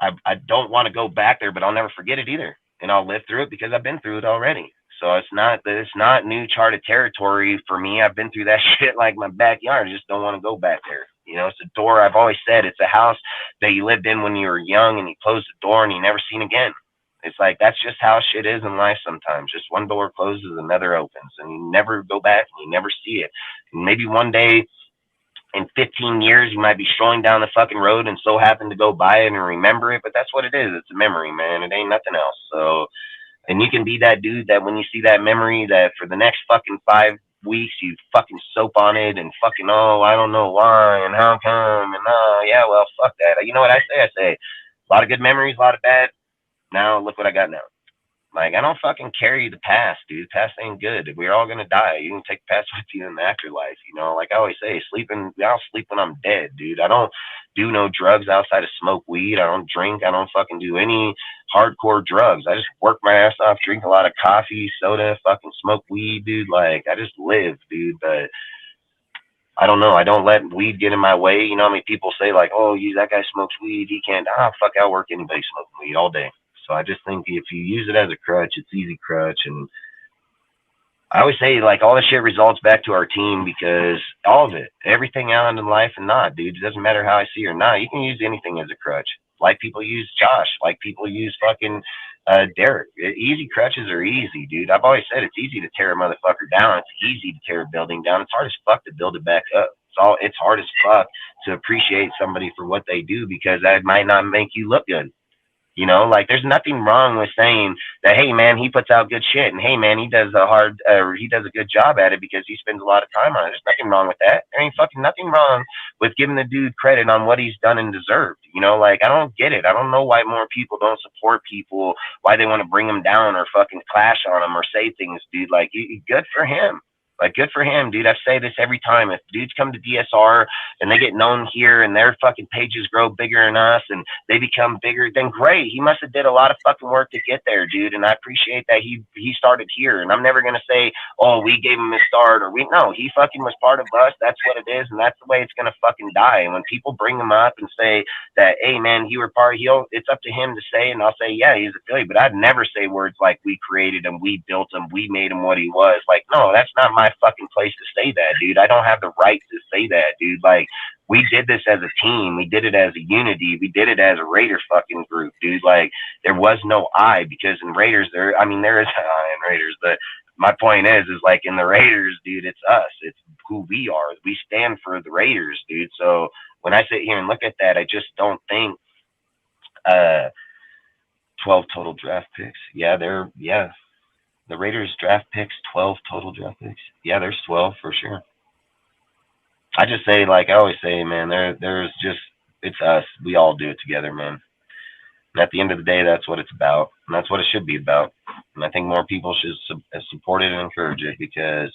I don't want to go back there, but I'll never forget it either, and I'll live through it because I've been through it already. So it's not new charted territory for me. I've been through that shit like my backyard. I just don't want to go back there. You know, it's a door. I've always said it's a house that you lived in when you were young and you closed the door and you never seen again. It's like, that's just how shit is in life sometimes. Just one door closes, another opens, and you never go back and you never see it. And maybe one day in 15 years, you might be strolling down the fucking road and so happen to go by it and remember it, but that's what it is. It's a memory, man. It ain't nothing else. So, and you can be that dude that when you see that memory that for the next fucking 5 weeks, you fucking soap on it and fucking, oh, I don't know why and how come and yeah, well, fuck that. You know what I say? I say a lot of good memories, a lot of bad. Now look what I got now. Like, I don't fucking carry the past, dude. The past ain't good. We're all gonna die. You can take the past with you in the afterlife, you know. Like I always say, I'll sleep when I'm dead, dude. I don't do no drugs outside of smoke weed. I don't drink. I don't fucking do any hardcore drugs. I just work my ass off, drink a lot of coffee, soda, fucking smoke weed, dude. Like, I just live, dude. But I don't know. I don't let weed get in my way. You know how many people say, like, oh, that guy smokes weed, he can't. Fuck, I'll work anybody smoking weed all day. So I just think if you use it as a crutch, it's easy crutch. And I always say, like, all this shit results back to our team because all of it, everything out in life and not, dude, it doesn't matter how I see or not. You can use anything as a crutch. Like people use Josh, like people use fucking Derek. Easy crutches are easy, dude. I've always said it's easy to tear a motherfucker down. It's easy to tear a building down. It's hard as fuck to build it back up. It's hard as fuck to appreciate somebody for what they do because that might not make you look good. You know, like there's nothing wrong with saying that, hey man, he puts out good shit, and hey man, he does a good job at it because he spends a lot of time on it. There's nothing wrong with that. There ain't fucking nothing wrong with giving the dude credit on what he's done and deserved. You know, like I don't get it. I don't know why more people don't support people, why they want to bring them down or fucking clash on them or say things, dude. Like, good for him. Like, good for him, dude. I say this every time. If dudes come to DSR and they get known here and their fucking pages grow bigger than us and they become bigger, then great. He must have did a lot of fucking work to get there, dude. And I appreciate that he started here. And I'm never going to say, oh, we gave him a start or no, he fucking was part of us. That's what it is. And that's the way it's going to fucking die. And when people bring him up and say that, hey, man, you were part of, it's up to him to say, and I'll say, yeah, he's a Philly. But I'd never say words like we created him, we built him, we made him what he was. Like, no, that's not my fucking place to say that, dude. I don't have the right to say that, dude. Like, we did this as a team. We did it as a unity. We did it as a Raider fucking group, dude. Like, there was no I, because in Raiders, there is an I in Raiders, but my point is like in the Raiders, dude, it's us. It's who we are. We stand for the Raiders, dude. So when I sit here and look at that, I just don't think 12 total draft picks. The Raiders draft picks, 12 total draft picks. Yeah, there's 12 for sure. I just say, like I always say, man, there's just It's us. We all do it together, man. And at the end of the day, that's what it's about, and that's what it should be about. And I think more people should support it and encourage it because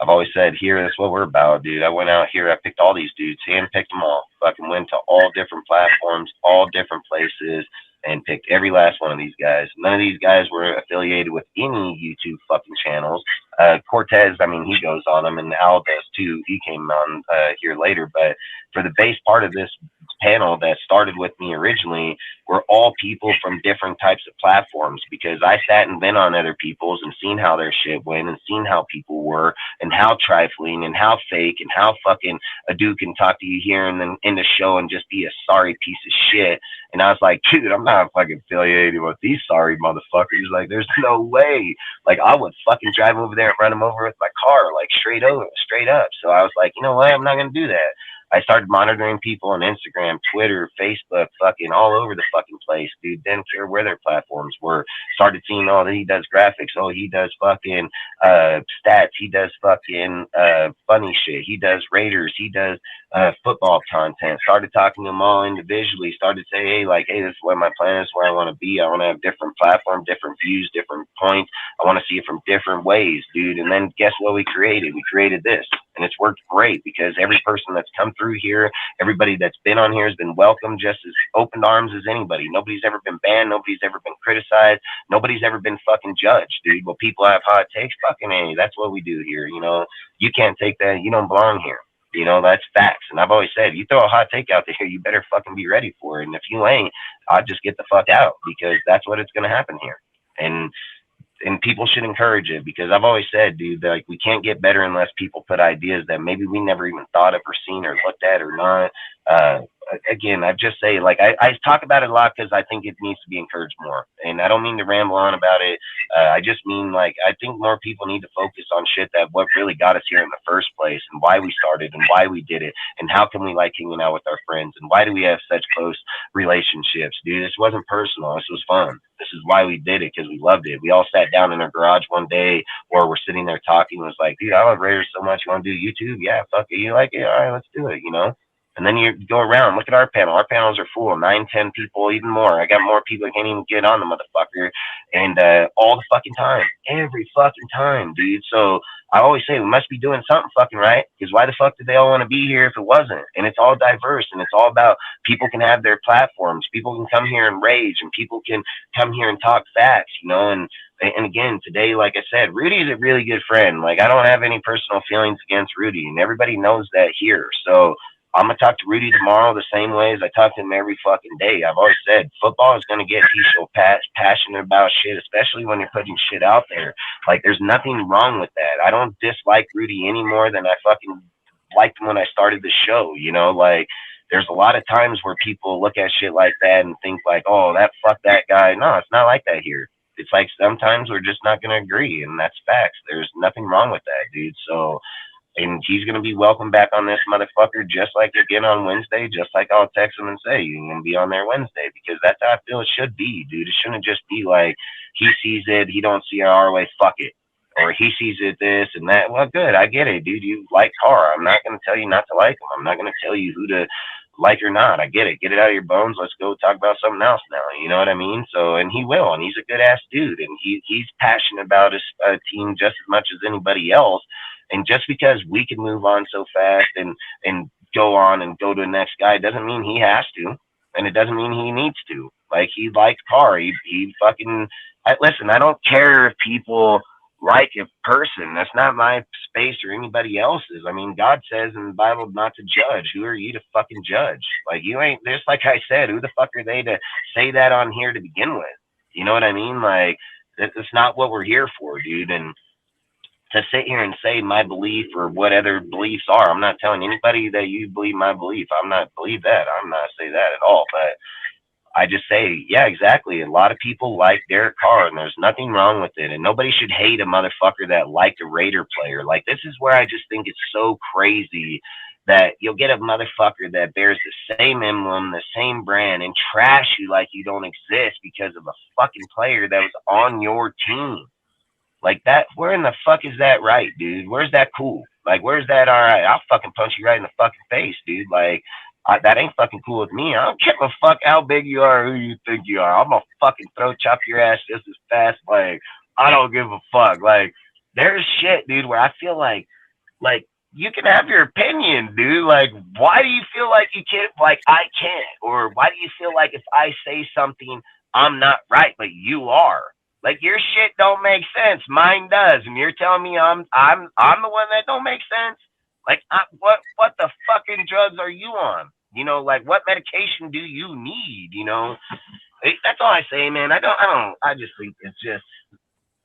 I've always said here, that's what we're about, dude. I went out here, I picked all these dudes, handpicked them all, fucking went to all different platforms, all different places, and picked every last one of these guys. None of these guys were affiliated with any YouTube fucking channels. Cortez, I mean, he goes on them, and Al does too. He came on here later, but for the base part of this panel that started with me originally, we're all people from different types of platforms because I sat and been on other people's and seen how their shit went and seen how people were and how trifling and how fake and how fucking a dude can talk to you here and then in the show and just be a sorry piece of shit. And I was like, dude, I'm not fucking affiliated with these sorry motherfuckers. Like, there's no way. Like, I would fucking drive over there and run them over with my car, like straight up. So I was like, you know what? I'm not gonna do that. I started monitoring people on Instagram, Twitter, Facebook, fucking all over the fucking place, dude. Didn't care where their platforms were. Started seeing, oh, he does graphics. Oh, he does fucking stats. He does fucking funny shit. He does Raiders. He does football content. Started talking to them all individually. Started to say, hey, this is what my plan is, where I want to be. I want to have different platform, different views, different points. I want to see it from different ways, dude. And then guess what we created? We created this. And it's worked great because every person that's come through here, everybody that's been on here has been welcomed just as open arms as anybody. Nobody's ever been banned. Nobody's ever been criticized. Nobody's ever been fucking judged, dude. Well, people have hot takes. Fucking A. That's what we do here. You know, you can't take that. You don't belong here. You know, that's facts. And I've always said, you throw a hot take out there, you better fucking be ready for it. And if you ain't, I'll just get the fuck out because that's what it's going to happen here. And people should encourage it because I've always said, dude, that, like, we can't get better unless people put ideas that maybe we never even thought of or seen or looked at or not. Again, I just say, like, I talk about it a lot because I think it needs to be encouraged more. And I don't mean to ramble on about it. I just mean, like, I think more people need to focus on shit that what really got us here in the first place and why we started and why we did it and how can we like hanging out with our friends and why do we have such close relationships, dude. This wasn't personal. This was fun. This is why we did it, because we loved it. We all sat down in our garage one day or we're sitting there talking and was like, dude, I love Raiders so much. You want to do YouTube? Yeah, fuck it. You like it? All right, let's do it, you know? And then you go around, look at our panel. Our panels are full, 9, 10 people, even more. I got more people that can't even get on the motherfucker. And all the fucking time. Every fucking time, dude. So I always say we must be doing something fucking right. Because why the fuck did they all want to be here if it wasn't? And it's all diverse. And it's all about people can have their platforms. People can come here and rage. And people can come here and talk facts, you know. And again, today, like I said, Rudy is a really good friend. Like, I don't have any personal feelings against Rudy. And everybody knows that here. So I'm going to talk to Rudy tomorrow the same way as I talk to him every fucking day. I've always said football is going to get people passionate about shit, especially when you're putting shit out there. Like, there's nothing wrong with that. I don't dislike Rudy any more than I fucking liked him when I started the show. You know, like, there's a lot of times where people look at shit like that and think like, oh, fuck that guy. No, it's not like that here. It's like sometimes we're just not going to agree, and that's facts. There's nothing wrong with that, dude. So, and he's going to be welcome back on this motherfucker just like again on Wednesday, just like I'll text him and say, you're going to be on there Wednesday, because that's how I feel it should be, dude. It shouldn't just be like he sees it, he don't see it our way, fuck it. Or he sees it this and that. Well, good, I get it, dude. You like Carr. I'm not going to tell you not to like him. I'm not going to tell you who to like or not. I get it. Get it out of your bones. Let's go talk about something else now. You know what I mean? So, and he will, and he's a good ass dude, and he's passionate about his team just as much as anybody else. And just because we can move on so fast and go on and go to the next guy doesn't mean he has to, and it doesn't mean he needs to. Like, he likes Carr. He fucking listen. I don't care if people like a person. That's not my space or anybody else's. I mean, God says in the Bible not to judge. Who are you to fucking judge? Like, you ain't. Just like I said, who the fuck are they to say that on here to begin with? You know what I mean? Like, that's not what we're here for, dude. And to sit here and say my belief or what other beliefs are, I'm not telling anybody that you believe my belief. I'm not believe that. I'm not say that at all. But I just say, yeah, exactly. A lot of people like Derek Carr, and there's nothing wrong with it. And nobody should hate a motherfucker that liked a Raider player. Like, this is where I just think it's so crazy that you'll get a motherfucker that bears the same emblem, the same brand, and trash you like you don't exist because of a fucking player that was on your team. Like, that, where in the fuck is that right, dude? Where's that cool? Like, where's that all right? I'll fucking punch you right in the fucking face, dude. Like, That ain't fucking cool with me. I don't give a fuck how big you are or who you think you are. I'm gonna fucking throat chop your ass just as fast. Like, I don't give a fuck. Like, there's shit, dude, where I feel like you can have your opinion, dude. Like, why do you feel like you can't? Like, I can't, or why do you feel like if I say something, I'm not right, but you are? Like, your shit don't make sense. Mine does, and you're telling me I'm the one that don't make sense. Like, what the fucking drugs are you on? You know, like, what medication do you need? You know, that's all I say, man. I just think it's just.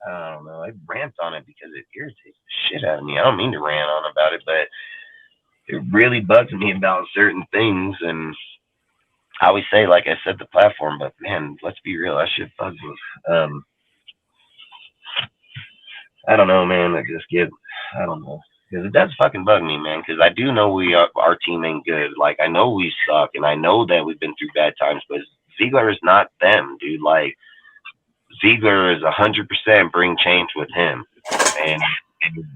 I don't know. I rant on it because it irritates the shit out of me. I don't mean to rant on about it, but it really bugs me about certain things. And I always say, like I said, the platform, but man, let's be real. That shit bugs me. I don't know, man. I don't know. Because it does fucking bug me, man. Because I do know our team ain't good. Like, I know we suck, and I know that we've been through bad times, but Ziegler is not them, dude. Like, Ziegler is 100% bring change with him, and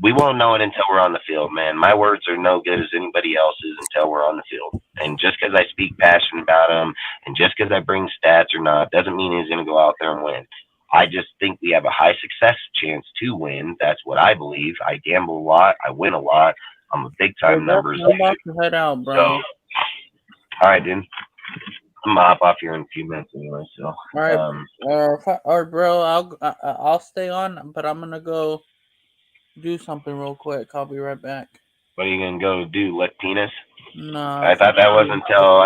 we won't know it until we're on the field, man. My words are no good as anybody else's until we're on the field. And just because I speak passionate about him, and just because I bring stats or not, doesn't mean he's going to go out there and win. I just think we have a high success chance to win. That's what I believe. I gamble a lot. I win a lot. I'm a big time numbers. I'm about to head out, bro. So, all right, dude. I'm gonna hop off here in a few minutes anyway. So, all right, or bro, I'll stay on, but I'm gonna go do something real quick. I'll be right back. What are you gonna go do? Lick penis? No, I thought that was until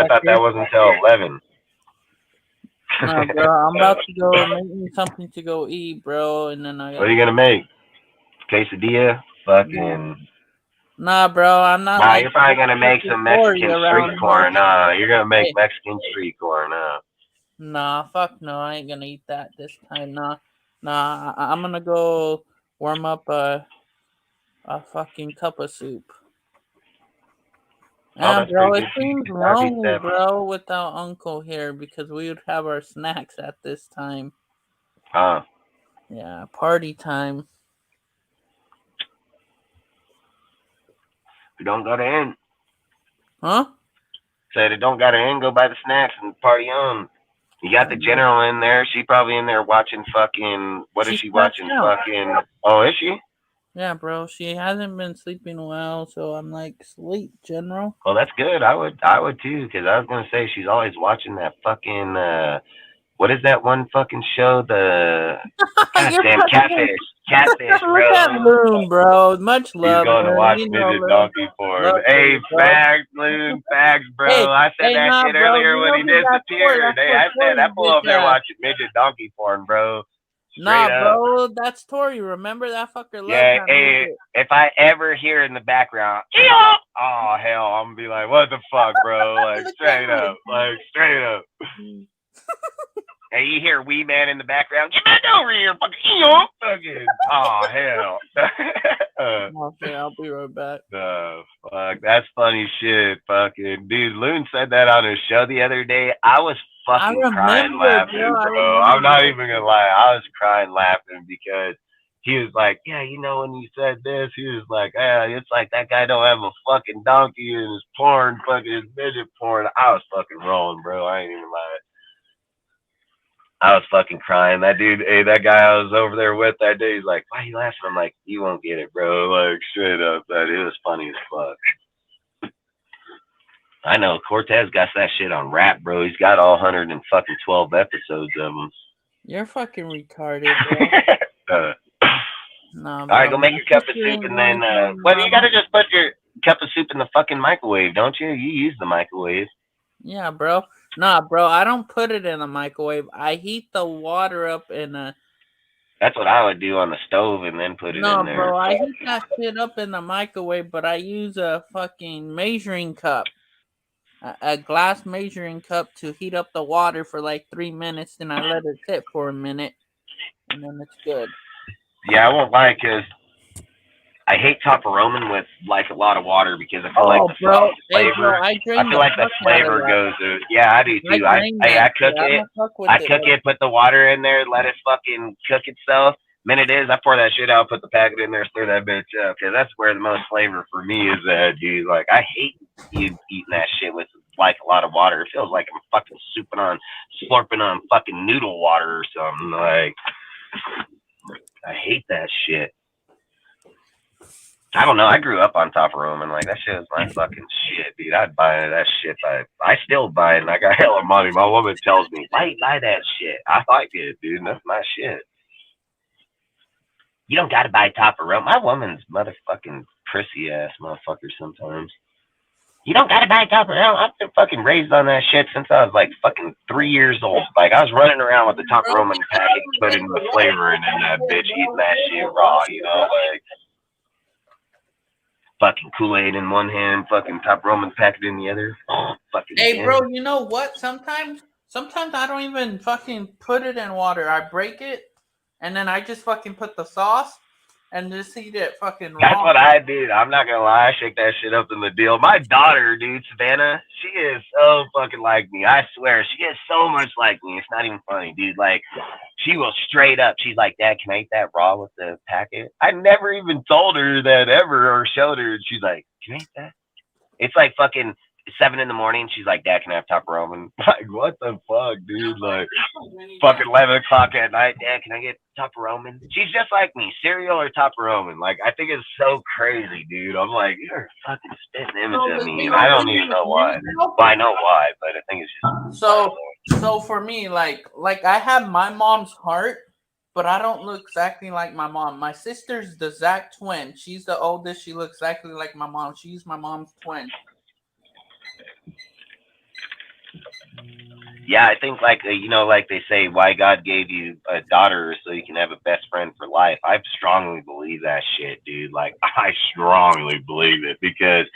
11. No, bro, I'm about to go make me something to go eat, bro, and then I. What are you gonna make? Quesadilla? Fucking. Nah, bro, I'm not. Nah, you're probably gonna make some Mexican street corn. You're gonna make Mexican street corn. Nah, fuck no, I ain't gonna eat that this time. Nah, I'm gonna go warm up a fucking cup of soup. Yeah, bro, it seems lonely, bro, without Uncle here because we would have our snacks at this time. Yeah, party time. We don't go to inn. Huh? Said it don't got to end. Go buy the snacks and party on. You got the general in there. She probably in there watching fucking. What is she watching? Fucking. Oh, is she? Yeah, bro. She hasn't been sleeping well, so I'm like, sleep, General. Well, that's good. I would too, because I was gonna say she's always watching that fucking. What is that one fucking show? The goddamn catfish. Catfish, bro. Look at Loon, bro. Much love. He's going to watch midget donkey porn. Hey, facts, Loon, facts, bro. Hey, I said that shit earlier when he disappeared. Hey, I said that fool up there watching midget donkey porn, bro. Nah, bro, that's Tori. Remember that fucker? Yeah, hey, if I ever hear in the background, oh hell, I'm gonna be like, what the fuck, bro? Like straight up. Hey, you hear Wee Man in the background? Get back over here, fucking. Oh hell. Okay, I'll be right back. Fuck, that's funny shit, fucking dude. Loon said that on his show the other day. I was fucking crying laughing, bro. I'm not even gonna lie. I was crying laughing because he was like, yeah, you know, when you said this, he was like, yeah, it's like that guy don't have a fucking donkey in his porn, fucking his midget porn. I was fucking rolling, bro. I ain't even lying. I was fucking crying. That dude, hey, that guy I was over there with that day, he's like, why are you laughing? I'm like, you won't get it, bro. Like, straight up. That it was funny as fuck. I know. Cortez got that shit on rap, bro. He's got all 112 episodes of them. You're fucking retarded, bro. Nah, bro. All right, go make your cup of soup and then, well, you gotta just put your cup of soup in the fucking microwave, don't you? You use the microwave. Yeah, bro. Nah, bro, I don't put it in the microwave. I heat the water up in a... That's what I would do on the stove and then put it in there. No, bro, I heat that shit up in the microwave, but I use a fucking measuring cup. A glass measuring cup to heat up the water for like 3 minutes, then I let it sit for a minute, and then it's good. Yeah, I won't lie, because I hate Topper-Roman with like a lot of water because I feel like the flavor. Hey, bro, I feel like the flavor goes. Yeah, I do too. I cook it. I cook it. Put the water in there. Let it fucking cook itself. Minute is, I pour that shit out. Put the packet in there. Stir that bitch up because that's where the most flavor for me is at, dude. Like I hate eating that shit with like a lot of water. It feels like I'm fucking slurping on fucking noodle water or something. Like, I hate that shit. I don't know. I grew up on top of Roman. Like, that shit was my fucking shit, dude. I'd buy that shit. I still buy it, and I got hella money. My woman tells me, why you buy that shit? I like it, dude. That's my shit. You don't got to buy top of Roman. My woman's motherfucking prissy ass motherfucker sometimes. You don't got to buy top of Roman. I've been fucking raised on that shit since I was like fucking 3 years old. Like, I was running around with the top of Roman packet, putting the flavor in that bitch, eating that shit raw, you know, like. Fucking Kool-Aid in one hand, fucking top Roman packet in the other. Oh, fucking. Hey, bro, you know what? Sometimes I don't even fucking put it in water. I break it, and then I just fucking put the sauce and just eat it fucking raw. That's what I did. I'm not gonna lie, I shake that shit up in the deal. My daughter, dude, Savannah, she is so fucking like me. I swear, she is so much like me. It's not even funny, dude. Like, she will straight up. She's like, Dad, can I eat that raw with the packet? I never even told her that ever or showed her. She's like, can I eat that? It's like fucking 7 a.m. She's like, Dad, can I have top Roman? Like, what the fuck, dude? Like, fucking 11 o'clock at night. Dad, can I get top Roman? She's just like me, cereal or top Roman. Like, I think it's so crazy, dude. I'm like, you're a fucking spitting image of me. And I don't even know why. Well, I know why, but I think it's just so for me, like I have my mom's heart, but I don't look exactly like my mom. My sister's the Zach twin. She's the oldest. She looks exactly like my mom. She's my mom's twin. Yeah, I think like like they say, why God gave you a daughter so you can have a best friend for life. I strongly believe that shit, dude. Like, I strongly believe it because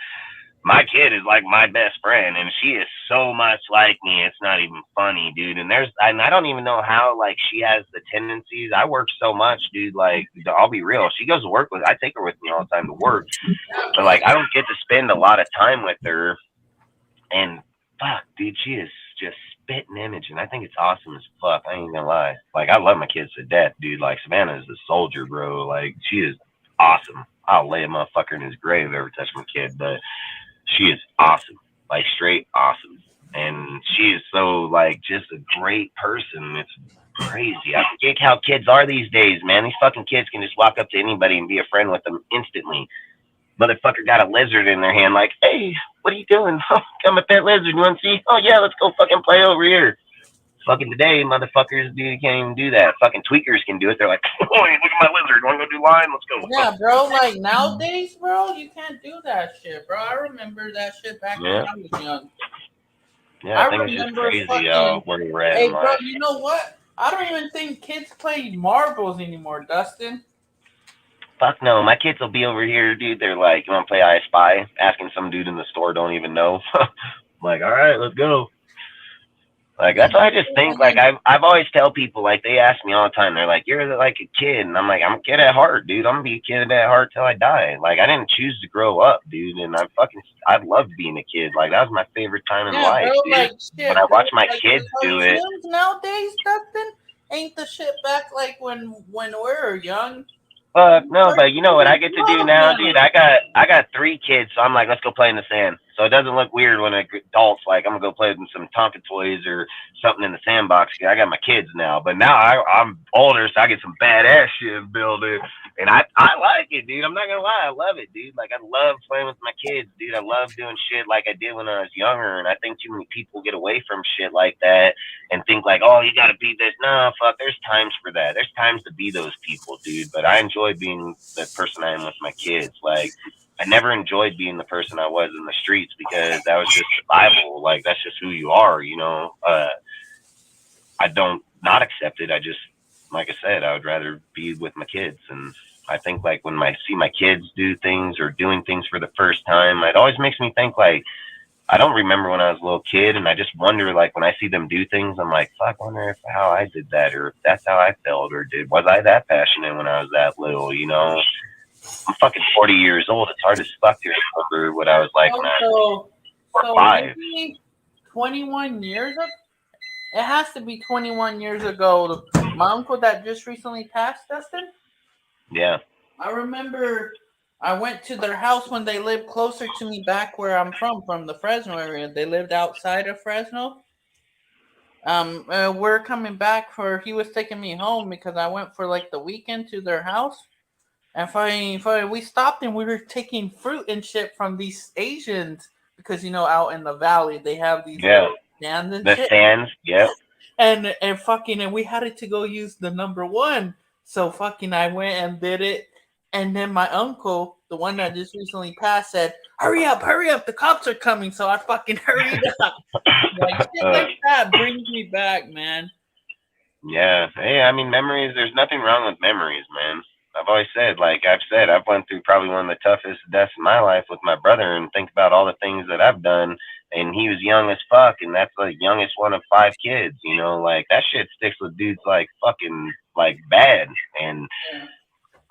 my kid is like my best friend, and she is so much like me. It's not even funny, dude. And I don't even know how like she has the tendencies. I work so much, dude. Like, I'll be real. She goes to work I take her with me all the time to work, but like I don't get to spend a lot of time with her. And fuck, dude, she is just spitting image, and I think it's awesome as fuck. I ain't gonna lie. Like, I love my kids to death, dude. Like, Savannah is a soldier, bro. Like, she is awesome. I'll lay a motherfucker in his grave if I ever touch my kid, but she is awesome. Like, straight awesome. And she is so, like, just a great person. It's crazy. I forget how kids are these days, man. These fucking kids can just walk up to anybody and be a friend with them instantly. Motherfucker got a lizard in their hand, like, hey, what are you doing? Oh, I'm a pet lizard. You want to see? Oh, yeah, let's go fucking play over here. Fucking today, motherfuckers, dude, can't even do that. Fucking tweakers can do it. They're like, oh, look at my lizard. Want to go do line? Let's go. Yeah, bro, like, nowadays, bro, you can't do that shit, bro. I remember that shit back when I was young. Yeah, I think it's just crazy where we're at. Hey, bro, you know what? I don't even think kids play marbles anymore, Dustin. Fuck no. My kids will be over here, dude. They're like, you want to play I Spy? Asking some dude in the store, don't even know. I'm like, all right, let's go. Like, that's what I just think. Like, I've always tell people, like, they ask me all the time. They're like, you're like a kid. And I'm like, I'm a kid at heart, dude. I'm going to be a kid at heart till I die. Like, I didn't choose to grow up, dude. And I loved being a kid. Like, that was my favorite time in life, bro, dude. Like, shit, when I watch my kids do it. Nowadays, Dustin, ain't the shit back like when we were young. No, but you know what I get to do now, dude? I got 3 kids, so I'm like, let's go play in the sand. So it doesn't look weird when an adult's like, I'm gonna go play with some Tonka toys or something in the sandbox. I got my kids now, but now I'm older, so I get some badass shit building, and I like it, dude. I'm not gonna lie, I love it, dude. Like, I love playing with my kids, dude. I love doing shit like I did when I was younger, and I think too many people get away from shit like that and think like, oh, you gotta be this. No, fuck. There's times for that. There's times to be those people, dude. But I enjoy being the person I am with my kids. Like, I never enjoyed being the person I was in the streets because that was just survival. Like, that's just who you are, you know. I don't not accept it. I just, like I said, I would rather be with my kids. And I think, like, when I see my kids do things or doing things for the first time, it always makes me think, like, I don't remember when I was a little kid, and I just wonder, like, when I see them do things, I'm like, fuck, I wonder how I did that, or if that's how I felt, or was I that passionate when I was that little, you know? I'm fucking 40 years old. It's hard as fuck to remember what I was like when I was 5. 21 years ago? It has to be 21 years ago. My uncle that just recently passed, Dustin? Yeah. I remember I went to their house when they lived closer to me back where I'm from the Fresno area. They lived outside of Fresno. We're coming back he was taking me home because I went for like the weekend to their house. And we stopped and we were taking fruit and shit from these Asians because out in the valley they have these stands and the shit. stands, yep. And we had it to go use the number one. So I went and did it. And then my uncle, the one that just recently passed, said, hurry up, the cops are coming. So I hurried up. Like shit like that brings me back, man. Yeah. Hey, I mean, memories, there's nothing wrong with memories, man. I've always said, I've went through probably one of the toughest deaths in my life with my brother, and think about all the things that I've done. And he was young as fuck, and that's the youngest one of 5 kids, that shit sticks with dudes fucking bad. And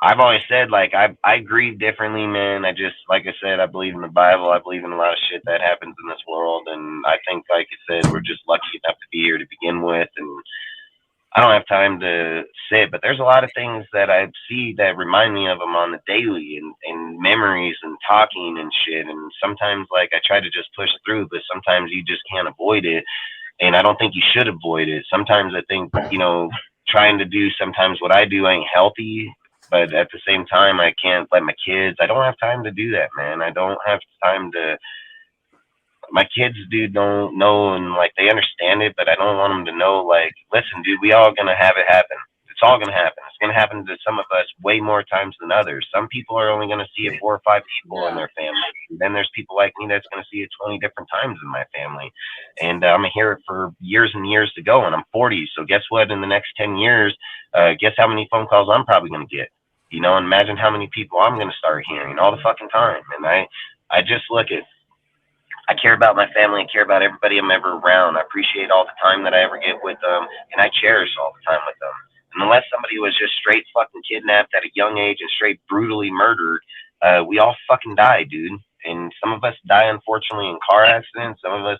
I've always said, I grieve differently, man. I just, like I said, I believe in the Bible. I believe in a lot of shit that happens in this world. And I think, like I said, we're just lucky enough to be here to begin with. And I don't have time to sit, but there's a lot of things that I see that remind me of them on the daily, and memories and talking and shit. And sometimes, I try to just push through, but sometimes you just can't avoid it. And I don't think you should avoid it. Sometimes I think, trying to do sometimes what I do ain't healthy. But at the same time, I can't let my kids, I don't have time to do that, man. I don't have time to, my kids, dude, don't know, and they understand it, but I don't want them to know, listen, dude, we all going to have it happen. It's all going to happen. It's going to happen to some of us way more times than others. Some people are only going to see it 4 or 5 people in their family. And then there's people like me that's going to see it 20 different times in my family. And I'm going to hear it for years and years to go. And I'm 40. So guess what? In the next 10 years, guess how many phone calls I'm probably going to get? And imagine how many people I'm going to start hearing all the fucking time. And I just look at, I care about my family. I care about everybody I'm ever around. I appreciate all the time that I ever get with them, and I cherish all the time with them. And unless somebody was just straight fucking kidnapped at a young age and straight brutally murdered, we all fucking die, dude. And some of us die, unfortunately, in car accidents. Some of us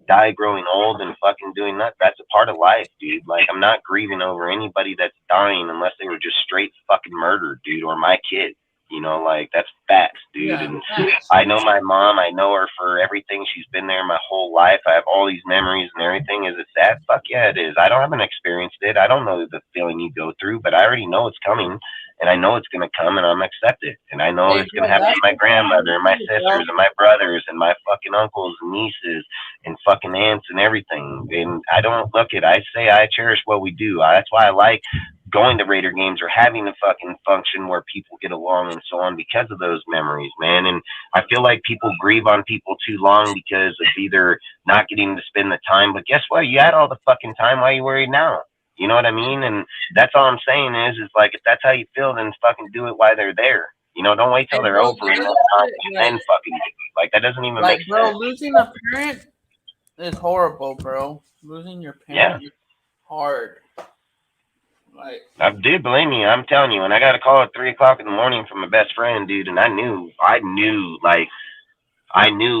die growing old and fucking doing that. That's a part of life, dude. I'm not grieving over anybody that's dying unless they were just straight fucking murdered, dude, or my kid. That's facts, dude. Yeah, and I know my mom. I know her for everything. She's been there my whole life. I have all these memories and everything. Is it sad? Fuck yeah, it is. I haven't experienced it. I don't know the feeling you go through, but I already know it's coming, and I know it's going to come, and I'm accept it. And I know it's going to happen to my grandmother and my sisters and my brothers and my fucking uncles and nieces and fucking aunts and everything. And I don't look at, I say I cherish what we do. That's why I like going to Raider games or having a fucking function where people get along and so on because of those memories, man. And I feel like people grieve on people too long because of either not getting to spend the time, but guess what? You had all the fucking time. Why are you worried now? You know what I mean? And that's all I'm saying is if that's how you feel, then fucking do it while they're there. Don't wait till they're over and then fucking that doesn't even make bro, sense. Losing a parent is horrible, bro. Losing your parent is hard. Dude, believe me, I'm telling you, and I got a call at 3 o'clock in the morning from my best friend, dude, and I knew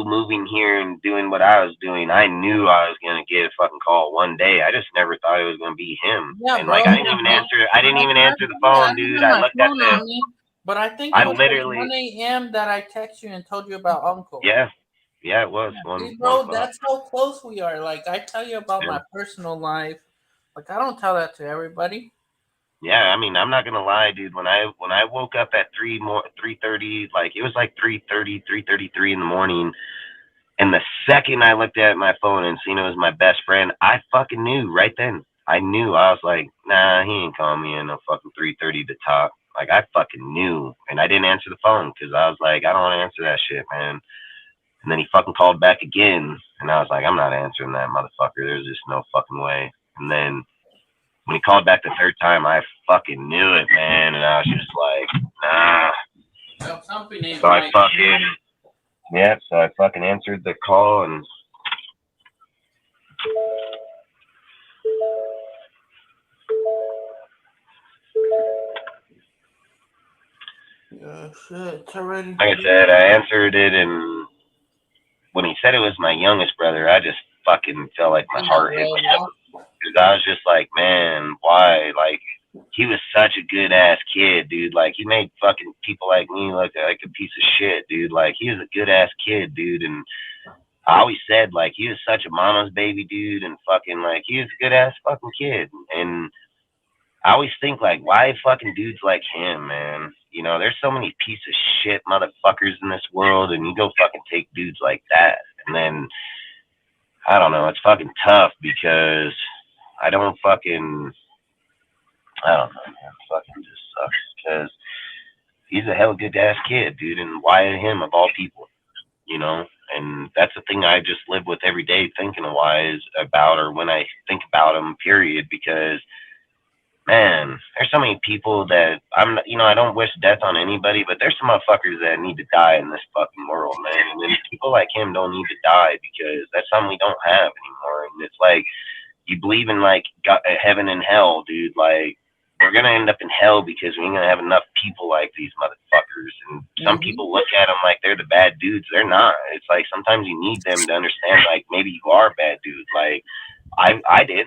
moving here and doing what I was doing, I knew I was gonna get a fucking call one day. I just never thought it was gonna be him. Yeah, and bro, I didn't even answer the phone, dude. I looked at the but I think it was 1 a.m. that I texted you and told you about Uncle. Yeah, it was bro, that's how close we are. I tell you about my personal life. I don't tell that to everybody. Yeah, I mean, I'm not gonna lie, dude. When I woke up at 3:30, it was 3:30, 3:33 in the morning, and the second I looked at my phone and seen it was my best friend, I fucking knew right then. I knew. I was like, nah, he ain't calling me in no fucking 3:30 to talk. I fucking knew, and I didn't answer the phone because I was like, I don't want to answer that shit, man. And then he fucking called back again, and I was like, I'm not answering that motherfucker. There's just no fucking way. And then when he called back the third time, I fucking knew it, man. And I was just like, nah. So I fucking answered the call and. Yeah, shit, it's already. Like I said, I answered it, and when he said it was my youngest brother, I just fucking felt like my heart hit me. Because I was just like, man, why? he was such a good ass kid, dude. Like, he made fucking people like me look like a piece of shit, dude. Like, he was a good ass kid, dude. And I always said, like, he was such a mama's baby, dude. And fucking, like, he was a good ass fucking kid. And I always think, like, why fucking dudes like him, man? You know, there's so many piece of shit motherfuckers in this world, and you go fucking take dudes like that. And then, I don't know, it's fucking tough because I don't know, man. Fucking just sucks because he's a hell good ass kid, dude. And why him of all people, you know? And that's the thing I just live with every day, thinking of why is about, or when I think about him, period, because man, there's so many people that I don't wish death on anybody, but there's some motherfuckers that need to die in this fucking world, man. And then people like him don't need to die because that's something we don't have anymore. And it's like, you believe in like God, heaven and hell, dude. Like, we're gonna end up in hell because we ain't gonna have enough people like these motherfuckers. And some people look at them like they're the bad dudes. They're not. It's like sometimes you need them to understand, like, maybe you are a bad dude. Like, I did.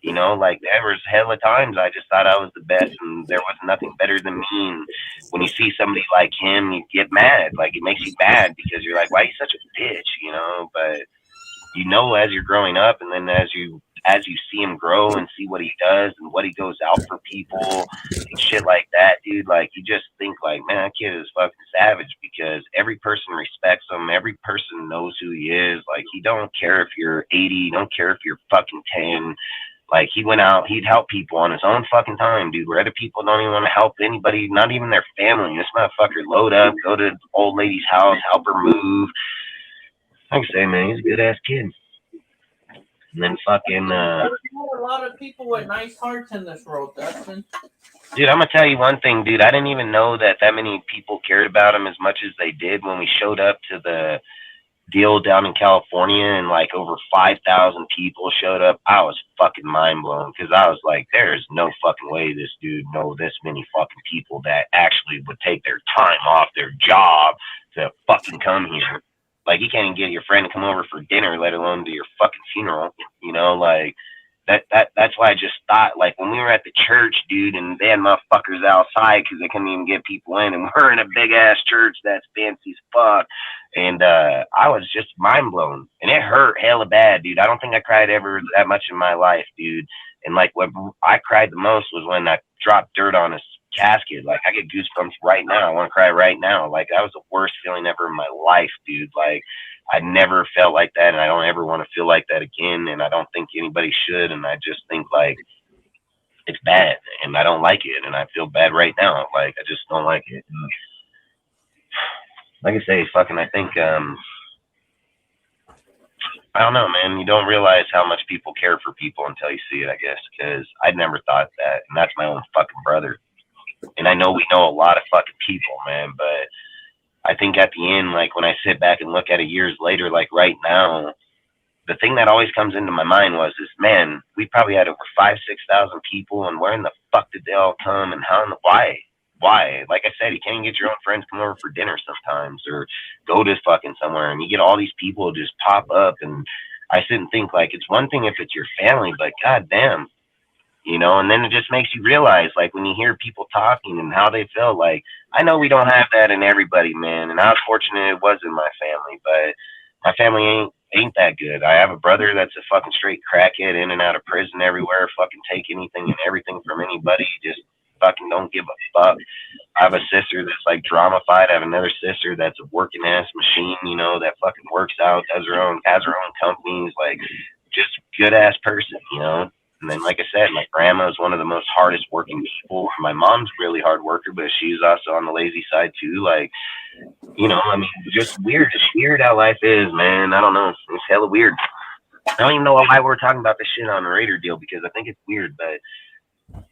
You know, like, there was hella times I just thought I was the best and there was nothing better than me. And when you see somebody like him, you get mad. Like, it makes you mad because you're like, why are you such a bitch, you know? But you know, as you're growing up, and then as you see him grow and see what he does and what he goes out for people and shit like that, dude, like, you just think like, man, that kid is fucking savage because every person respects him. Every person knows who he is. Like, he don't care if you're 80, he don't care if you're fucking 10. Like, he went out, he'd help people on his own fucking time, dude, where other people don't even want to help anybody, not even their family. This motherfucker load up, go to the old lady's house, help her move. Like I say, man, he's a good ass kid. And then fucking there's not a lot of people with nice hearts in this world, Dustin. Dude, I'm gonna tell you one thing, dude. I didn't even know that many people cared about him as much as they did when we showed up to the deal down in California, and like over 5,000 people showed up. I was fucking mind blown because I was like, there's no fucking way this dude know this many fucking people that actually would take their time off their job to fucking come here. Like, you can't even get your friend to come over for dinner, let alone to your fucking funeral. You know, like, that's why I just thought, like, when we were at the church, dude, and they had motherfuckers outside because they couldn't even get people in, and we're in a big ass church that's fancy as fuck. And I was just mind blown, and it hurt hella bad, dude. I don't think I cried ever that much in my life, dude. And like, what I cried the most was when I dropped dirt on his casket. Like, I get goosebumps right now. I want to cry right now. Like, that was the worst feeling ever in my life, dude. Like, I never felt like that, and I don't ever want to feel like that again, and I don't think anybody should. And I just think, like, it's bad, and I don't like it, and I feel bad right now. Like, I just don't like it. And like I say, fucking, I think, I don't know, man. You don't realize how much people care for people until you see it, I guess, because I'd never thought that, and that's my own fucking brother. And I know we know a lot of fucking people, man, but I think at the end, like, when I sit back and look at it years later, like right now, the thing that always comes into my mind was this, man, we probably had over 5,000 to 6,000 people, and where in the fuck did they all come, and how and why? Why? Like I said, you can't get your own friends come over for dinner sometimes, or go to fucking somewhere, and you get all these people just pop up. And I sit and think, like, it's one thing if it's your family, but goddamn, you know. And then it just makes you realize, like, when you hear people talking and how they feel, like, I know we don't have that in everybody, man, and I was fortunate it was in my family, but my family ain't that good. I have a brother that's a fucking straight crackhead, in and out of prison everywhere, fucking take anything and everything from anybody, just fucking don't give a fuck. I have a sister that's like drama-fied. I have another sister that's a working ass machine, you know, that fucking works out, has her own companies, like, just good ass person, you know. And then, like I said, my grandma is one of the most hardest working people. My mom's really hard worker, but she's also on the lazy side too. Like, you know, I mean, just weird. It's weird how life is, man. I don't know. It's hella weird. I don't even know why we're talking about this shit on the Raider deal, because I think it's weird, but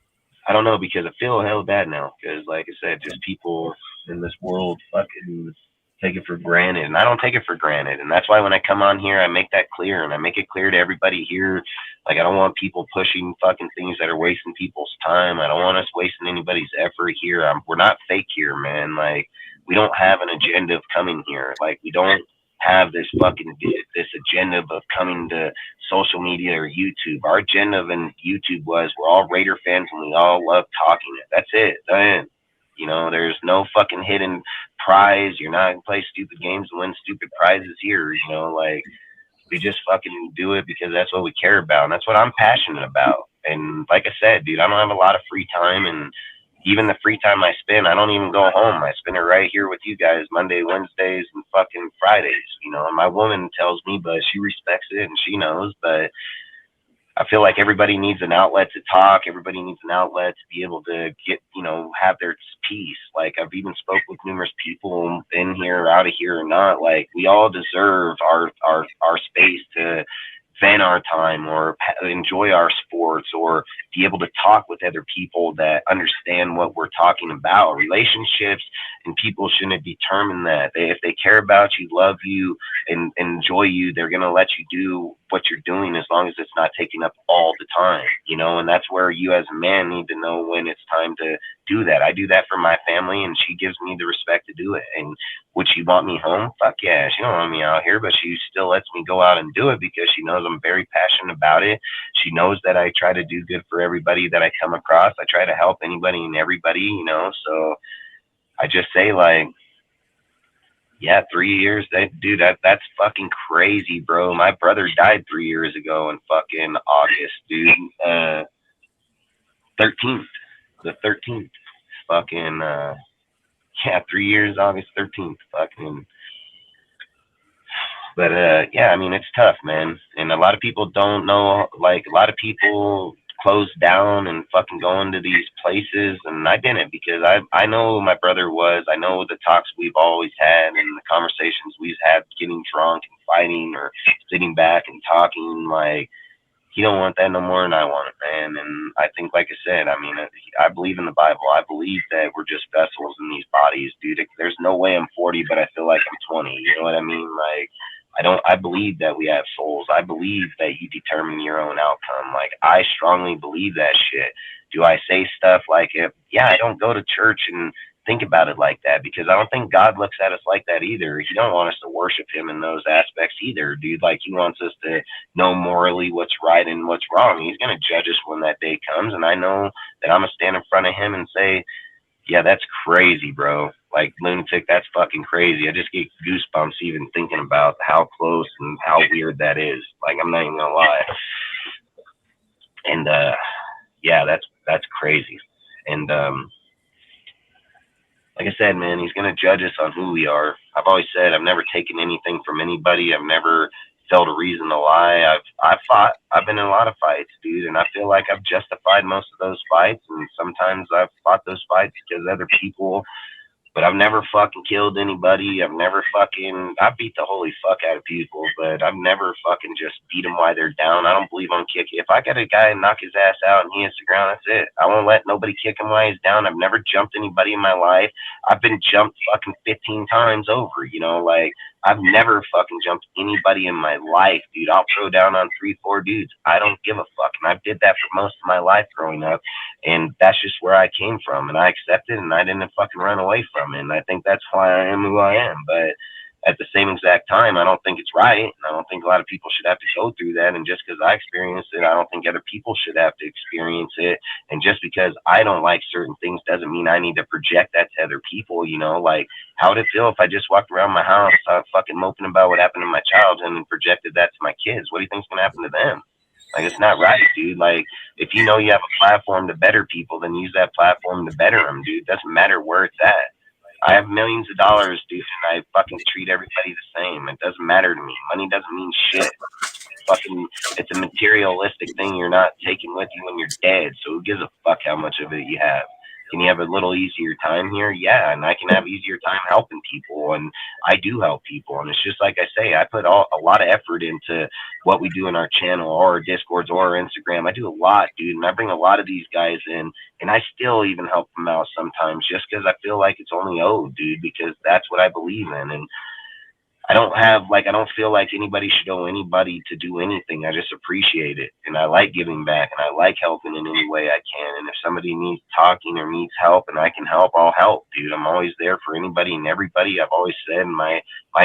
I don't know, because I feel hella bad now, because, like I said, just people in this world fucking take it for granted, and I don't take it for granted. And that's why when I come on here, I make that clear, and I make it clear to everybody here. Like, I don't want people pushing fucking things that are wasting people's time. I don't want us wasting anybody's effort here. We're not fake here, man. Like, we don't have an agenda of coming here. Like, we don't have this agenda of coming to social media or YouTube. Our agenda in YouTube was we're all Raider fans and we all love talking it. That's it. You know, there's no fucking hidden prize. You're not gonna play stupid games and win stupid prizes here. You know, like we just fucking do it because that's what we care about and that's what I'm passionate about. And like I said, dude, I don't have a lot of free time, and even the free time I spend, I don't even go home. I spend it right here with you guys Monday, Wednesdays, and fucking Fridays. You know, and my woman tells me, but she respects it and she knows. But I feel like everybody needs an outlet to talk. Everybody needs an outlet to be able to get, you know, have their peace. Like I've even spoke with numerous people in here, out of here or not. Like we all deserve our space to vent our time or enjoy our sports or be able to talk with other people that understand what we're talking about. Relationships and people shouldn't determine that. If they care about you, love you, and enjoy you, they're going to let you do what you're doing as long as it's not taking up all the time, you know, and that's where you as a man need to know when it's time to do that. I do that for my family and she gives me the respect to do it. And would she want me home? Fuck yeah. She don't want me out here, but she still lets me go out and do it because she knows I'm very passionate about it. She knows that I try to do good for everybody that I come across. I try to help anybody and everybody, you know, so I just say like, yeah, 3 years. Dude, that's fucking crazy, bro. My brother died 3 years ago in fucking August, dude. 13th. The 13th. Fucking, yeah, 3 years, August 13th. Fucking. But, yeah, I mean, it's tough, man. And a lot of people don't know, like, a lot of people close down and fucking go into these places, and I didn't because I know who my brother was. I know the talks we've always had and the conversations we've had getting drunk and fighting or sitting back and talking. Like, he don't want that no more than I want it, man. And I think, like I said, I mean, I believe in the Bible. I believe that we're just vessels in these bodies, dude. There's no way I'm 40, but I feel like I'm 20. You know what I mean? Like, I believe that we have souls. I believe that you determine your own outcome. Like, I strongly believe that shit. Do I say stuff like, yeah, I don't go to church and think about it like that because I don't think God looks at us like that either. He don't want us to worship him in those aspects either, dude. Like, he wants us to know morally what's right and what's wrong. He's going to judge us when that day comes. And I know that I'm going to stand in front of him and say, yeah, that's crazy, bro. Like, lunatic, that's fucking crazy. I just get goosebumps even thinking about how close and how weird that is. Like, I'm not even gonna lie. And yeah, that's crazy. And like I said, man, he's gonna judge us on who we are. I've always said I've never taken anything from anybody. I've never felt a reason to lie. I've fought. I've been in a lot of fights, dude, and I feel like I've justified most of those fights. And sometimes I've fought those fights because other people. But I've never fucking killed anybody. I beat the holy fuck out of people, but I've never fucking just beat them while they're down. I don't believe on kicking. If I got a guy knock his ass out and he hits the ground, that's it. I won't let nobody kick him while he's down. I've never jumped anybody in my life. I've been jumped fucking 15 times over, you know, like I've never fucking jumped anybody in my life, dude. I'll throw down on 3-4 dudes. I don't give a fuck. And I did that for most of my life growing up. And that's just where I came from. And I accepted and I didn't fucking run away from it. And I think that's why I am who I am. But at the same exact time, I don't think it's right. And I don't think a lot of people should have to go through that. And just because I experienced it, I don't think other people should have to experience it. And just because I don't like certain things doesn't mean I need to project that to other people, you know? Like, how would it feel if I just walked around my house fucking moping about what happened in my childhood and projected that to my kids? What do you think's going to happen to them? Like, it's not right, dude. Like, if you know you have a platform to better people, then use that platform to better them, dude. Doesn't matter where it's at. I have millions of dollars, dude, and I fucking treat everybody the same. It doesn't matter to me. Money doesn't mean shit. It's a materialistic thing you're not taking with you when you're dead. So who gives a fuck how much of it you have? Can you have a little easier time here? Yeah, and I can have easier time helping people, and I do help people. And it's just like I say, I put a lot of effort into what we do in our channel or our Discords or our Instagram. I do a lot, dude, and I bring a lot of these guys in, and I still even help them out sometimes just because I feel like it's only owed, dude, because that's what I believe in. And I don't feel like anybody should owe anybody to do anything. I just appreciate it. And I like giving back and I like helping in any way I can. And if somebody needs talking or needs help and I can help, I'll help, dude. I'm always there for anybody and everybody. I've always said my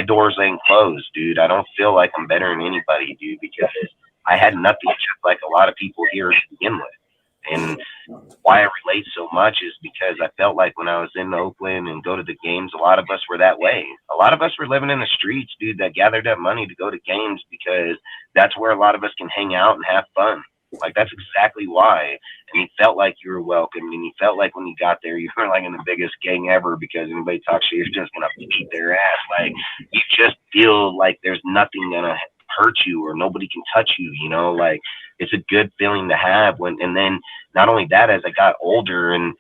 doors ain't closed, dude. I don't feel like I'm better than anybody, dude, because I had nothing just like a lot of people here to begin with. And why I relate so much is because I felt like when I was in Oakland and go to the games, a lot of us were that way. A lot of us were living in the streets, dude, that gathered up money to go to games because that's where a lot of us can hang out and have fun. Like, that's exactly why. And you felt like you were welcome, and you felt like when you got there, you were like in the biggest gang ever because anybody talks shit, you're just going to beat their ass. Like, you just feel like there's nothing going to hurt you or nobody can touch you, you know? Like, it's a good feeling to have when, and then not only that, as I got older and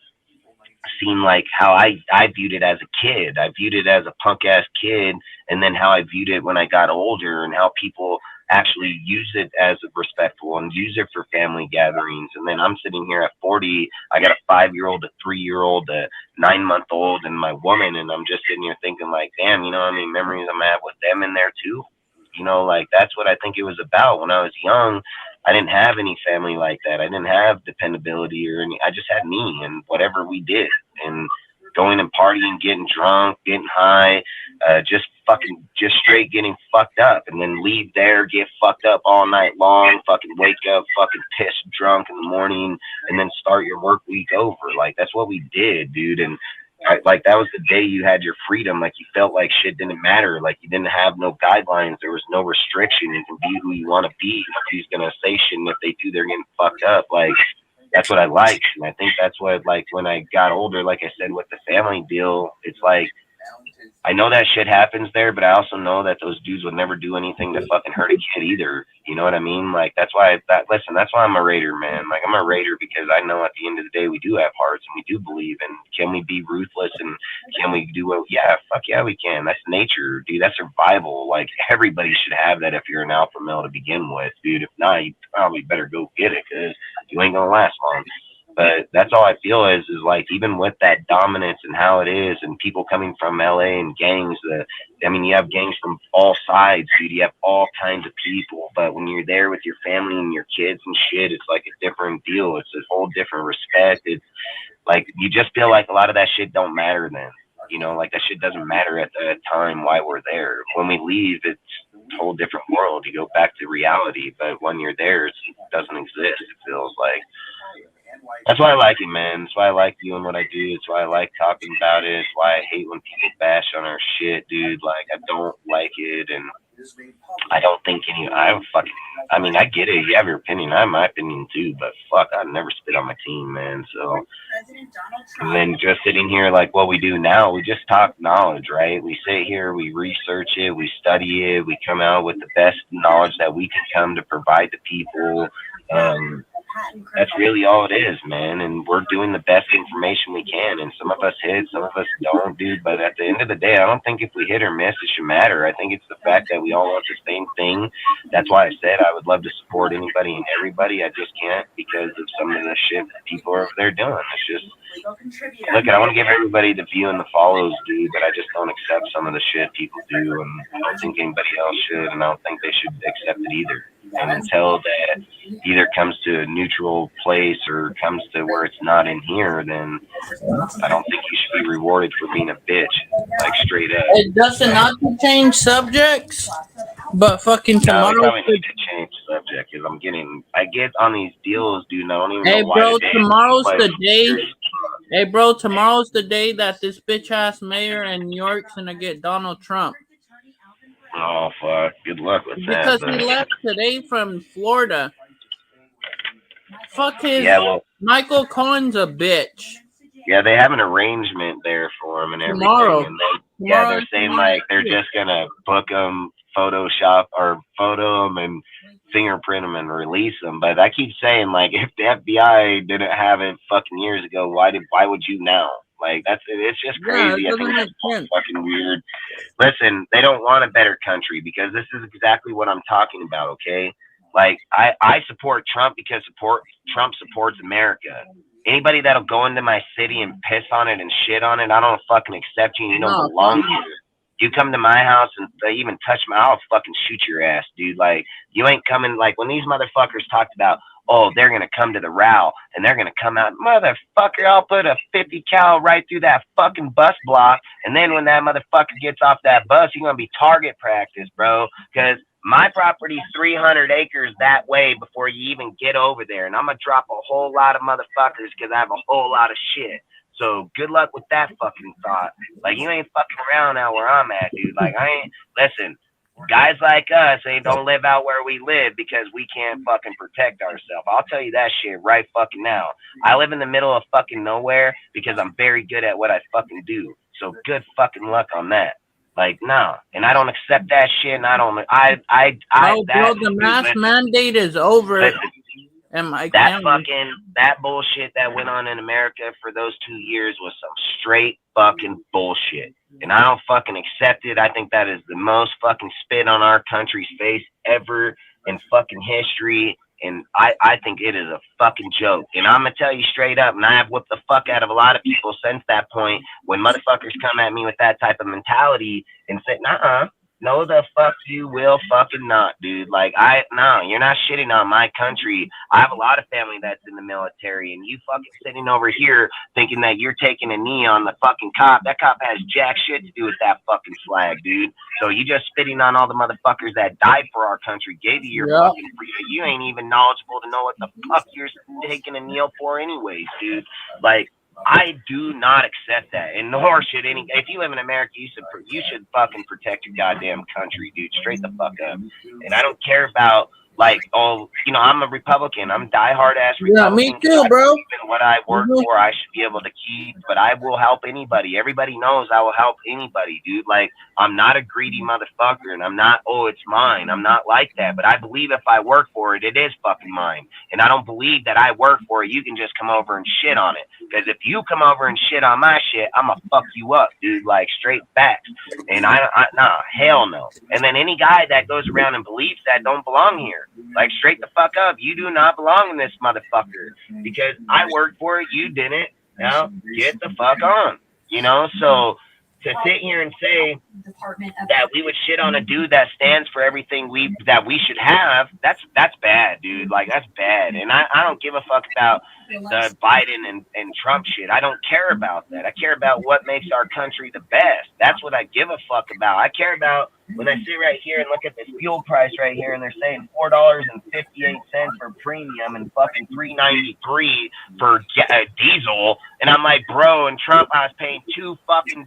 seen like how I viewed it as a kid, I viewed it as a punk ass kid, and then how I viewed it when I got older and how people actually use it as a respectful and use it for family gatherings. And then I'm sitting here at 40, I got a 5-year-old, a 3-year-old, a 9-month-old, and my woman, and I'm just sitting here thinking like, damn, you know how many memories I'm at with them in there too? You know, like that's what I think it was about. When I was young, I didn't have any family like that. I didn't have dependability or any. I just had me and whatever we did, and going and partying, getting drunk, getting high, just straight getting fucked up, and then leave there, get fucked up all night long, fucking wake up, fucking pissed drunk in the morning, and then start your work week over. Like that's what we did, dude. And like that was the day you had your freedom. Like you felt like shit didn't matter. Like you didn't have no guidelines. There was no restriction. You can be who you want to be. Nobody's gonna say shit. And if they do, they're getting fucked up. Like that's what I liked. And I think that's what, like, when I got older, like I said, with the family deal, it's like I know that shit happens there, but I also know that those dudes would never do anything to fucking hurt a kid either. You know what I mean? Like, that's why that's why I'm a Raider, man. Like, I'm a Raider because I know at the end of the day, we do have hearts and we do believe. And can we be ruthless and can we do what? Yeah, fuck yeah, we can. That's nature, dude. That's survival. Like, everybody should have that if you're an alpha male to begin with, dude. If not, you probably better go get it because you ain't gonna last long. But that's all I feel is like, even with that dominance and how it is, and people coming from LA and gangs, I mean, you have gangs from all sides, dude. You have all kinds of people. But when you're there with your family and your kids and shit, it's like a different deal. It's a whole different respect. It's like, you just feel like a lot of that shit don't matter then. You know, like that shit doesn't matter at the time why we're there. When we leave, it's a whole different world. You go back to reality. But when you're there, it doesn't exist, it feels like. That's why I like it, man. That's why I like doing what I do. It's why I like talking about it. It's why I hate when people bash on our shit, dude. Like, I don't like it, and I don't think I mean, I get it. You have your opinion. I have my opinion, too, but fuck, I'd never spit on my team, man. So, and then just sitting here like what we do now, we just talk knowledge, right? We sit here, we research it, we study it, we come out with the best knowledge that we can come to provide to people. That's really all it is, man. And we're doing the best information we can. And some of us hit, some of us don't, dude. But at the end of the day, I don't think if we hit or miss, it should matter. I think it's the fact that we all want the same thing. That's why I said I would love to support anybody and everybody. I just can't because of some of the shit that people are over there doing. It's just, look, I want to give everybody the view and the follows, dude, but I just don't accept some of the shit people do. And I don't think anybody else should. And I don't think they should accept it either. And until that either comes to a neutral place or comes to where it's not in here, then I don't think you should be rewarded for being a bitch, like straight up. It doesn't not to change subjects, but fucking tomorrow. No, we need to change subject because I get on these deals, dude. And I don't even know why. Bro, tomorrow's the day. Hey, bro, tomorrow's the day that this bitch ass mayor in New York's gonna get Donald Trump. Oh, fuck. Good luck with that. Because he left today from Florida. Fuck his. Yeah, well, Michael Cohen's a bitch. Yeah, they have an arrangement there for him and everything. Tomorrow. And they're saying like they're just gonna book him, Photoshop or photo him and fingerprint him and release him. But I keep saying, like, if the FBI didn't have it fucking years ago, why would you now? Like, it's just crazy. Yeah, I think it's fucking weird. Listen, they don't want a better country because this is exactly what I'm talking about, okay? Like, I support Trump because Trump supports America. Anybody that'll go into my city and piss on it and shit on it, I don't fucking accept you. You don't belong here. You come to my house and even touch my, I'll fucking shoot your ass, dude. Like, you ain't coming, like, when these motherfuckers talked about, oh, they're going to come to the row and they're going to come out, motherfucker, I'll put a 50 cal right through that fucking bus block. And then when that motherfucker gets off that bus, you're going to be target practice, bro. Because my property's 300 acres that way before you even get over there. And I'm going to drop a whole lot of motherfuckers because I have a whole lot of shit. So good luck with that fucking thought. Like, you ain't fucking around out where I'm at, dude. Like, listen, guys like us, they don't live out where we live because we can't fucking protect ourselves. I'll tell you that shit right fucking now. I live in the middle of fucking nowhere because I'm very good at what I fucking do. So good fucking luck on that. Like, no. And I don't accept that shit, and I don't, the mask mandate is over. Listen, and that bullshit that went on in America for those 2 years was some straight fucking bullshit. And I don't fucking accept it. I think that is the most fucking spit on our country's face ever in fucking history. And I think it is a fucking joke. And I'm going to tell you straight up, and I have whipped the fuck out of a lot of people since that point, when motherfuckers come at me with that type of mentality and say, no, the fuck you will fucking not, dude. Like, no, you're not shitting on my country. I have a lot of family that's in the military, and you fucking sitting over here thinking that you're taking a knee on the fucking cop. That cop has jack shit to do with that fucking flag, dude. So you just spitting on all the motherfuckers that died for our country, gave you your fucking freedom. You ain't even knowledgeable to know what the fuck you're taking a kneel for anyways, dude. Like, I do not accept that, and nor should any. If you live in America, you should fucking protect your goddamn country, dude. Straight the fuck up. And I don't care about, like, I'm a Republican. I'm diehard ass Republican. Yeah, me too, bro. What I work for, I should be able to keep. But I will help anybody. Everybody knows I will help anybody, dude. Like, I'm not a greedy motherfucker, and I'm not, it's mine. I'm not like that. But I believe if I work for it, it is fucking mine. And I don't believe that I work for it, you can just come over and shit on it. Because if you come over and shit on my shit, I'm gonna fuck you up, dude. Like, straight facts. And nah, hell no. And then any guy that goes around and believes that don't belong here. Like, straight the fuck up. You do not belong in this motherfucker. Because I worked for it, you didn't. Now, get the fuck on. So to sit here and say that we would shit on a dude that stands for everything that we should have, that's bad, dude. Like, that's bad. And I don't give a fuck about the Biden and Trump shit. I don't care about that. I care about what makes our country the best. That's what I give a fuck about. I care about when I sit right here and look at this fuel price right here, and they're saying $4.58 for premium and fucking $3.93 for diesel, and I'm like, bro, in Trump I was paying $2 fucking.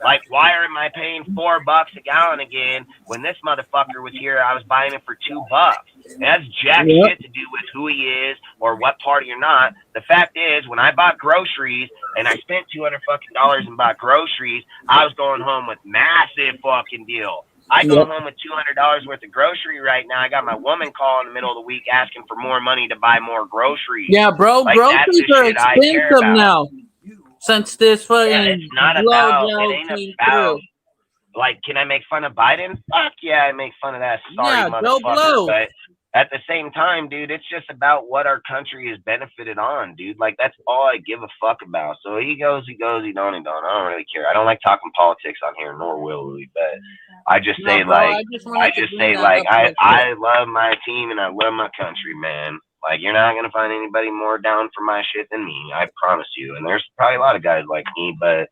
Like, why am I paying $4 a gallon again when this motherfucker was here? I was buying it for $2. And that's jack shit to do with who he is or what party or not. The fact is, when I bought groceries and I spent $200 fucking and bought groceries, I was going home with massive fucking deal. I go home with $200 worth of grocery right now. I got my woman calling in the middle of the week asking for more money to buy more groceries. Yeah, bro, like, groceries are expensive now. Since this fucking it's not about, it ain't about, like, can I make fun of Biden? Fuck yeah, I make fun of that sorry motherfucker. But at the same time, dude, it's just about what our country has benefited on, dude. Like, that's all I give a fuck about. So he goes, he don't. I don't really care. I don't like talking politics on here, nor will we. But I just say, I love my team and I love my country, man. Like, you're not going to find anybody more down for my shit than me. I promise you. And there's probably a lot of guys like me, but,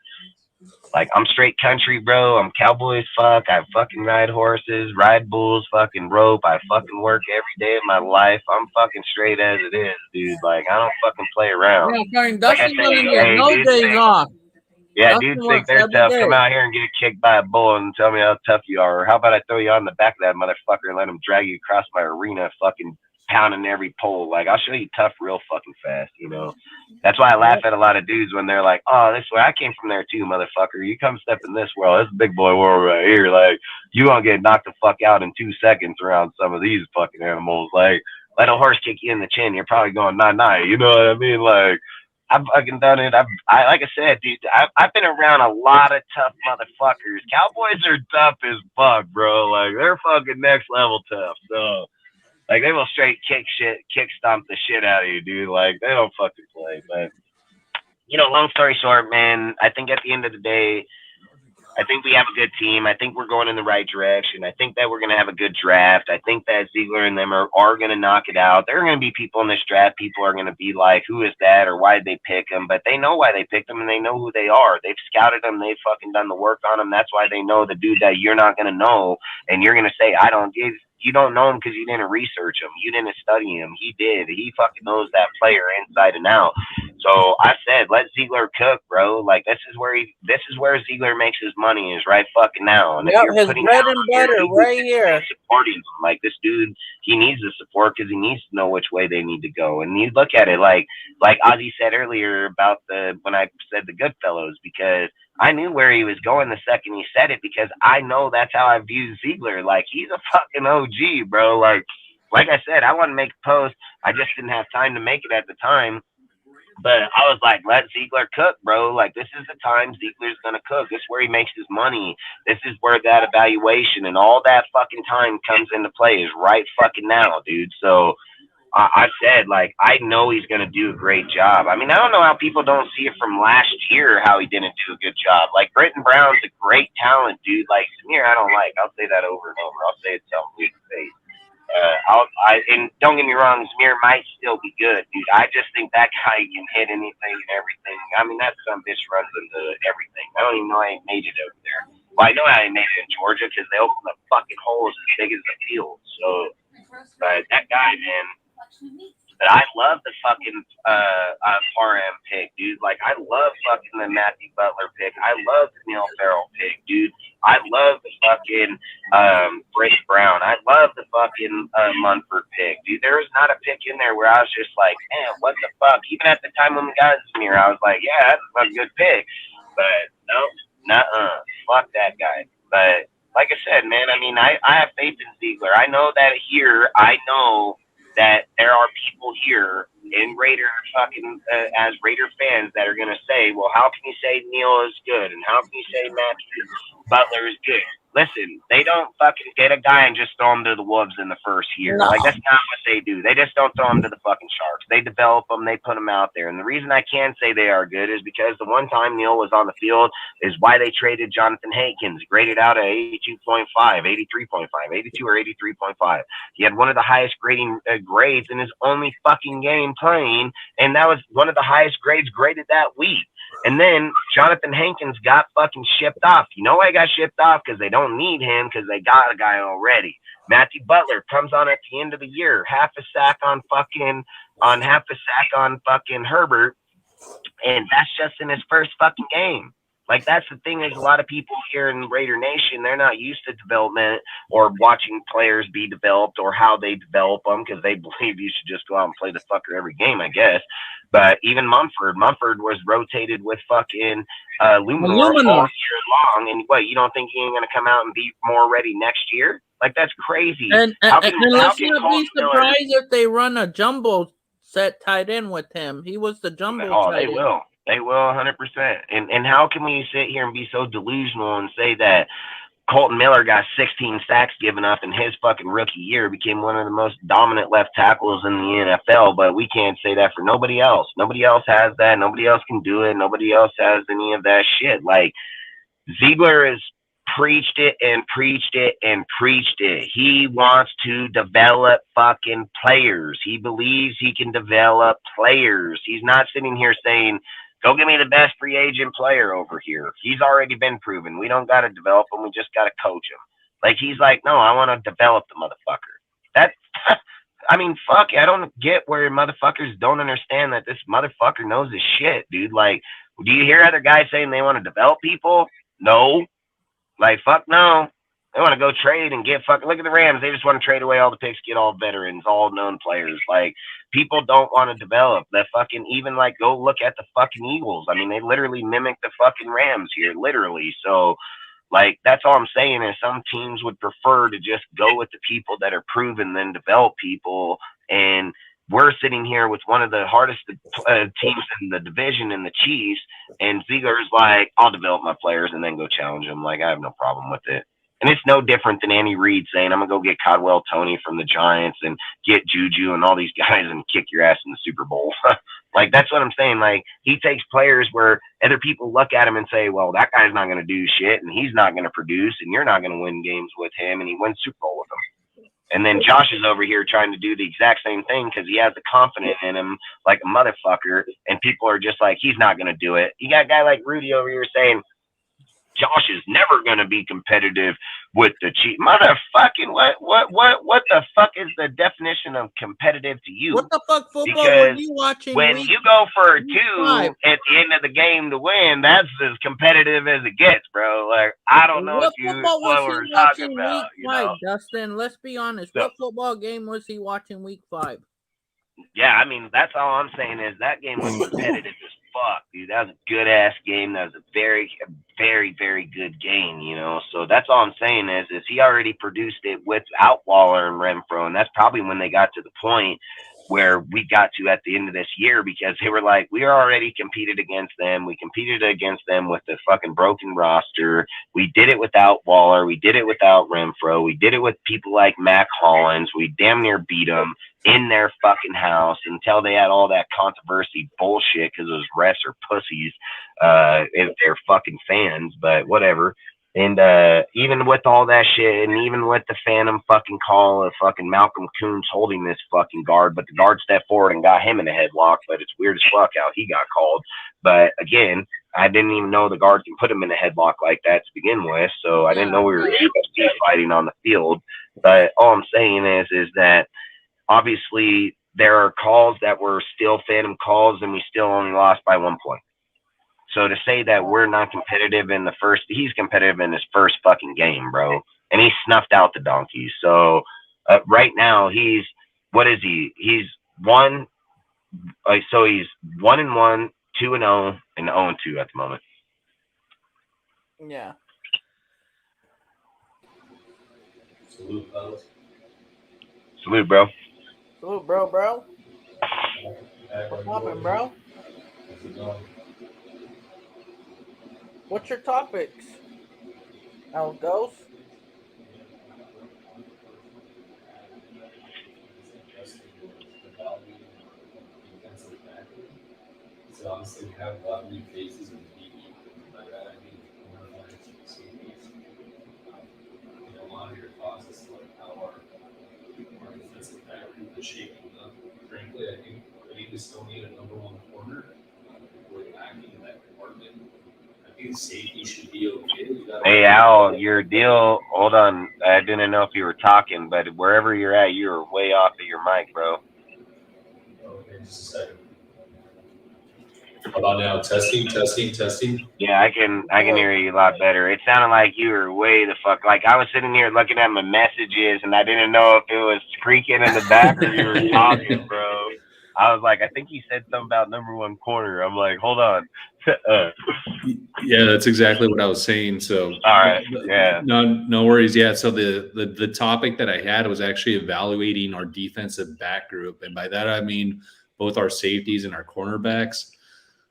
like, I'm straight country, bro. I'm cowboy as fuck. I fucking ride horses, ride bulls, fucking rope. I fucking work every day of my life. I'm fucking straight as it is, dude. Like, I don't fucking play around. Yeah, Dusty doesn't get no days off. Yeah, dudes think they're tough. Come out here and get kicked by a bull and tell me how tough you are. Or how about I throw you on the back of that motherfucker and let him drag you across my arena, fucking pounding every pole. Like, I'll show you tough real fucking fast, That's why I laugh at a lot of dudes when they're like, oh, this way, I came from there too, motherfucker. You come step in this world. It's a big boy world right here. Like, you gonna get knocked the fuck out in 2 seconds around some of these fucking animals. Like, let a horse kick you in the chin, you're probably going nah, you know what I mean? Like, I've fucking done it. I like I said, dude, I've been around a lot of tough motherfuckers. Cowboys are tough as fuck, bro. Like, they're fucking next level tough. So, like, they will straight kick stomp the shit out of you, dude. Like, they don't fucking play. But, long story short, man, I think at the end of the day, I think we have a good team. I think we're going in the right direction. I think that we're going to have a good draft. I think that Ziegler and them are going to knock it out. There are going to be people in this draft. People are going to be like, who is that, or why did they pick them? But they know why they picked them, and they know who they are. They've scouted them. They've fucking done the work on them. That's why they know the dude that you're not going to know, and you're going to say, I don't give. You don't know him because you didn't research him. You didn't study him. He did. He fucking knows that player inside and out. So I said, let Ziegler cook, bro. Like this is where Ziegler makes his money is right fucking now. And yep, his bread and butter right here. Supporting him. Like this dude, he needs the support because he needs to know which way they need to go. And you look at it like Ozzy said earlier about when I said the Goodfellas, because I knew where he was going the second he said it, because I know that's how I view Ziegler. Like he's a fucking OG, bro. Like I said, I wanted to make a post. I just didn't have time to make it at the time. But I was like, let Ziegler cook, bro. Like, this is the time Ziegler's going to cook. This is where he makes his money. This is where that evaluation and all that fucking time comes into play is right fucking now, dude. So I said, like, I know he's going to do a great job. I mean, I don't know how people don't see it from last year how he didn't do a good job. Like, Britton Brown's a great talent, dude. Like, Samir, I don't like. I'll say that over and over. I'll say it till I'm blue in the face. And don't get me wrong, Samir might still be good, dude. I just think that guy can hit anything and everything. I mean, that some bitch runs into everything. I don't even know I ain't made it over there. Well, I know I ain't made it in Georgia because they opened up fucking holes as big as the field. So, but that guy, man. But I love the fucking Parham pick, dude. Like, I love fucking the Matthew Butler pick. I love the Neil Farrell pick, dude. I love the fucking Britt Brown. I love the fucking Munford pick, dude. There was not a pick in there where I was just like, man, what the fuck? Even at the time when we got Samir, I was like, yeah, that's a good pick. But no, nuh-uh. Fuck that guy. But like I said, man, I mean, I have faith in Ziegler. I know that here, I know that there are people here in Raider fucking as Raider fans that are gonna say, well, how can you say Neil is good and how can you say Matthew Butler is good? Listen, they don't fucking get a guy and just throw him to the wolves in the first year. No. Like, that's not what they do. They just don't throw him to the fucking sharks. They develop them. They put them out there. And the reason I can say they are good is because the one time Neil was on the field is why they traded Jonathan Hankins, graded out at 82.5, 83.5, 82 or 83.5. He had one of the highest grading grades in his only fucking game playing, and that was one of the highest grades graded that week. And then Jonathan Hankins got fucking shipped off. You know why he got shipped off? Because they don't need him because they got a guy already. Matthew Butler comes on at the end of the year, half a sack on fucking Herbert, and that's just in his first fucking game. Like, that's the thing is a lot of people here in Raider Nation, they're not used to development or watching players be developed or how they develop them because they believe you should just go out and play the fucker every game, I guess. But even Mumford was rotated with fucking Luminor all year long. And what, you don't think he ain't going to come out and be more ready next year? Like, that's crazy. And let's not be surprised if they run a jumbo set tight end with him. He was the jumbo tight end. They will. They will 100%. And how can we sit here and be so delusional and say that Colton Miller got 16 sacks given up in his fucking rookie year, became one of the most dominant left tackles in the NFL, but we can't say that for nobody else. Nobody else has that. Nobody else can do it. Nobody else has any of that shit. Like, Ziegler has preached it and preached it and preached it. He wants to develop fucking players. He believes he can develop players. He's not sitting here saying, go give me the best free agent player over here. He's already been proven. We don't got to develop him. We just got to coach him. Like, he's like, no, I want to develop the motherfucker. That, I mean, fuck, I don't get where motherfuckers don't understand that this motherfucker knows his shit, dude. Like, do you hear other guys saying they want to develop people? No. Like, fuck no. They want to go trade and get fucking, look at the Rams. They just want to trade away all the picks, get all veterans, all known players. Like, people don't want to develop. That fucking, even like, go look at the fucking Eagles. I mean, they literally mimic the fucking Rams here, literally. So, like, that's all I'm saying is some teams would prefer to just go with the people that are proven than develop people. And we're sitting here with one of the hardest teams in the division in the Chiefs, and Ziegler's like, I'll develop my players and then go challenge them. Like, I have no problem with it. And it's no different than Andy Reid saying, I'm going to go get Caldwell Toney from the Giants and get Juju and all these guys and kick your ass in the Super Bowl. Like, that's what I'm saying. Like, he takes players where other people look at him and say, well, that guy's not going to do shit and he's not going to produce and you're not going to win games with him, and he wins Super Bowl with them. And then Josh is over here trying to do the exact same thing because he has the confidence in him like a motherfucker, and people are just like, he's not going to do it. You got a guy like Rudy over here saying, Josh is never going to be competitive with the Chiefs. Motherfucking what the fuck is the definition of competitive to you? What the fuck football Because were you watching? when you go for 2 at the end of the game to win, that's as competitive as it gets, bro. Like, I don't know what if football what was we're he talking watching about. week 5, Dustin? Let's be honest. So, what football game was he watching week 5? yeah, I mean, that's all I'm saying is that game was competitive as fuck, dude. That was a good ass game. That was a very, very good game, you know. So that's all I'm saying is he already produced it without Waller and Renfro, and that's probably when they got to the point where we got to at the end of this year, because they were like, we already competed against them. We competed against them with the fucking broken roster. We did it without Waller. We did it without Renfro. We did it with people like Mac Hollins. We damn near beat them in their fucking house until they had all that controversy bullshit because those refs are pussies if they're fucking fans, but whatever. And even with all that shit, and even with the phantom fucking call of fucking Malcolm Coons holding this fucking guard, but the guard stepped forward and got him in a headlock, but it's weird as fuck how he got called. But again, I didn't even know the guard can put him in a headlock like that to begin with, so I didn't know we were UFC fighting on the field. But all I'm saying is that obviously there are calls that were still phantom calls, and we still only lost by 1 point. So to say that we're not competitive in the first, he's competitive in his first fucking game, bro. And he snuffed out the donkeys. So right now what is he? He's 1. So he's 1-1, 2-0, and 0-2 at the moment. Yeah. Salute, fellas. Salute, bro. Salute, bro. What's poppin', bro? How's it going? What's your topics? How it goes? So obviously we have a lot of new faces in the DB. By that I mean cornerbacks and safeties. A lot of your thoughts as to like how our defensive back group is shaping up. Frankly, I think we still need a number 1 corner. We're lacking in that department. I think safety should be okay. Hey, Al, your deal, hold on. I didn't know if you were talking, but wherever you're at, you're way off of your mic, bro. Okay, just a second. How about now? Testing. Yeah, I can hear you a lot better. It sounded like you were way the fuck, like I was sitting here looking at my messages and I didn't know if it was creaking in the back or you were talking, bro. I was like, I think you said something about number 1 corner. I'm like, hold on. Yeah, that's exactly what I was saying. So all right, yeah, no worries. Yeah, so the topic that I had was actually evaluating our defensive back group, and by that I mean both our safeties and our cornerbacks.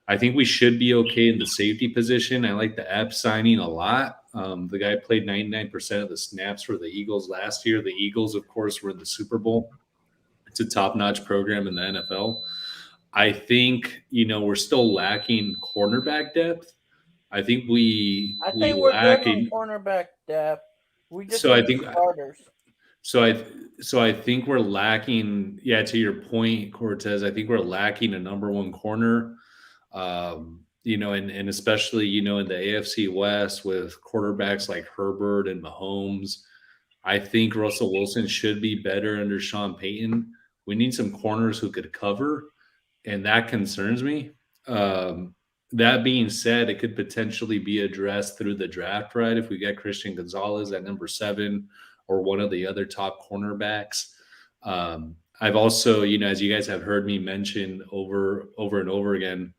I think we should be okay in the safety position. I like the Epps signing a lot. The guy played 99% of the snaps for the Eagles last year. The Eagles, of course, were in the Super Bowl. It's a top-notch program in the NFL. I think, we're still lacking cornerback depth. I think we're lacking cornerback depth. We just need starters. So I think we're lacking. Yeah, to your point, Cortez. I think we're lacking a number 1 corner. And especially in the AFC West with quarterbacks like Herbert and Mahomes. I think Russell Wilson should be better under Sean Payton. We need some corners who could cover, and that concerns me. That being said, it could potentially be addressed through the draft, right? If we get Christian Gonzalez at number 7 or one of the other top cornerbacks. I've also, as you guys have heard me mention over and over again,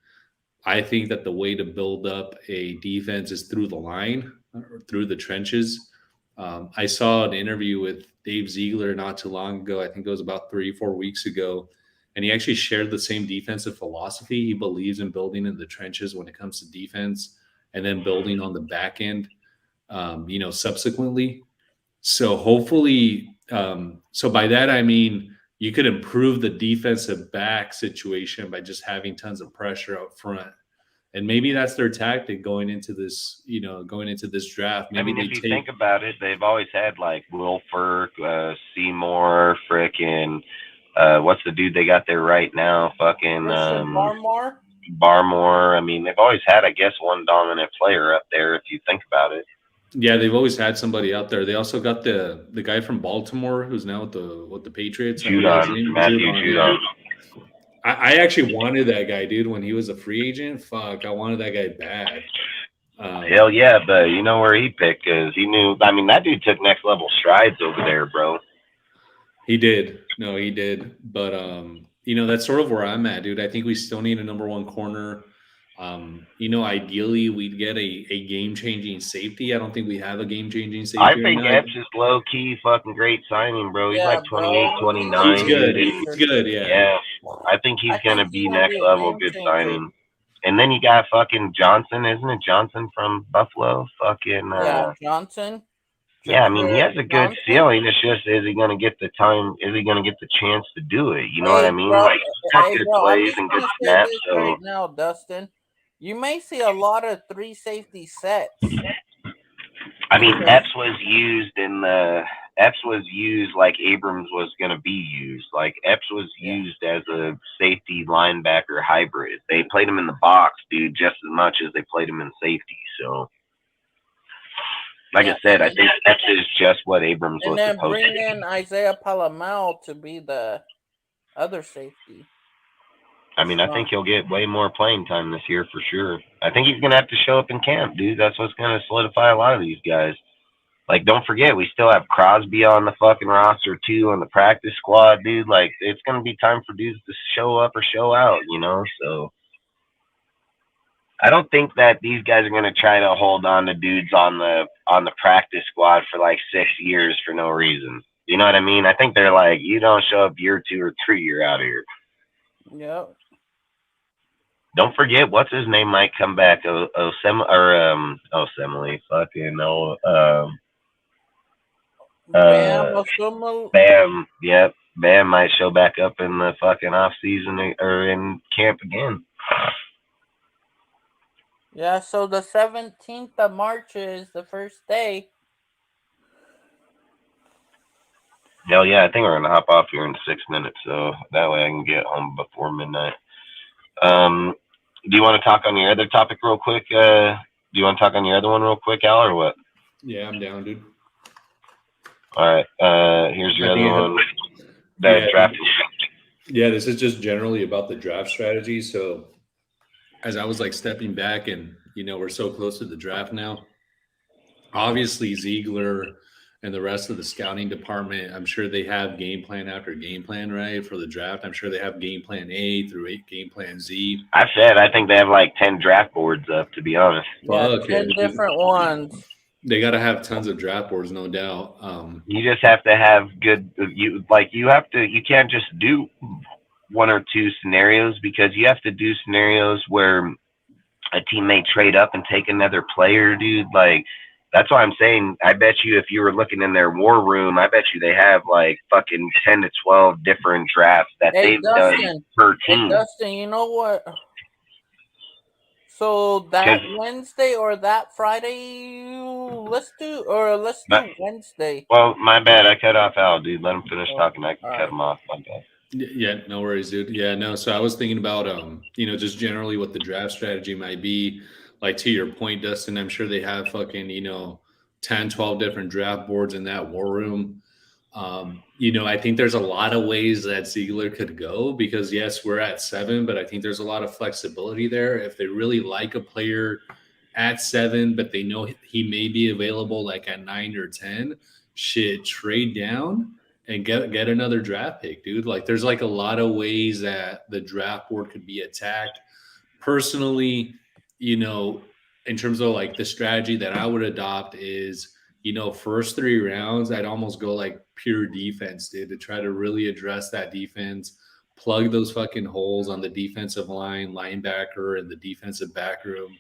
I think that the way to build up a defense is through the line, or through the trenches. I saw an interview with Dave Ziegler not too long ago. I think it was about 3-4 weeks ago. And he actually shared the same defensive philosophy. He believes in building in the trenches when it comes to defense and then building on the back end. subsequently. So hopefully, so by that I mean you could improve the defensive back situation by just having tons of pressure up front. And maybe that's their tactic going into this, draft. Maybe if you think about it, they've always had like Wilfork, Seymour, frickin' what's the dude they got there right now? Fucking Barmore. I mean, they've always had, I guess, one dominant player up there if you think about it. Yeah, they've always had somebody out there. They also got the guy from Baltimore who's now with the Patriots. Matthew Judon. I actually wanted that guy, dude, when he was a free agent. Fuck, I wanted that guy bad. Hell yeah, but you know where he picked because he knew. I mean, that dude took next level strides over there, bro. He did. No, he did. But that's sort of where I'm at, dude. I think we still need a number one corner. Ideally we'd get a game-changing safety. I don't think we have a game-changing safety. I think Epps is low-key fucking great signing, bro. He's like 28, 29. He's good. He's good, yeah. Yeah, I think he's going to be next level good signing. And then you got fucking Johnson, isn't it? Johnson from Buffalo? Fucking Johnson. Yeah, I mean, he has a good ceiling. It's just, is he going to get the time? Is he going to get the chance to do it? You know what I mean? Bro, like, good plays and good snaps. So right now, Dustin, you may see a lot of 3 safety sets. I mean, Epps was used like Abrams was going to be used. Like, Epps was used as a safety linebacker hybrid. They played him in the box, dude, just as much as they played him in safety. So, like I said, I think Epps is just what Abrams was supposed to be. And then bring in Isaiah Palamau to be the other safety. I mean, I think he'll get way more playing time this year for sure. I think he's going to have to show up in camp, dude. That's what's going to solidify a lot of these guys. Like, don't forget, we still have Crosby on the fucking roster, too, on the practice squad, dude. Like, it's going to be time for dudes to show up or show out, So, I don't think that these guys are going to try to hold on to dudes on the practice squad for, like, 6 years for no reason. You know what I mean? I think they're like, you don't show up year 2 or 3, you're out of here. Yep. Don't forget, what's his name might come back. Osemele. Fucking no. Bam. Yep. Bam might show back up in the fucking off season or in camp again. Yeah. So the 17th of March is the first day. Hell yeah! I think we're gonna hop off here in 6 minutes, so that way I can get home before midnight. Do you want to talk on your other topic real quick? Do you want to talk on your other one real quick, Al, or what? Yeah, I'm down, dude. All right. Here's your other one. Draft. Yeah, this is just generally about the draft strategy. So as I was like stepping back and, we're so close to the draft now, obviously Ziegler and the rest of the scouting department, I'm sure they have game plan after game plan, right, for the draft. I'm sure they have game plan A through game plan Z. I think they have like 10 draft boards up, to be honest. Yeah, 10 different ones. They got to have tons of draft boards, no doubt. You just have to have good – you can't just do 1 or 2 scenarios because you have to do scenarios where a team may trade up and take another player, dude. Like – that's why I'm saying, I bet you if you were looking in their war room, I bet you they have like fucking 10 to 12 different drafts that they've done per team. Hey, Dustin, you know what? So that Wednesday or that Friday, let's do Wednesday. Well, my bad. I cut off Al, dude. Let him finish talking. I can cut him off. My bad. Yeah, no worries, dude. Yeah, no. So I was thinking about, just generally what the draft strategy might be. Like, to your point, Dustin, I'm sure they have fucking, 10, 12 different draft boards in that war room. I think there's a lot of ways that Ziegler could go because, yes, we're at 7, but I think there's a lot of flexibility there. If they really like a player at 7, but they know he may be available like at 9 or 10, trade down and get another draft pick, dude. Like, there's like a lot of ways that the draft board could be attacked. Personally, in terms of like the strategy that I would adopt is, first 3 rounds, I'd almost go like pure defense, dude, to try to really address that defense, plug those fucking holes on the defensive line, linebacker, and the defensive back room.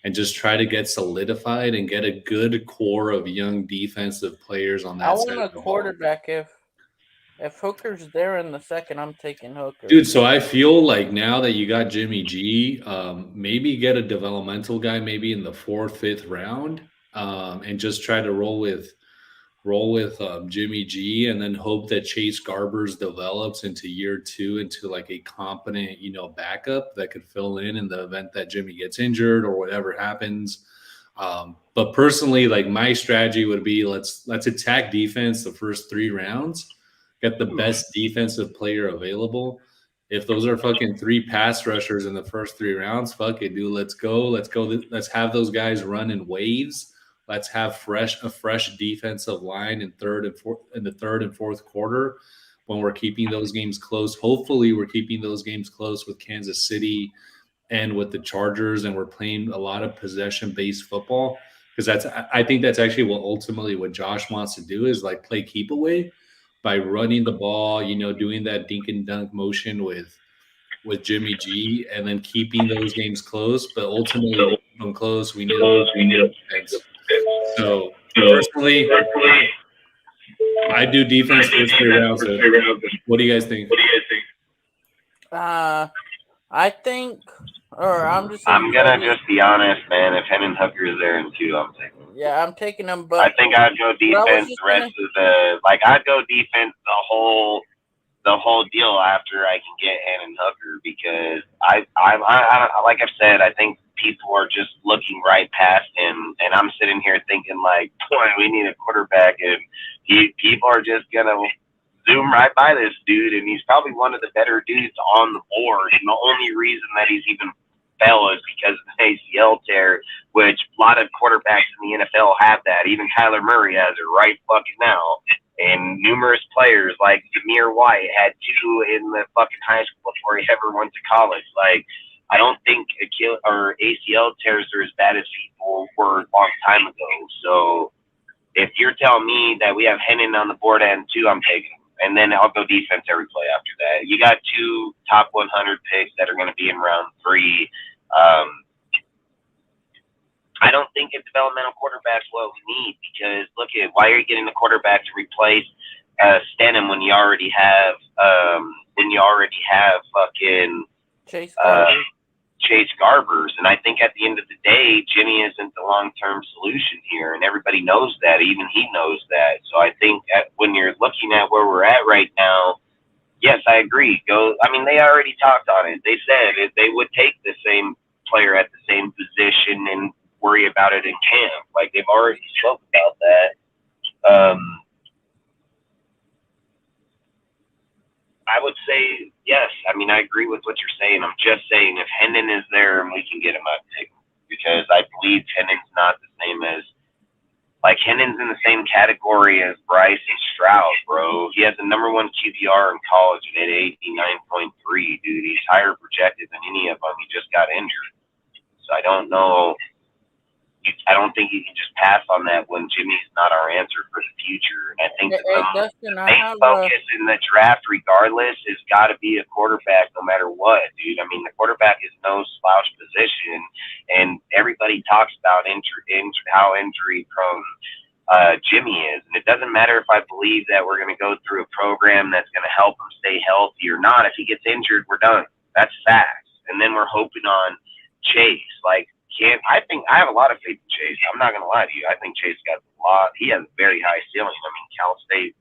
and just try to get solidified and get a good core of young defensive players on that I side want a of the ball. quarterback. If Hooker's there in the second, I'm taking Hooker. Dude, so I feel like now that you got Jimmy G, maybe get a developmental guy maybe in the 4th, 5th round, and just try to roll with Jimmy G, and then hope that Chase Garbers develops into year 2 into like a competent, backup that could fill in the event that Jimmy gets injured or whatever happens. But personally, like my strategy would be let's attack defense the first 3 rounds. Get the best defensive player available. If those are fucking 3 pass rushers in the first 3 rounds, fuck it, dude. Let's go. Let's have those guys run in waves. Let's have a fresh defensive line in the third and fourth quarter when we're keeping those games close. Hopefully, we're keeping those games close with Kansas City and with the Chargers, and we're playing a lot of possession-based football, because I think that's actually what Josh wants to do is like play keep away by running the ball, doing that dink and dunk motion with Jimmy G, and then keeping those games close. But ultimately, to keep them close, we need a defense. So personally, I do defense first 3 rounds. What do you guys think? I think, or I'm just. I'm gonna just be honest, man. If Hendon Hooker is there in 2, I'm taking him. Yeah, I'm taking him. But I think I'd go defense the rest of the I'd go defense the whole deal after I can get Hendon Hooker, because I like I've said, I think people are just looking right past him, and I'm sitting here thinking like, boy, we need a quarterback, and people are just gonna zoom right by this dude, and he's probably one of the better dudes on the board. And the only reason that he's even fell is because of the ACL tear, which a lot of quarterbacks in the NFL have that. Even Kyler Murray has it right fucking now. And numerous players like Zamir White had 2 in the fucking high school before he ever went to college. Like, I don't think ACL tears are as bad as people were a long time ago. So if you're telling me that we have Hennon on the board and 2, I'm taking him. And then I'll go defense every play after that. You got 2 top 100 picks that are going to be in round 3. I don't think a developmental quarterback's what we need, because look at why are you getting the quarterback to replace Stenham when you already have fucking Chase Garbers. And I think at the end of the day, Jimmy isn't the long-term solution here, and everybody knows that. Even he knows that. So I think when you're looking at where we're at right now, yes, I agree. They already talked on it. They said if they would take the same player at the same position and worry about it in camp. Like, they've already spoke about that. I would say yes. I agree with what you're saying. I'm just saying if Hendon is there and we can get him, I'd take him, because I believe Hendon's not the same as Hendon's in the same category as Bryce and Stroud, bro. He has the number 1 QBR in college at 89.3, dude. He's higher projected than any of them. He just got injured, so I don't know. I don't think you can just pass on that when Jimmy's not our answer for the future. And I think the main focus in the draft, regardless, has got to be a quarterback no matter what, dude. The quarterback is no slouch position, and everybody talks about how injury-prone Jimmy is. And it doesn't matter if I believe that we're going to go through a program that's going to help him stay healthy or not. If he gets injured, we're done. That's facts. And then we're hoping on Chase. I think I have a lot of faith in Chase. I'm not gonna lie to you. I think Chase got a lot. He has a very high ceiling. Cal State.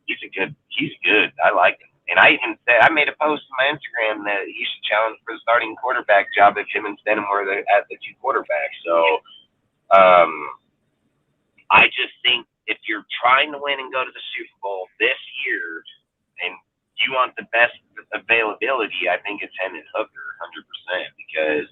He's good. I like him. And I even said, I made a post on my Instagram that he should challenge for the starting quarterback job if him and Stenham were at the 2 quarterbacks. So, I just think if you're trying to win and go to the Super Bowl this year, and you want the best availability, I think it's Hendon Hooker 100%, because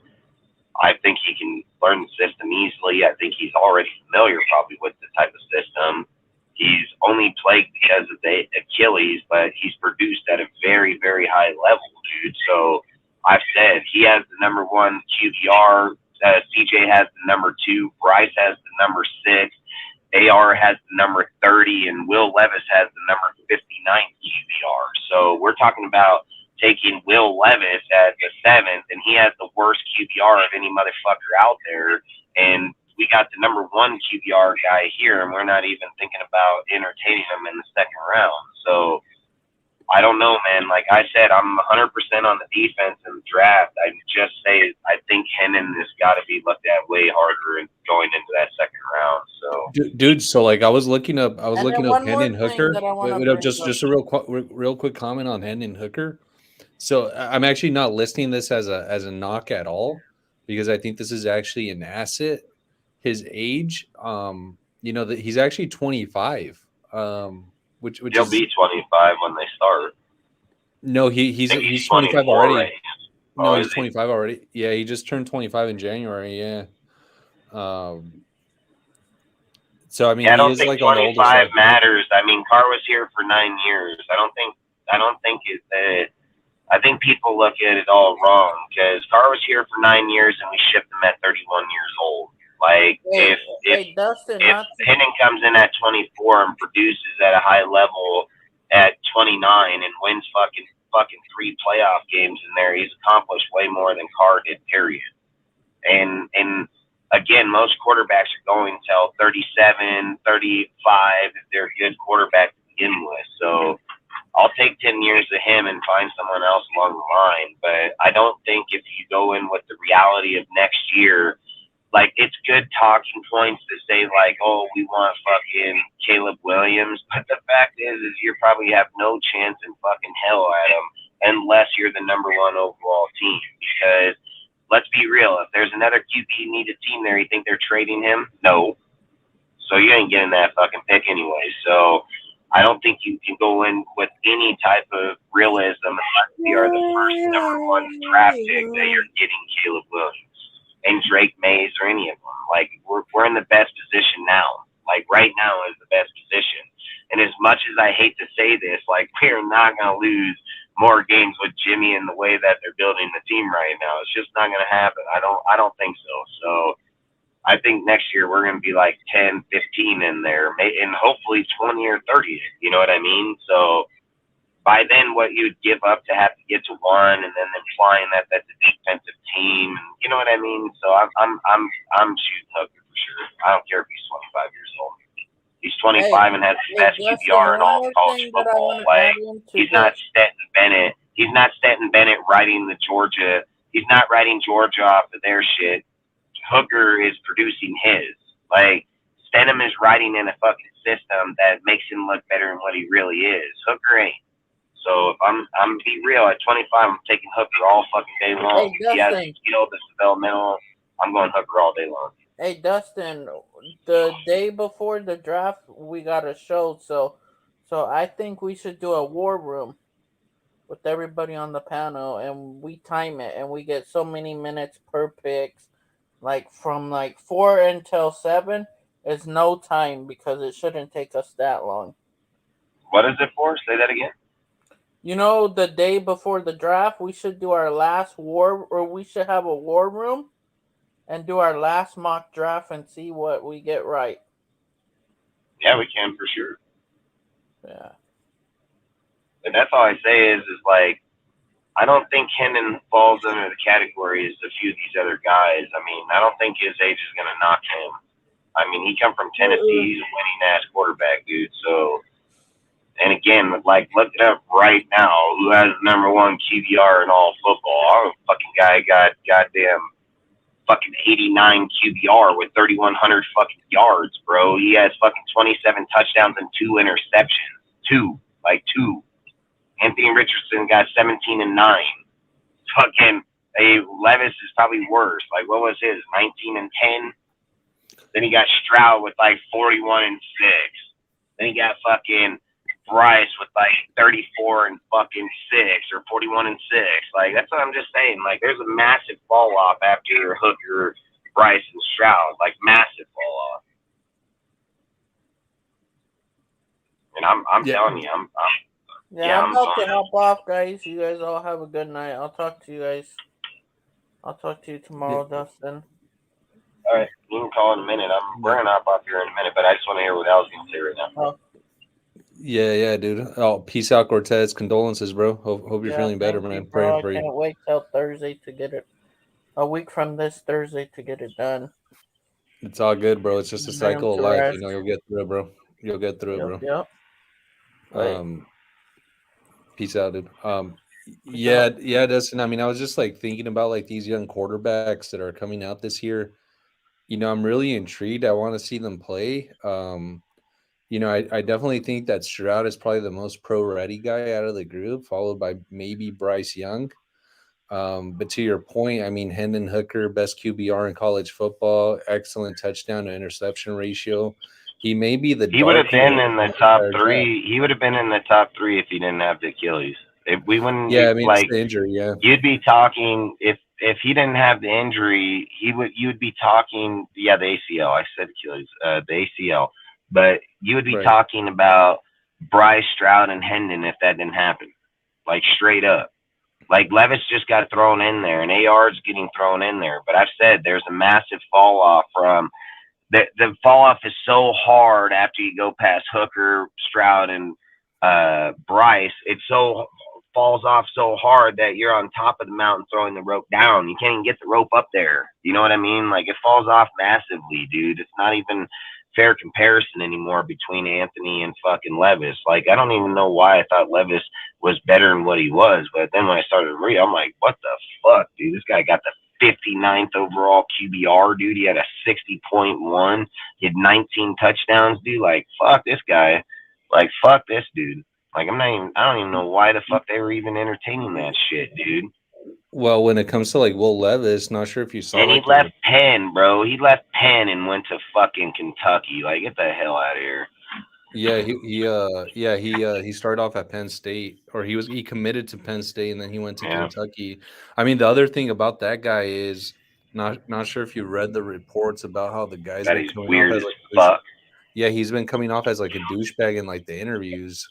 I think he can learn the system easily. I think he's already familiar probably with the type of system. He's only plagued because of the Achilles, but he's produced at a very, very high level, dude. So I've said he has the number 1 QBR. CJ has the number 2. Bryce has the number 6. AR has the number 30. And Will Levis has the number 59 QBR. So we're talking about taking Will Levis as the 7th, and he has the worst QBR of any motherfucker out there. And we got the number 1 QBR guy here, and we're not even thinking about entertaining him in the 2nd round. So I don't know, man. Like I said, I'm 100% on the defense in the draft. I just say I think Hennon has got to be looked at way harder and going into that 2nd round. So, dude, so like I was looking up one more Hendon thing Hooker. that I wanna Wait, bring just a real quick comment on Hendon Hooker. So I'm actually not listing this as a knock at all, because I think this is actually an asset. His age, that he's actually 25. Which he'll is be 25 when they start. No, he's 25 already. No, he's 25 already. Yeah, he just turned 25 in January. Yeah. So I mean, I don't he is think like on the older 25 side. matters. I mean, Carr was here for 9 years. I don't think I think people look at it all wrong, because Carr was here for 9 years and we shipped him at 31 years old. Like if Hennon comes in at 24 and produces at a high level at 29 and wins fucking 3 playoff games in there, he's accomplished way more than Carr did, period. And again, most quarterbacks are going till 37, 35 if they're a good quarterback to begin with. So I'll take 10 years of him and find someone else along the line. But I don't think if you go in with the reality of next year, like, it's good talking points to say, like, oh, we want fucking Caleb Williams. But the fact is you probably have no chance in fucking hell at him unless you're the number 1 overall team. Because let's be real, if there's another QB needed team there, you think they're trading him? No. So you ain't getting that fucking pick anyway. So I don't think you can go in with any type of realism unless you are the first number 1 draft pick that you're getting Caleb Williams and Drake Mays or any of them. Like, we're in the best position now. Like, right now is the best position. And as much as I hate to say this, like, we're not going to lose more games with Jimmy in the way that they're building the team right now. It's just not going to happen. I don't think so. So I think next year we're going to be like 10, 15 in there, and hopefully 20 or 30. You know what I mean? So by then, what you'd give up to have to get to 1, and then implying that that's a defensive team, you know what I mean? So I'm shooting Hooker for sure. I don't care if he's 25 years old. He's 25 and has the best QBR in all of college football. Like, he's not Stetson Bennett. He's not Stetson Bennett writing the Georgia. He's not writing Georgia off of their shit. Hooker is producing his. Like, Stenham is writing in a fucking system that makes him look better than what he really is. Hooker ain't. So if I'm be real, at 25, I'm taking Hooker all fucking day long. If he has skill that's developmental, I'm going Hooker all day long. Hey, Dustin, the day before the draft, we got a show, so I think we should do a war room with everybody on the panel, and we time it, and we get so many minutes per picks, like from like 4 until 7 is no time, because it shouldn't take us that long. What is it for? Say that again. You know, the day before the draft, we should do our last we should have a war room and do our last mock draft and see what we get right. Yeah, we can for sure. Yeah. And that's all I say is like, I don't think Hennon falls under the category as a few of these other guys. I mean, I don't think his age is going to knock him. I mean, he come from Tennessee. He's a winning-ass quarterback, dude. So, and again, like, look it up right now. Who has the number 1 QBR in all football? Our fucking guy got goddamn fucking 89 QBR with 3,100 fucking yards, bro. He has fucking 27 touchdowns and 2 interceptions. 2. Anthony Richardson got 17 and 9. Fucking Levis is probably worse. Like, what was his? 19 and 10. Then he got Stroud with like 41 and 6. Then he got fucking Bryce with like 34 and fucking 6 or 41 and 6. Like, that's what I'm just saying. Like, there's a massive fall off after Hooker, Bryce, and Stroud. Like, massive fall off. And I'm telling you, I'm about to hop off, guys. You guys all have a good night. I'll talk to you guys. I'll talk to you tomorrow, Dustin. All right, you can call in a minute. We're gonna hop off here in a minute, but I just want to hear what Al's gonna say right now. Yeah, dude. Oh, peace out, Cortez. Condolences, bro. Hope you're feeling better, thank you, man. bro. Praying I for you. can't wait till Thursday to get it. A week from this Thursday to get it done. It's all good, bro. It's just a Bring him cycle of to life. rest. You'll get through it, bro. You'll get through it, Yep, bro. yep. Wait, Um, peace out, dude. peace out. Yeah, Dustin. I mean, I was just like thinking about like these young quarterbacks that are coming out this year. I'm really intrigued. I want to see them play. I definitely think that Stroud is probably the most pro-ready guy out of the group, followed by maybe Bryce Young. But to your point, I mean, Hendon Hooker, best QBR in college football, excellent touchdown to interception ratio. He may be the He would have dark been horse in in the the top entire draft. three. He would have been in the top three if he didn't have the Achilles. If we wouldn't, Yeah, if, I mean, it's like, the injury, yeah. you'd be talking if he didn't have the injury, you would be talking. Yeah, the ACL. I said Achilles, the ACL, but you would be Right. talking about Bryce, Stroud, and Hendon if that didn't happen, like straight up. Like Levis just got thrown in there, and AR's getting thrown in there. But I've said there's a massive fall off from the fall off is so hard after you go past Hooker, Stroud, and Bryce. It so falls off so hard that you're on top of the mountain throwing the rope down. You can't even get the rope up there. You know what I mean? Like it falls off massively, dude. It's not even fair comparison anymore between Anthony and fucking Levis. Like I don't even know why I thought Levis was better than what he was, but then when I started to read, I'm like, what the fuck, dude? This guy got the 59th overall QBR, dude. He had a 60.1. He had 19 touchdowns, dude. Like, fuck this guy. Like, fuck this dude. Like, I don't even know why the fuck they were even entertaining that shit, dude. Well, when it comes to like Will Levis, not sure if you saw And he like left Penn, bro. He left Penn and went to fucking Kentucky. Like, get the hell out of here. he started off at Penn State, or he committed to Penn State and then he went to Yeah. Kentucky. I mean, the other thing about that guy is not sure if you read the reports about how the guy's That been is coming weird off as as like fuck. yeah, he's been coming off as like a douchebag in like the interviews,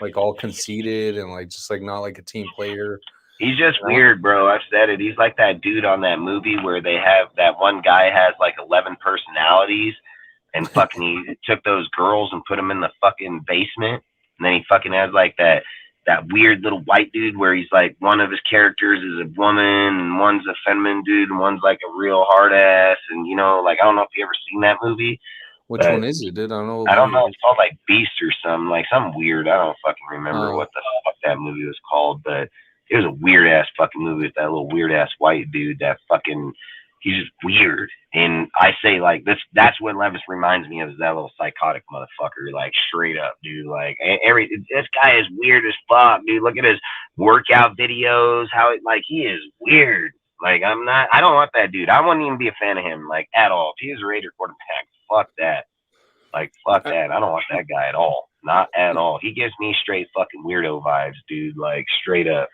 like all conceited and like just like not like a team player. He's just weird, bro. I've said it. He's like that dude on that movie where they have that one guy has like 11 personalities and fucking he took those girls and put them in the fucking basement. And then he fucking has like that weird little white dude where he's like one of his characters is a woman and one's a feminine dude and one's like a real hard ass. And like I don't know if you ever seen that movie. Which one is it, dude? I don't know. I don't know. It's called like Beast or something, like something weird. I don't fucking remember what the fuck that movie was called, but it was a weird ass fucking movie with that little weird ass white dude. That fucking, he's just weird. And I say like this, that's what Levis reminds me of, is that little psychotic motherfucker. Like straight up, dude. Like this guy is weird as fuck, dude. Look at his workout videos. He is weird. Like I don't want that dude. I wouldn't even be a fan of him like at all. If he was a Raider quarterback, fuck that. Like, fuck that. I don't want that guy at all. Not at all. He gives me straight fucking weirdo vibes, dude. Like, straight up.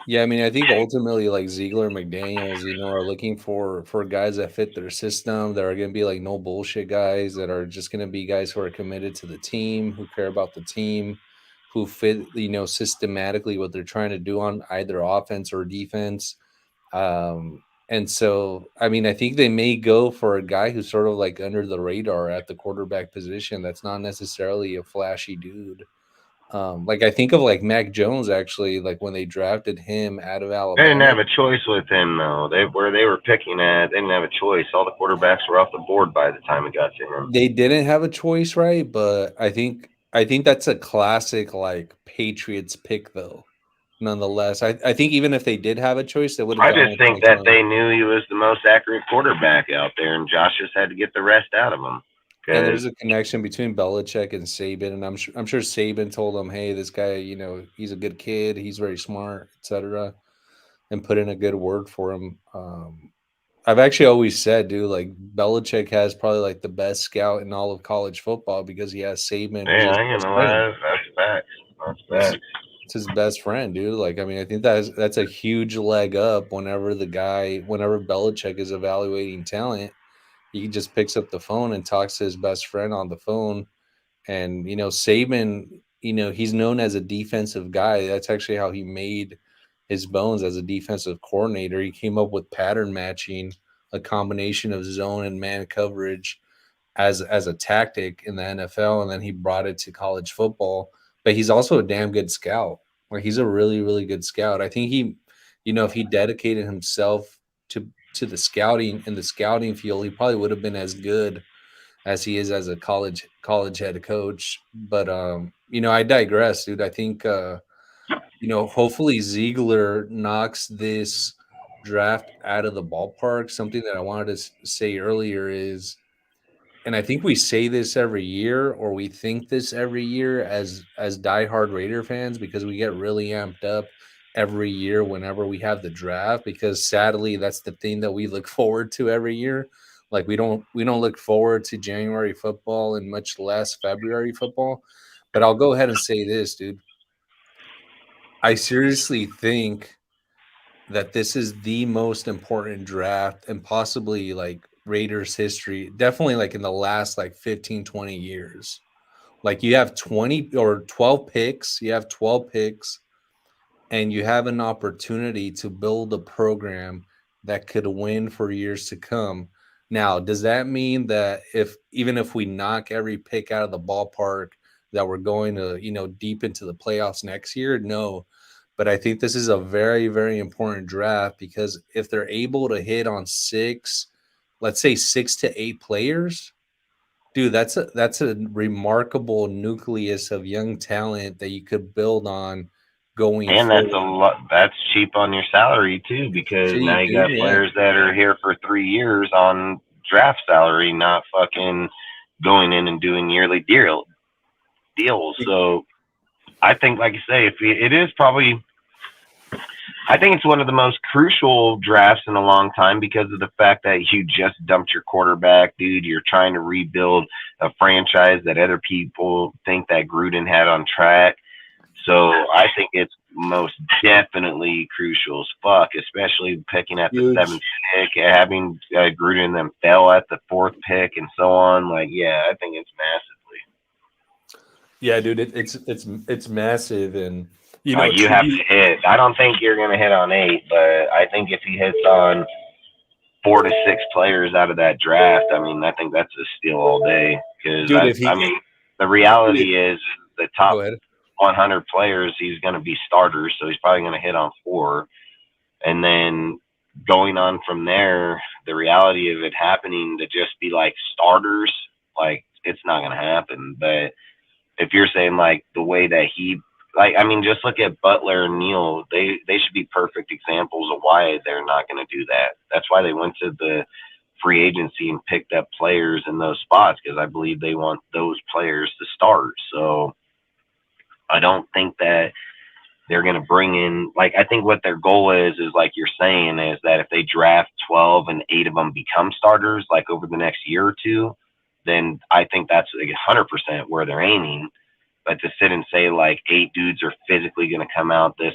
Yeah, I mean, I think ultimately, like Ziegler and McDaniels, are looking for guys that fit their system, that are going to be like no bullshit guys, that are just going to be guys who are committed to the team, who care about the team, who fit, systematically what they're trying to do on either offense or defense. And so, I mean, I think they may go for a guy who's sort of like under the radar at the quarterback position. That's not necessarily a flashy dude. Like I think of like Mac Jones, actually, like when they drafted him out of Alabama. They didn't have a choice with him, though. Where they were picking at, they didn't have a choice. All the quarterbacks were off the board by the time it got to him. They didn't have a choice, right? But I think that's a classic like Patriots pick, though. Nonetheless, I think even if they did have a choice, they would have. I just think that they knew he was the most accurate quarterback out there, and Josh just had to get the rest out of him. And there's a connection between Belichick and Saban, and I'm sure Saban told him, "Hey, this guy, he's a good kid, he's very smart, etc." And put in a good word for him. I've actually always said, dude, like Belichick has probably like the best scout in all of college football because he has Saban. Yeah, that's facts. That's facts. It's his best friend, dude. Like, I mean, I think that's a huge leg up whenever Belichick is evaluating talent. He just picks up the phone and talks to his best friend on the phone. And, Saban, he's known as a defensive guy. That's actually how he made his bones as a defensive coordinator. He came up with pattern matching, a combination of zone and man coverage. as a tactic in the NFL, and then he brought it to college football. But he's also a damn good scout. Like he's a really, really good scout. I think he, if he dedicated himself to the scouting in the scouting field, he probably would have been as good as he is as a college head coach. But I digress, dude. I think hopefully Ziegler knocks this draft out of the ballpark. Something that I wanted to say earlier is, and I think we say this every year, or we think this every year as diehard Raider fans, because we get really amped up every year whenever we have the draft, because sadly that's the thing that we look forward to every year. Like we don't look forward to January football and much less February football. But I'll go ahead and say this, dude. I seriously think that this is the most important draft and possibly like Raiders history, definitely like in the last like 15, 20 years. Like you have 20 or 12 picks, and you have an opportunity to build a program that could win for years to come. Now, does that mean that even if we knock every pick out of the ballpark, that we're going to, deep into the playoffs next year? No. But I think this is a very, very important draft, because if they're able to hit on let's say 6 to 8 players, dude, that's a remarkable nucleus of young talent that you could build on going And forward. that's a lot. That's cheap on your salary too, because now you got players that are here for 3 years on draft salary, not fucking going in and doing yearly deals. So I think, like you say, it is probably, I think it's one of the most crucial drafts in a long time, because of the fact that you just dumped your quarterback, dude. You're trying to rebuild a franchise that other people think that Gruden had on track. So I think it's most definitely crucial as fuck, especially picking at the 7th pick, having Gruden and them fail at the 4th pick and so on. Like, yeah, I think it's massively. Yeah, dude, it's massive, and you have to hit. I don't think you're gonna hit on 8, but I think if he hits on 4 to 6 players out of that draft, I mean, I think that's a steal all day. Because the reality is the top 100 players, he's going to be starters, so he's probably going to hit on 4. And then going on from there, the reality of it happening to just be like starters, like it's not going to happen. But if you're saying like the way that just look at Butler and Neal. They should be perfect examples of why they're not going to do that. That's why they went to the free agency and picked up players in those spots, because I believe they want those players to start. So I don't think that they're going to bring in, like, I think what their goal is like you're saying, is that if they draft 12 and 8 of them become starters, like over the next year or two, then I think that's like 100% where they're aiming. But to sit and say like 8 dudes are physically going to come out this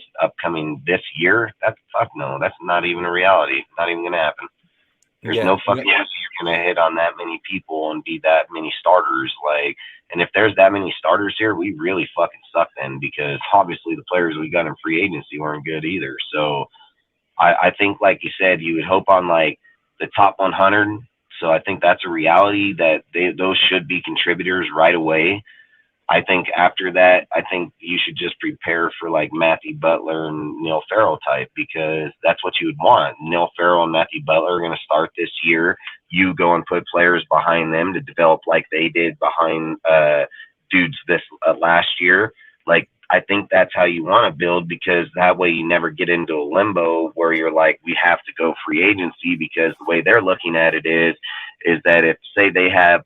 year, that's fuck no. That's not even a reality. Not even going to happen. There's no fucking way you're going to hit on that many people and be that many starters. Like, and if there's that many starters here, we really fucking suck then, because obviously the players we got in free agency weren't good either. So I think, like you said, you would hope on like the top 100. So I think that's a reality, that those should be contributors right away. I think after that, I think you should just prepare for like Matthew Butler and Neil Farrell type, because that's what you would want. Neil Farrell and Matthew Butler are going to start this year. You go and put players behind them to develop like they did behind dudes this last year. Like, I think that's how you want to build, because that way you never get into a limbo where you're like, we have to go free agency, because the way they're looking at it is that if, say, they have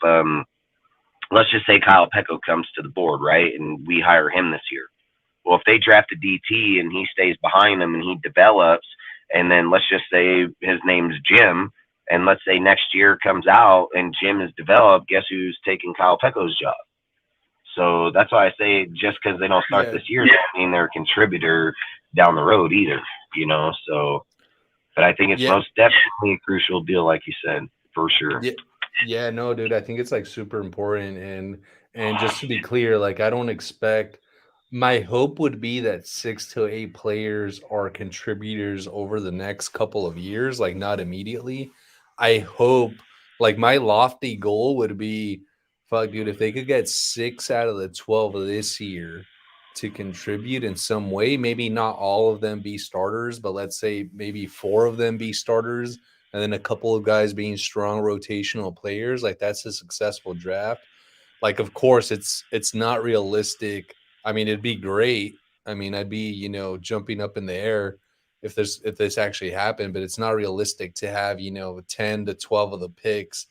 let's just say Kyle Pecco comes to the board, right, and we hire him this year. Well, if they draft a DT and he stays behind them and he develops, and then let's just say his name's Jim, and let's say next year comes out and Jim is developed, guess who's taking Kyle Pecco's job? So that's why I say, just because they don't start this year doesn't mean they're a contributor down the road either, So, but I think it's most definitely a crucial deal, like you said, for sure. Yeah, no, dude, I think it's like super important. And just to be clear, like, I don't expect, my hope would be that 6 to 8 players are contributors over the next couple of years, like not immediately. I hope Like my lofty goal would be, fuck, dude, if they could get 6 out of the 12 of this year to contribute in some way, maybe not all of them be starters, but let's say maybe 4 of them be starters, and then a couple of guys being strong rotational players, like that's a successful draft. Like, of course, it's not realistic. I mean, it'd be great. I mean, I'd be, jumping up in the air if this actually happened, but it's not realistic to have, 10 to 12 of the picks,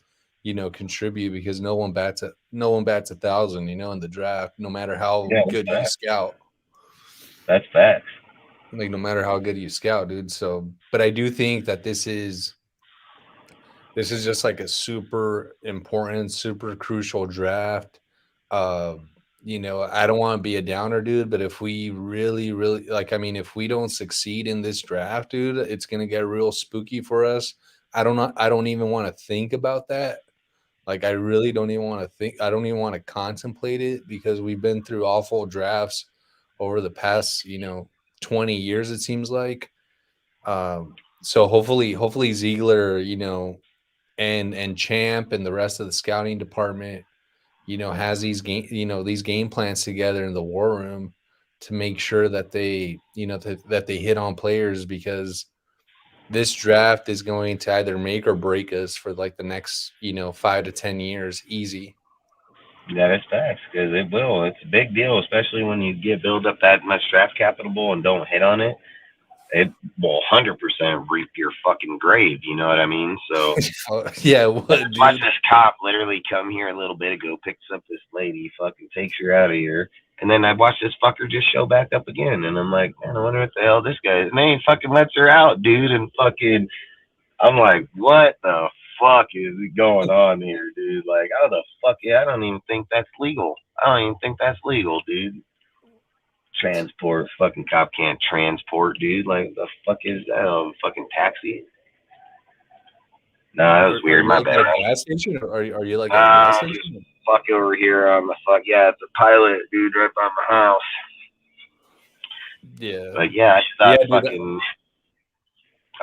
contribute, because no one bats 1,000, in the draft, no matter how good you scout. That's facts. Like, no matter how good you scout, dude. So, but I do think that this is just like a super important, super crucial draft. I don't want to be a downer, dude, but if we really, really if we don't succeed in this draft, dude, it's gonna get real spooky for us. I don't even want to think about that. Like, I really don't even want to think. I don't even want to contemplate it, because we've been through awful drafts over the past, 20 years, it seems like. So hopefully Ziegler, and Champ and the rest of the scouting department, has these game plans together in the war room to make sure that they, that they hit on players, because this draft is going to either make or break us for like the next, 5 to 10 years. Easy. Yeah, that's facts, because it will. It's a big deal, especially when you build up that much draft capital and don't hit on it. It will 100% reap your fucking grave. You know what I mean? So yeah, what, watch this cop literally come here a little bit ago, picks up this lady, fucking takes her out of here, and then I watched this fucker just show back up again, and I'm like, man, I wonder what the hell this guy is. And then he fucking lets her out, dude, and fucking, I'm like, what the fuck is going on here, dude? Like, how the fuck? Yeah, I don't even think that's legal. Dude. Transport, fucking cop can't transport, dude. Like, the fuck is that? Fucking taxi? No, that was weird. My bad. At a gas station, or are you like at a gas station? Fuck over here on the fuck. Yeah, it's a Pilot, dude, right by my house. Yeah. But yeah, I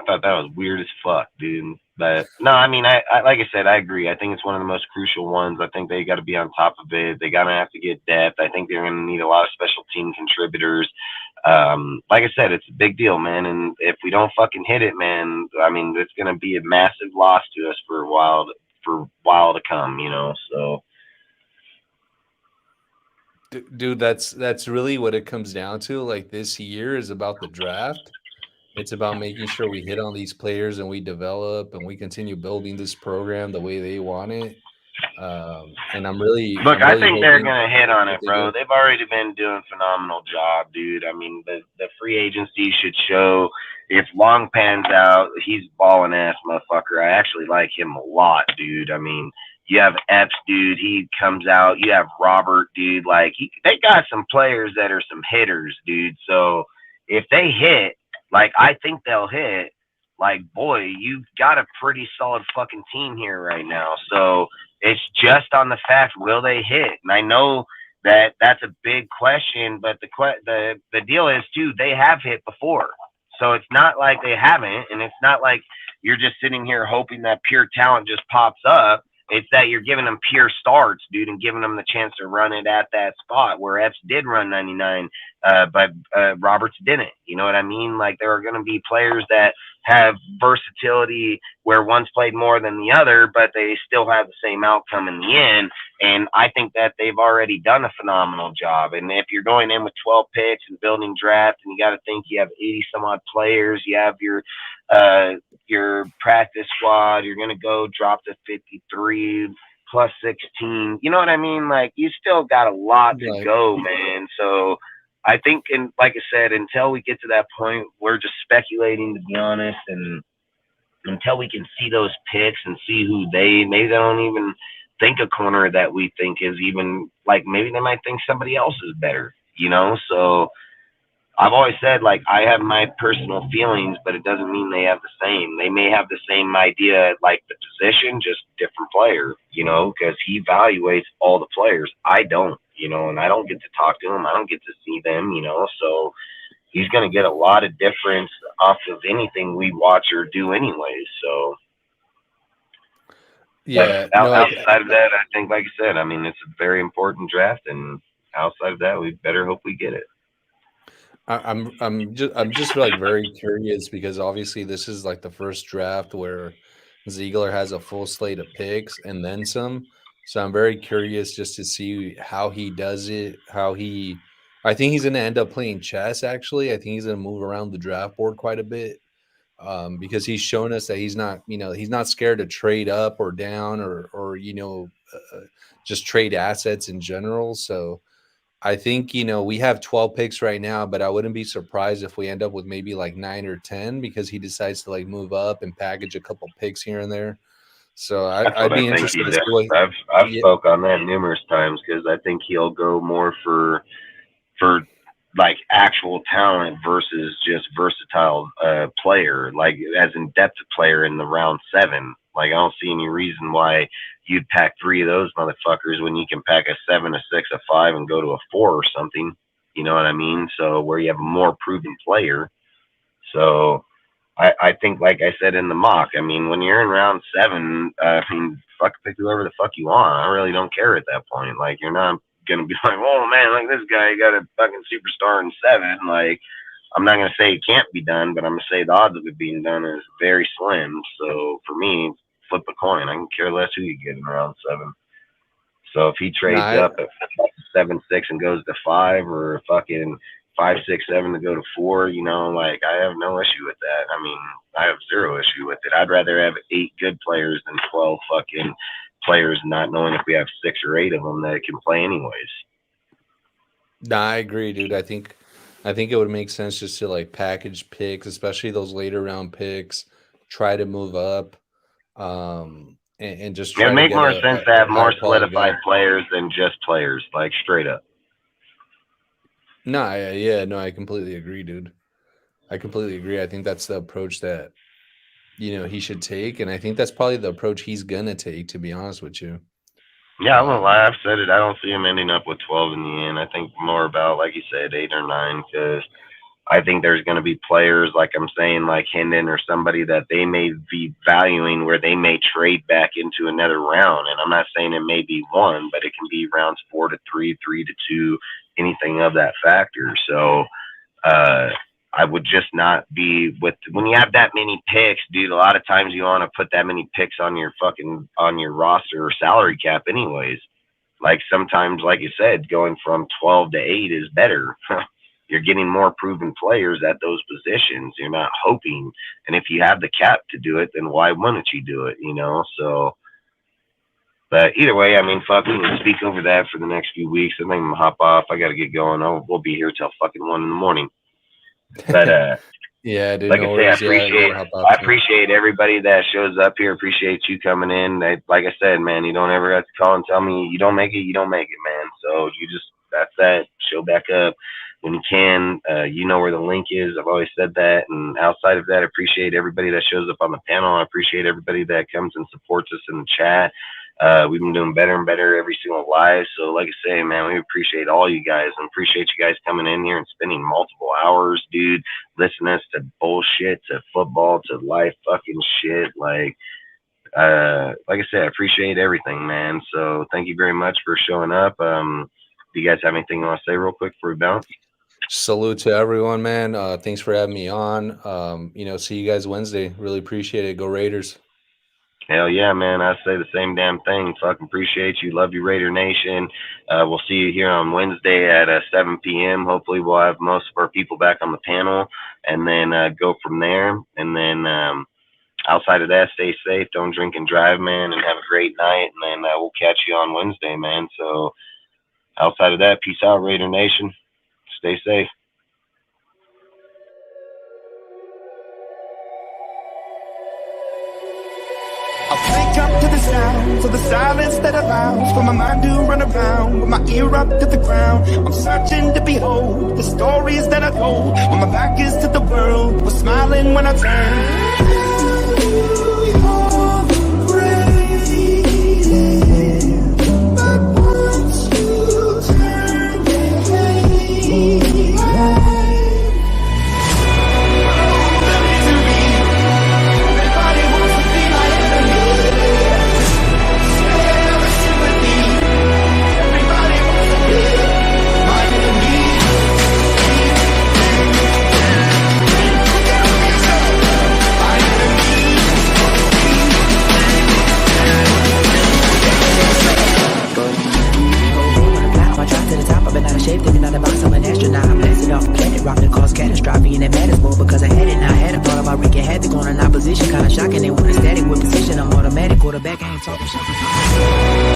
thought that was weird as fuck, dude. But no, I mean, I like I said, I agree. I think it's one of the most crucial ones. I think they got to be on top of it. They got to have to get depth. I think they're going to need a lot of special team contributors. Like I said, it's a big deal, man. And if we don't fucking hit it, man, I mean, it's going to be a massive loss to us for a while to come, so. Dude, that's really what it comes down to. Like, this year is about the draft. It's about making sure we hit on these players and we develop and we continue building this program the way they want it. And I'm really I think they're gonna hit on it, bro. They've already been doing a phenomenal job, dude. I mean, the free agency should show. If Long pans out, he's a balling ass motherfucker. I actually like him a lot, dude. I mean, you have Epps, dude. He comes out. You have Robert, dude. Like, they got some players that are some hitters, dude. So if they hit, like, I think they'll hit. Like, boy, you've got a pretty solid fucking team here right now. So it's just on the fact, will they hit? And I know that that's a big question, but the deal is, too, they have hit before. So it's not like they haven't, and it's not like you're just sitting here hoping that pure talent just pops up. It's that you're giving them pure starts, dude, and giving them the chance to run it at that spot where Epps did run 99, but Roberts didn't. You know what I mean? Like, there are going to be players that have versatility where one's played more than the other, but they still have the same outcome in the end. And I think that they've already done a phenomenal job. And if you're going in with 12 picks and building draft, and you got to think you have 80 some odd players, you have your practice squad, you're going to go drop to 53 plus 16. You know what I mean? Like, you still got a lot to go, man. So I think, and like I said, until we get to that point, we're just speculating, to be honest, and until we can see those picks and see who maybe they don't even think a corner that we think is even, like, maybe they might think somebody else is better, So I've always said, like, I have my personal feelings, but it doesn't mean they have the same. They may have the same idea, like the position, just different player, because he evaluates all the players. I don't, and I don't get to talk to him. I don't get to see them, so he's going to get a lot of difference off of anything we watch or do anyways. So. Yeah. But No, outside of that, I think, like I said, I mean, it's a very important draft, and outside of that, we better hope we get it. I'm just like very curious because obviously this is like the first draft where Ziegler has a full slate of picks and then some. So I'm very curious just to see how he does it, I think he's going to end up playing chess actually. I think he's going to move around the draft board quite a bit. Because he's shown us that he's not, he's not scared to trade up or down or just trade assets in general. So I think, we have 12 picks right now, but I wouldn't be surprised if we end up with maybe like 9 or 10 because he decides to like move up and package a couple picks here and there. So I'd be interested to see what I've spoke on that numerous times because I think he'll go more for like actual talent versus just versatile player, like as in depth player in the round 7. Like I don't see any reason why you'd pack 3 of those motherfuckers when you can pack a 7, a 6, a 5, and go to a 4 or something. You know what I mean? So where you have a more proven player. So I think, like I said in the mock, I mean, when you're in round 7, I mean, fuck, pick whoever the fuck you want. I really don't care at that point. Like you're not gonna be like, oh man, like this guy got a fucking superstar in 7. Like I'm not gonna say it can't be done, but I'm gonna say the odds of it being done is very slim. So for me, flip a coin. I can care less who you get in round 7. So if he trades up at 7, 6 and goes to 5, or fucking 5, 6, 7 to go to 4, like I have no issue with that. I mean, I have zero issue with it. I'd rather have 8 good players than 12 fucking players, not knowing if we have 6 or 8 of them that can play anyways. Nah, I agree, dude. I think it would make sense just to like package picks, especially those later round picks. Try to move up, and just try. It would make more sense to have more solidified players than just players, like straight up. No, I completely agree, dude. I completely agree. I think that's the approach that he should take, and I think that's probably the approach he's gonna take. To be honest with you. Yeah, I won't lie. I've said it. I don't see him ending up with 12 in the end. I think more about, like you said, 8 or 9, because I think there's going to be players, like I'm saying, like Hendon or somebody that they may be valuing where they may trade back into another round. And I'm not saying it may be 1, but it can be rounds 4 to 3, 3 to 2, anything of that factor. So I would just not be when you have that many picks, dude. A lot of times you want to put that many picks on your roster or salary cap, anyways. Like sometimes, like you said, going from 12 to 8 is better. You're getting more proven players at those positions. You're not hoping, and if you have the cap to do it, then why wouldn't you do it? So. But either way, I mean, fuck, we can speak over that for the next few weeks. I think I'm gonna hop off. I got to get going. We'll be here till fucking 1 in the morning. But yeah, dude, like I say, I appreciate everybody that shows up here. Appreciate you coming in. Like I said, man, you don't ever have to call and tell me you don't make it, man. So that's that. Show back up when you can. You know where the link is. I've always said that. And outside of that, I appreciate everybody that shows up on the panel. I appreciate everybody that comes and supports us in the chat. We've been doing better and better every single live. So like I say, man, we appreciate all you guys and appreciate you guys coming in here and spending multiple hours, dude, listening to bullshit, to football, to life fucking shit. Like I said, I appreciate everything, man. So thank you very much for showing up. Do you guys have anything you want to say real quick before we bounce? Salute to everyone, man. Thanks for having me on. See you guys Wednesday. Really appreciate it. Go Raiders. Hell yeah, man. I say the same damn thing. Fucking appreciate you. Love you, Raider Nation. We'll see you here on Wednesday at 7 p.m. Hopefully we'll have most of our people back on the panel and then go from there. And then outside of that, stay safe. Don't drink and drive, man, and have a great night. And then we'll catch you on Wednesday, man. So outside of that, peace out, Raider Nation. Stay safe. I wake up to the sounds of the silence that allows for my mind to run around with my ear up to the ground. I'm searching to behold the stories that I told when my back is to the world. Was smiling when I turned. shape, thinking out the box, I'm an astronaut. I blasted off a planet, rock that caused catastrophe, and it matters more because I had it. Now I had a thought about wreaking havoc on an opposition, kinda shocking. They want a static with position, I'm automatic, quarterback, I ain't talking shit.